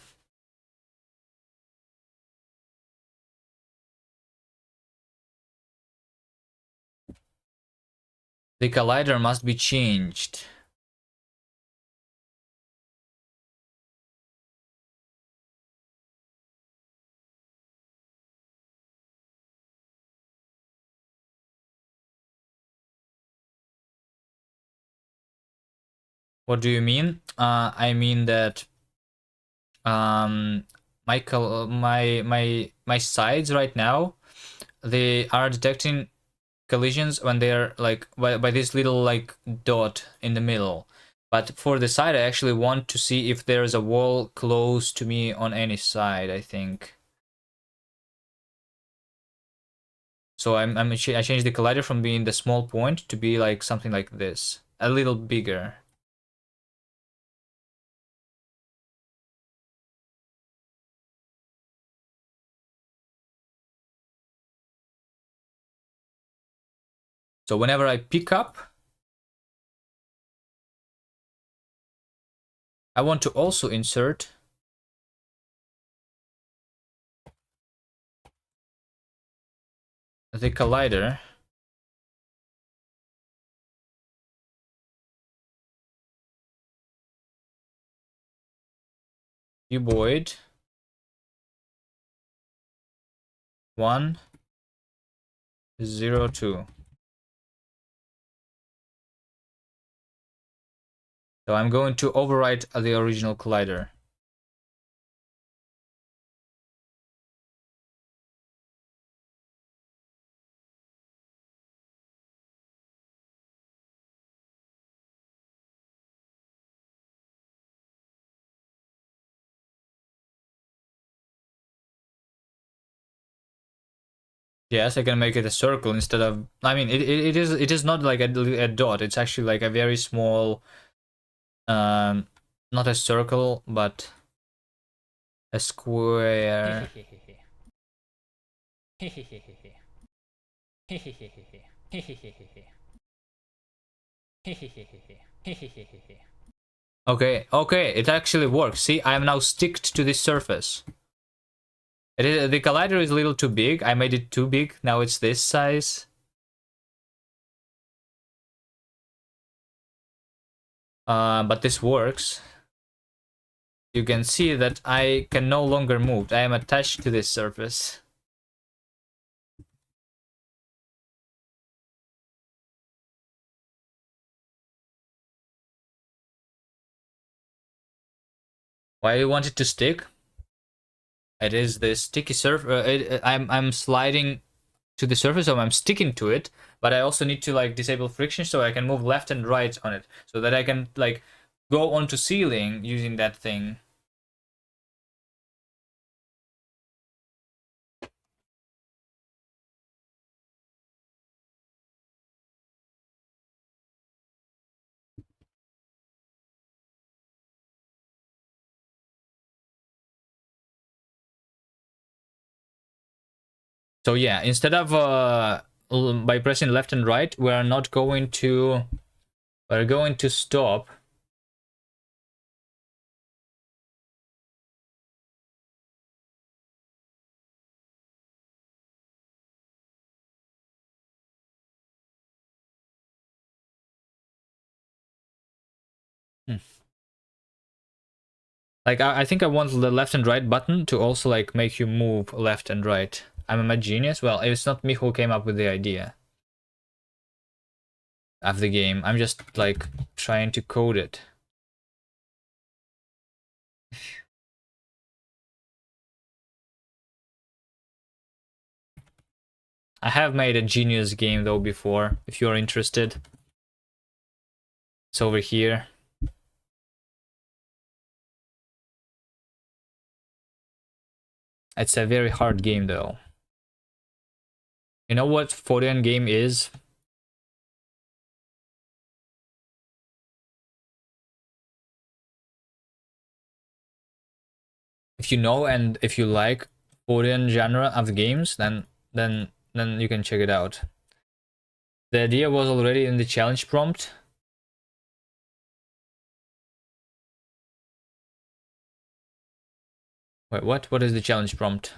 S1: The collider must be changed. What do you mean? I mean that my sides right now, they are detecting collisions when they're like by this little like dot in the middle. But for the side, I actually want to see if there's a wall close to me on any side, I think. So I changed the collider from being the small point to be like something like this, a little bigger. So whenever I pick up, I want to also insert the collider cuboid 102. So I'm going to overwrite the original collider. Yes, I can make it a circle instead of. I mean, it is not like a dot. It's actually like a very small, um, not a circle, but a square. Okay, okay, it actually works. See, I am now sticked to this surface. The collider is a little too big. I made it too big. Now it's this size. But this works. You can see that I can no longer move. I am attached to this surface. Why do you want it to stick? It is the sticky surface. I'm sliding to the surface, so I'm sticking to it. But I also need to like disable friction so I can move left and right on it, so that I can like go onto ceiling using that thing. So yeah, instead of by pressing left and right, we're not going to. We're going to stop. Hmm. Like I think I want the left and right button to also like make you move left and right. I'm a genius. Well, it's not me who came up with the idea of the game. I'm just like trying to code it. I have made a genius game though before, if you're interested. It's over here. It's a very hard game though. You know what 40 game is? If you know and if you like 40 genre of games, then you can check it out. The idea was already in the challenge prompt. Wait, what? What is the challenge prompt?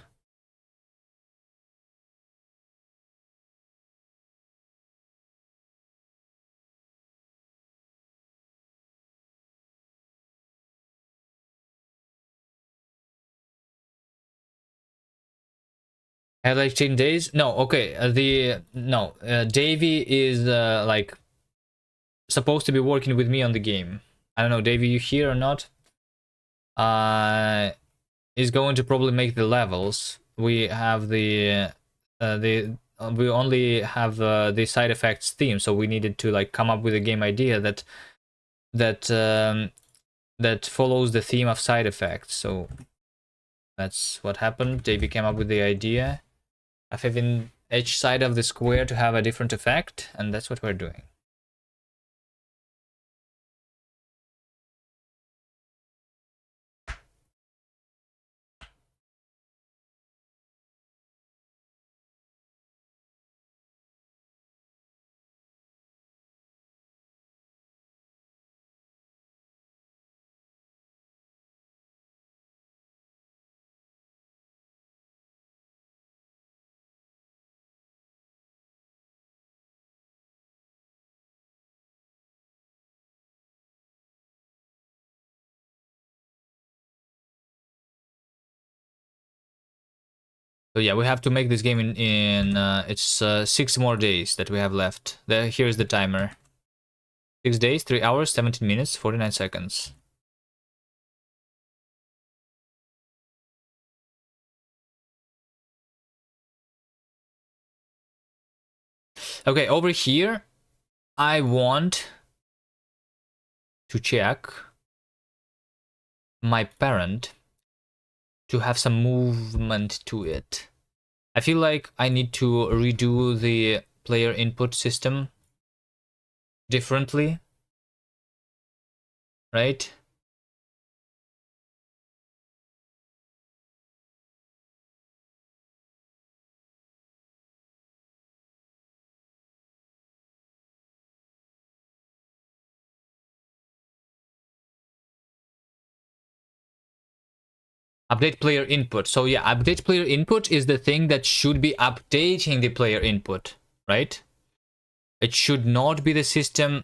S1: Had like 10 days? No, okay. Davey is like supposed to be working with me on the game. I don't know, Davey, you here or not? Is going to probably make the levels. We have we only have the side effects theme, so we needed to like come up with a game idea that follows the theme of side effects. So that's what happened. Davey came up with the idea of having each side of the square to have a different effect, and that's what we're doing. So yeah, we have to make this game in it's 6 more days that we have left. Here's the timer. 6 days, 3 hours, 17 minutes, 49 seconds. Okay, over here, I want to check my parent to have some movement to it. I feel like I need to redo the player input system differently, right? Update player input. So yeah, update player input is the thing that should be updating the player input, right? It should not be the system.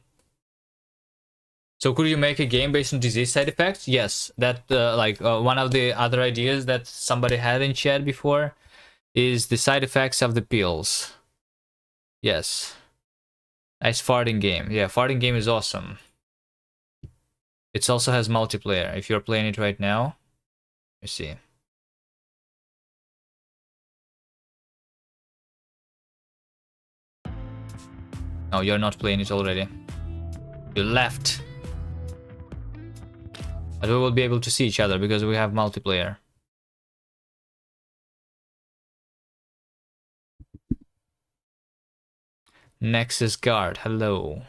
S1: So could you make a game based on disease side effects? Yes, that one of the other ideas that somebody had in chat before is the side effects of the pills. Yes. Nice farting game. Yeah, farting game is awesome. It also has multiplayer. If you're playing it right now, let me see. Oh, you're not playing it already. You left. But we will be able to see each other because we have multiplayer. Nexus Guard, hello.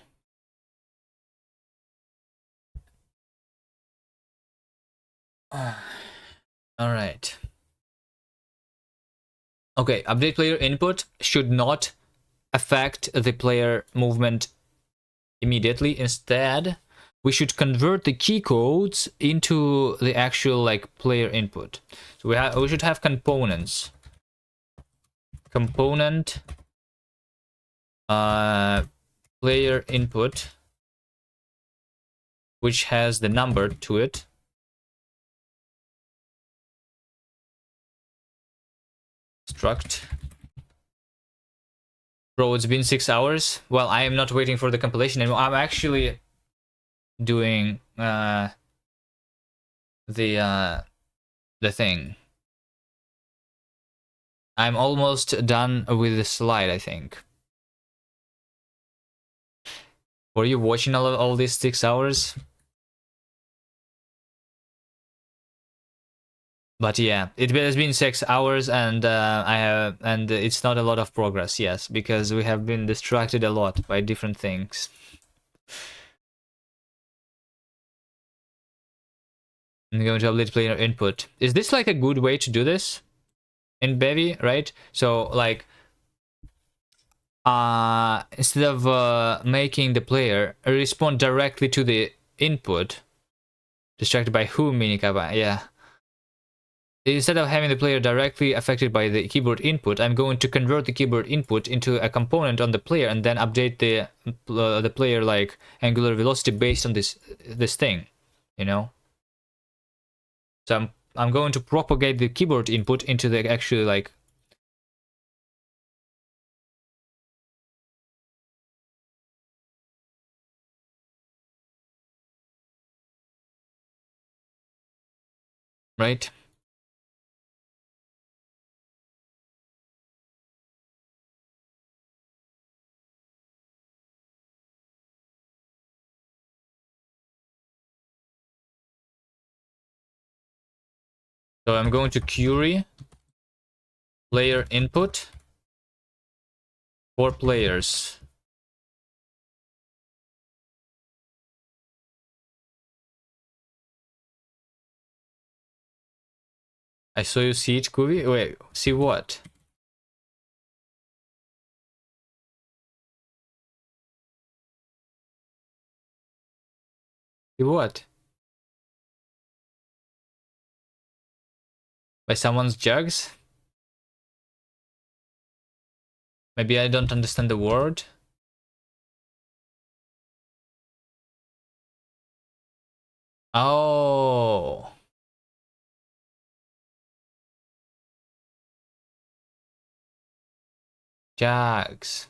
S1: Alright. Okay, update player input should not affect the player movement immediately. Instead, we should convert the key codes into the actual like player input. So we should have components. Component player input, which has the number to it. Struct. Bro, it's been 6 hours. Well, I am not waiting for the compilation anymore. I'm actually doing the thing. I'm almost done with the slide, I think. Were you watching all these 6 hours? But yeah, it has been 6 hours, and it's not a lot of progress. Yes, because we have been distracted a lot by different things. I'm going to update player input. Is this like a good way to do this in Bevy, right? So like, instead of making the player respond directly to the input, distracted by who, Minikaba? Yeah. Instead of having the player directly affected by the keyboard input, I'm going to convert the keyboard input into a component on the player and then update the player like angular velocity based on this thing, you know. So I'm going to propagate the keyboard input into the actually like. Right. So I'm going to query player input for players. I saw you see it, Kuvi. Wait, see what? See what? By someone's jugs? Maybe I don't understand the word. Oh. Jugs.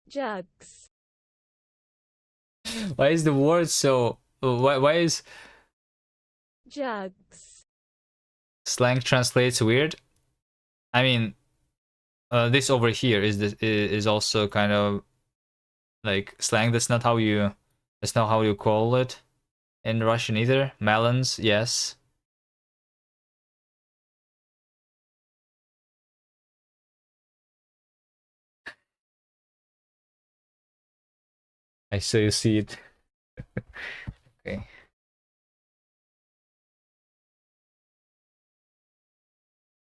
S3: Jugs.
S1: Why is the word so... Why is
S3: Jugs.
S1: slang translates weird? I mean, this over here is also kind of like slang. That's not how you... That's not how you call it in Russian either. Melons, yes. I saw you see it. Okay.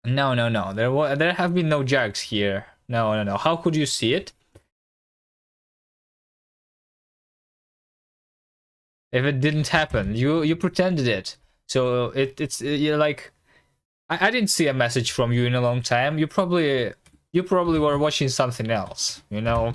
S1: No, no, no. There have been no jugs here. No, no, no. How could you see it? If it didn't happen, you pretended it. So it's you're like, I didn't see a message from you in a long time. You probably were watching something else, you know.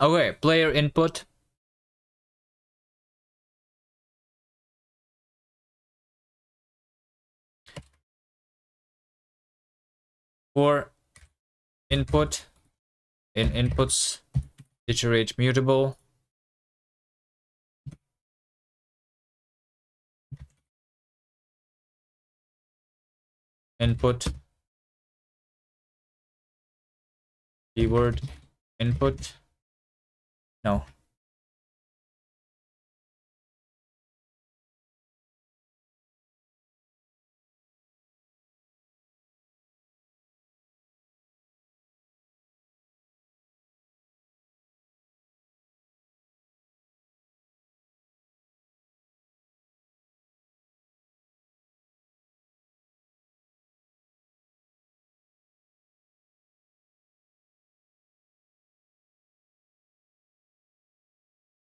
S1: Okay, player input. For input in inputs, iterate mutable. Input keyword input. No.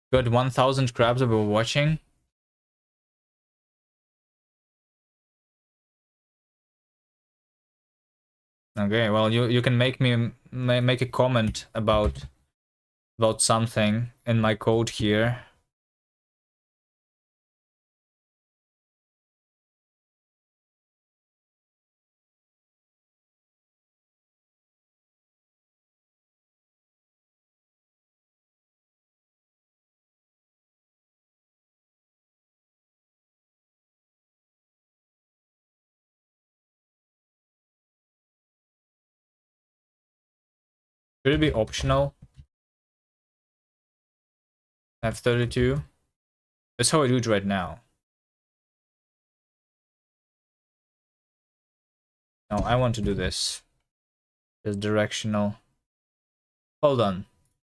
S1: Got 1,000 crabs over watching. Okay, well you can make me make a comment about about something in my code here. Should it be optional? F32. That's how I do it right now. No, I want to do this. Just directional. Hold on.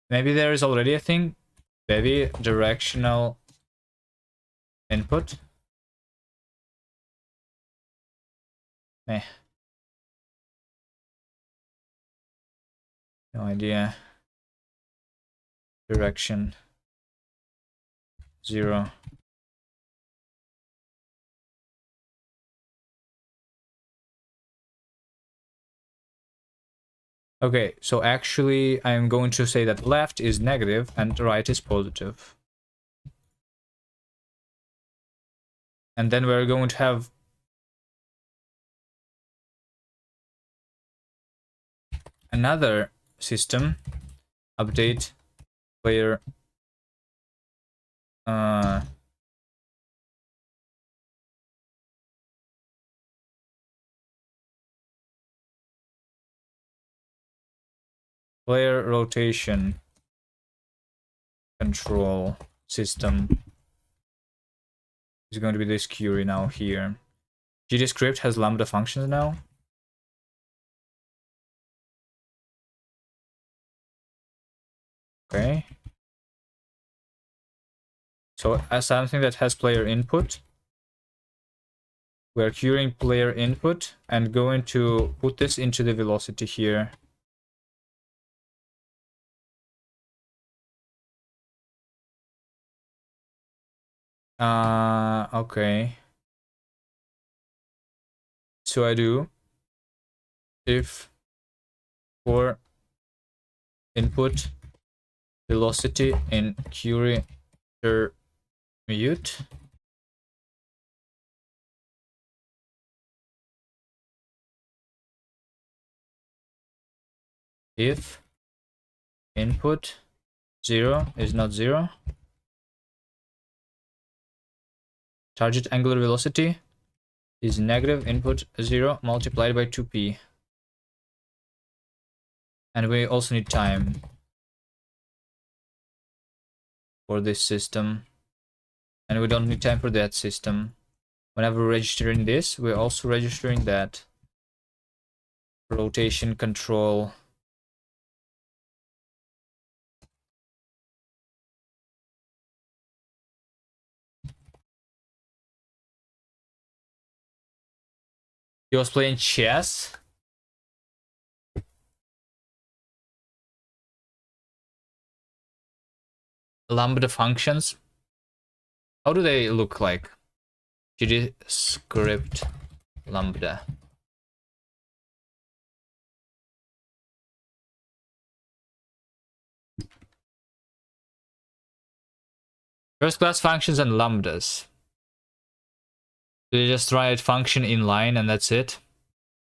S1: Maybe there is already a thing. Bevy directional input. Meh. No idea. Direction 0. Okay, so actually I'm going to say that left is negative and right is positive. And then we're going to have another system update player player rotation control system is going to be this query now here. GDScript has lambda functions now. Okay. So as something that has player input, we're querying player input and going to put this into the velocity here. Okay. So I do if for input velocity in query mute if input 0 is not 0, target angular velocity is negative input 0 multiplied by 2p. And we also need time for this system. And we don't need time for that system. Whenever we're registering this, we're also registering that. Rotation control. He was playing chess. Lambda functions. How do they look like? GD script lambda. First class functions and lambdas. You just write function in line and that's it.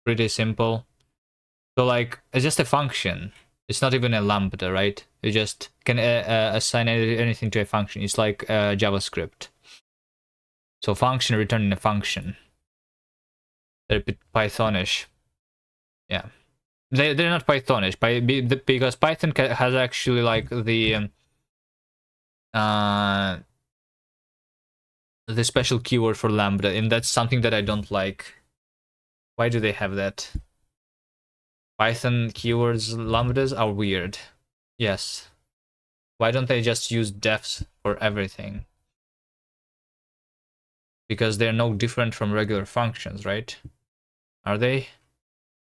S1: Pretty simple. So like, it's just a function. It's not even a lambda, right? You just can assign anything to a function. It's like JavaScript. So function returning a function. They're a bit Pythonish. Yeah. They're not Pythonish, because Python has actually like the special keyword for lambda, and that's something that I don't like. Why do they have that? Python keywords lambdas are weird. Yes. Why don't they just use defs for everything? Because they're no different from regular functions, right? Are they?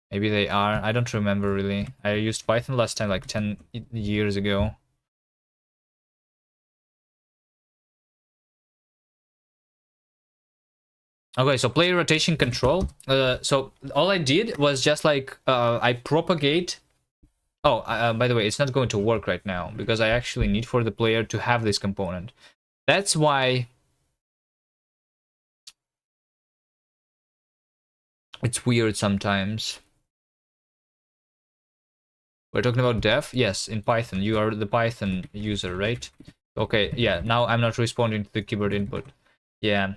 S1: Maybe they are. I don't remember really. I used Python last time like 10 years ago. Okay, so player rotation control. So all I did was just like I propagate Oh, by the way, it's not going to work right now because I actually need for the player to have this component. That's why it's weird sometimes. We're talking about dev? Yes, in Python. You are the Python user, right? Okay, yeah, now I'm not responding to the keyboard input. Yeah.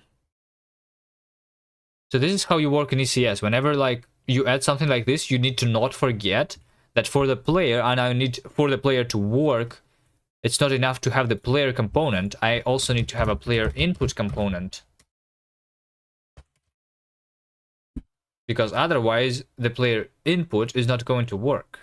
S1: So this is how you work in ECS. Whenever like you add something like this, you need to not forget that for the player, and I need for the player to work, it's not enough to have the player component. I also need to have a player input component. Because otherwise, the player input is not going to work.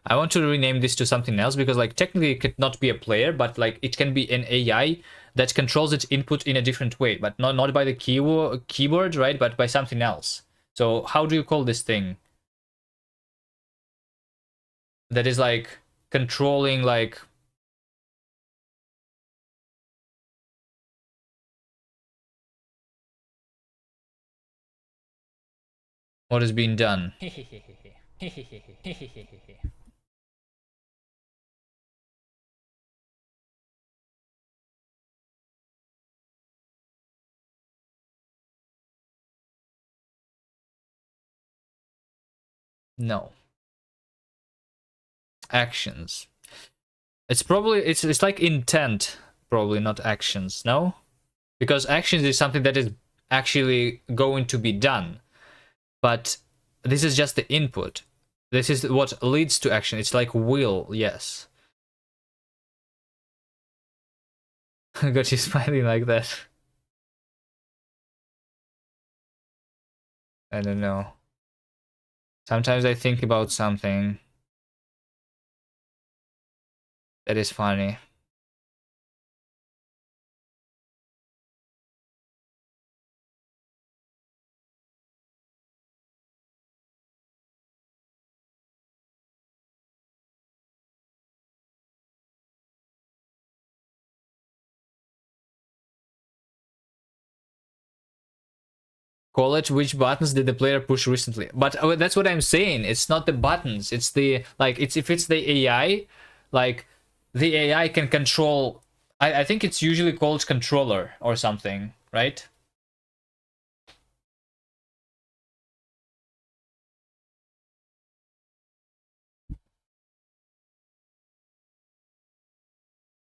S1: I want to rename this to something else because like technically it could not be a player, but like it can be an AI that controls its input in a different way, but not by the keyboard, right? But by something else. So how do you call this thing? That is like controlling like what is being done. No. Actions. It's probably it's like intent, probably not actions, no? Because actions is something that is actually going to be done. But this is just the input. This is what leads to action. It's like will, yes. Got you smiling like that. I don't know. Sometimes I think about something that is funny. Call it which buttons did the player push recently. But that's what I'm saying. It's not the buttons. It's the like it's if it's the AI, like the AI can control. I think it's usually called controller or something, right?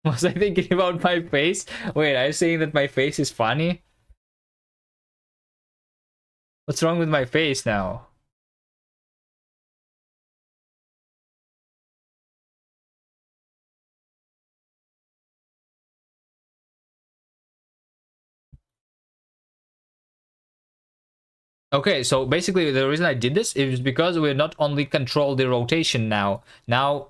S1: Was I thinking about my face? Wait, are you saying that my face is funny? What's wrong with my face now? Okay, so basically the reason I did this is because we not only control the rotation now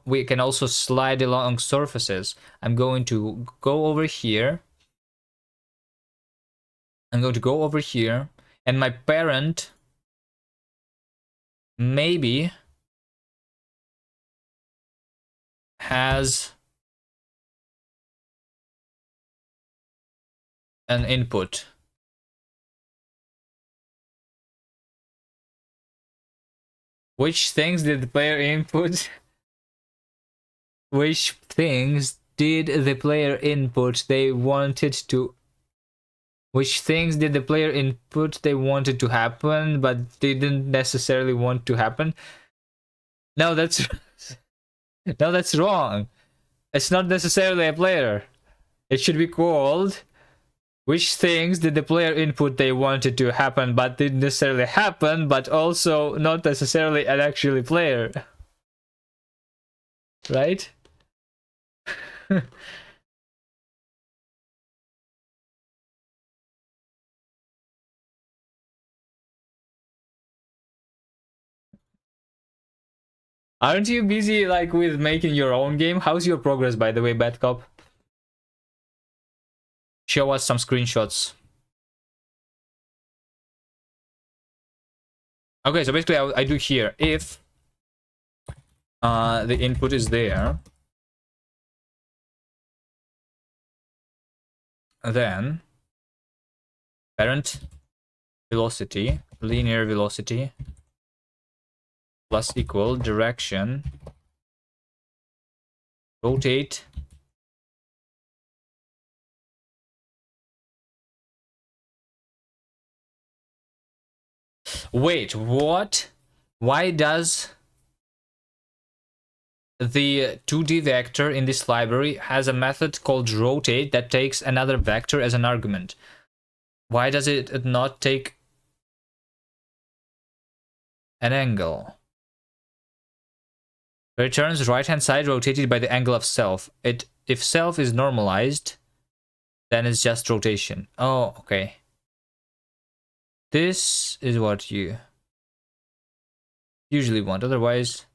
S1: we can also slide along surfaces. I'm going to go over here. I'm going to go over here, and my parent maybe has an input. Which things did the player input? Which things did the player input they wanted to which things did the player input they wanted to happen but didn't necessarily want to happen? No, that's no, that's wrong. It's not necessarily a player. It should be called which things did the player input they wanted to happen but didn't necessarily happen, but also not necessarily an actually player. Right? Aren't you busy like with making your own game? How's your progress, by the way, Bad Cop? Show us some screenshots. Okay, so basically I do here if the input is there, then parent velocity, linear velocity, plus equal direction, rotate, wait, what? Why does the 2D vector in this library has a method called rotate that takes another vector as an argument? Why does it not take an angle? Returns right hand side rotated by the angle of self. If self is normalized, then it's just rotation. Oh, okay. This is what you usually want. Otherwise,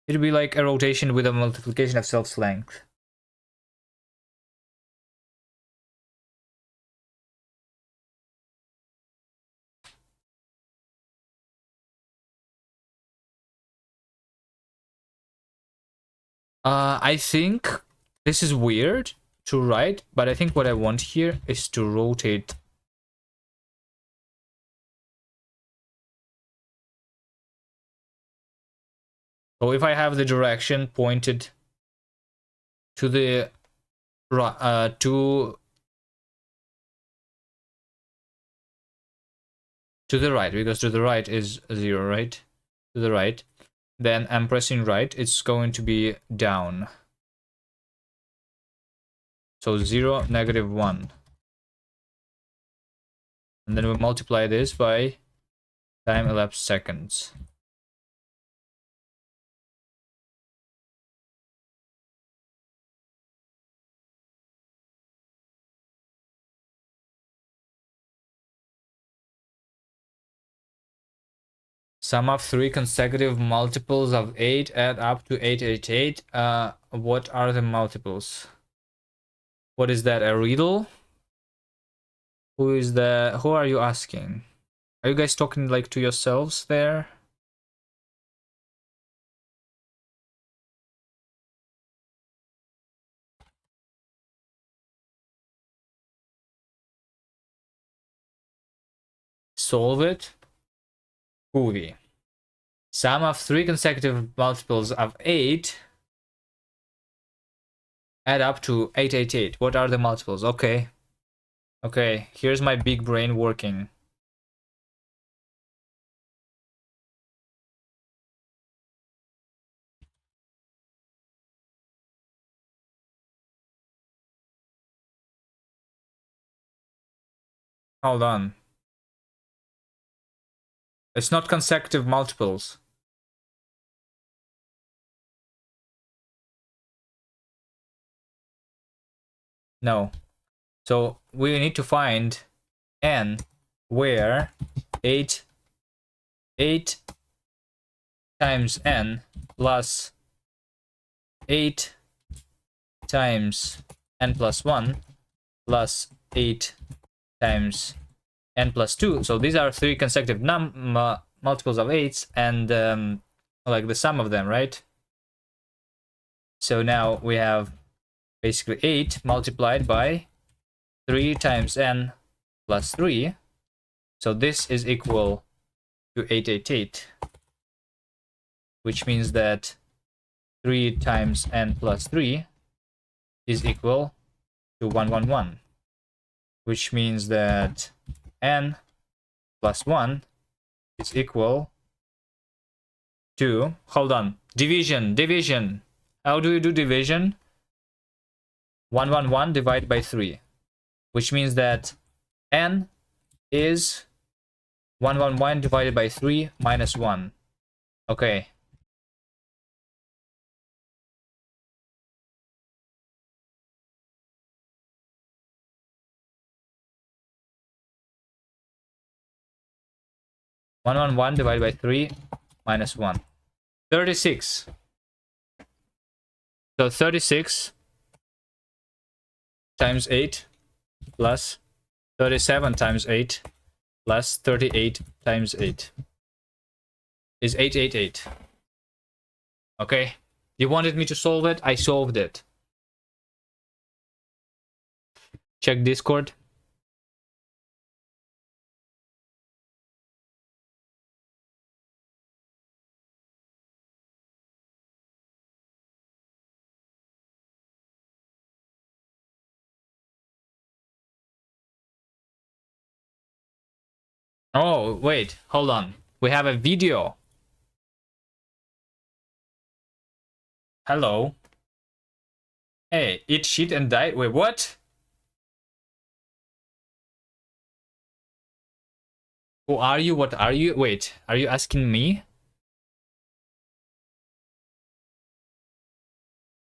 S1: it'd be like a rotation with a multiplication of self's length. I think this is weird to write, but I think what I want here is to rotate. So if I have the direction pointed to the to the right, because to the right is 0, right? To the right, then I'm pressing right, it's going to be down. So 0, -1. And then we multiply this by time elapsed seconds. Sum of 3 consecutive multiples of 8 add up to 888. What are the multiples? What is that, a riddle? Who are you asking? Are you guys talking like to yourselves there? Solve it. Kuvi. Sum of 3 consecutive multiples of 8 add up to 888. What are the multiples? Okay. Okay, here's my big brain working. Hold on. It's not consecutive multiples. No. So we need to find n where 8 times n plus 8 times n plus 1 plus 8 times n plus 2. So these are 3 consecutive multiples of 8s, and like the sum of them, right? So now we have basically 8 multiplied by 3 times n plus 3. So this is equal to 888, which means that 3 times n plus 3 is equal to 111, which means that n plus 1 is equal to, hold on, division. How do you do division? 111 divided by 3, which means that n is 111 divided by 3 minus 1. Okay. One divided by 3 minus 1. 36. So 36 times 8 plus 37 times 8 plus 38 times 8 is 888. Okay. You wanted me to solve it? I solved it. Check Discord. Oh, wait, hold on. We have a video. Hello. Hey, eat shit and die. Wait, what? Who are you? What are you? Wait, are you asking me?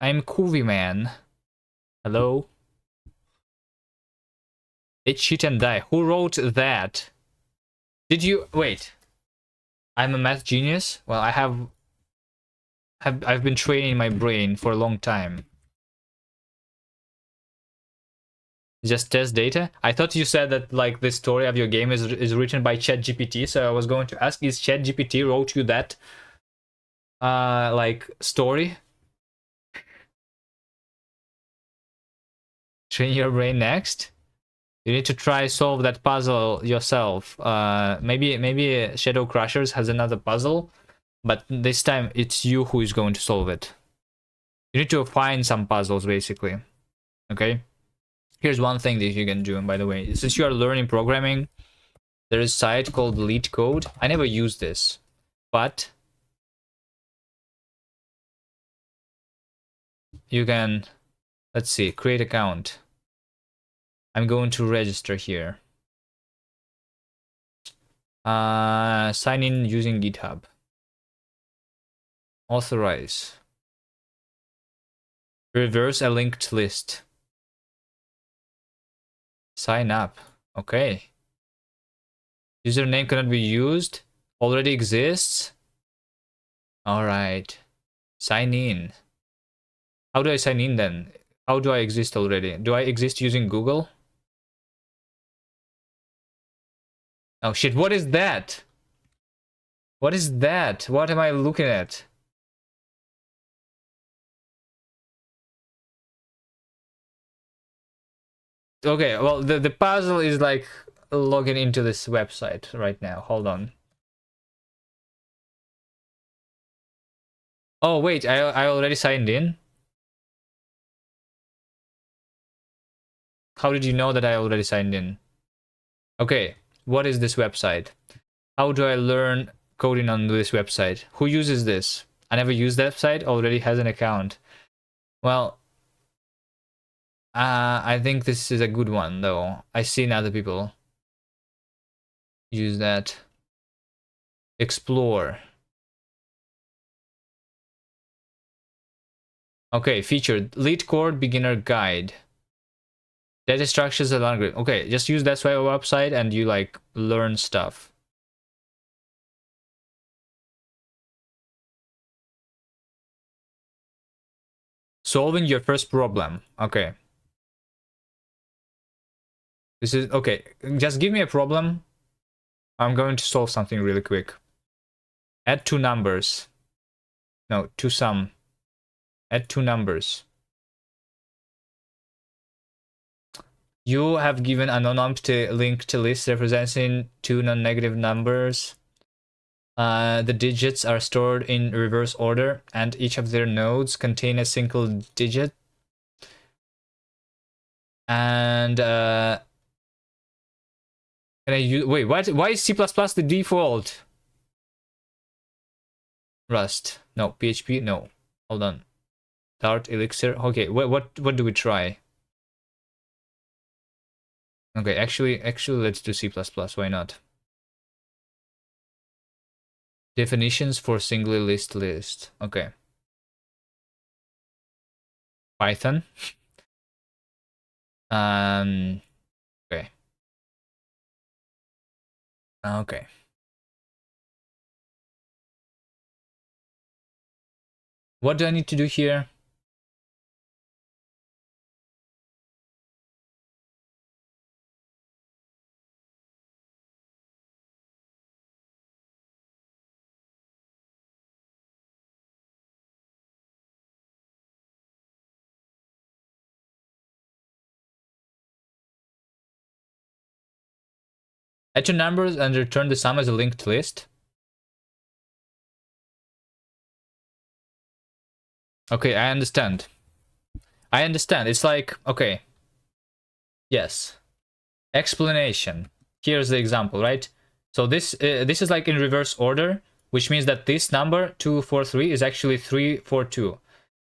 S1: I'm kuviman. Hello? Eat shit and die. Who wrote that? Did you wait? I'm a math genius? Well, I've been training my brain for a long time. Just test data? I thought you said that like the story of your game is written by ChatGPT, so I was going to ask, is ChatGPT wrote you that like story? Train your brain next? You need to try solve that puzzle yourself. Maybe Shadow Crushers has another puzzle, but this time it's you who is going to solve it. You need to find some puzzles basically. Okay? Here's one thing that you can do, and by the way, since you are learning programming, there is a site called Lead Code. I never use this, but you can, let's see, create account. I'm going to register here. Sign in using GitHub. Authorize. Reverse a linked list. Sign up. Okay. Username cannot be used. Already exists. Alright. Sign in. How do I sign in then? How do I exist already? Do I exist using Google? Oh shit, what is that? What is that? What am I looking at? Okay, well, the puzzle is like logging into this website right now. Hold on. Oh, wait, I already signed in? How did you know that I already signed in? Okay, what is this website? How do I learn coding on this website? Who uses this? I never used that site, already has an account. Well, I think this is a good one, though. I've seen other people use that. Explore. Okay, featured. Lead Core Beginner Guide. Data structures and algorithm. Okay, just use that website and you like learn stuff. Solving your first problem. Okay. This is okay. Just give me a problem. I'm going to solve something really quick. Add two numbers. No, to sum. Add two numbers. You have given a non-empty linked list representing two non-negative numbers. The digits are stored in reverse order, and each of their nodes contain a single digit. And can I use? Wait, what? Why is C++ the default? Rust. No. PHP. No. Hold on. Dart, Elixir. Okay. What do we try? Okay. Actually, let's do C++. Why not? Definitions for single list. Okay. Python. Okay. Okay. What do I need to do here? Add two numbers and return the sum as a linked list. Okay, I understand. I understand. It's like, okay. Yes. Explanation. Here's the example, right? So this is like in reverse order, which means that this number 243 is actually 342.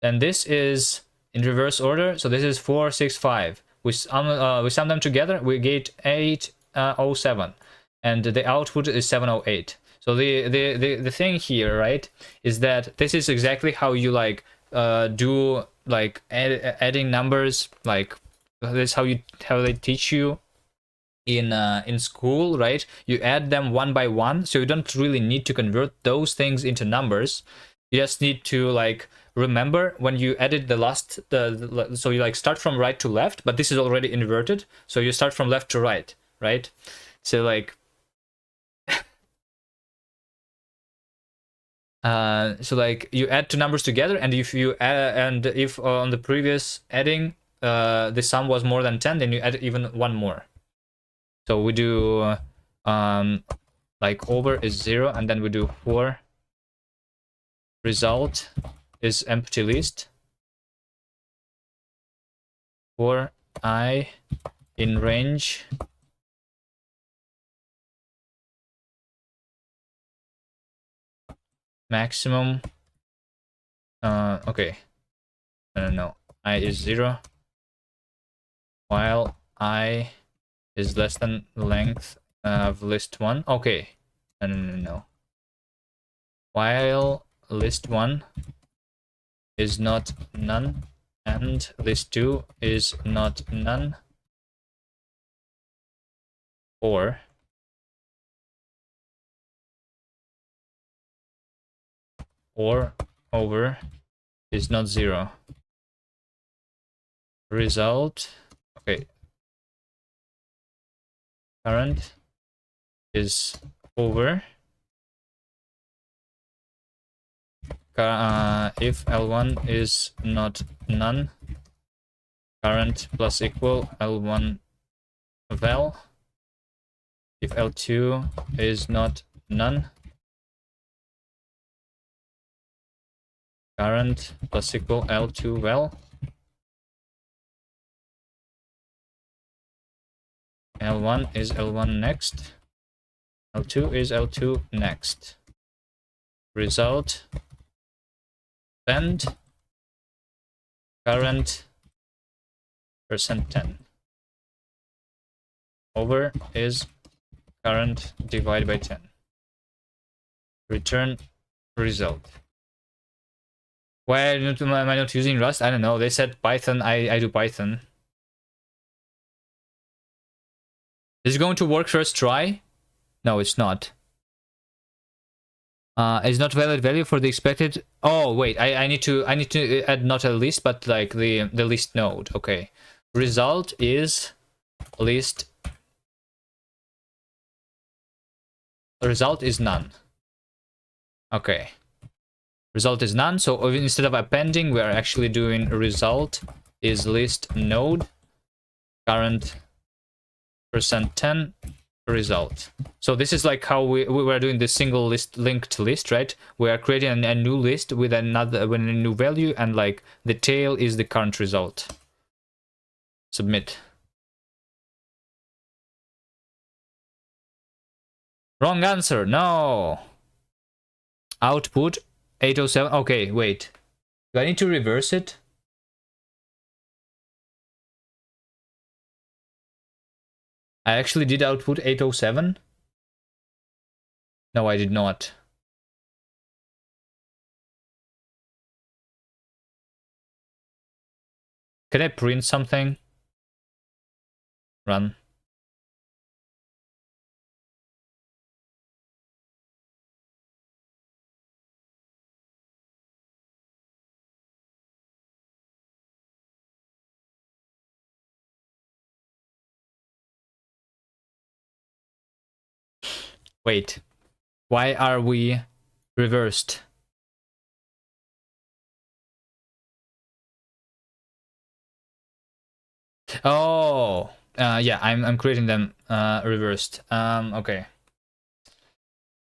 S1: And this is in reverse order, so this is 465. We sum them together, we get 807, and the output is 708. So the thing here, right, is that this is exactly how you like do like adding numbers. Like this how they teach you in school, right? You add them one by one, so you don't really need to convert those things into numbers. You just need to like remember when you edit the last so you like start from right to left, but this is already inverted, so you start from left to right, right? So like so like you add two numbers together, and if you if on the previous adding the sum was more than 10, then you add even one more. So we do like over is 0, and then we do for result is empty list for I in range maximum. Okay, no, I is 0 while I is less than length of list 1. Okay, no, while list 1 is not none and list 2 is not none, or over is not 0. Result, okay, current is over if L1 is not none, current plus equal L1 val. If L2 is not none, current plus equal L2 val. L1 is L1 next, L2 is L2 next. Result, bend, current %10. Over is current divided by 10. Return result. Why am I not using Rust? I don't know. They said Python. I do Python. Is it going to work first try? No, it's not. Is not valid value for the expected. Oh wait, I need to add not a list, but like the list node. Okay. Result is list. Result is none. Okay. Result is none. So instead of appending, we are actually doing result is list node current %10 result. So this is like how we were doing the single list linked list, right? We are creating a new list with a new value, and like the tail is the current result. Submit. Wrong answer. No. Output 807. Okay, wait. Do I need to reverse it? I actually did output 807. No, I did not. Can I print something? Run. Wait. Why are we reversed? Oh, yeah, I'm creating them reversed. Okay.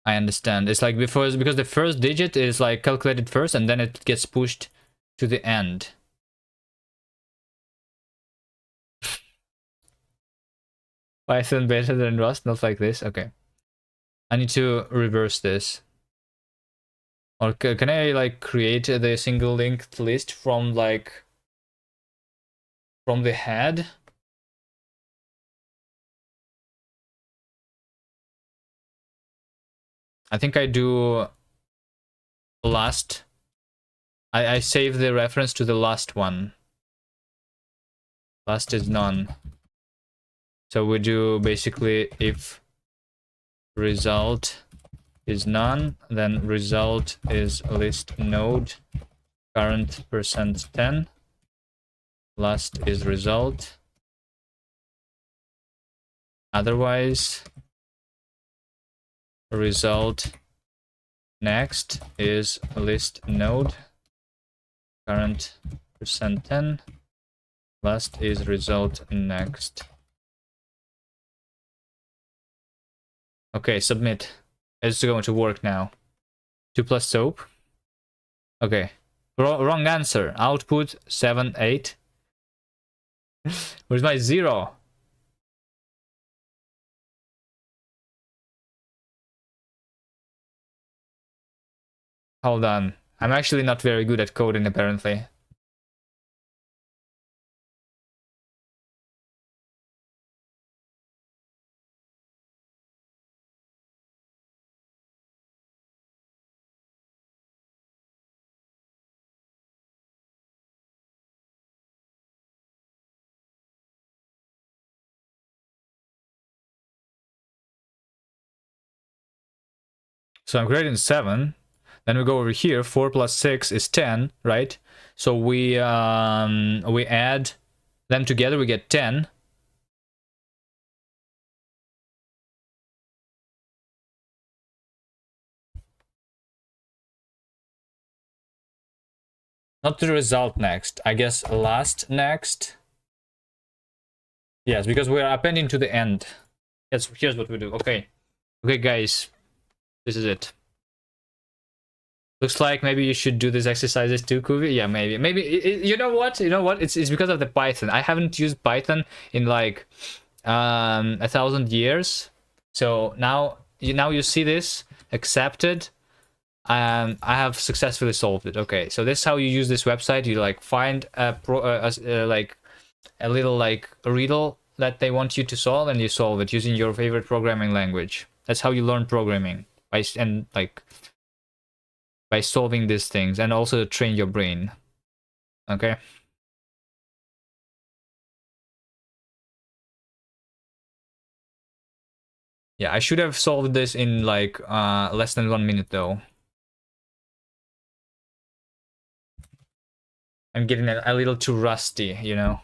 S1: I understand. It's like before, because the first digit is like calculated first and then it gets pushed to the end. Python better than Rust, not like this. Okay. I need to reverse this. Or can I like create the single linked list from like from the head? I think I do last. I save the reference to the last one. Last is none. So we do basically if result is none, then result is list node current %10. Last is result. Otherwise, result next is list node current %10. Last is result next. Okay, submit. It's going to work now. 2 plus soap. Okay. Wrong answer. Output 7, 8. Where's my 0? Hold on. I'm actually not very good at coding, apparently. So I'm creating 7. Then we go over here. 4 plus 6 is 10, right? So we add them together, we get 10. Not the result next. I guess last next. Yes, because we're appending to the end. Yes, here's what we do. Okay. Okay, guys. This is it. Looks like maybe you should do these exercises too, Kuvi. Yeah, maybe. Maybe, you know what? You know what? It's because of the Python. I haven't used Python in like 1,000 years. So now you see this accepted. I have successfully solved it. Okay, so this is how you use this website. You like find like a little like riddle that they want you to solve, and you solve it using your favorite programming language. That's how you learn programming by solving these things, and also train your brain. Okay. Yeah, I should have solved this in like less than 1 minute though. I'm getting a little too rusty, you know.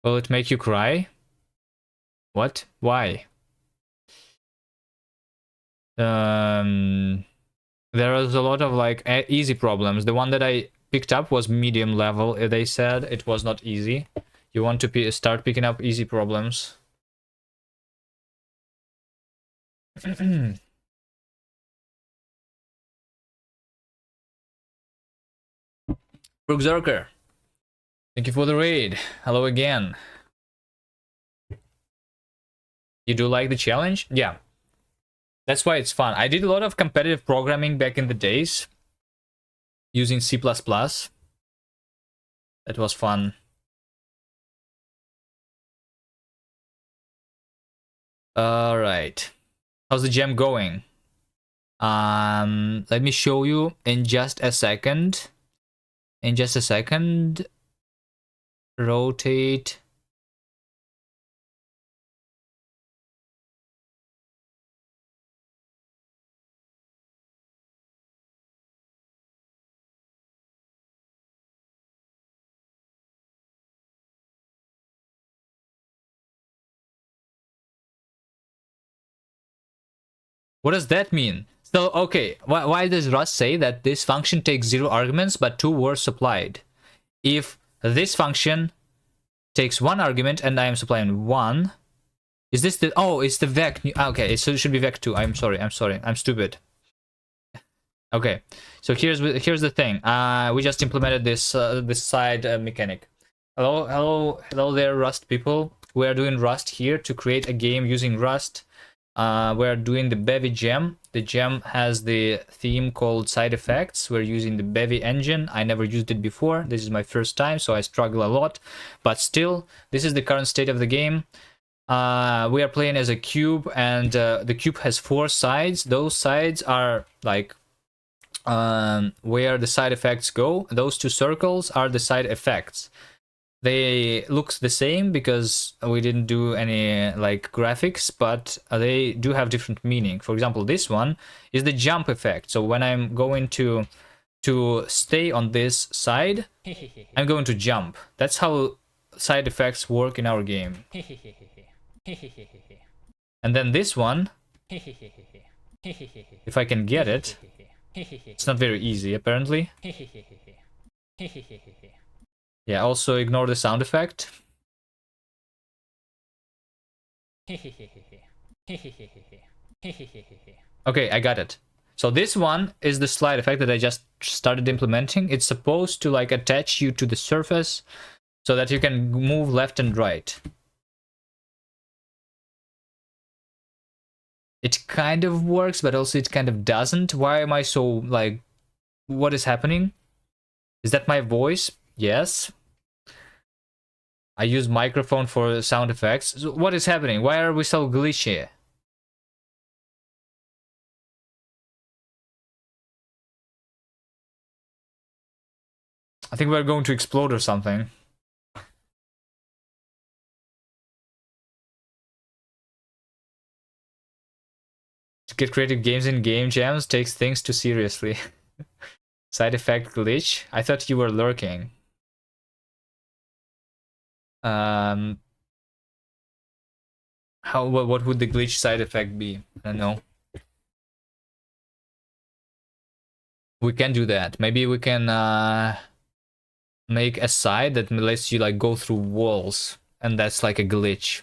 S1: Will it make you cry? What? Why? There was a lot of like easy problems. The one that I picked up was medium level. They said it was not easy. You want to start picking up easy problems. Brookzerker, thank you for the raid. Hello again. You do like the challenge? Yeah. That's why it's fun. I did a lot of competitive programming back in the days using C++. That was fun. All right. How's the gem going? Let me show you in just a second. In just a second. Rotate. What does that mean? So, okay, why does Rust say that this function takes 0 arguments but 2 were supplied? If this function takes 1 argument and I am supplying 1, is this the... Oh, it's the vec... Okay, so it should be vec2. I'm sorry, I'm stupid. Okay, so here's the thing. We just implemented this this side mechanic. Hello there, Rust people. We are doing Rust here to create a game using Rust. We're doing the bevy gem. The gem has the theme called side effects. We're using the bevy engine. I never used it before. This is my first time, so I struggle a lot. But still, this is the current state of the game. We are playing as a cube, and the cube has 4 sides. Those sides are like where the side effects go. Those 2 circles are the side effects. They look the same because we didn't do any like graphics, but they do have different meaning. For example, this one is the jump effect. So when I'm going to stay on this side, I'm going to jump. That's how side effects work in our game. And then this one, if I can get it, it's not very easy apparently. Yeah, also ignore the sound effect. Okay, I got it. So this one is the slide effect that I just started implementing. It's supposed to like attach you to the surface so that you can move left and right. It kind of works, but also it kind of doesn't. Why am I so like... What is happening? Is that my voice? Yes. I use microphone for sound effects. So what is happening? Why are we so glitchy? I think we're going to explode or something. To get creative games in game jams takes things too seriously. Side effect glitch? I thought you were lurking. What would the glitch side effect be? I don't know. We can do that. Maybe we can make a side that lets you like go through walls, and that's like a glitch.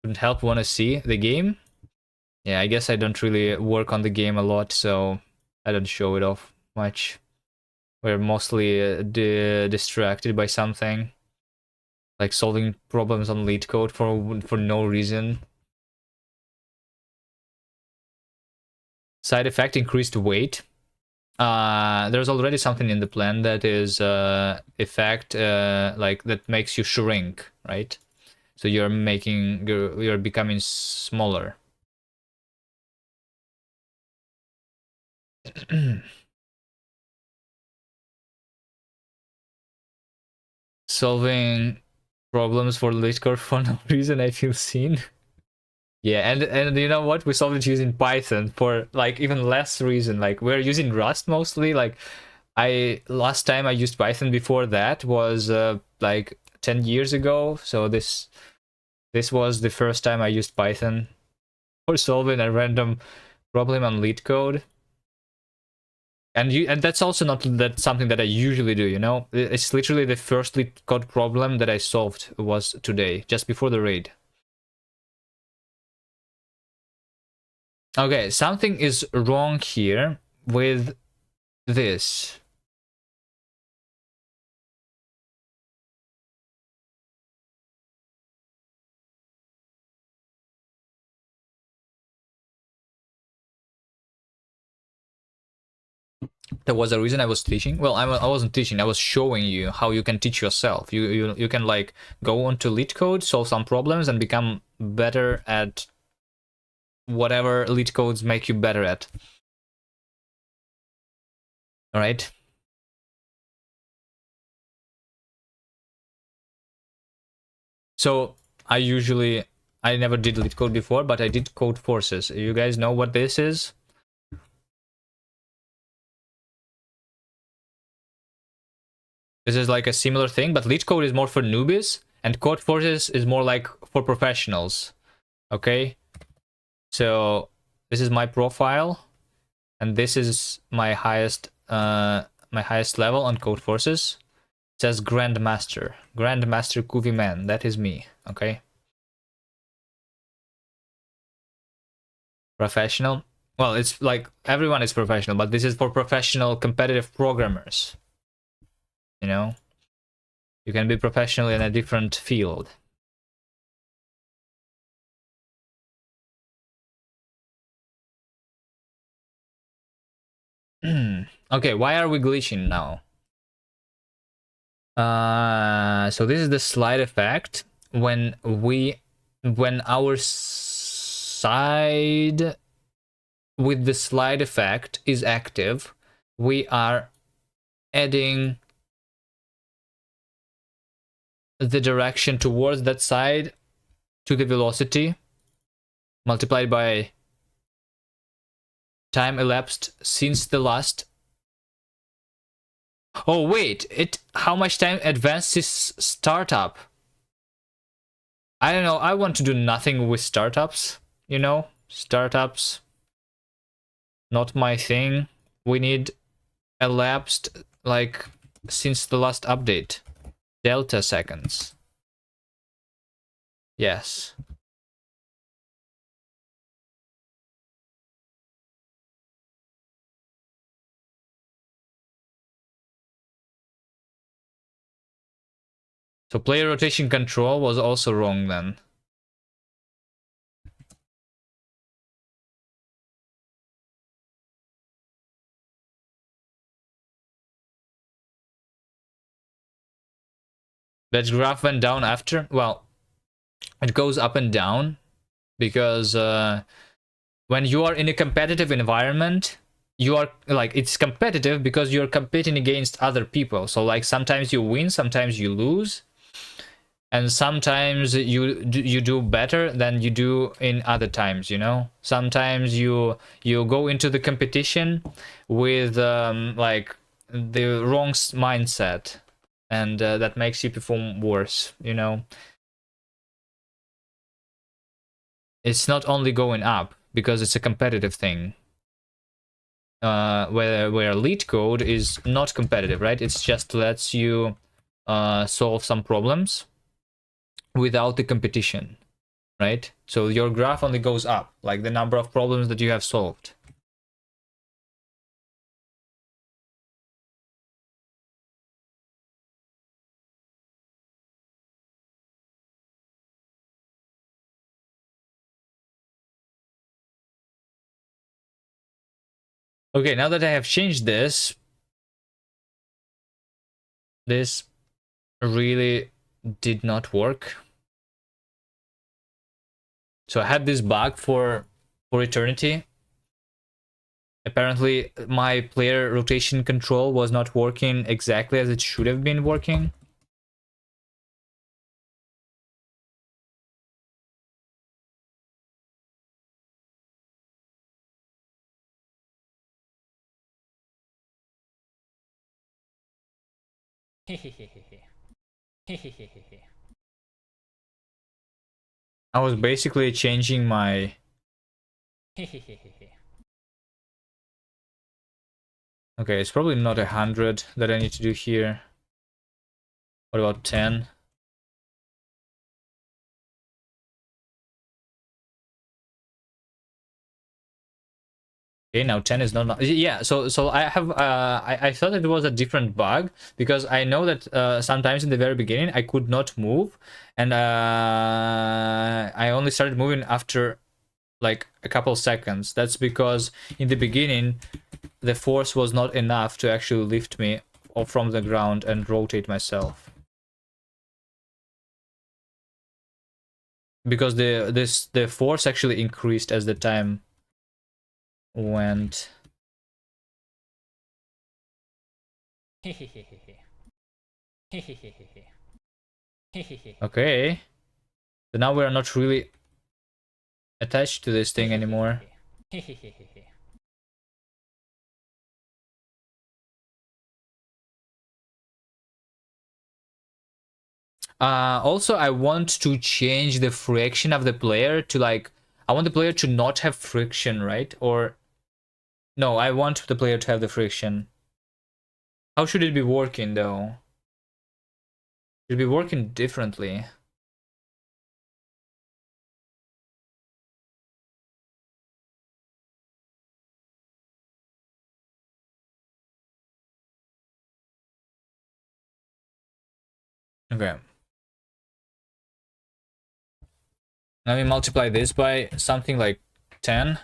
S1: Wouldn't help. Wanna see the game? Yeah, I guess I don't really work on the game a lot, so I don't show it off much. We're mostly distracted by something, like solving problems on lead code for no reason. Side effect: increased weight. There's already something in the plan that is effect like that makes you shrink, right? So you're becoming smaller. Solving problems for Discord for no reason. I feel seen. Yeah, and you know what? We solved it using Python for like even less reason. Like we're using Rust mostly. Like last time I used Python before that was like 10 years ago. So this was the first time I used Python for solving a random problem on lead code. And that's also not that something that I usually do, you know? It's literally the first lead code problem that I solved was today, just before the raid. Okay, something is wrong here with this. There was a reason I was teaching. Well, I wasn't teaching. I was showing you how you can teach yourself. You can like go onto lead code, solve some problems, and become better at whatever lead codes make you better at. All right. So I never did lead code before, but I did code forces. You guys know what this is? This is like a similar thing, but lead code is more for newbies, and code forces is more like for professionals. Okay, so This is my profile, and this is my highest level on Code Forces. It says Grandmaster kuviman. That is me. Okay. Professional. Well, it's like everyone is professional, but this is for professional competitive programmers. You know, you can be professional in a different field. Okay, why are we glitching now? So this is the slide effect when our side with the slide effect is active, we are adding the direction towards that side to the velocity multiplied by time elapsed since the last. Oh wait, how much time advances startup? I don't know, I want to do nothing with startups, you know? Startups, not my thing. We need elapsed, like, since the last update. Delta seconds. Yes. So player rotation control was also wrong then. That graph went down after? Well, it goes up and down because when you are in a competitive environment, you are like, it's competitive because you're competing against other people. So like sometimes you win, sometimes you lose, and sometimes you do better than you do in other times, you know. Sometimes you go into the competition with like the wrong mindset, and that makes you perform worse, you know. It's not only going up because it's a competitive thing. Where lead code is not competitive, right? It's just lets you solve some problems without the competition, right? So your graph only goes up, like the number of problems that you have solved. Okay, now that I have changed this really did not work. So I had this bug for eternity. Apparently my player rotation control was not working exactly as it should have been working. I was basically changing my okay, it's probably not 100 that I need to do here. What about 10? Okay, now 10 is not. Yeah, so I have I thought it was a different bug because I know that sometimes in the very beginning I could not move, and I only started moving after like a couple seconds. That's because in the beginning the force was not enough to actually lift me off from the ground and rotate myself. Because the force actually increased as the time went. Okay, so now we are not really attached to this thing anymore. Also, I want to change the fraction of the player to like I want the player to not have friction, right? Or no, I want the player to have the friction. How should it be working though? Should it be working differently? Okay. Let me multiply this by something like 10.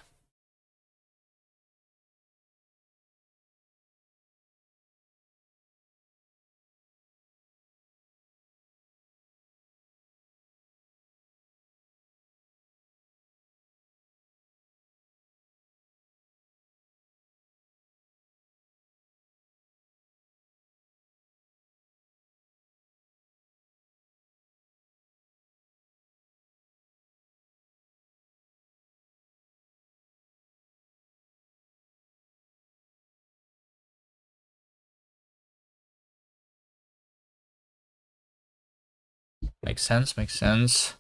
S1: Makes sense, makes sense.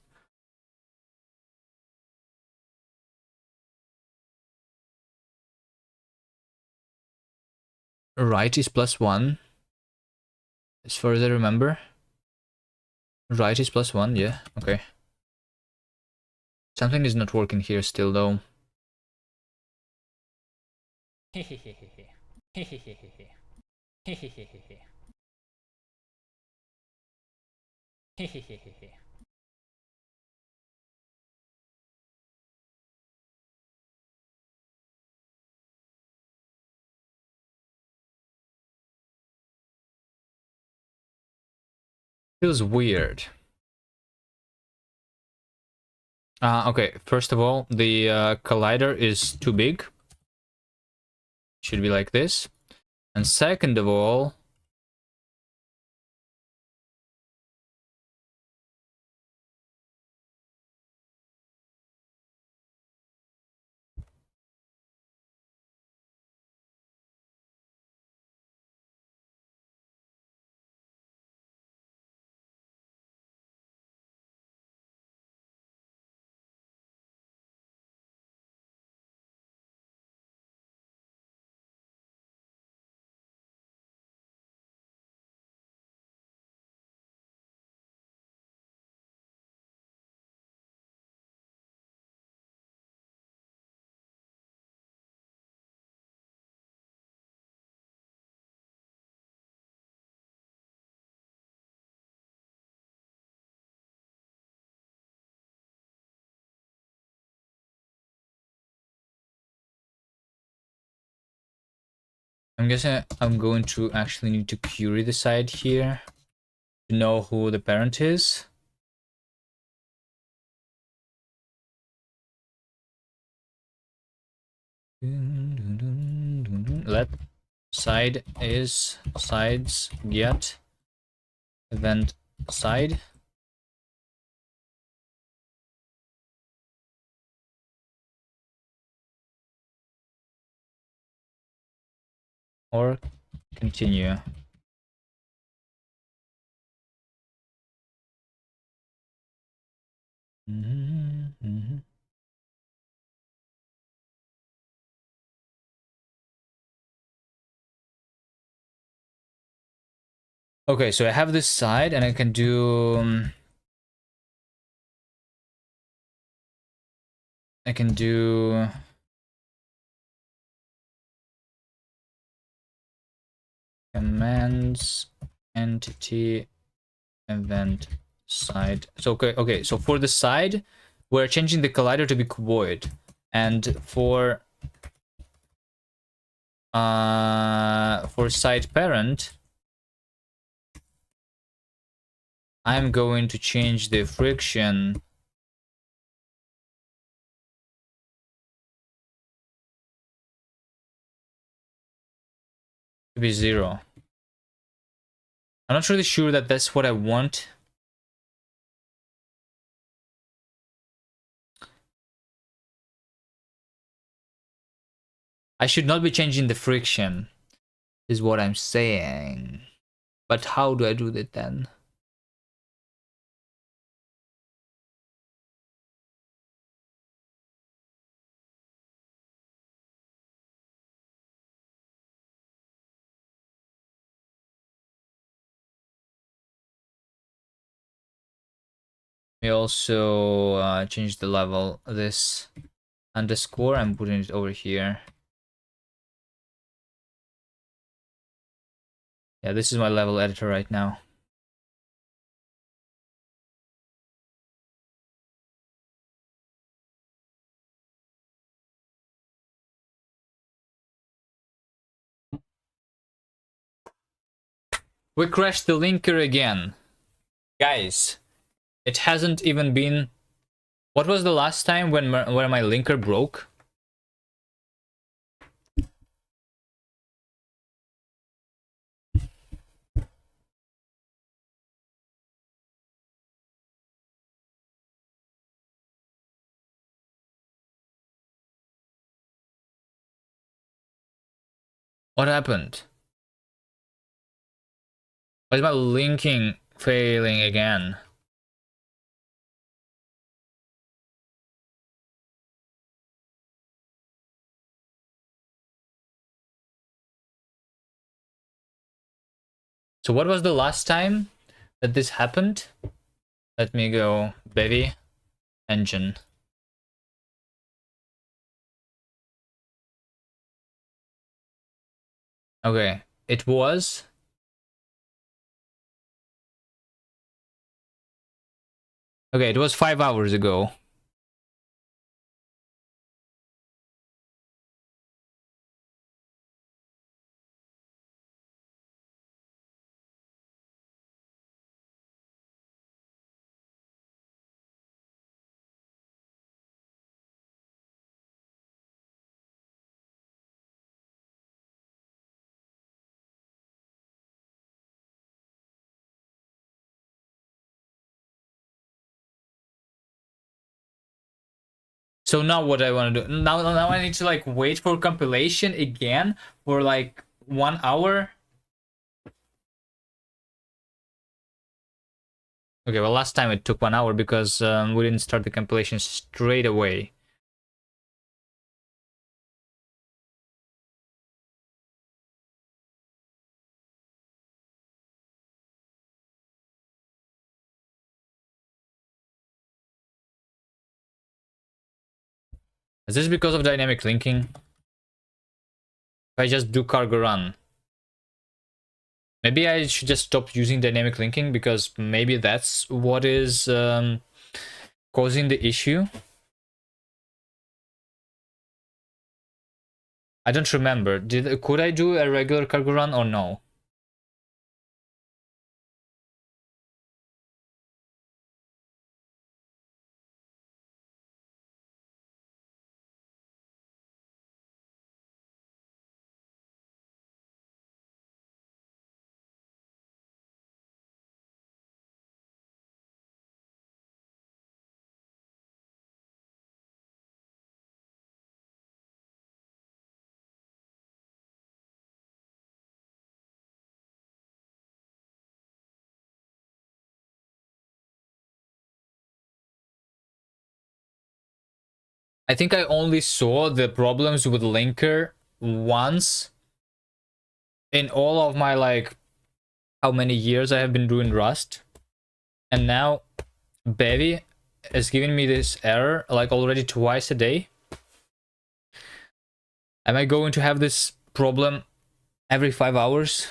S1: Right is +1. As far as I remember. Right is +1, yeah, okay. Something is not working here still though. Feels weird. Okay, first of all, the collider is too big. Should be like this. And second of all, I'm guessing I'm going to actually need to query the side here to know who the parent is. Let side is sides get event side. Or continue. Okay, so I have this side and I can do commands entity event side. So okay, so for the side, we're changing the collider to be cuboid. And for side parent, I'm going to change the friction to be 0. I'm not really sure that that's what I want. I should not be changing the friction, is what I'm saying. But how do I do that then? We also change the level. This underscore, I'm putting it over here. Yeah, this is my level editor right now. We crashed the linker again. Guys, it hasn't even been... What was the last time when my linker broke? What happened? Why is my linking failing again? So what was the last time that this happened? Let me go bevy engine. Okay, it was... Okay, it was 5 hours ago. So now what I want to do? Now I need to like wait for compilation again for like 1 hour. Okay, well last time it took 1 hour because we didn't start the compilation straight away. Is this because of dynamic linking? If I just do cargo run. Maybe I should just stop using dynamic linking because maybe that's what is causing the issue. I don't remember. Could I do a regular cargo run or no? I think I only saw the problems with linker once in all of my like how many years I have been doing Rust, and now Bevy is giving me this error like already twice a day. Am I going to have this problem every 5 hours?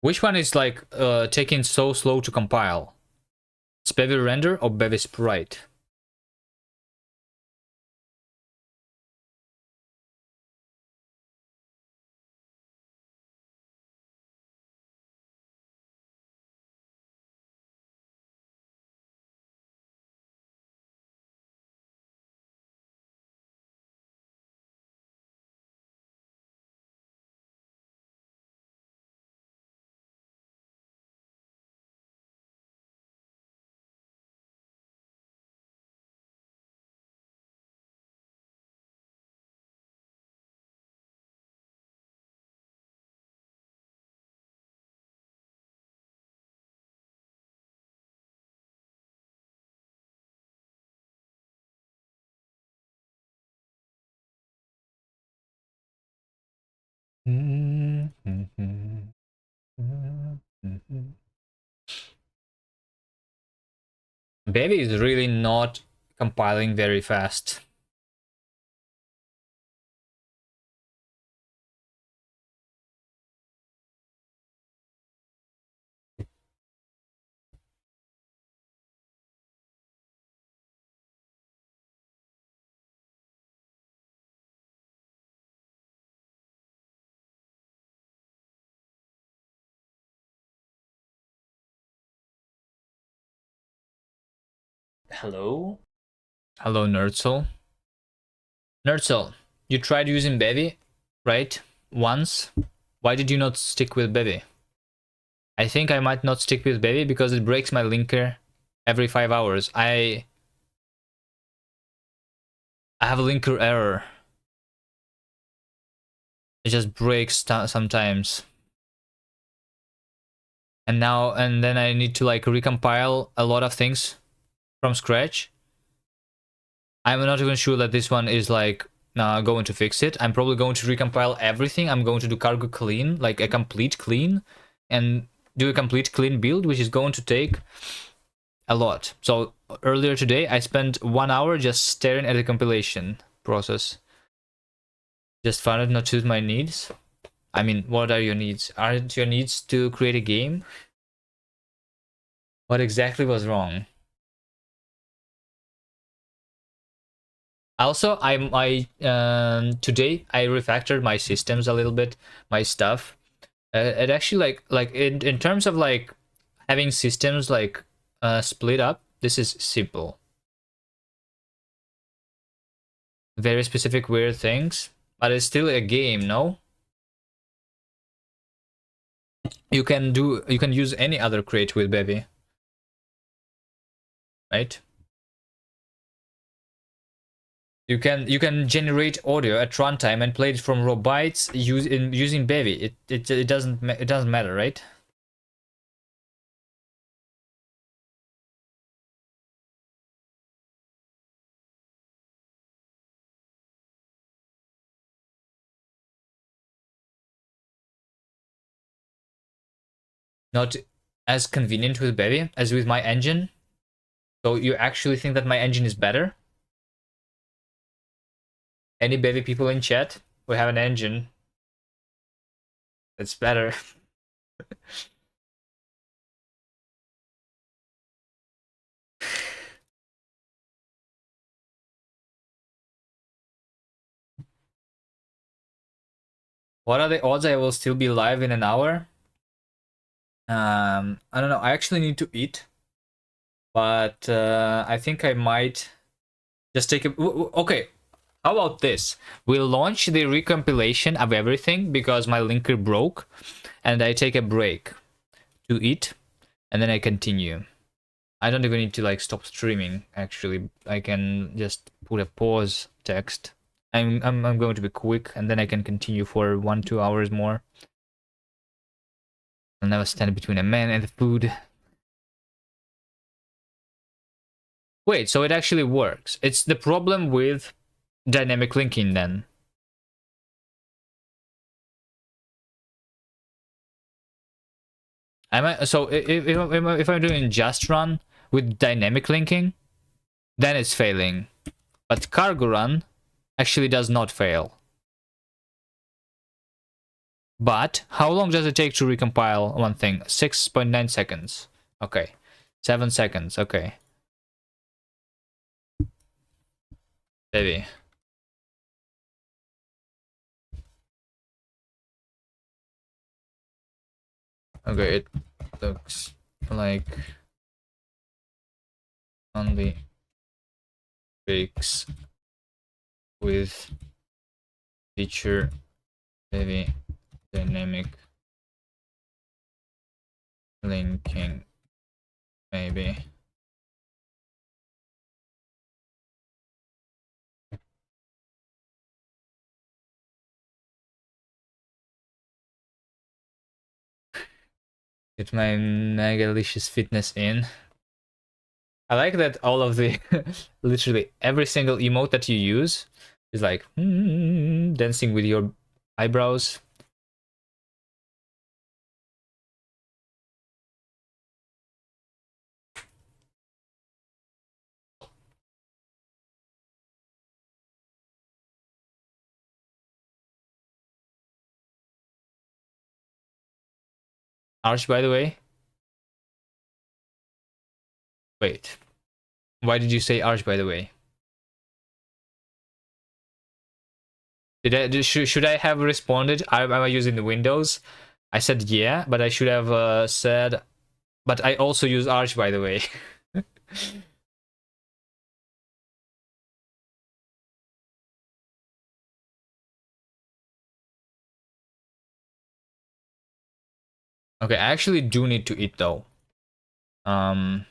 S1: Which one is like taking so slow to compile? It's Bevy render or Bevy sprite? Bevy is really not compiling very fast. Hello? Hello, Nerdsoul. Nerdsoul, you tried using Bevy, right? Once. Why did you not stick with Bevy? I think I might not stick with Bevy because it breaks my linker every 5 hours. I have a linker error. It just breaks sometimes. And then I need to like recompile a lot of things from scratch. I'm not even sure that this one is like going to fix it. I'm probably going to recompile everything. I'm going to do cargo clean, like a complete clean, and do a complete clean build, which is going to take a lot. So earlier today, I spent 1 hour just staring at the compilation process. Just found it not suit my needs. I mean, what are your needs? Aren't your needs to create a game? What exactly was wrong? Also, today I refactored my systems a little bit, my stuff. It actually like in terms of like having systems like split up, this is simple. Very specific weird things, but it's still a game, no? You can use any other crate with Bevy, right? You can generate audio at runtime and play it from raw bytes using Bevy. It doesn't matter, right? Not as convenient with Bevy as with my engine. So you actually think that my engine is better? Any Bevy people in chat? We have an engine that's better. What are the odds I will still be live in an hour? I don't know. I actually need to eat, but I think I might just take a. Okay, how about this? We'll launch the recompilation of everything because my linker broke, and I take a break to eat, and then I continue. I don't even need to like stop streaming. Actually, I can just put a pause text. I'm going to be quick, and then I can continue for 1-2 hours more. I'll never stand between a man and the food. Wait, so it actually works. It's the problem with dynamic linking then. So if I'm doing just run with dynamic linking, then it's failing. But cargo run actually does not fail. But how long does it take to recompile one thing? 6.9 seconds. Okay. 7 seconds. Okay. Maybe. Okay, it looks like only fix with feature heavy dynamic linking, maybe. Get my megalicious fitness in. I like that all of the literally every single emote that you use is like dancing with your eyebrows. Arch, by the way. Wait. Why did you say Arch, by the way? Should I have responded? Am I using the Windows? I said yeah, but I should have said. But I also use Arch, by the way. Okay, I actually do need to eat though. Um.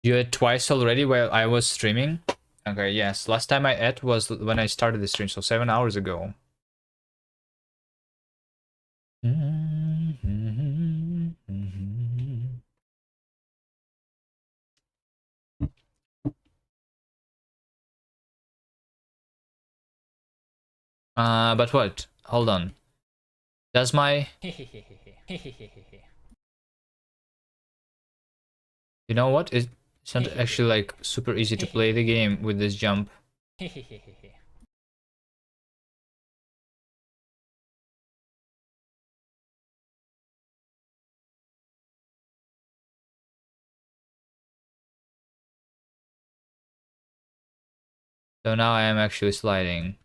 S1: You ate twice already while I was streaming? Okay, yes. Last time I ate was when I started the stream, so 7 hours ago. But what? Hold on. Does my... You know what? It's not actually like super easy to play the game with this jump. So now I am actually sliding.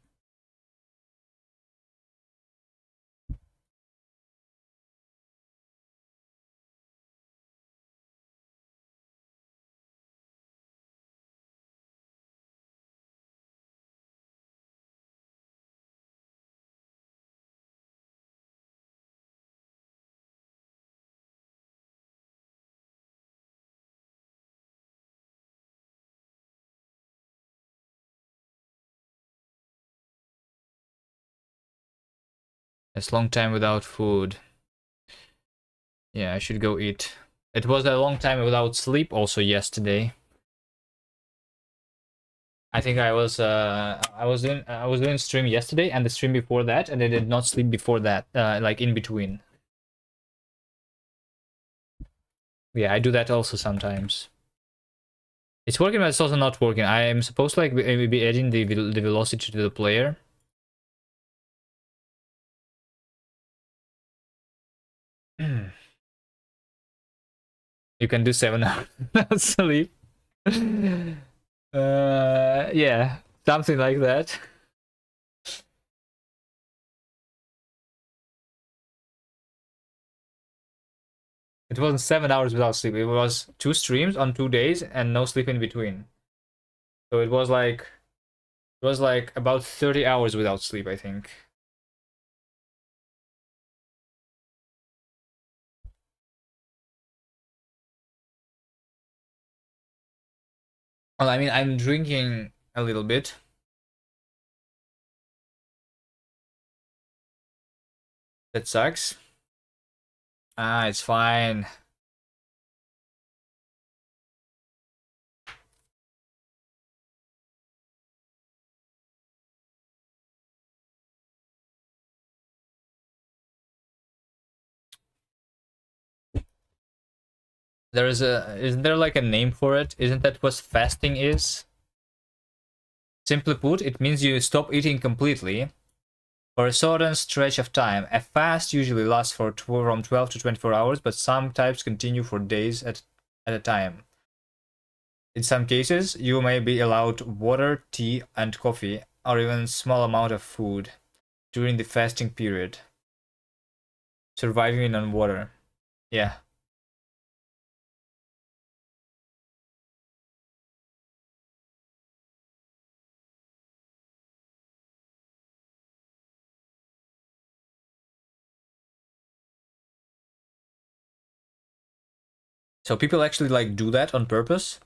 S1: It's long time without food. Yeah, I should go eat. It was a long time without sleep also yesterday. I think I was doing stream yesterday and the stream before that, and I did not sleep before that, like in between. Yeah, I do that also sometimes. It's working, but it's also not working. I am supposed to like be adding the velocity to the player. You can do 7 hours without sleep. Yeah, something like that. It wasn't 7 hours without sleep. It was 2 streams on 2 days and no sleep in between. So it was like about 30 hours without sleep, I think. Well, I mean, I'm drinking a little bit. That sucks. Ah, it's fine. Isn't there like a name for it? Isn't that what fasting is? Simply put, it means you stop eating completely for a certain stretch of time. A fast usually lasts from 12 to 24 hours, but some types continue for days at a time. In some cases, you may be allowed water, tea, and coffee, or even small amount of food during the fasting period. Surviving on water. Yeah. So people actually like do that on purpose?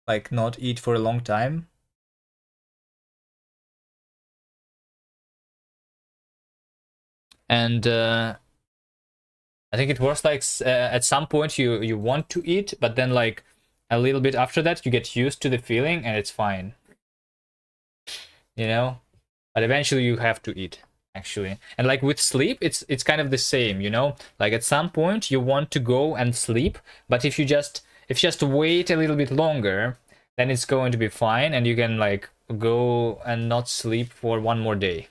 S1: Like not eat for a long time? And I think it was like at some point you want to eat, but then like a little bit after that, you get used to the feeling and it's fine. You know? But eventually you have to eat, actually. And like with sleep, it's kind of the same, you know? Like at some point you want to go and sleep, but if you just wait a little bit longer, then it's going to be fine and you can like go and not sleep for one more day.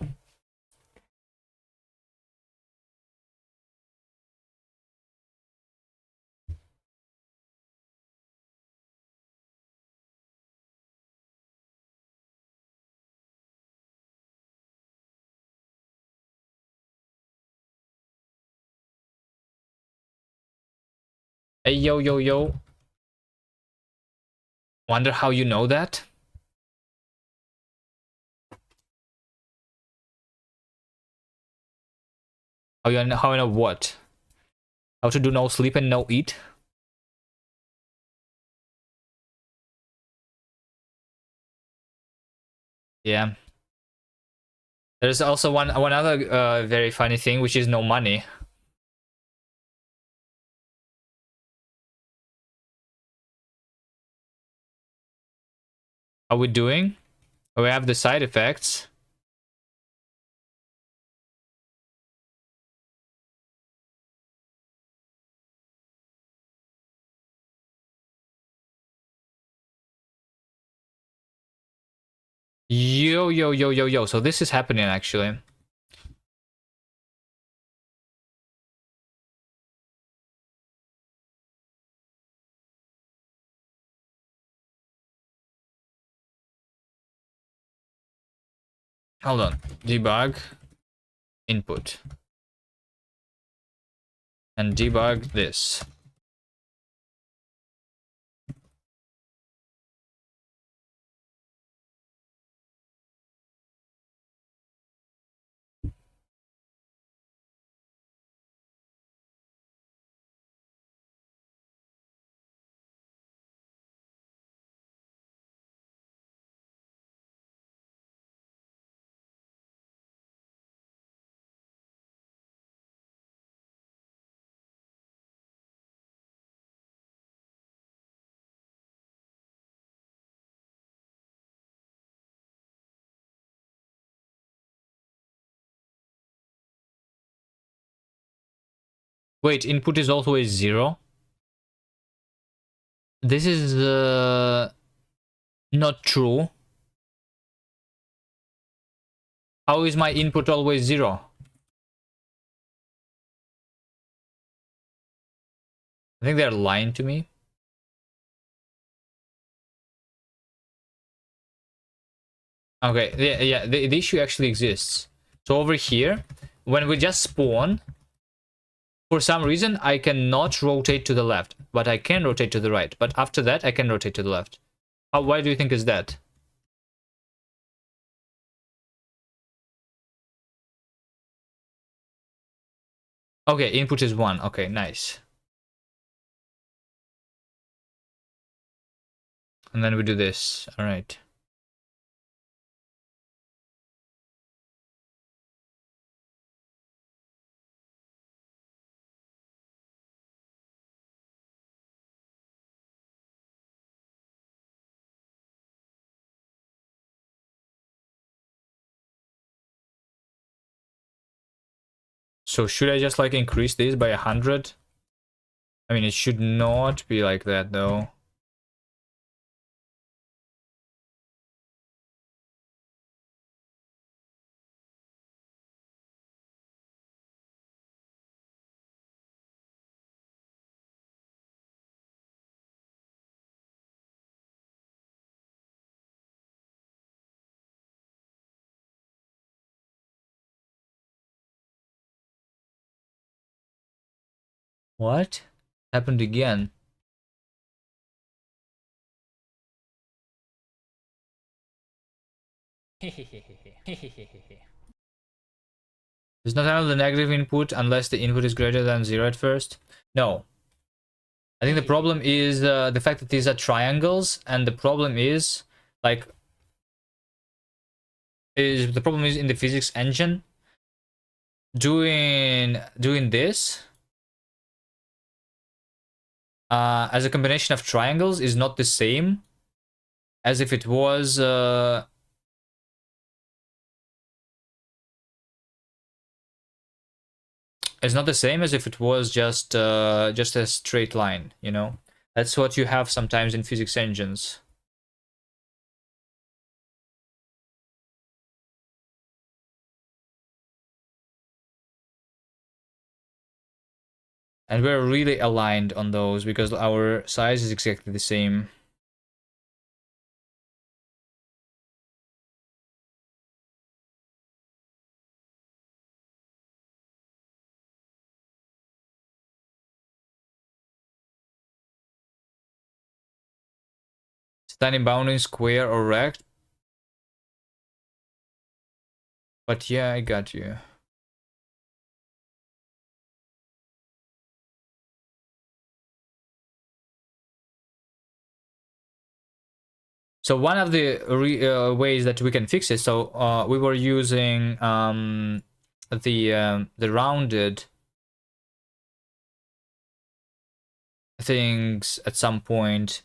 S1: Hey, yo, yo, yo. Wonder how you know that? How you know what? How to do no sleep and no eat? Yeah. There's also one other very funny thing, which is no money. How we doing? We have the side effects. Yo, yo, yo, yo, yo. So this is happening actually. Hold on. Debug input. And debug this. Wait, input is always 0? This is not true. How is my input always 0? I think they're lying to me. Okay, yeah, the issue actually exists. So over here, when we just spawn, for some reason, I cannot rotate to the left, but I can rotate to the right. But after that, I can rotate to the left. Why do you think is that? Okay, input is 1. Okay, nice. And then we do this. All right. So should I just like increase this by 100? I mean, it should not be like that though. What happened again? There's not another negative input unless the input is greater than 0 at first. No. I think the problem is the fact that these are triangles, and the problem is like the problem is in the physics engine doing this as a combination of triangles is not the same as if it was it's not the same as if it was just a straight line, you know. That's what you have sometimes in physics engines. And we're really aligned on those because our size is exactly the same. Standing bounding square or rect. But yeah, I got you. So one of the ways that we can fix it, so we were using the rounded things at some point,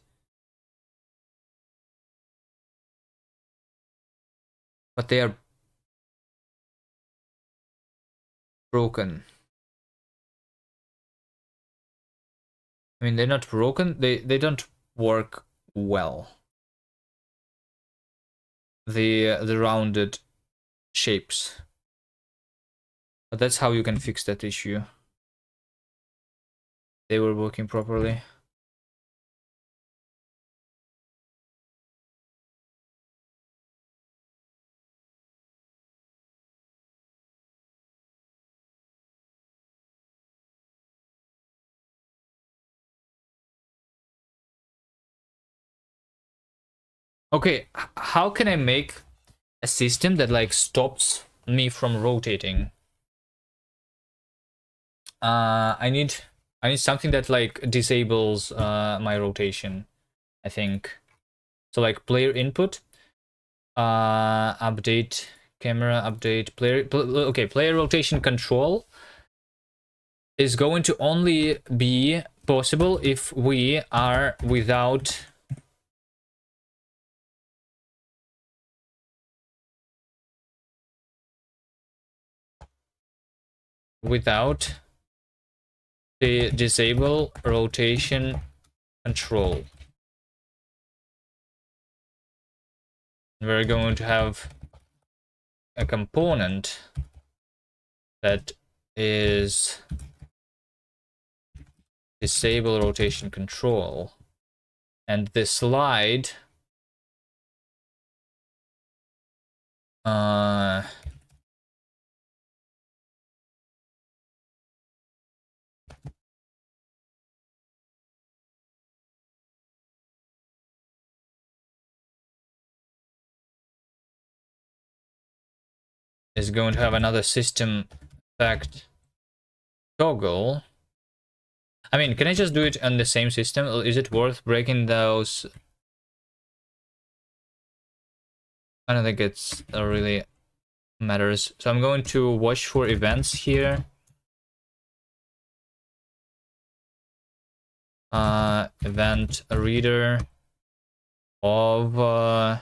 S1: but they are broken. I mean, they're not broken. They don't work well. The rounded shapes. But that's how you can fix that issue. They were working properly. Okay, how can I make a system that like stops me from rotating? I need something that like disables my rotation, I think. So like player input, update camera, update player. Okay, player rotation control is going to only be possible if we are without the disable rotation control. We're going to have a component that is disable rotation control, and the slide is going to have another system fact toggle. I mean, can I just do it on the same system? Is it worth breaking those? I don't think it's really matters. So I'm going to watch for events here. Event reader of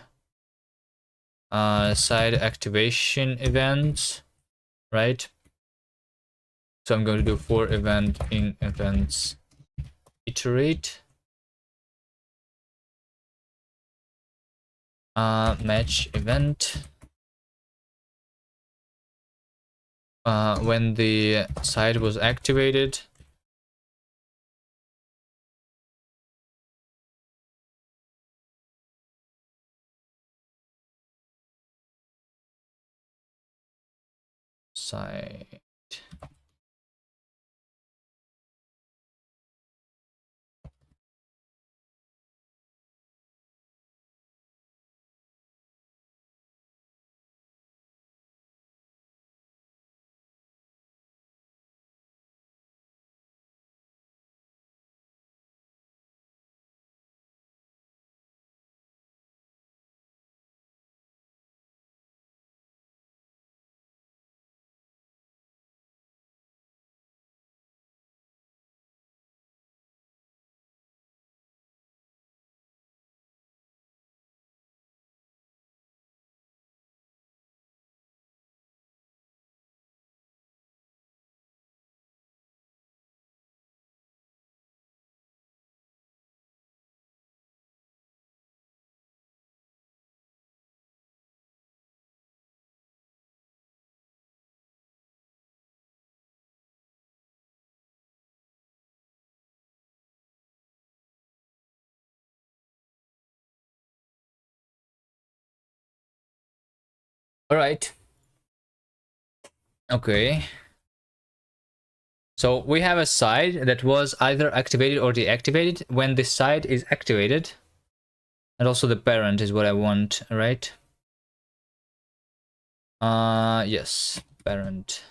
S1: side activation events, right? So I'm going to do for event in events iterate match event when the side was activated. Side All right. Okay. So we have a side that was either activated or deactivated. When this side is activated, and also the parent is what I want, right? Yes, parent.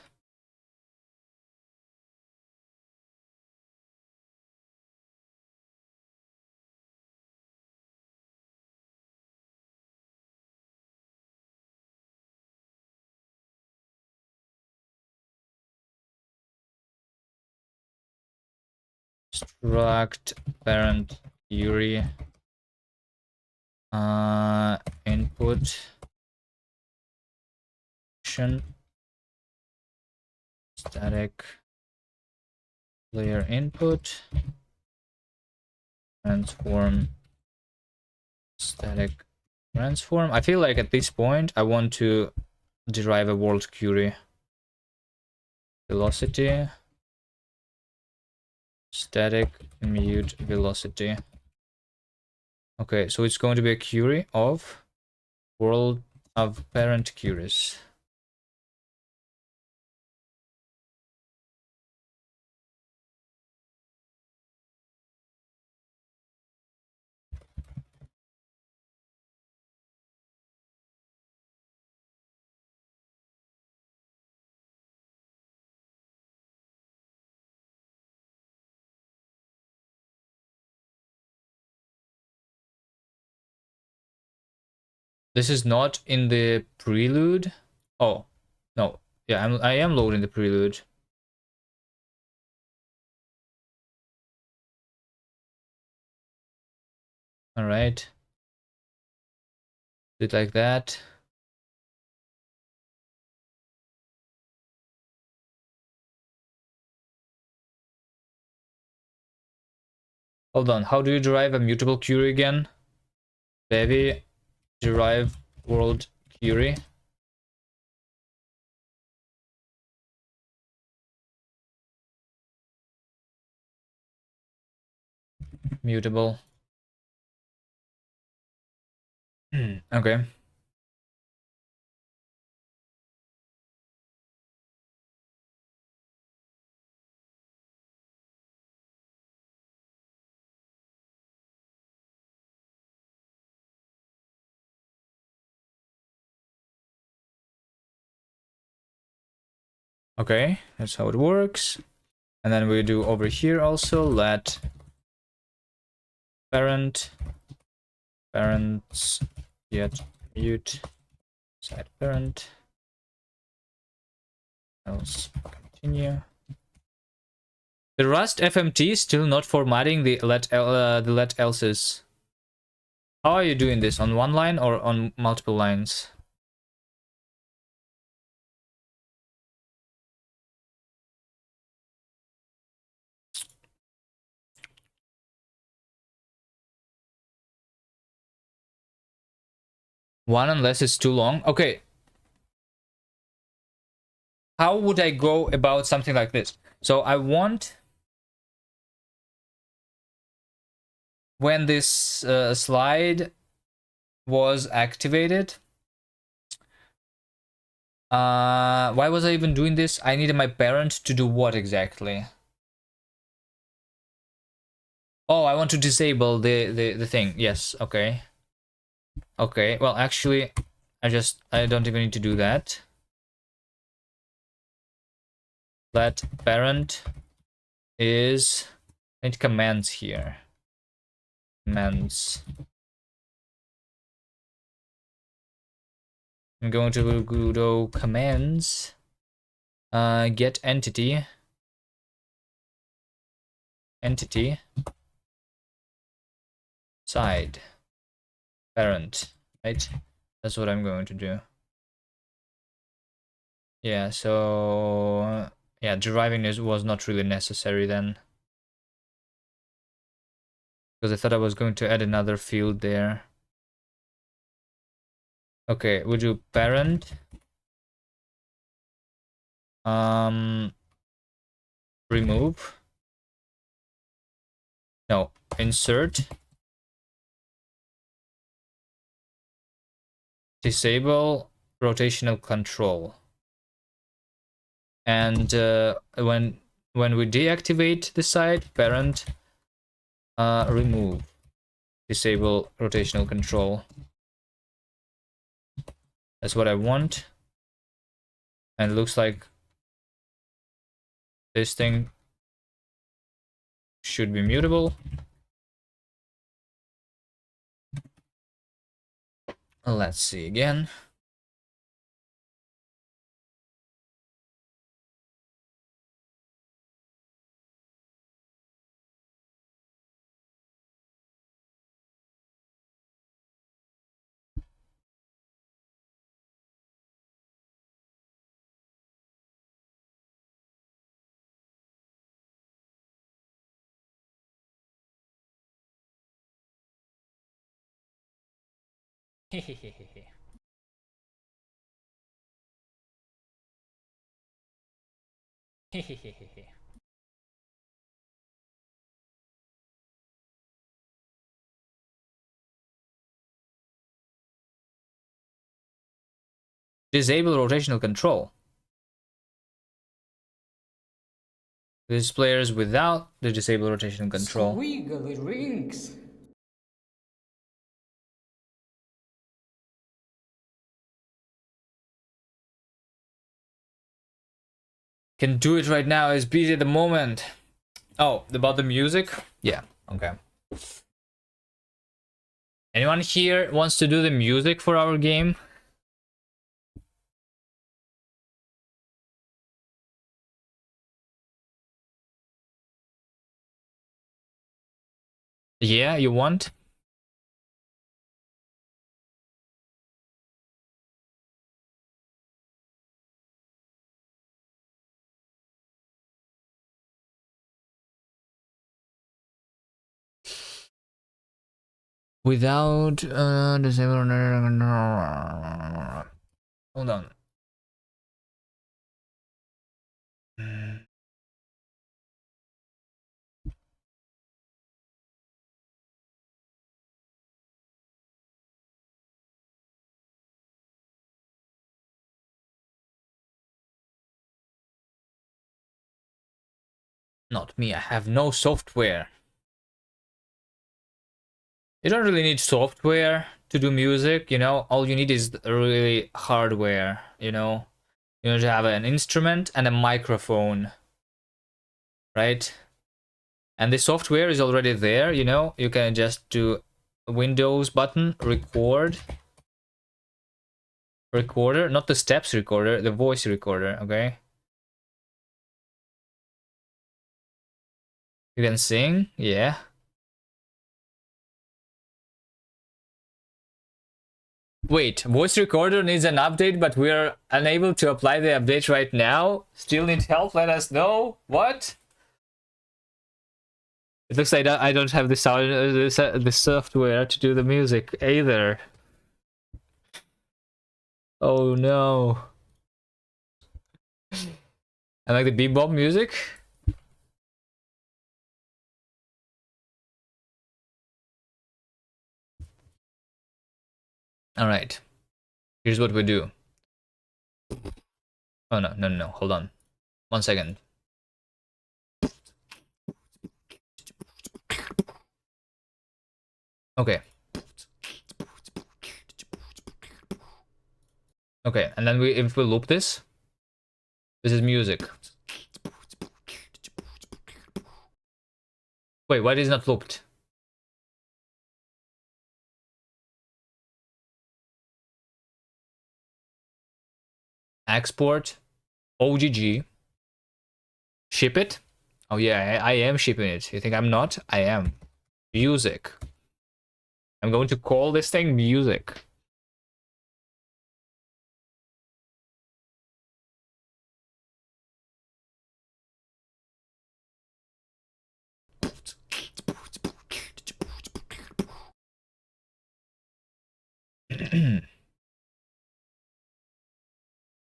S1: Struct parent query. Input action static layer input transform static transform. I feel like at this point I want to derive a world query. Velocity static mute velocity. Okay, so it's going to be a query of world of parent queries. This is not in the prelude. Oh, no. Yeah, I am loading the prelude. All right. Do it like that. Hold on. How do you derive a mutable query again? Bevy derive world query. Mutable. Okay. Okay, that's how it works. And then we do over here also let parents get mute side parent else continue. The Rust FMT is still not formatting the let else's. How are you doing this, on one line or on multiple lines? One, unless it's too long. Okay. How would I go about something like this? So I want, when this slide was activated, why was I even doing this? I needed my parent to do what exactly? Oh, I want to disable the thing. Yes, okay. Okay, well, actually, I don't even need to do that. Let parent is, I need commands here. Commands. I'm going to sudo commands. Get entity side parent, right? That's what I'm going to do. Yeah, so yeah, deriving this was not really necessary then, because I thought I was going to add another field there. Okay, we'll do parent remove, no, insert disable rotational control. And when we deactivate the side, parent, remove, disable rotational control. That's what I want. And it looks like this thing should be mutable. Let's see again. Disable rotational control. This players without the disable rotational control.
S2: Squiggly rings.
S1: Can do it right now. Is busy at the moment. Oh, about the music? Yeah. Okay. Anyone here wants to do the music for our game? Yeah, you want? Without disable. Hold on. Not me. I have no software. You don't really need software to do music, you know. All you need is really hardware, you know. You need to have an instrument and a microphone, right? And the software is already there, you know. You can just do Windows button, record, recorder, not the steps recorder, the voice recorder, okay? You can sing, yeah. Wait, voice recorder needs an update, but we're unable to apply the update right now. Still need help? Let us know. What? It looks like I don't have the sound, the software to do the music either. Oh no! I like the bebop music. All right, here's what we do. Oh no, no, no, no! Hold on, 1 second. Okay. Okay, and then if we loop this, this is music. Wait, why is it not looped? Export, OGG, ship it. Oh yeah, I am shipping it. You think I'm not? I am. Music. I'm going to call this thing music.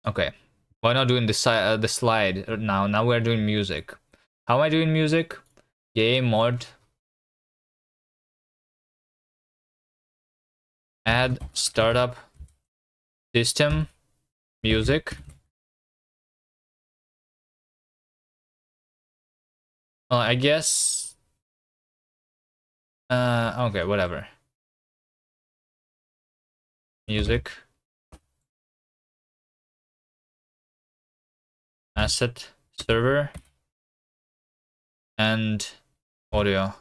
S1: Okay. Why not doing the slide now? Now we're doing music. How am I doing music? Game mod. Add startup System, music. Well, I guess. Okay, whatever. Music. Asset, server, and audio.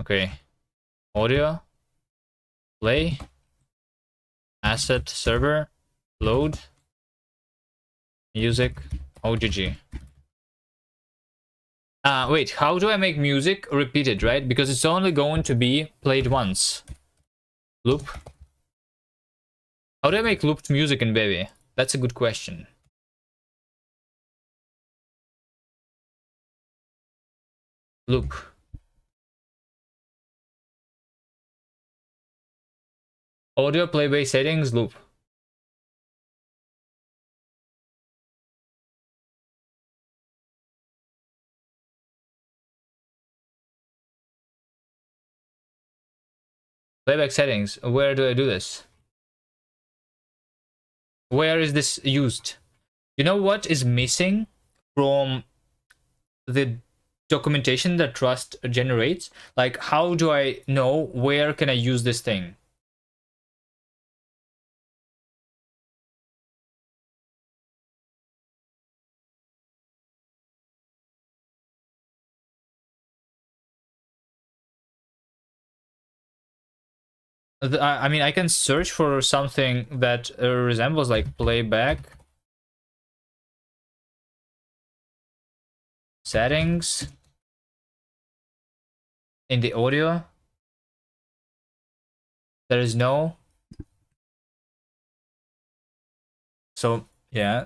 S1: Okay, audio, play, asset, server, load, music, OGG. Wait, how do I make music repeated, right? Because it's only going to be played once. Loop. How do I make looped music in Bevy? That's a good question. Loop. Audio playback settings, loop. Playback settings. Where do I do this? Where is this used? You know what is missing from the documentation that Trust generates? Like, how do I know where can I use this thing? I mean, I can search for something that resembles like playback settings in the audio. There is no. So yeah.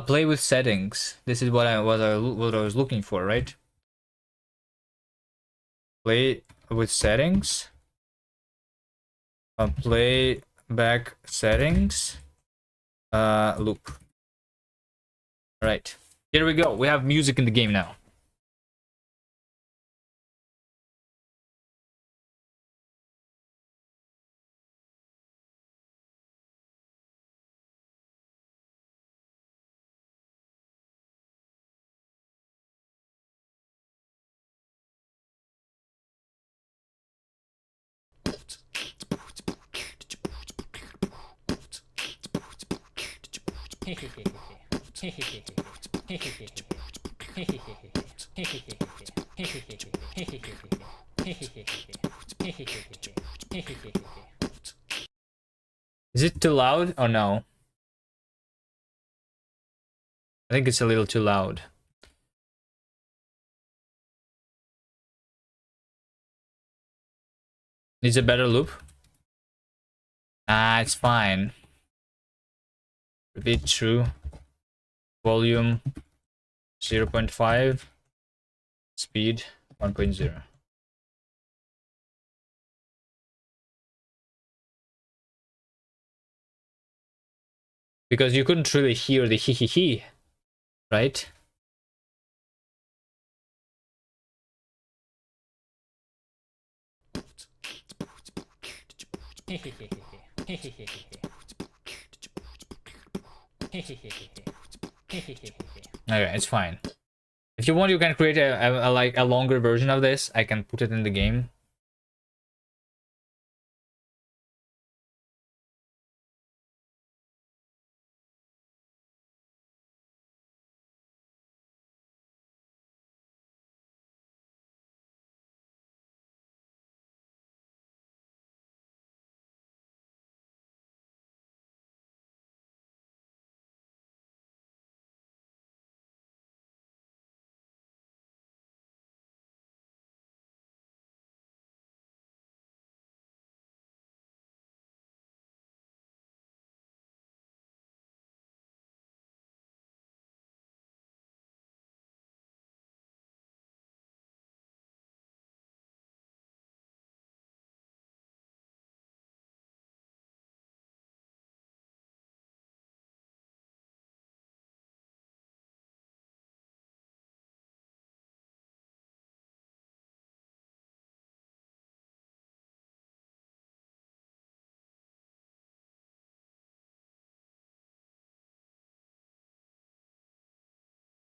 S1: Play with settings. This is what I was looking for, right? Play with settings. Playback settings. Loop. All right. Here we go. We have music in the game now. Is it too loud or no? I think it's a little too loud. Needs a better loop. It's fine. Repeat true. Volume 0.5. Speed 1.0. Because you couldn't really hear the hee hee hee, right? Okay, it's fine. If you want, you can create a like a longer version of this. I can put it in the game.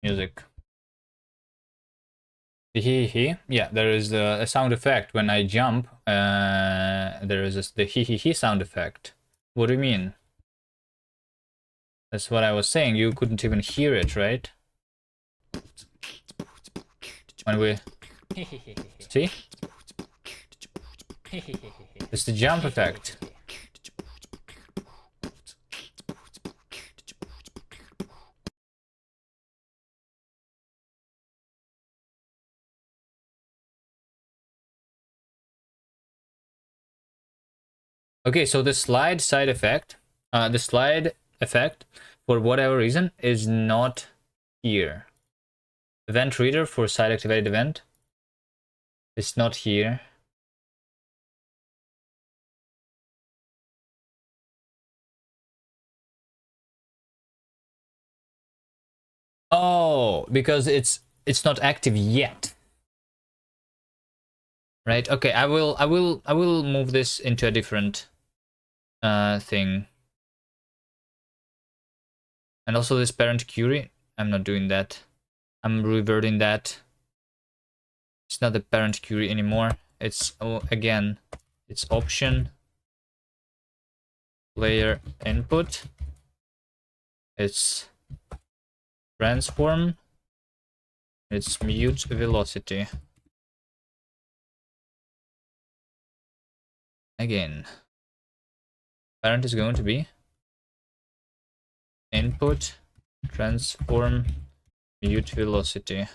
S1: Music. The hee hee. Yeah, there is a sound effect when I jump. There is the hee hee hee sound effect. What do you mean? That's what I was saying. You couldn't even hear it, right? When we see, it's the jump effect. Okay, so the slide side effect, the slide effect, for whatever reason, is not here. Event reader for side activated event. It's not here. Oh, because it's not active yet. Right? Okay, I will move this into a different thing. And also this parent query, I'm not doing that. I'm reverting that. It's not the parent query anymore. It's again, it's option player input. It's transform. It's mute velocity. Again, parent is going to be input transform mute velocity.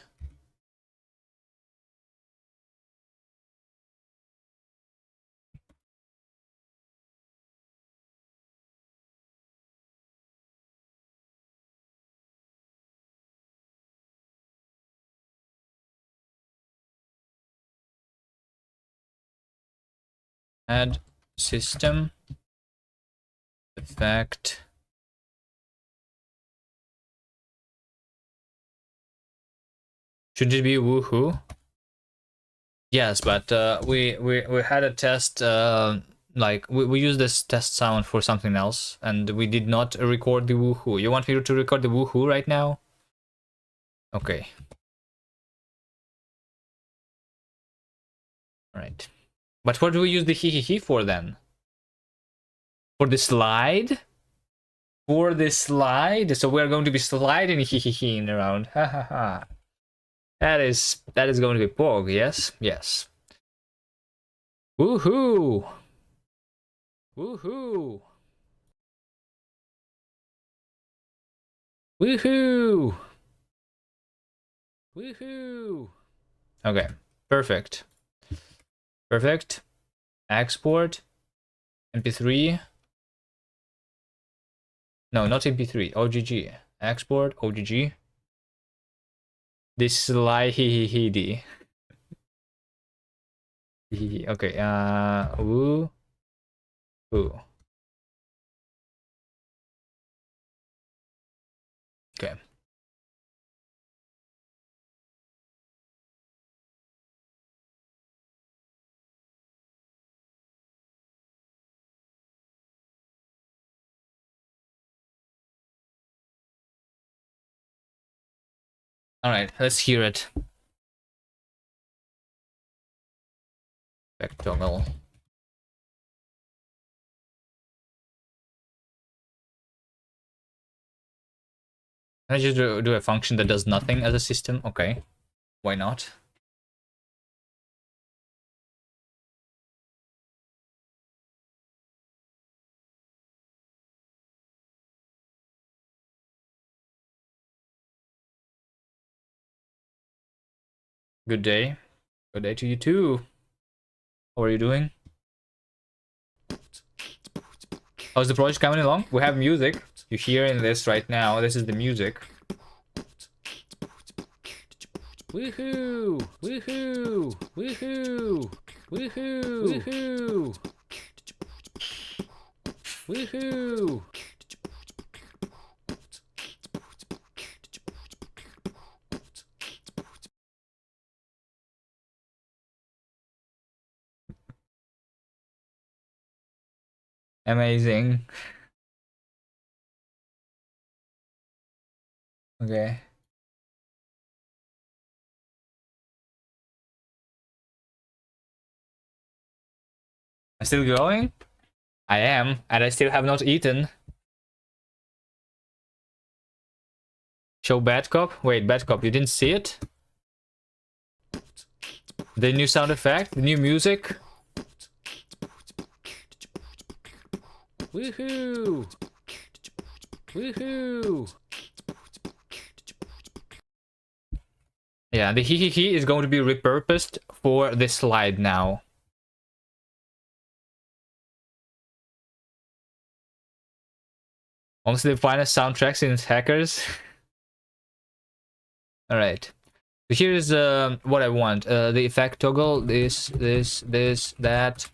S1: Add system effect. Should it be woohoo? Yes, but we had a test. Like we used this test sound for something else, and we did not record the woohoo. You want me to record the woohoo right now? Okay. All right. But what do we use the hee hee hee for then? For the slide? For the slide? So we're going to be sliding hee hee hee around. Ha ha ha. That is going to be Pog, yes? Yes. Woohoo! Woohoo! Woohoo! Woohoo! Okay, perfect. Perfect. Export. MP3. No, not MP3. OGG. Export. OGG. This sly hee hee hee. Okay. Woo. Woo. Okay. All right. Let's hear it. Back toggle. Can I just do a function that does nothing as a system? Okay. Why not? Good day. Good day to you too. How are you doing? How's the project coming along? We have music. You're hearing this right now. This is the music. Woohoo! Woohoo! Woohoo! Woohoo! Woohoo! Woohoo! Amazing. Okay. I'm still going? I am, and I still have not eaten. Show bad cop? Wait, bad cop, you didn't see it? The new sound effect? The new music? Woohoo! Woohoo! Yeah, the hee is going to be repurposed for this slide now. Honestly, the finest soundtracks since Hackers. Alright. So here's what I want. The effect toggle, this, that.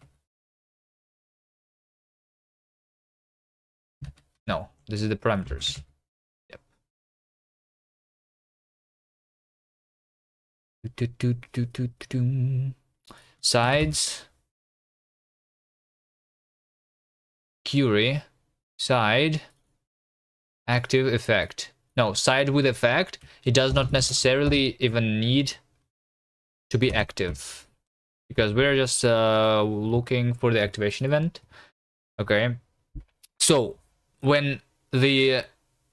S1: No, this is the parameters. Yep. Sides. Curie. Side. Active effect. No, side with effect. It does not necessarily even need to be active. Because we're just looking for the activation event. Okay. So, when the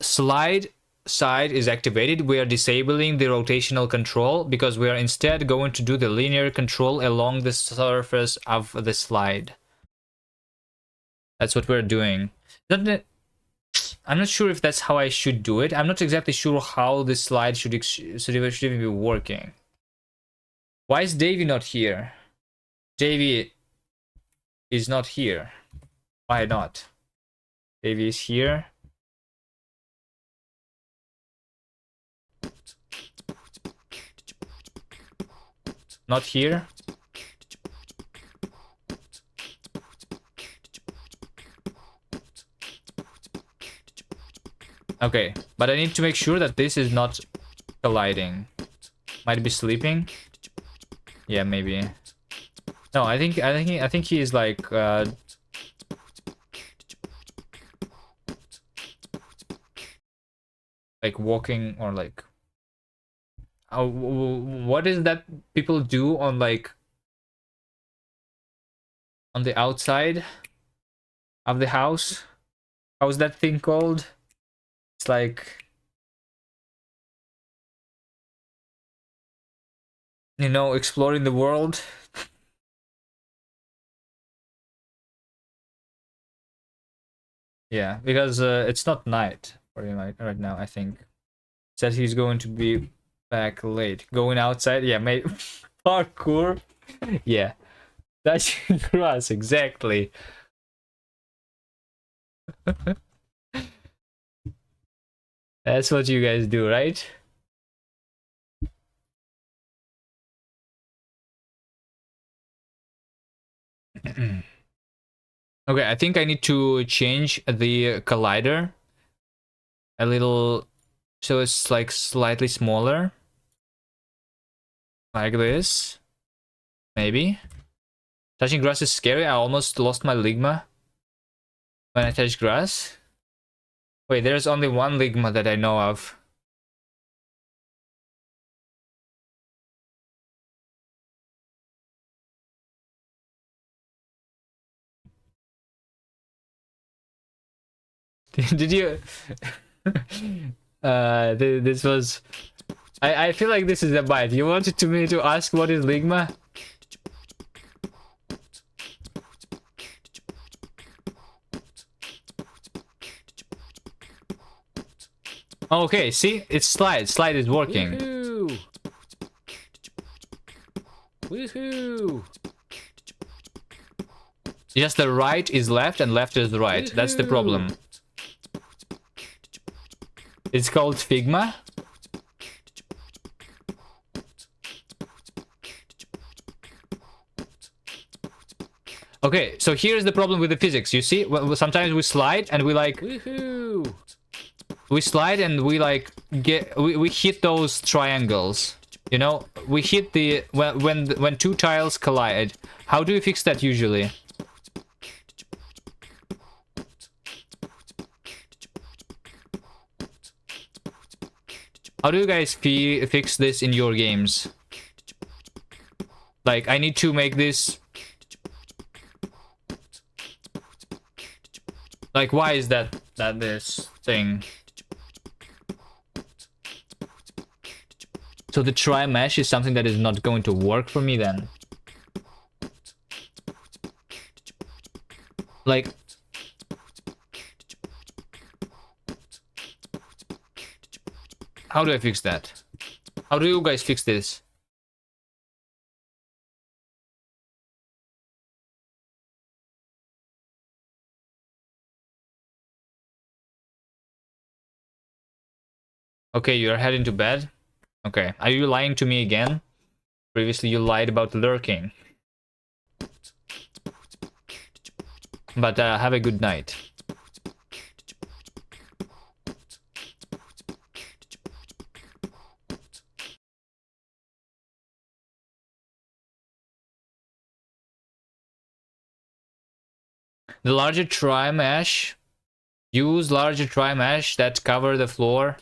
S1: slide side is activated, we are disabling the rotational control because we are instead going to do the linear control along the surface of the slide. That's what we're doing. I'm not sure if that's how I should do it. I'm not exactly sure how this slide should even be working. Why is Davey not here? Davey is not here. Why not? Davey is here. Not here. Okay, but I need to make sure that this is not colliding. Might be sleeping. Yeah, maybe. No, I think he is like walking or like. Oh, what is that people do on like on the outside of the house? How's that thing called? It's like, you know, exploring the world. Yeah, because it's not night for him right now, I think. Said he's going to be back late. Going outside? Yeah, maybe. Parkour? Yeah. Touching grass, exactly. That's what you guys do, right? Okay, I think I need to change the collider a little so it's like slightly smaller. Like this. Maybe. Touching grass is scary. I almost lost my ligma when I touched grass. Wait, there's only one ligma that I know of. Did you? This was. I feel like this is a bite. You wanted me to ask what is ligma? Okay, see, it's slide. Slide is working. Woohoo! Woohoo! Just the right is left and left is right. That's the problem. It's called Figma. Okay, so here's the problem with the physics. You see, sometimes we slide and we like, woohoo! We slide and we like we hit those triangles. You know, we hit the when two tiles collide. How do you fix that usually? How do you guys fix this in your games? Like, I need to make this Like, why is that this thing? So the tri mesh is something that is not going to work for me then. Like, how do I fix that? How do you guys fix this? Okay, you're heading to bed? Okay. Are you lying to me again? Previously you lied about lurking. But have a good night. The larger tri-mesh. Use larger tri-mesh that cover the floor.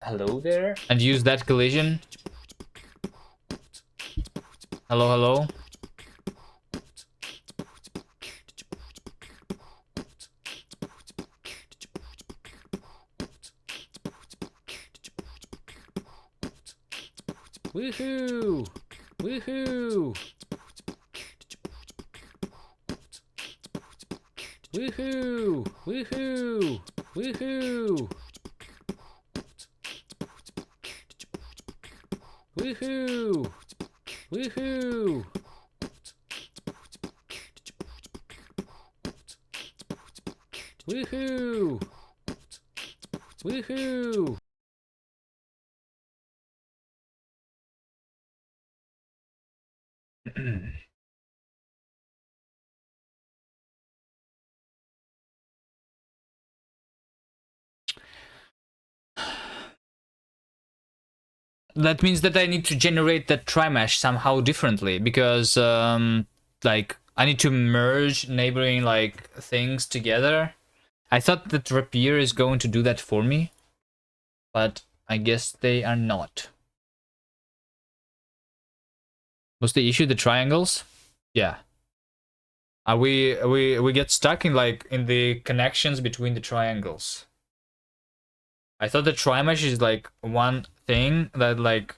S1: Hello there? And use that collision. Hello, hello. Woohoo! Woohoo! Woohoo! Woohoo! Woohoo! Woohoo! Woohoo! Woohoo! Woohoo! That means that I need to generate that tri-mesh somehow differently, because like I need to merge neighboring like things together. I thought that Rapier is going to do that for me, but I guess they are not. What's the issue? The triangles? Yeah. Are we get stuck in like in the connections between the triangles. I thought the tri-mesh is like one thing that like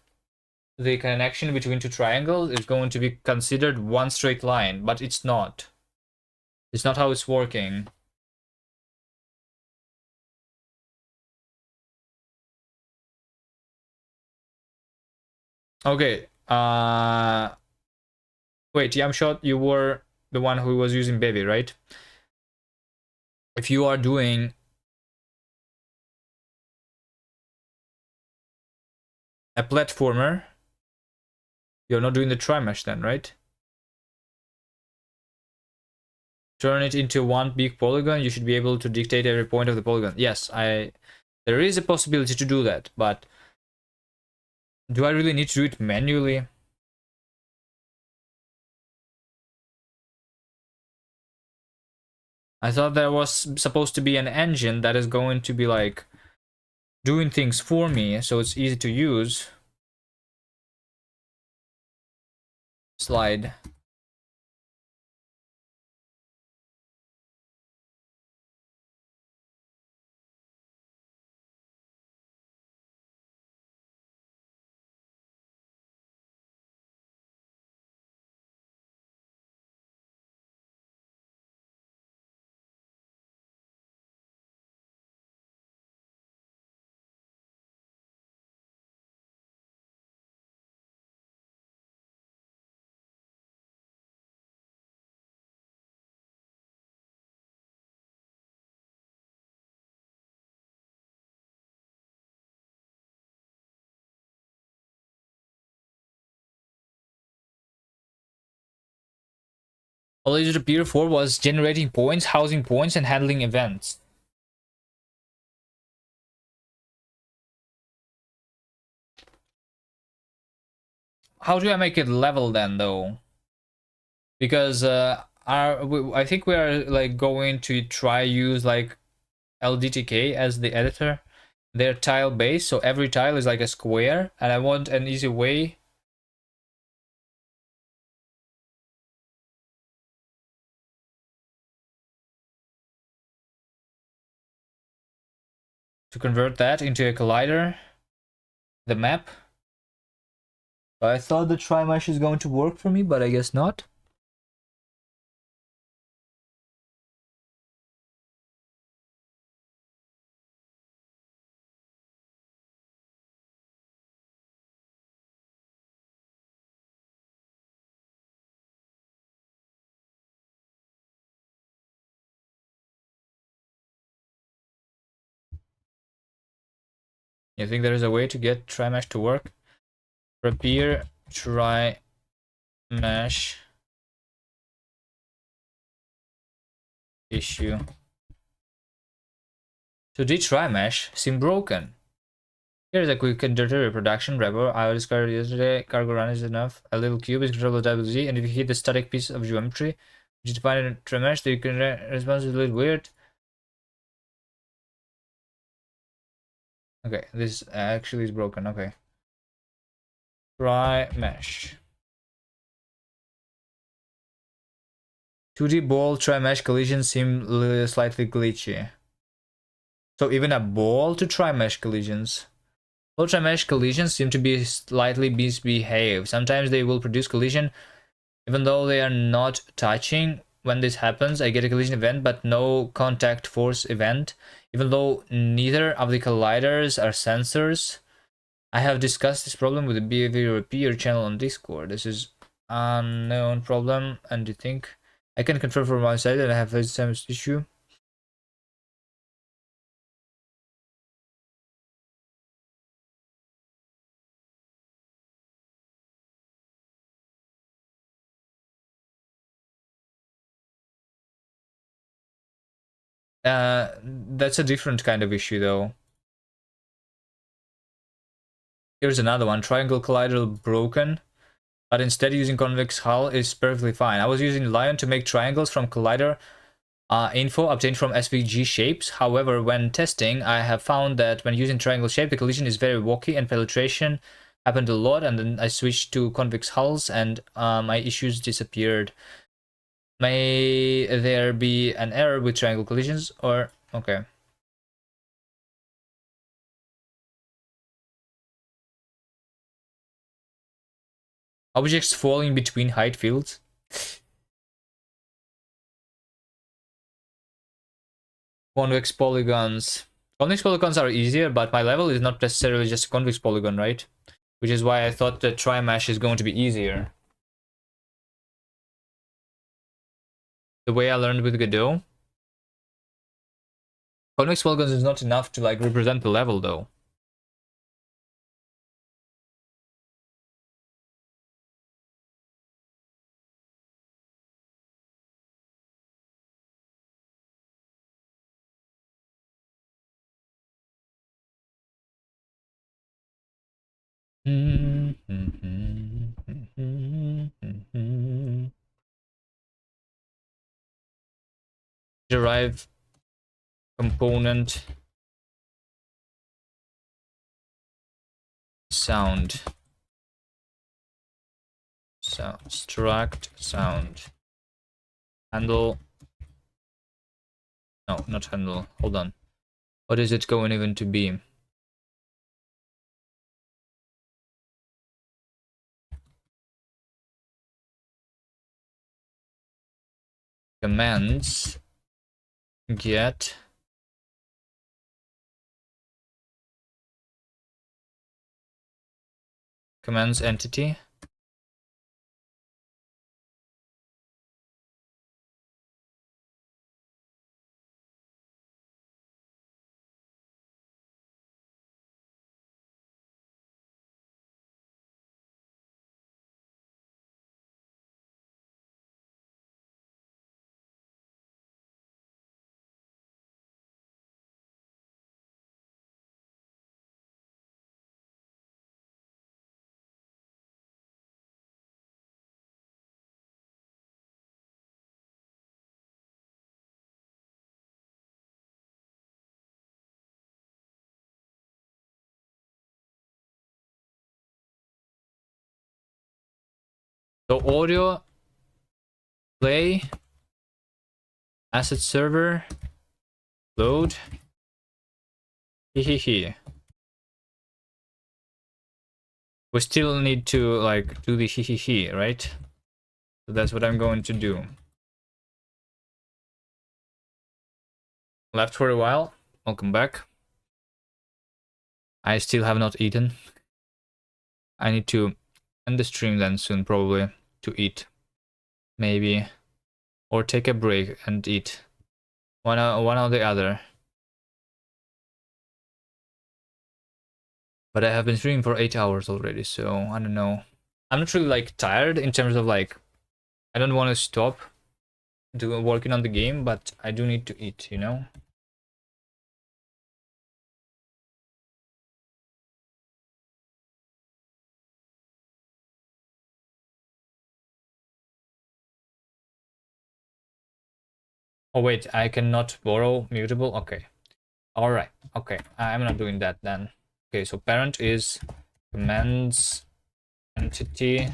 S1: the connection between two triangles is going to be considered one straight line, but it's not. It's not how it's working. Okay. Wait, Yamshot, you were the one who was using Bevy, right? If you are doing a platformer, you're not doing the tri-mesh then, right? Turn it into one big polygon. You should be able to dictate every point of the polygon. Yes, there is a possibility to do that, but do I really need to do it manually? I thought there was supposed to be an engine that is going to be like doing things for me, so it's easy to use. Slide. All it appeared for was generating points, housing points, and handling events. How do I make it level then, though? Because I think we are like going to try use like LDTK as the editor. They're tile based, so every tile is like a square, and I want an easy way. to convert that into a collider, the map. I thought the tri-mesh is going to work for me, but I guess not. You think there is a way to get tri-mesh to work? Repair tri-mesh issue. So the tri-mesh seem broken. Here's a quick introductory reproduction repo I discovered yesterday. Cargo run is enough. A little cube is controlled with WZ, and if you hit the static piece of geometry, which is defined in tri-mesh, then you can respond is a little weird. Okay, this actually is broken. Okay. Tri-mesh. 2D ball tri-mesh collisions seem slightly glitchy. So even a ball to tri-mesh collisions. All tri-mesh collisions seem to be slightly misbehaved. Sometimes they will produce collision even though they are not touching. When this happens, I get a collision event but no contact force event, even though neither of the colliders are sensors. I have discussed this problem with the bevy repair channel on Discord. This is unknown problem, and you think I can confirm from my side that I have the same issue? That's a different kind of issue though. Here's another one. Triangle collider broken, but instead using convex hull is perfectly fine. I was using Lion to make triangles from collider info obtained from SVG shapes. However, when testing, I have found that when using triangle shape, the collision is very wonky and penetration happened a lot, and then I switched to convex hulls and my issues disappeared. May there be an error with triangle collisions, or okay. Objects falling between height fields. Convex polygons. Convex polygons are easier, but my level is not necessarily just a convex polygon, right? Which is why I thought that tri-mesh is going to be easier. The way I learned with Godot. Convex polygons is not enough to like represent the level though. Derive component sound. Struct sound. Handle. No, not handle. Hold on. What is it going even to be? Commands get commands entity. So audio play asset server load Hehehe. We still need to like do the hehehe, right? So that's what I'm going to do. Left for a while. Welcome back. I still have not eaten. I need to end the stream then soon, probably, to eat. Maybe. Or take a break and eat. One or the other. But I have been streaming for 8 hours already, so I don't know. I'm not really like tired in terms of like, I don't want to stop working on the game, but I do need to eat, you know? Oh wait, I cannot borrow mutable? Okay. Alright, okay. I'm not doing that then. Okay, so parent is commands entity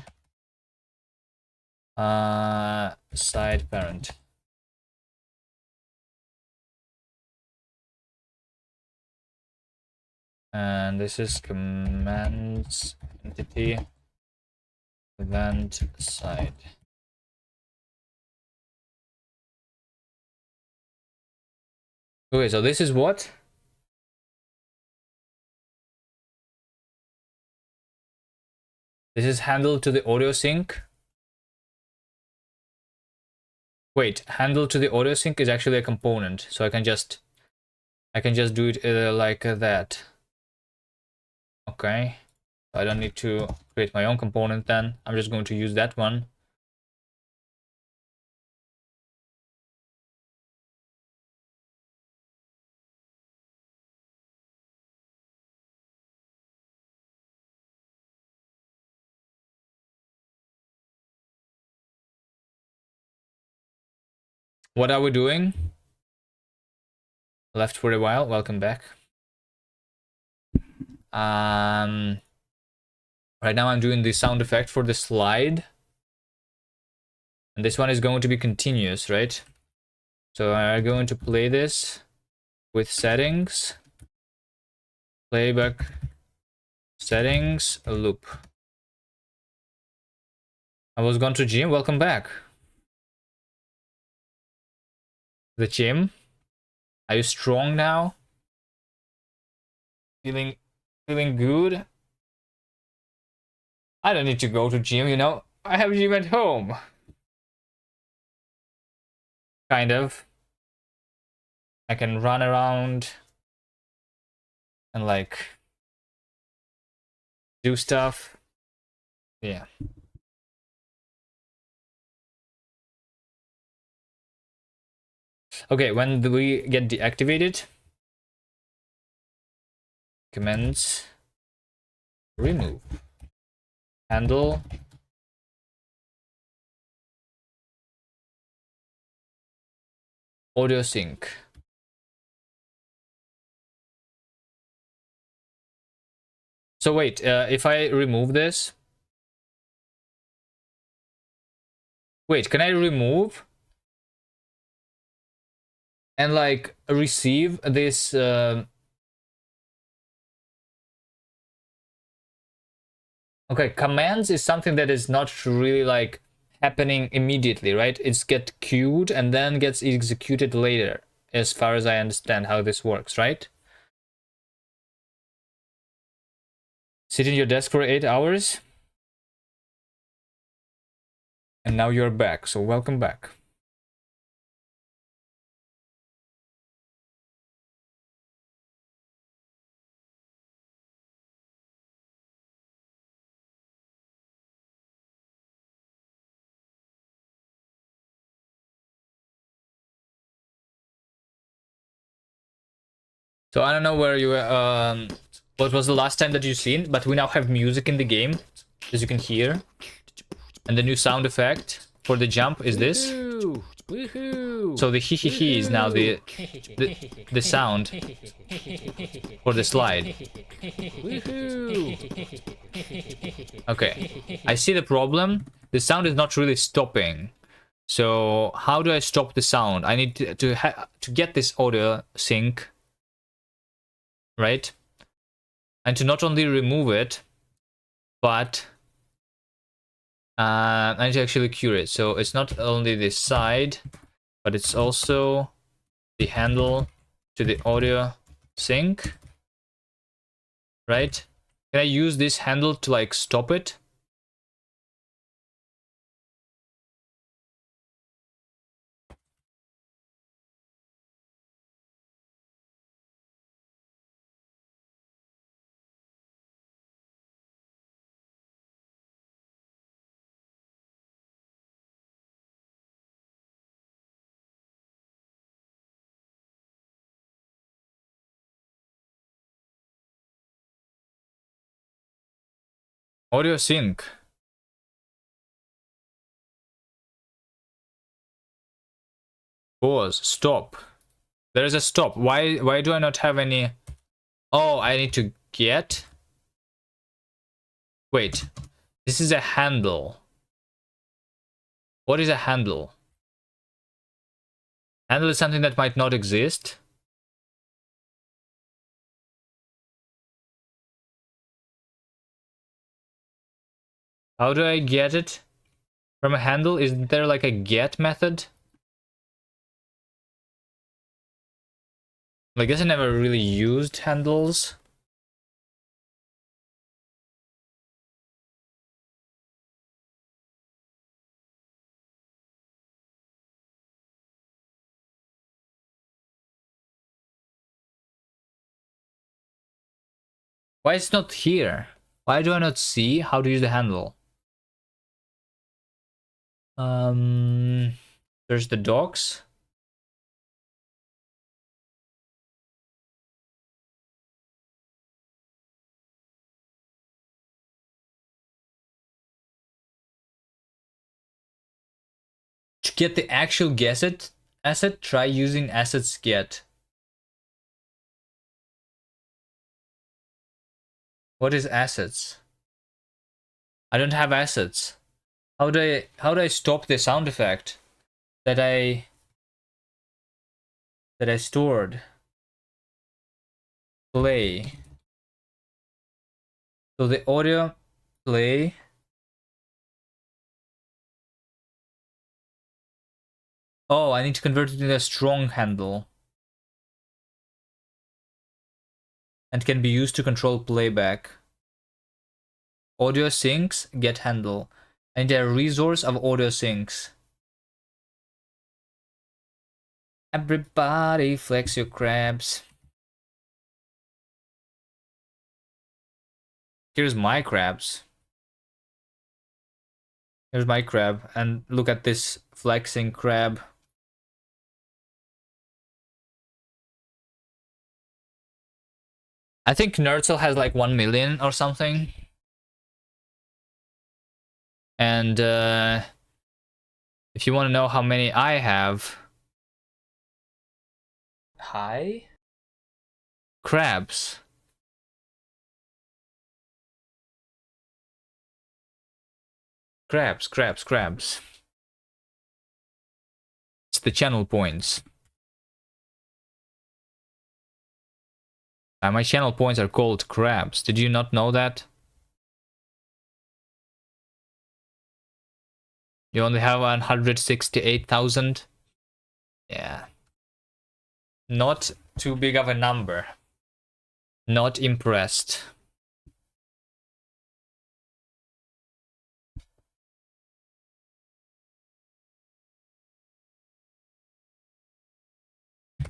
S1: side parent. And this is commands entity event side. Okay, so this is what? This is handle to the audio sync. Wait, handle to the audio sync is actually a component, so I can just do it like that. Okay, I don't need to create my own component then. I'm just going to use that one. What are we doing? Left for a while. Welcome back. Right now I'm doing the sound effect for the slide. And this one is going to be continuous, right? So I'm going to play this with settings. Playback settings, a loop. I was gone to gym. Welcome back. The gym. Are you strong now? Feeling good? I don't need to go to gym, you know. I have gym at home. Kind of. I can run around and like do stuff. Yeah. Okay, when do we get deactivated? Commands remove. Handle audio sync. So wait, if I remove this, wait, can I remove and like receive this? Okay, commands is something that is not really like happening immediately, right? It's get queued and then gets executed later, as far as I understand how this works, right? Sit in your desk for 8 hours. And now you're back, so welcome back. So I don't know where you what was the last time that you've seen, but we now have music in the game, as you can hear. And the new sound effect for the jump is this. Woohoo! So the hee hee hee is now the sound for the slide. Woohoo! Okay, I see the problem. The sound is not really stopping. So how do I stop the sound? I need to get this audio sync right? And to not only remove it, but I need to actually cure it. So it's not only this side, but it's also the handle to the audio sync, right? Can I use this handle to like stop it? Audio sync. Pause. Stop. There is a stop. Why do I not have any? Oh, I need to get. Wait. This is a handle. What is a handle? Handle is something that might not exist. How do I get it from a handle? Isn't there like a get method? I guess I never really used handles. Why is it not here? Why do I not see how to use the handle? There's the docs. To get the actual asset, try using assets get. What is assets? I don't have assets. How do I stop the sound effect that I stored? Play. So the audio play. Oh, I need to convert it into a strong handle. And can be used to control playback. Audio syncs, get handle. I need a resource of audio syncs. Everybody flex your crabs. Here's my crabs. Here's my crab. And look at this flexing crab. I think Nerdcell has like 1 million or something. And if you want to know how many I have. Hi? Crabs. Crabs. It's the channel points. My channel points are called crabs. Did you not know that? You only have 168,000? Yeah. Not too big of a number. Not impressed.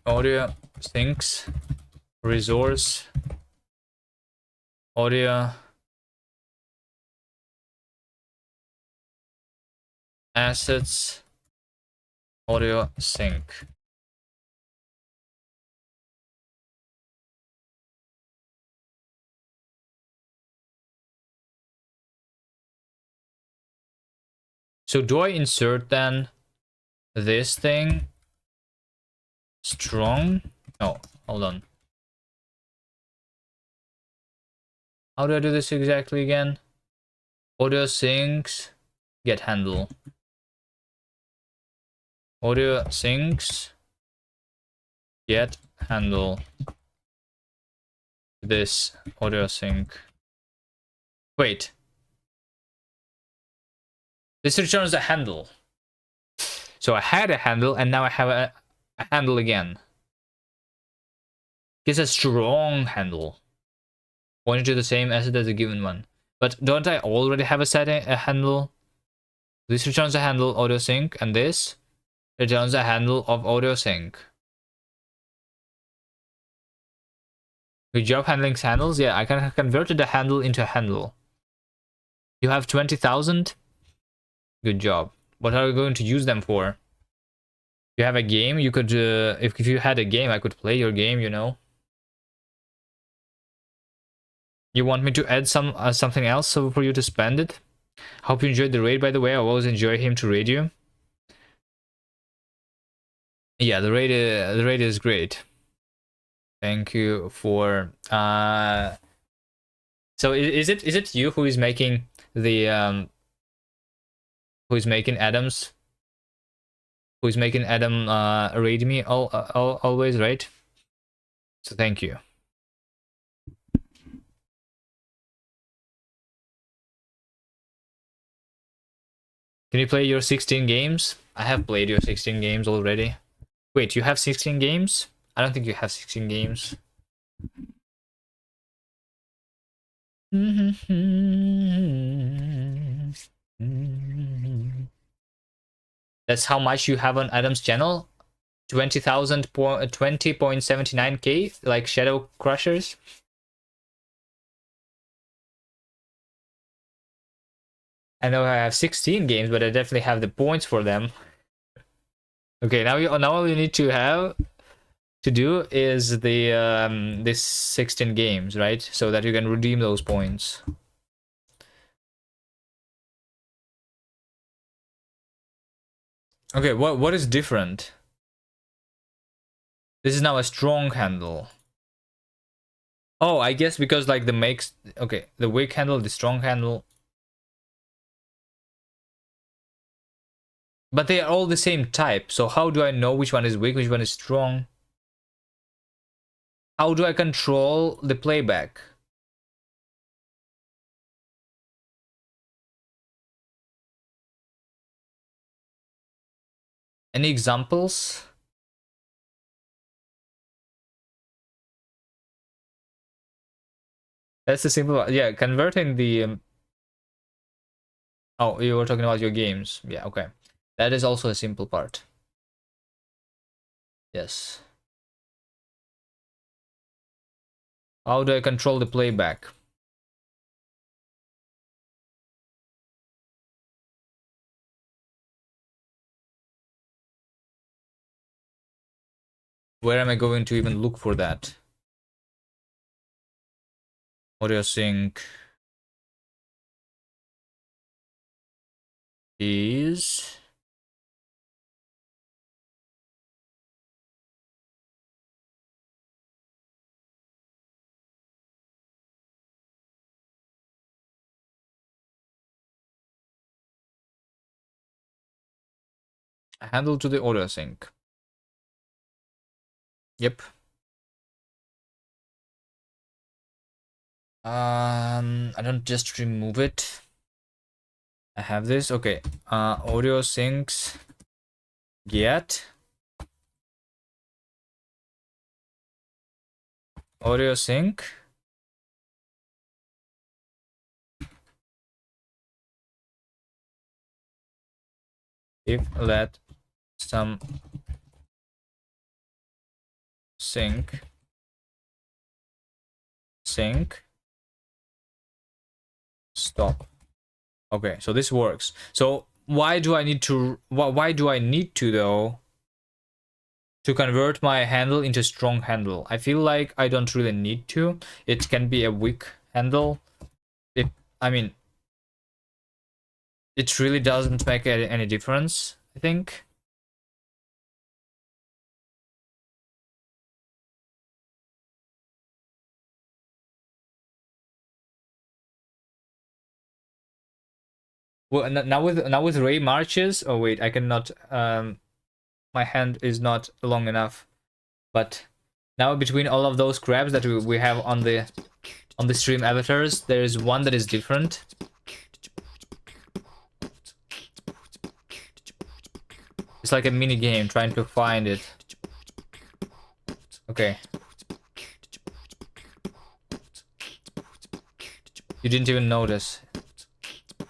S1: Audio syncs. Resource. Audio. Assets. Audio sync. So do I insert then this thing? Strong? No, hold on. How do I do this exactly again? Audio syncs. Get handle. Audio syncs. Get handle. this audio sync. Wait. This returns a handle. So I had a handle and now I have a handle again. It's a strong handle. Pointing to the same asset as a given one. But don't I already have a handle? This returns a handle audio sync and this returns a handle of audio sync. Good job handling handles. Yeah, I can convert the handle into a handle. You have 20,000. Good job. What are you going to use them for? You have a game. You could, if you had a game, I could play your game. You know. You want me to add something else so for you to spend it? Hope you enjoyed the raid. By the way, I always enjoy him to raid you. Yeah, the raid is great. Thank you for so is it you who is making the who is making Adams raid me always, right? So thank you. Can you play your 16 games? I have played your 16 games already. Wait, you have 16 games? I don't think you have 16 games. That's how much you have on Adam's channel? 20.79k, like Shadow Crushers? I know I have 16 games, but I definitely have the points for them. Okay, now all you need to do is the this 16 games, right? So that you can redeem those points. Okay, what is different? This is now a strong handle. Oh, I guess because like the weak handle, the strong handle. But they are all the same type, so how do I know which one is weak, which one is strong? How do I control the playback? Any examples? That's the simple. Yeah, converting the. Oh, you were talking about your games. Yeah, okay. That is also a simple part. Yes. How do I control the playback? Where am I going to even look for that? Audio sync is. A handle to the audio sync. Yep. I don't just remove it. I have this. Okay. Audio syncs get audio sync if let some sync stop. Okay, so this works. So why do I need to though to convert my handle into strong handle? I feel like I don't really need to. It can be a weak handle. I mean, it really doesn't make any difference, I think. Well, now with Ray marches. Oh wait, I cannot. My hand is not long enough. But Now between all of those crabs that we have on the stream avatars, there is one that is different. It's like a mini game trying to find it. Okay. You didn't even notice.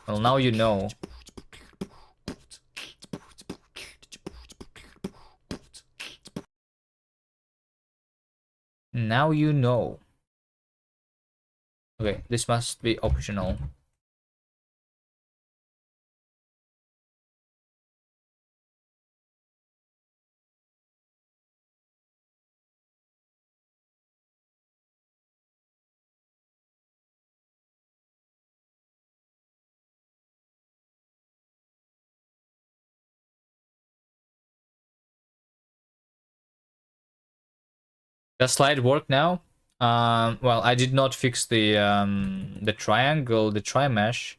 S1: Well, now you know. Now you know. Okay, this must be optional. Does slide work now? Well, I did not fix the triangle, the tri-mesh.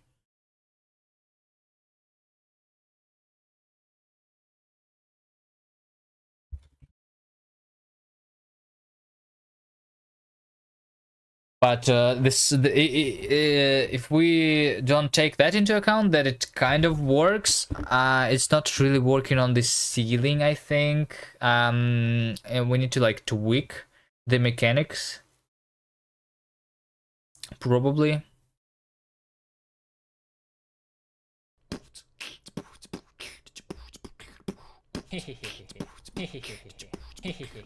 S1: But if we don't take that into account, that it kind of works. It's not really working on the ceiling, I think. And we need to like tweak the mechanics, probably.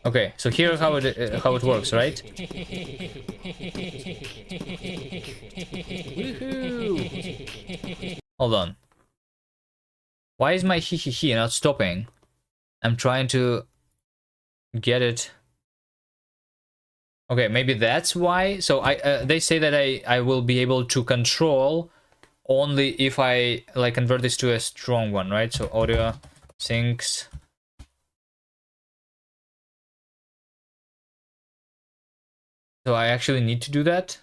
S1: Okay, so here's how it works, right? Hold on. Why is my he not stopping? I'm trying to get it. Okay, maybe that's why. So they say that I will be able to control only if I like convert this to a strong one, right? So audio syncs. So I actually need to do that.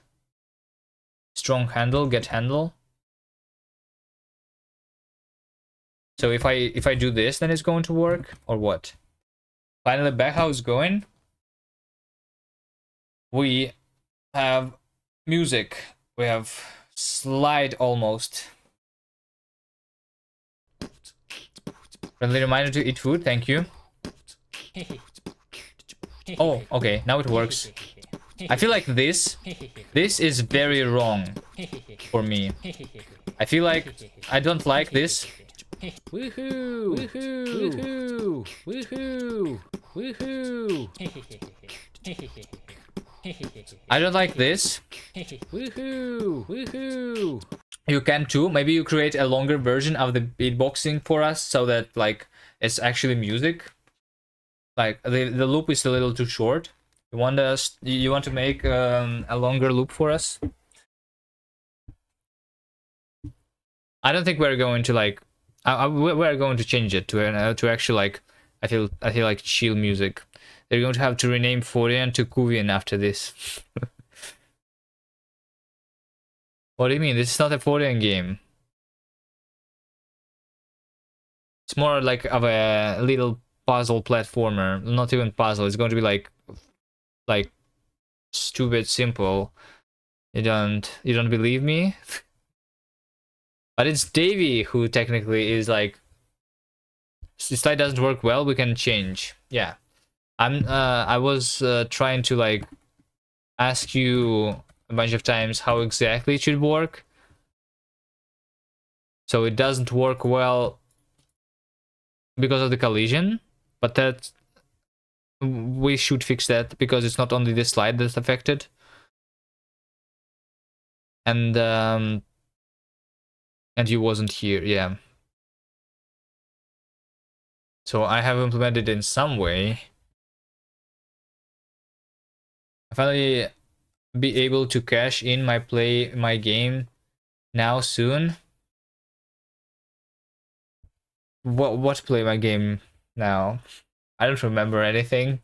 S1: Strong handle, get handle. So if I do this, then it's going to work, or what? Finally, back how it's going. We have music. We have slide almost. Friendly reminder to eat food. Thank you. Oh, okay. Now it works. I feel like this is very wrong for me. I feel like I don't like this. Woohoo! Woohoo! Woohoo! Woohoo! I don't like this. Woohoo! Woohoo! You can too. Maybe you create a longer version of the beatboxing for us so that like it's actually music. Like the loop is a little too short. You want to make a longer loop for us? I don't think we're going to like we're going to change it to actually like I feel like chill music. They're going to have to rename Forian to Kuviman after this. What do you mean? This is not a Forian game. It's more like of a little puzzle platformer. Not even puzzle. It's going to be like stupid simple. You don't believe me? But it's Davey who technically is like, if that doesn't work well, we can change. Yeah. I was trying to like ask you a bunch of times how exactly it should work. So it doesn't work well because of the collision, but that we should fix that because it's not only the slide that's affected. And you wasn't here, yeah. So I have implemented in some way. I finally be able to cash in my game now soon. What play my game now? I don't remember anything.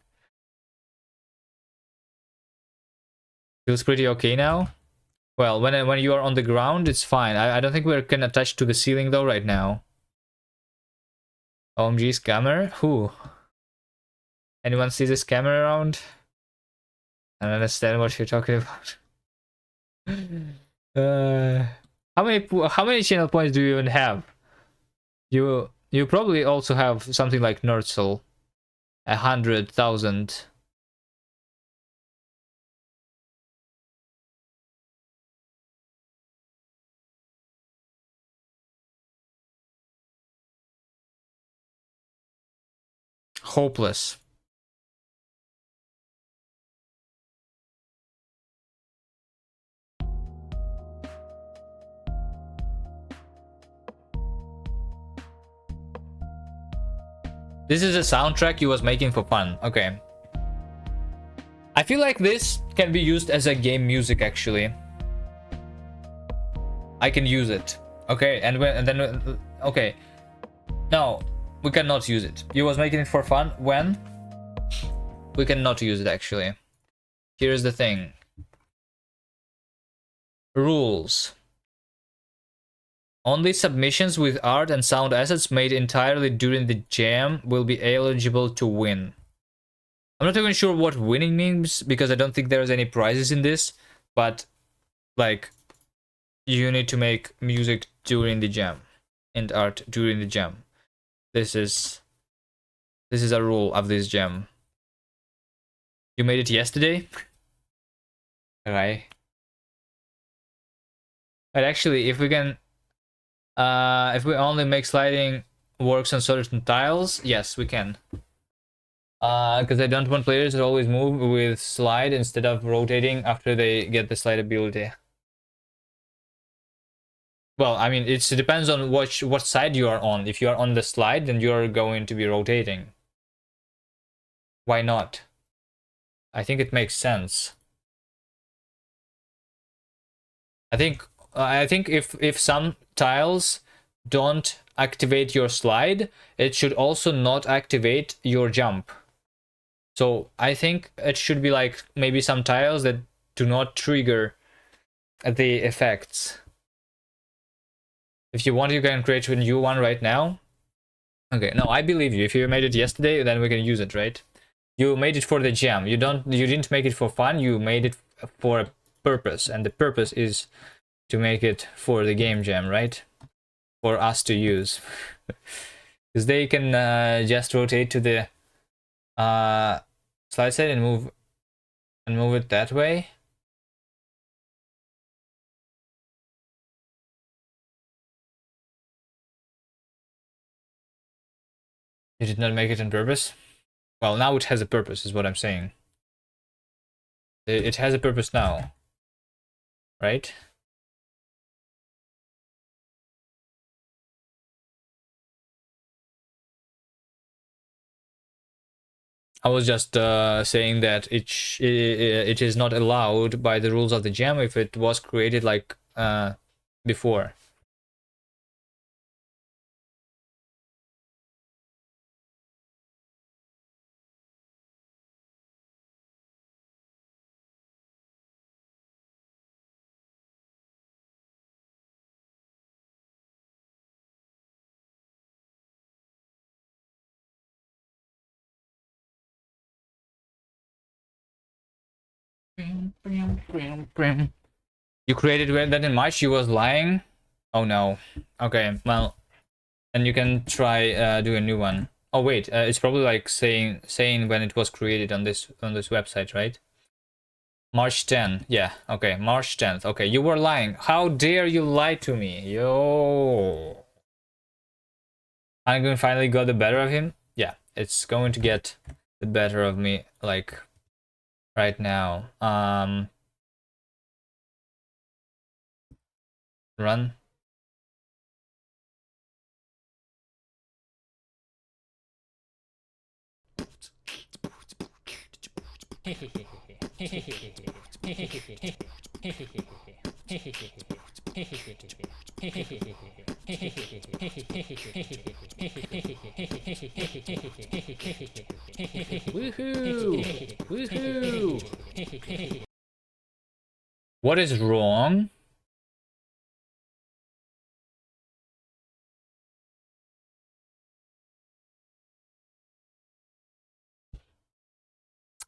S1: Feels pretty okay now. Well, when you are on the ground, it's fine. I don't think we're can attach to the ceiling though right now. OMG scammer? Who? Anyone see the scammer around? I don't understand what you're talking about. uh, how many channel points do you even have? You probably also have something like Nerdsoul, 100,000. Hopeless. This is a soundtrack you was making for fun. Okay. I feel like this can be used as a game music actually. I can use it. Okay, and then okay. No, we cannot use it. You was making it for fun when we cannot use it actually. Here's the thing. Rules. Only submissions with art and sound assets made entirely during the jam will be eligible to win. I'm not even sure what winning means because I don't think there's any prizes in this, but like you need to make music during the jam and art during the jam. This is a rule of this jam. You made it yesterday? Okay. But actually, if we can if we only make sliding works on certain tiles, yes, we can. Because I don't want players to always move with slide instead of rotating after they get the slide ability. Well, I mean, it depends on what side you are on. If you are on the slide, then you are going to be rotating. Why not? I think it makes sense. I think if some tiles don't activate your slide, it should also not activate your jump. So I think it should be like maybe some tiles that do not trigger the effects. If you want, you can create a new one right now. Okay, no, I believe you. If you made it yesterday, then we can use it, right? You made it for the jam. You didn't make it for fun. You made it for a purpose, and the purpose is to make it for the game jam, right? For us to use, because they can just rotate to the slide set and move it that way. You did not make it on purpose. Well, now it has a purpose, is what I'm saying. It has a purpose now, right? I was just saying that it is not allowed by the rules of the jam if it was created like before. You created that in March. You was lying. Oh no. Okay. Well, and you can try do a new one. Oh wait, it's probably like saying when it was created on this website, right? March 10. Yeah. Okay. March 10th. Okay. You were lying. How dare you lie to me? Yo. I'm going to finally got the better of him. Yeah. It's going to get the better of me like right now. Run. Woohoo! Woohoo! What is wrong?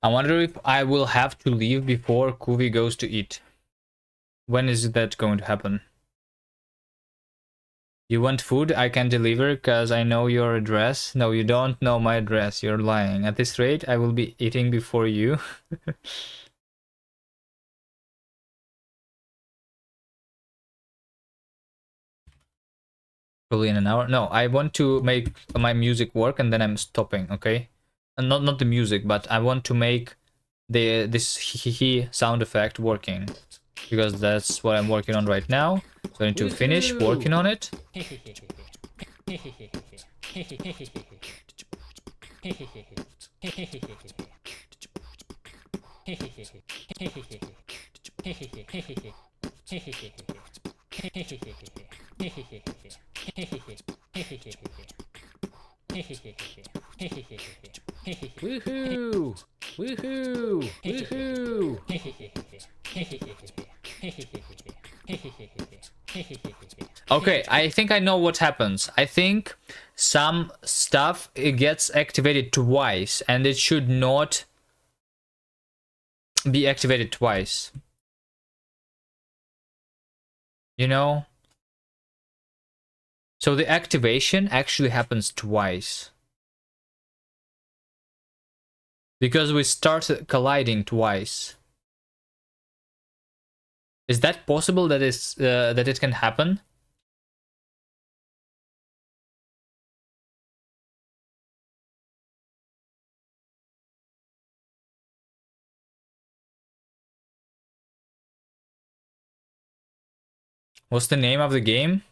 S1: I wonder if I will have to leave before Kuvi goes to eat. When is that going to happen? You want food? I can deliver because I know your address. No, you don't know my address. You're lying. At this rate, I will be eating before you. Probably in an hour. No, I want to make my music work and then I'm stopping, okay? And not the music, but I want to make this hee sound effect working. Because that's what I'm working on right now. So I need to finish working on it. Woohoo! Woohoo! Woohoo! Okay, I think I know what happens. I think some stuff it gets activated twice and it should not be activated twice. You know? So the activation actually happens twice. Because we start colliding twice. Is that possible that it can happen? What's the name of the game?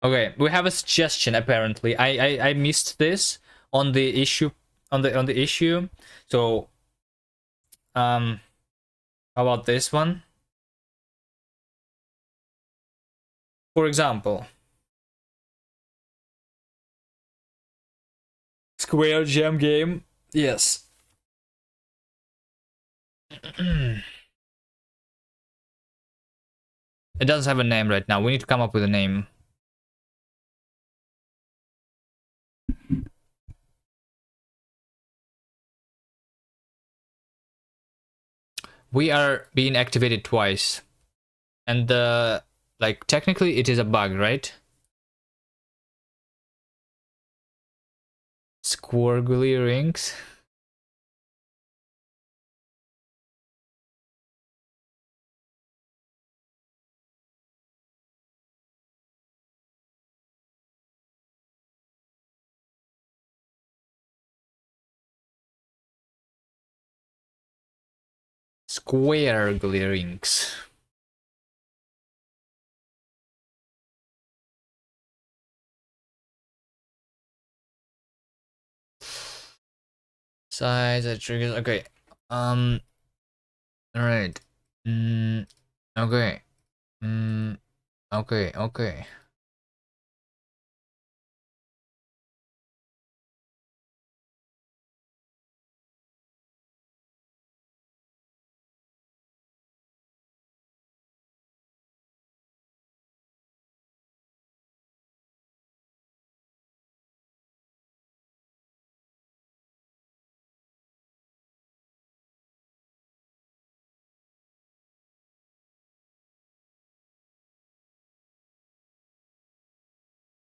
S1: Okay, we have a suggestion apparently. I missed this on the issue on the issue. So how about this one? For example, Square Jam game. Yes. It doesn't have a name right now. We need to come up with a name. We are being activated twice. And like technically it is a bug, right? Squirgly rings. Squarely rings. Size that triggers. Okay. All right. Okay. Okay. Okay.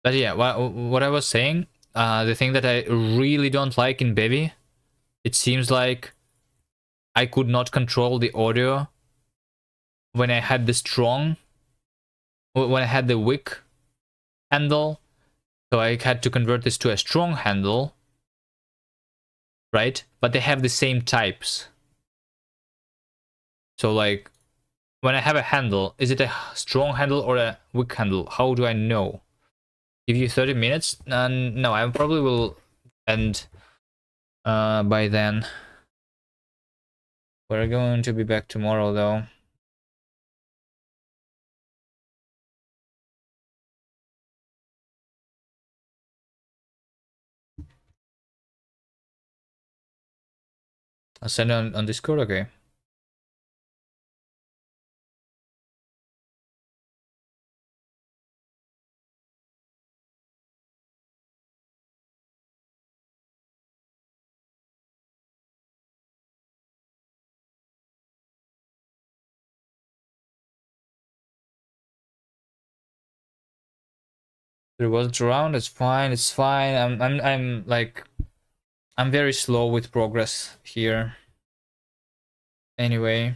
S1: But yeah, what I was saying, the thing that I really don't like in Bevy, it seems like I could not control the audio when I had the strong, when I had the weak handle. So I had to convert this to a strong handle, right? But they have the same types. So like, when I have a handle, is it a strong handle or a weak handle? How do I know? Give you 30 minutes? No, I probably will end by then. We're going to be back tomorrow though. I'll send it on Discord. Okay. There wasn't around. It's fine. It's fine. I'm like, I'm very slow with progress here. Anyway,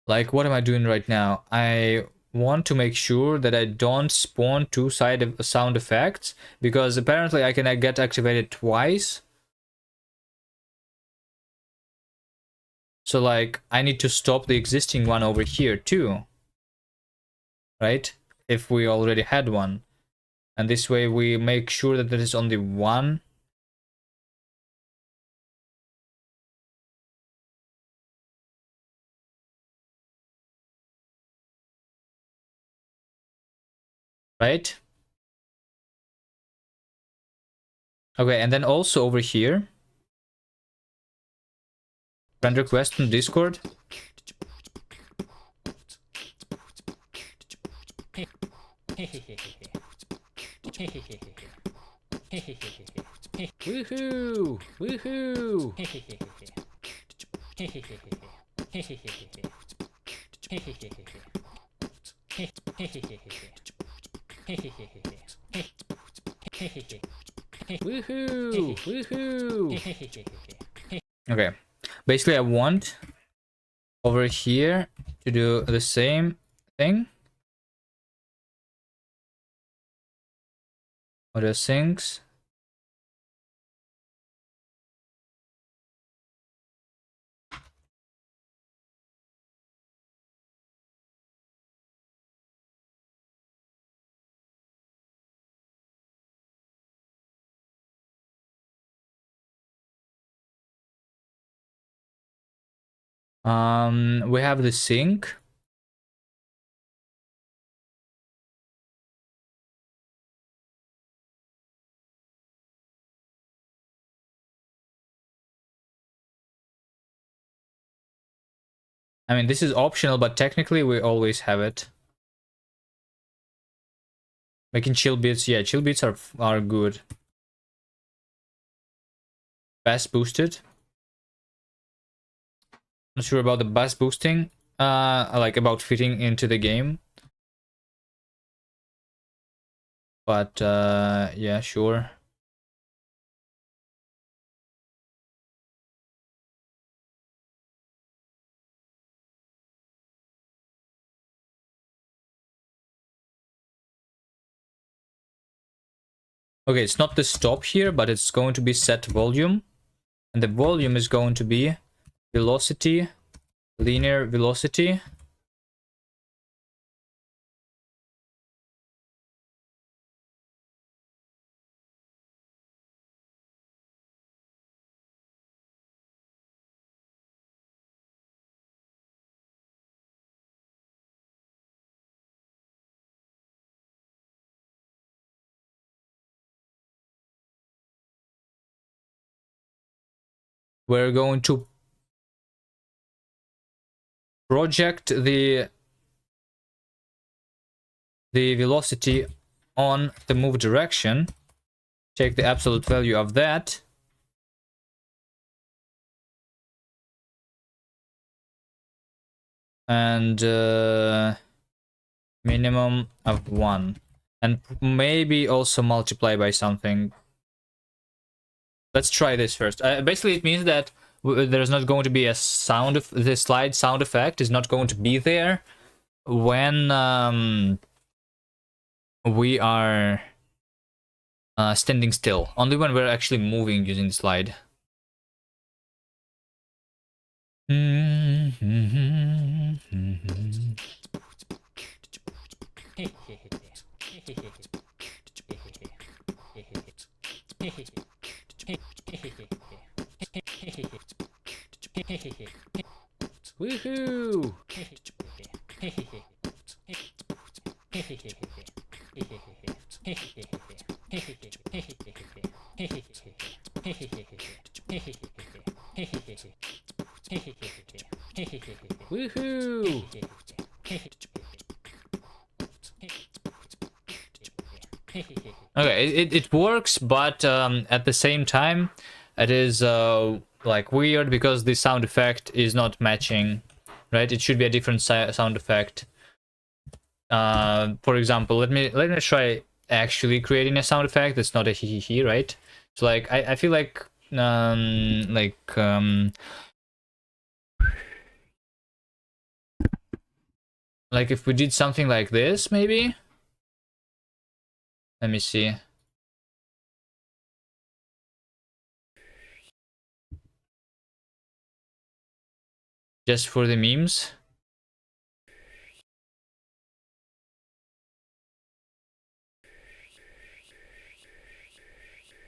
S1: like, what am I doing right now? I want to make sure that I don't spawn two sound effects, because apparently I can get activated twice. So like, I need to stop the existing one over here too, right? If we already had one. And this way we make sure that there is only one. Right? Okay, and then also over here, friend request on Discord. Woohoo! Woohoo! Woohoo! Woohoo! Okay, basically I want over here to do the same thing. Other things. We have the sync. I mean, this is optional, but technically we always have it. Making chill beats, yeah, chill beats are good. Bass boosted. Not sure about the bass boosting. Like about fitting into the game. But yeah, sure. Okay, it's not the stop here, but it's going to be set volume. And the volume is going to be velocity, linear velocity. We're going to project the velocity on the move direction. Take the absolute value of that. And minimum of 1. And maybe also multiply by something. Let's try this first. Basically, it means that there's not going to be a sound. The slide sound effect is not going to be there when we are standing still. Only when we're actually moving using the slide. Woohoo! Woohoo! Okay, it works, but at the same time, it is like weird because the sound effect is not matching, right? It should be a different sound effect. For example, let me try actually creating a sound effect that's not a hee hee hee, right? So like I feel like like if we did something like this, maybe. Let me see. Just for the memes.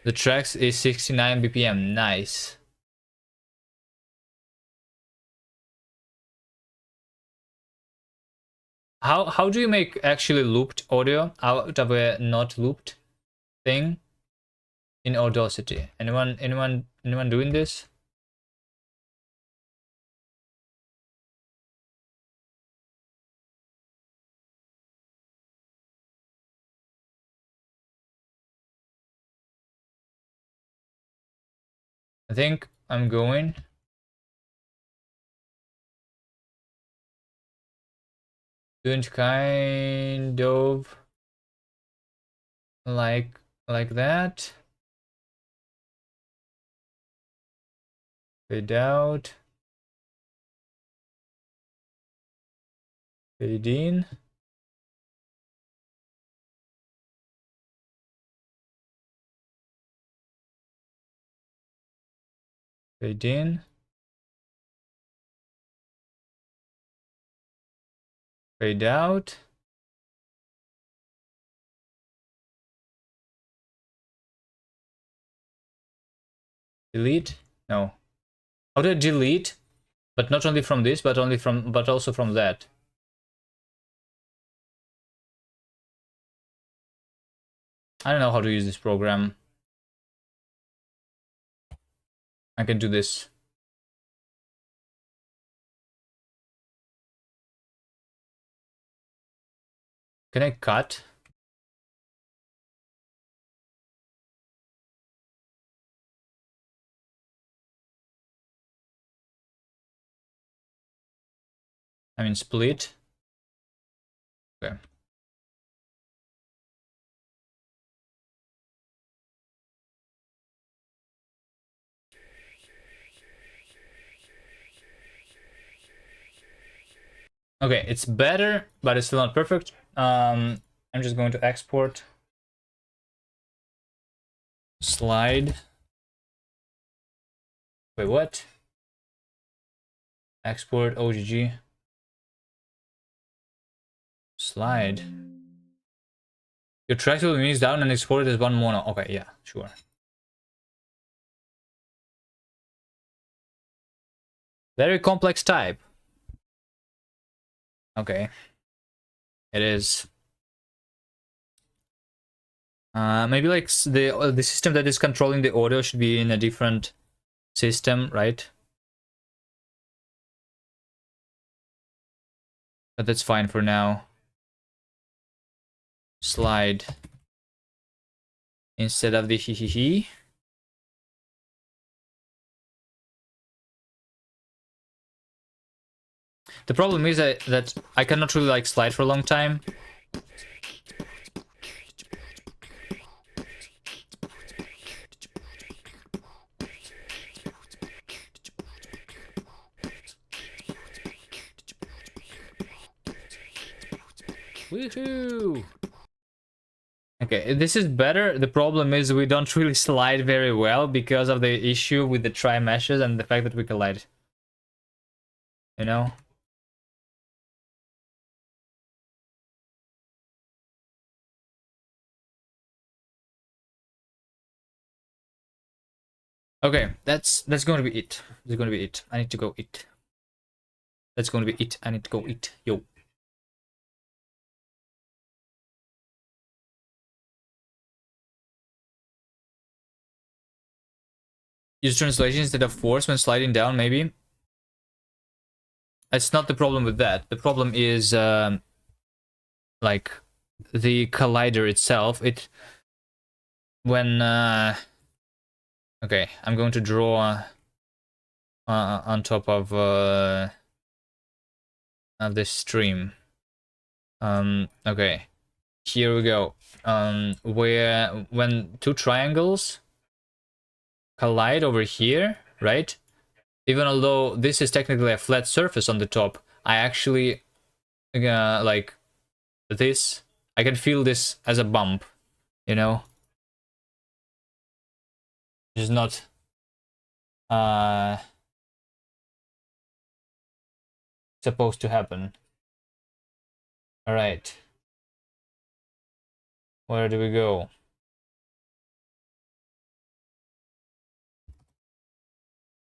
S1: The tracks is 69 BPM. Nice. How do you make actually looped audio out of a not looped thing in Audacity? Anyone doing this? I think I'm going doing kind of like that. Fade out. Fade in. Fade in. Fade out. Delete. No. How do I delete? But not only from this, but also from that. I don't know how to use this program. I can do this. Can I cut? I mean split. Okay. Okay, it's better, but it's still not perfect. I'm just going to export. Slide. Wait, what? Export OGG. Slide. Your track will be mixed down and exported as one mono. Okay, yeah, sure. Very complex type. Okay. It is. Maybe like the system that is controlling the audio should be in a different system, right? But that's fine for now. Slide instead of the hee hee hee. The problem is that I cannot really like slide for a long time. Woohoo! Okay, this is better. The problem is we don't really slide very well because of the issue with the tri meshes and the fact that we collide. You know? Okay, that's going to be it. That's going to be it. I need to go eat. That's going to be it. I need to go eat. Yo. Use translation instead of force when sliding down, maybe. it's not the problem with that. The problem is like the collider itself. It when okay, I'm going to draw on top of this stream. Okay, here we go. Where when two triangles collide over here, right? Even although this is technically a flat surface on the top, I actually like this. I can feel this as a bump, you know, which is not supposed to happen. All right, where do we go?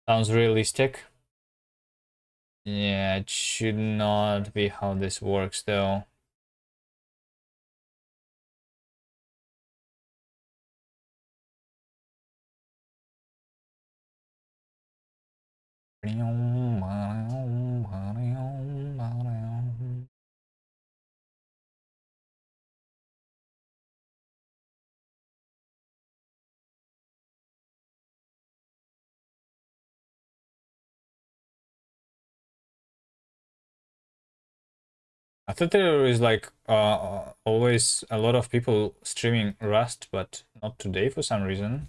S1: Sounds realistic. Yeah, it should not be how this works though. I thought there is like always a lot of people streaming Rust, but not today for some reason.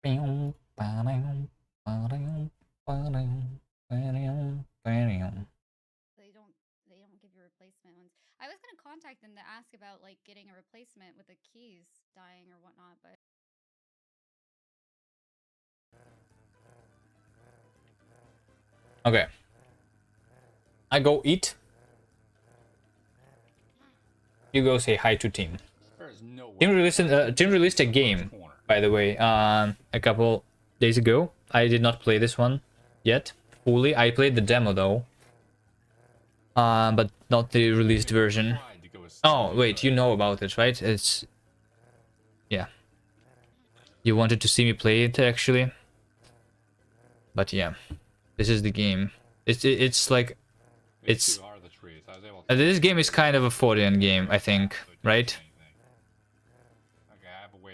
S3: They don't give you replacement ones. I was gonna contact them to ask about like getting a replacement with the keys dying or whatnot, but
S1: Okay. I go eat. You go say hi to team. Team released a game, by the way, a couple days ago. I did not play this one yet fully. I played the demo though, but not the released version. Oh wait, you know about it, right? It's yeah. You wanted to see me play it actually, but yeah, this is the game. It's like it's this game is kind of a 40 game, I think, right?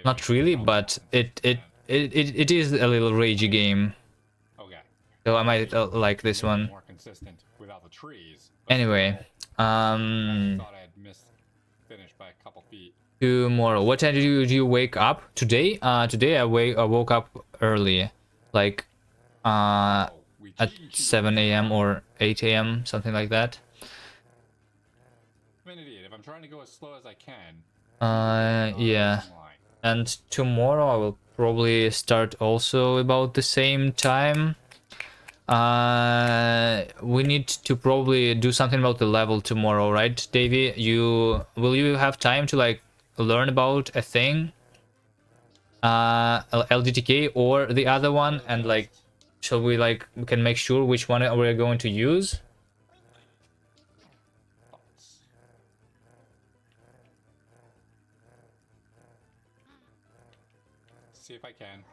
S1: Not really, but it is a little ragey game. So I might like this one. Anyway, tomorrow. What time do you wake up? Today? Today I woke up early, like at 7 a.m. or 8 a.m. something like that.
S4: If I'm trying to go as slow as I can.
S1: Yeah. And tomorrow I will probably start also about the same time. We need to probably do something about the level tomorrow, right, Davey? Will you have time to like learn about a thing? LDTK or the other one, and like, shall we like we can make sure which one we're going to use?
S4: See if I can.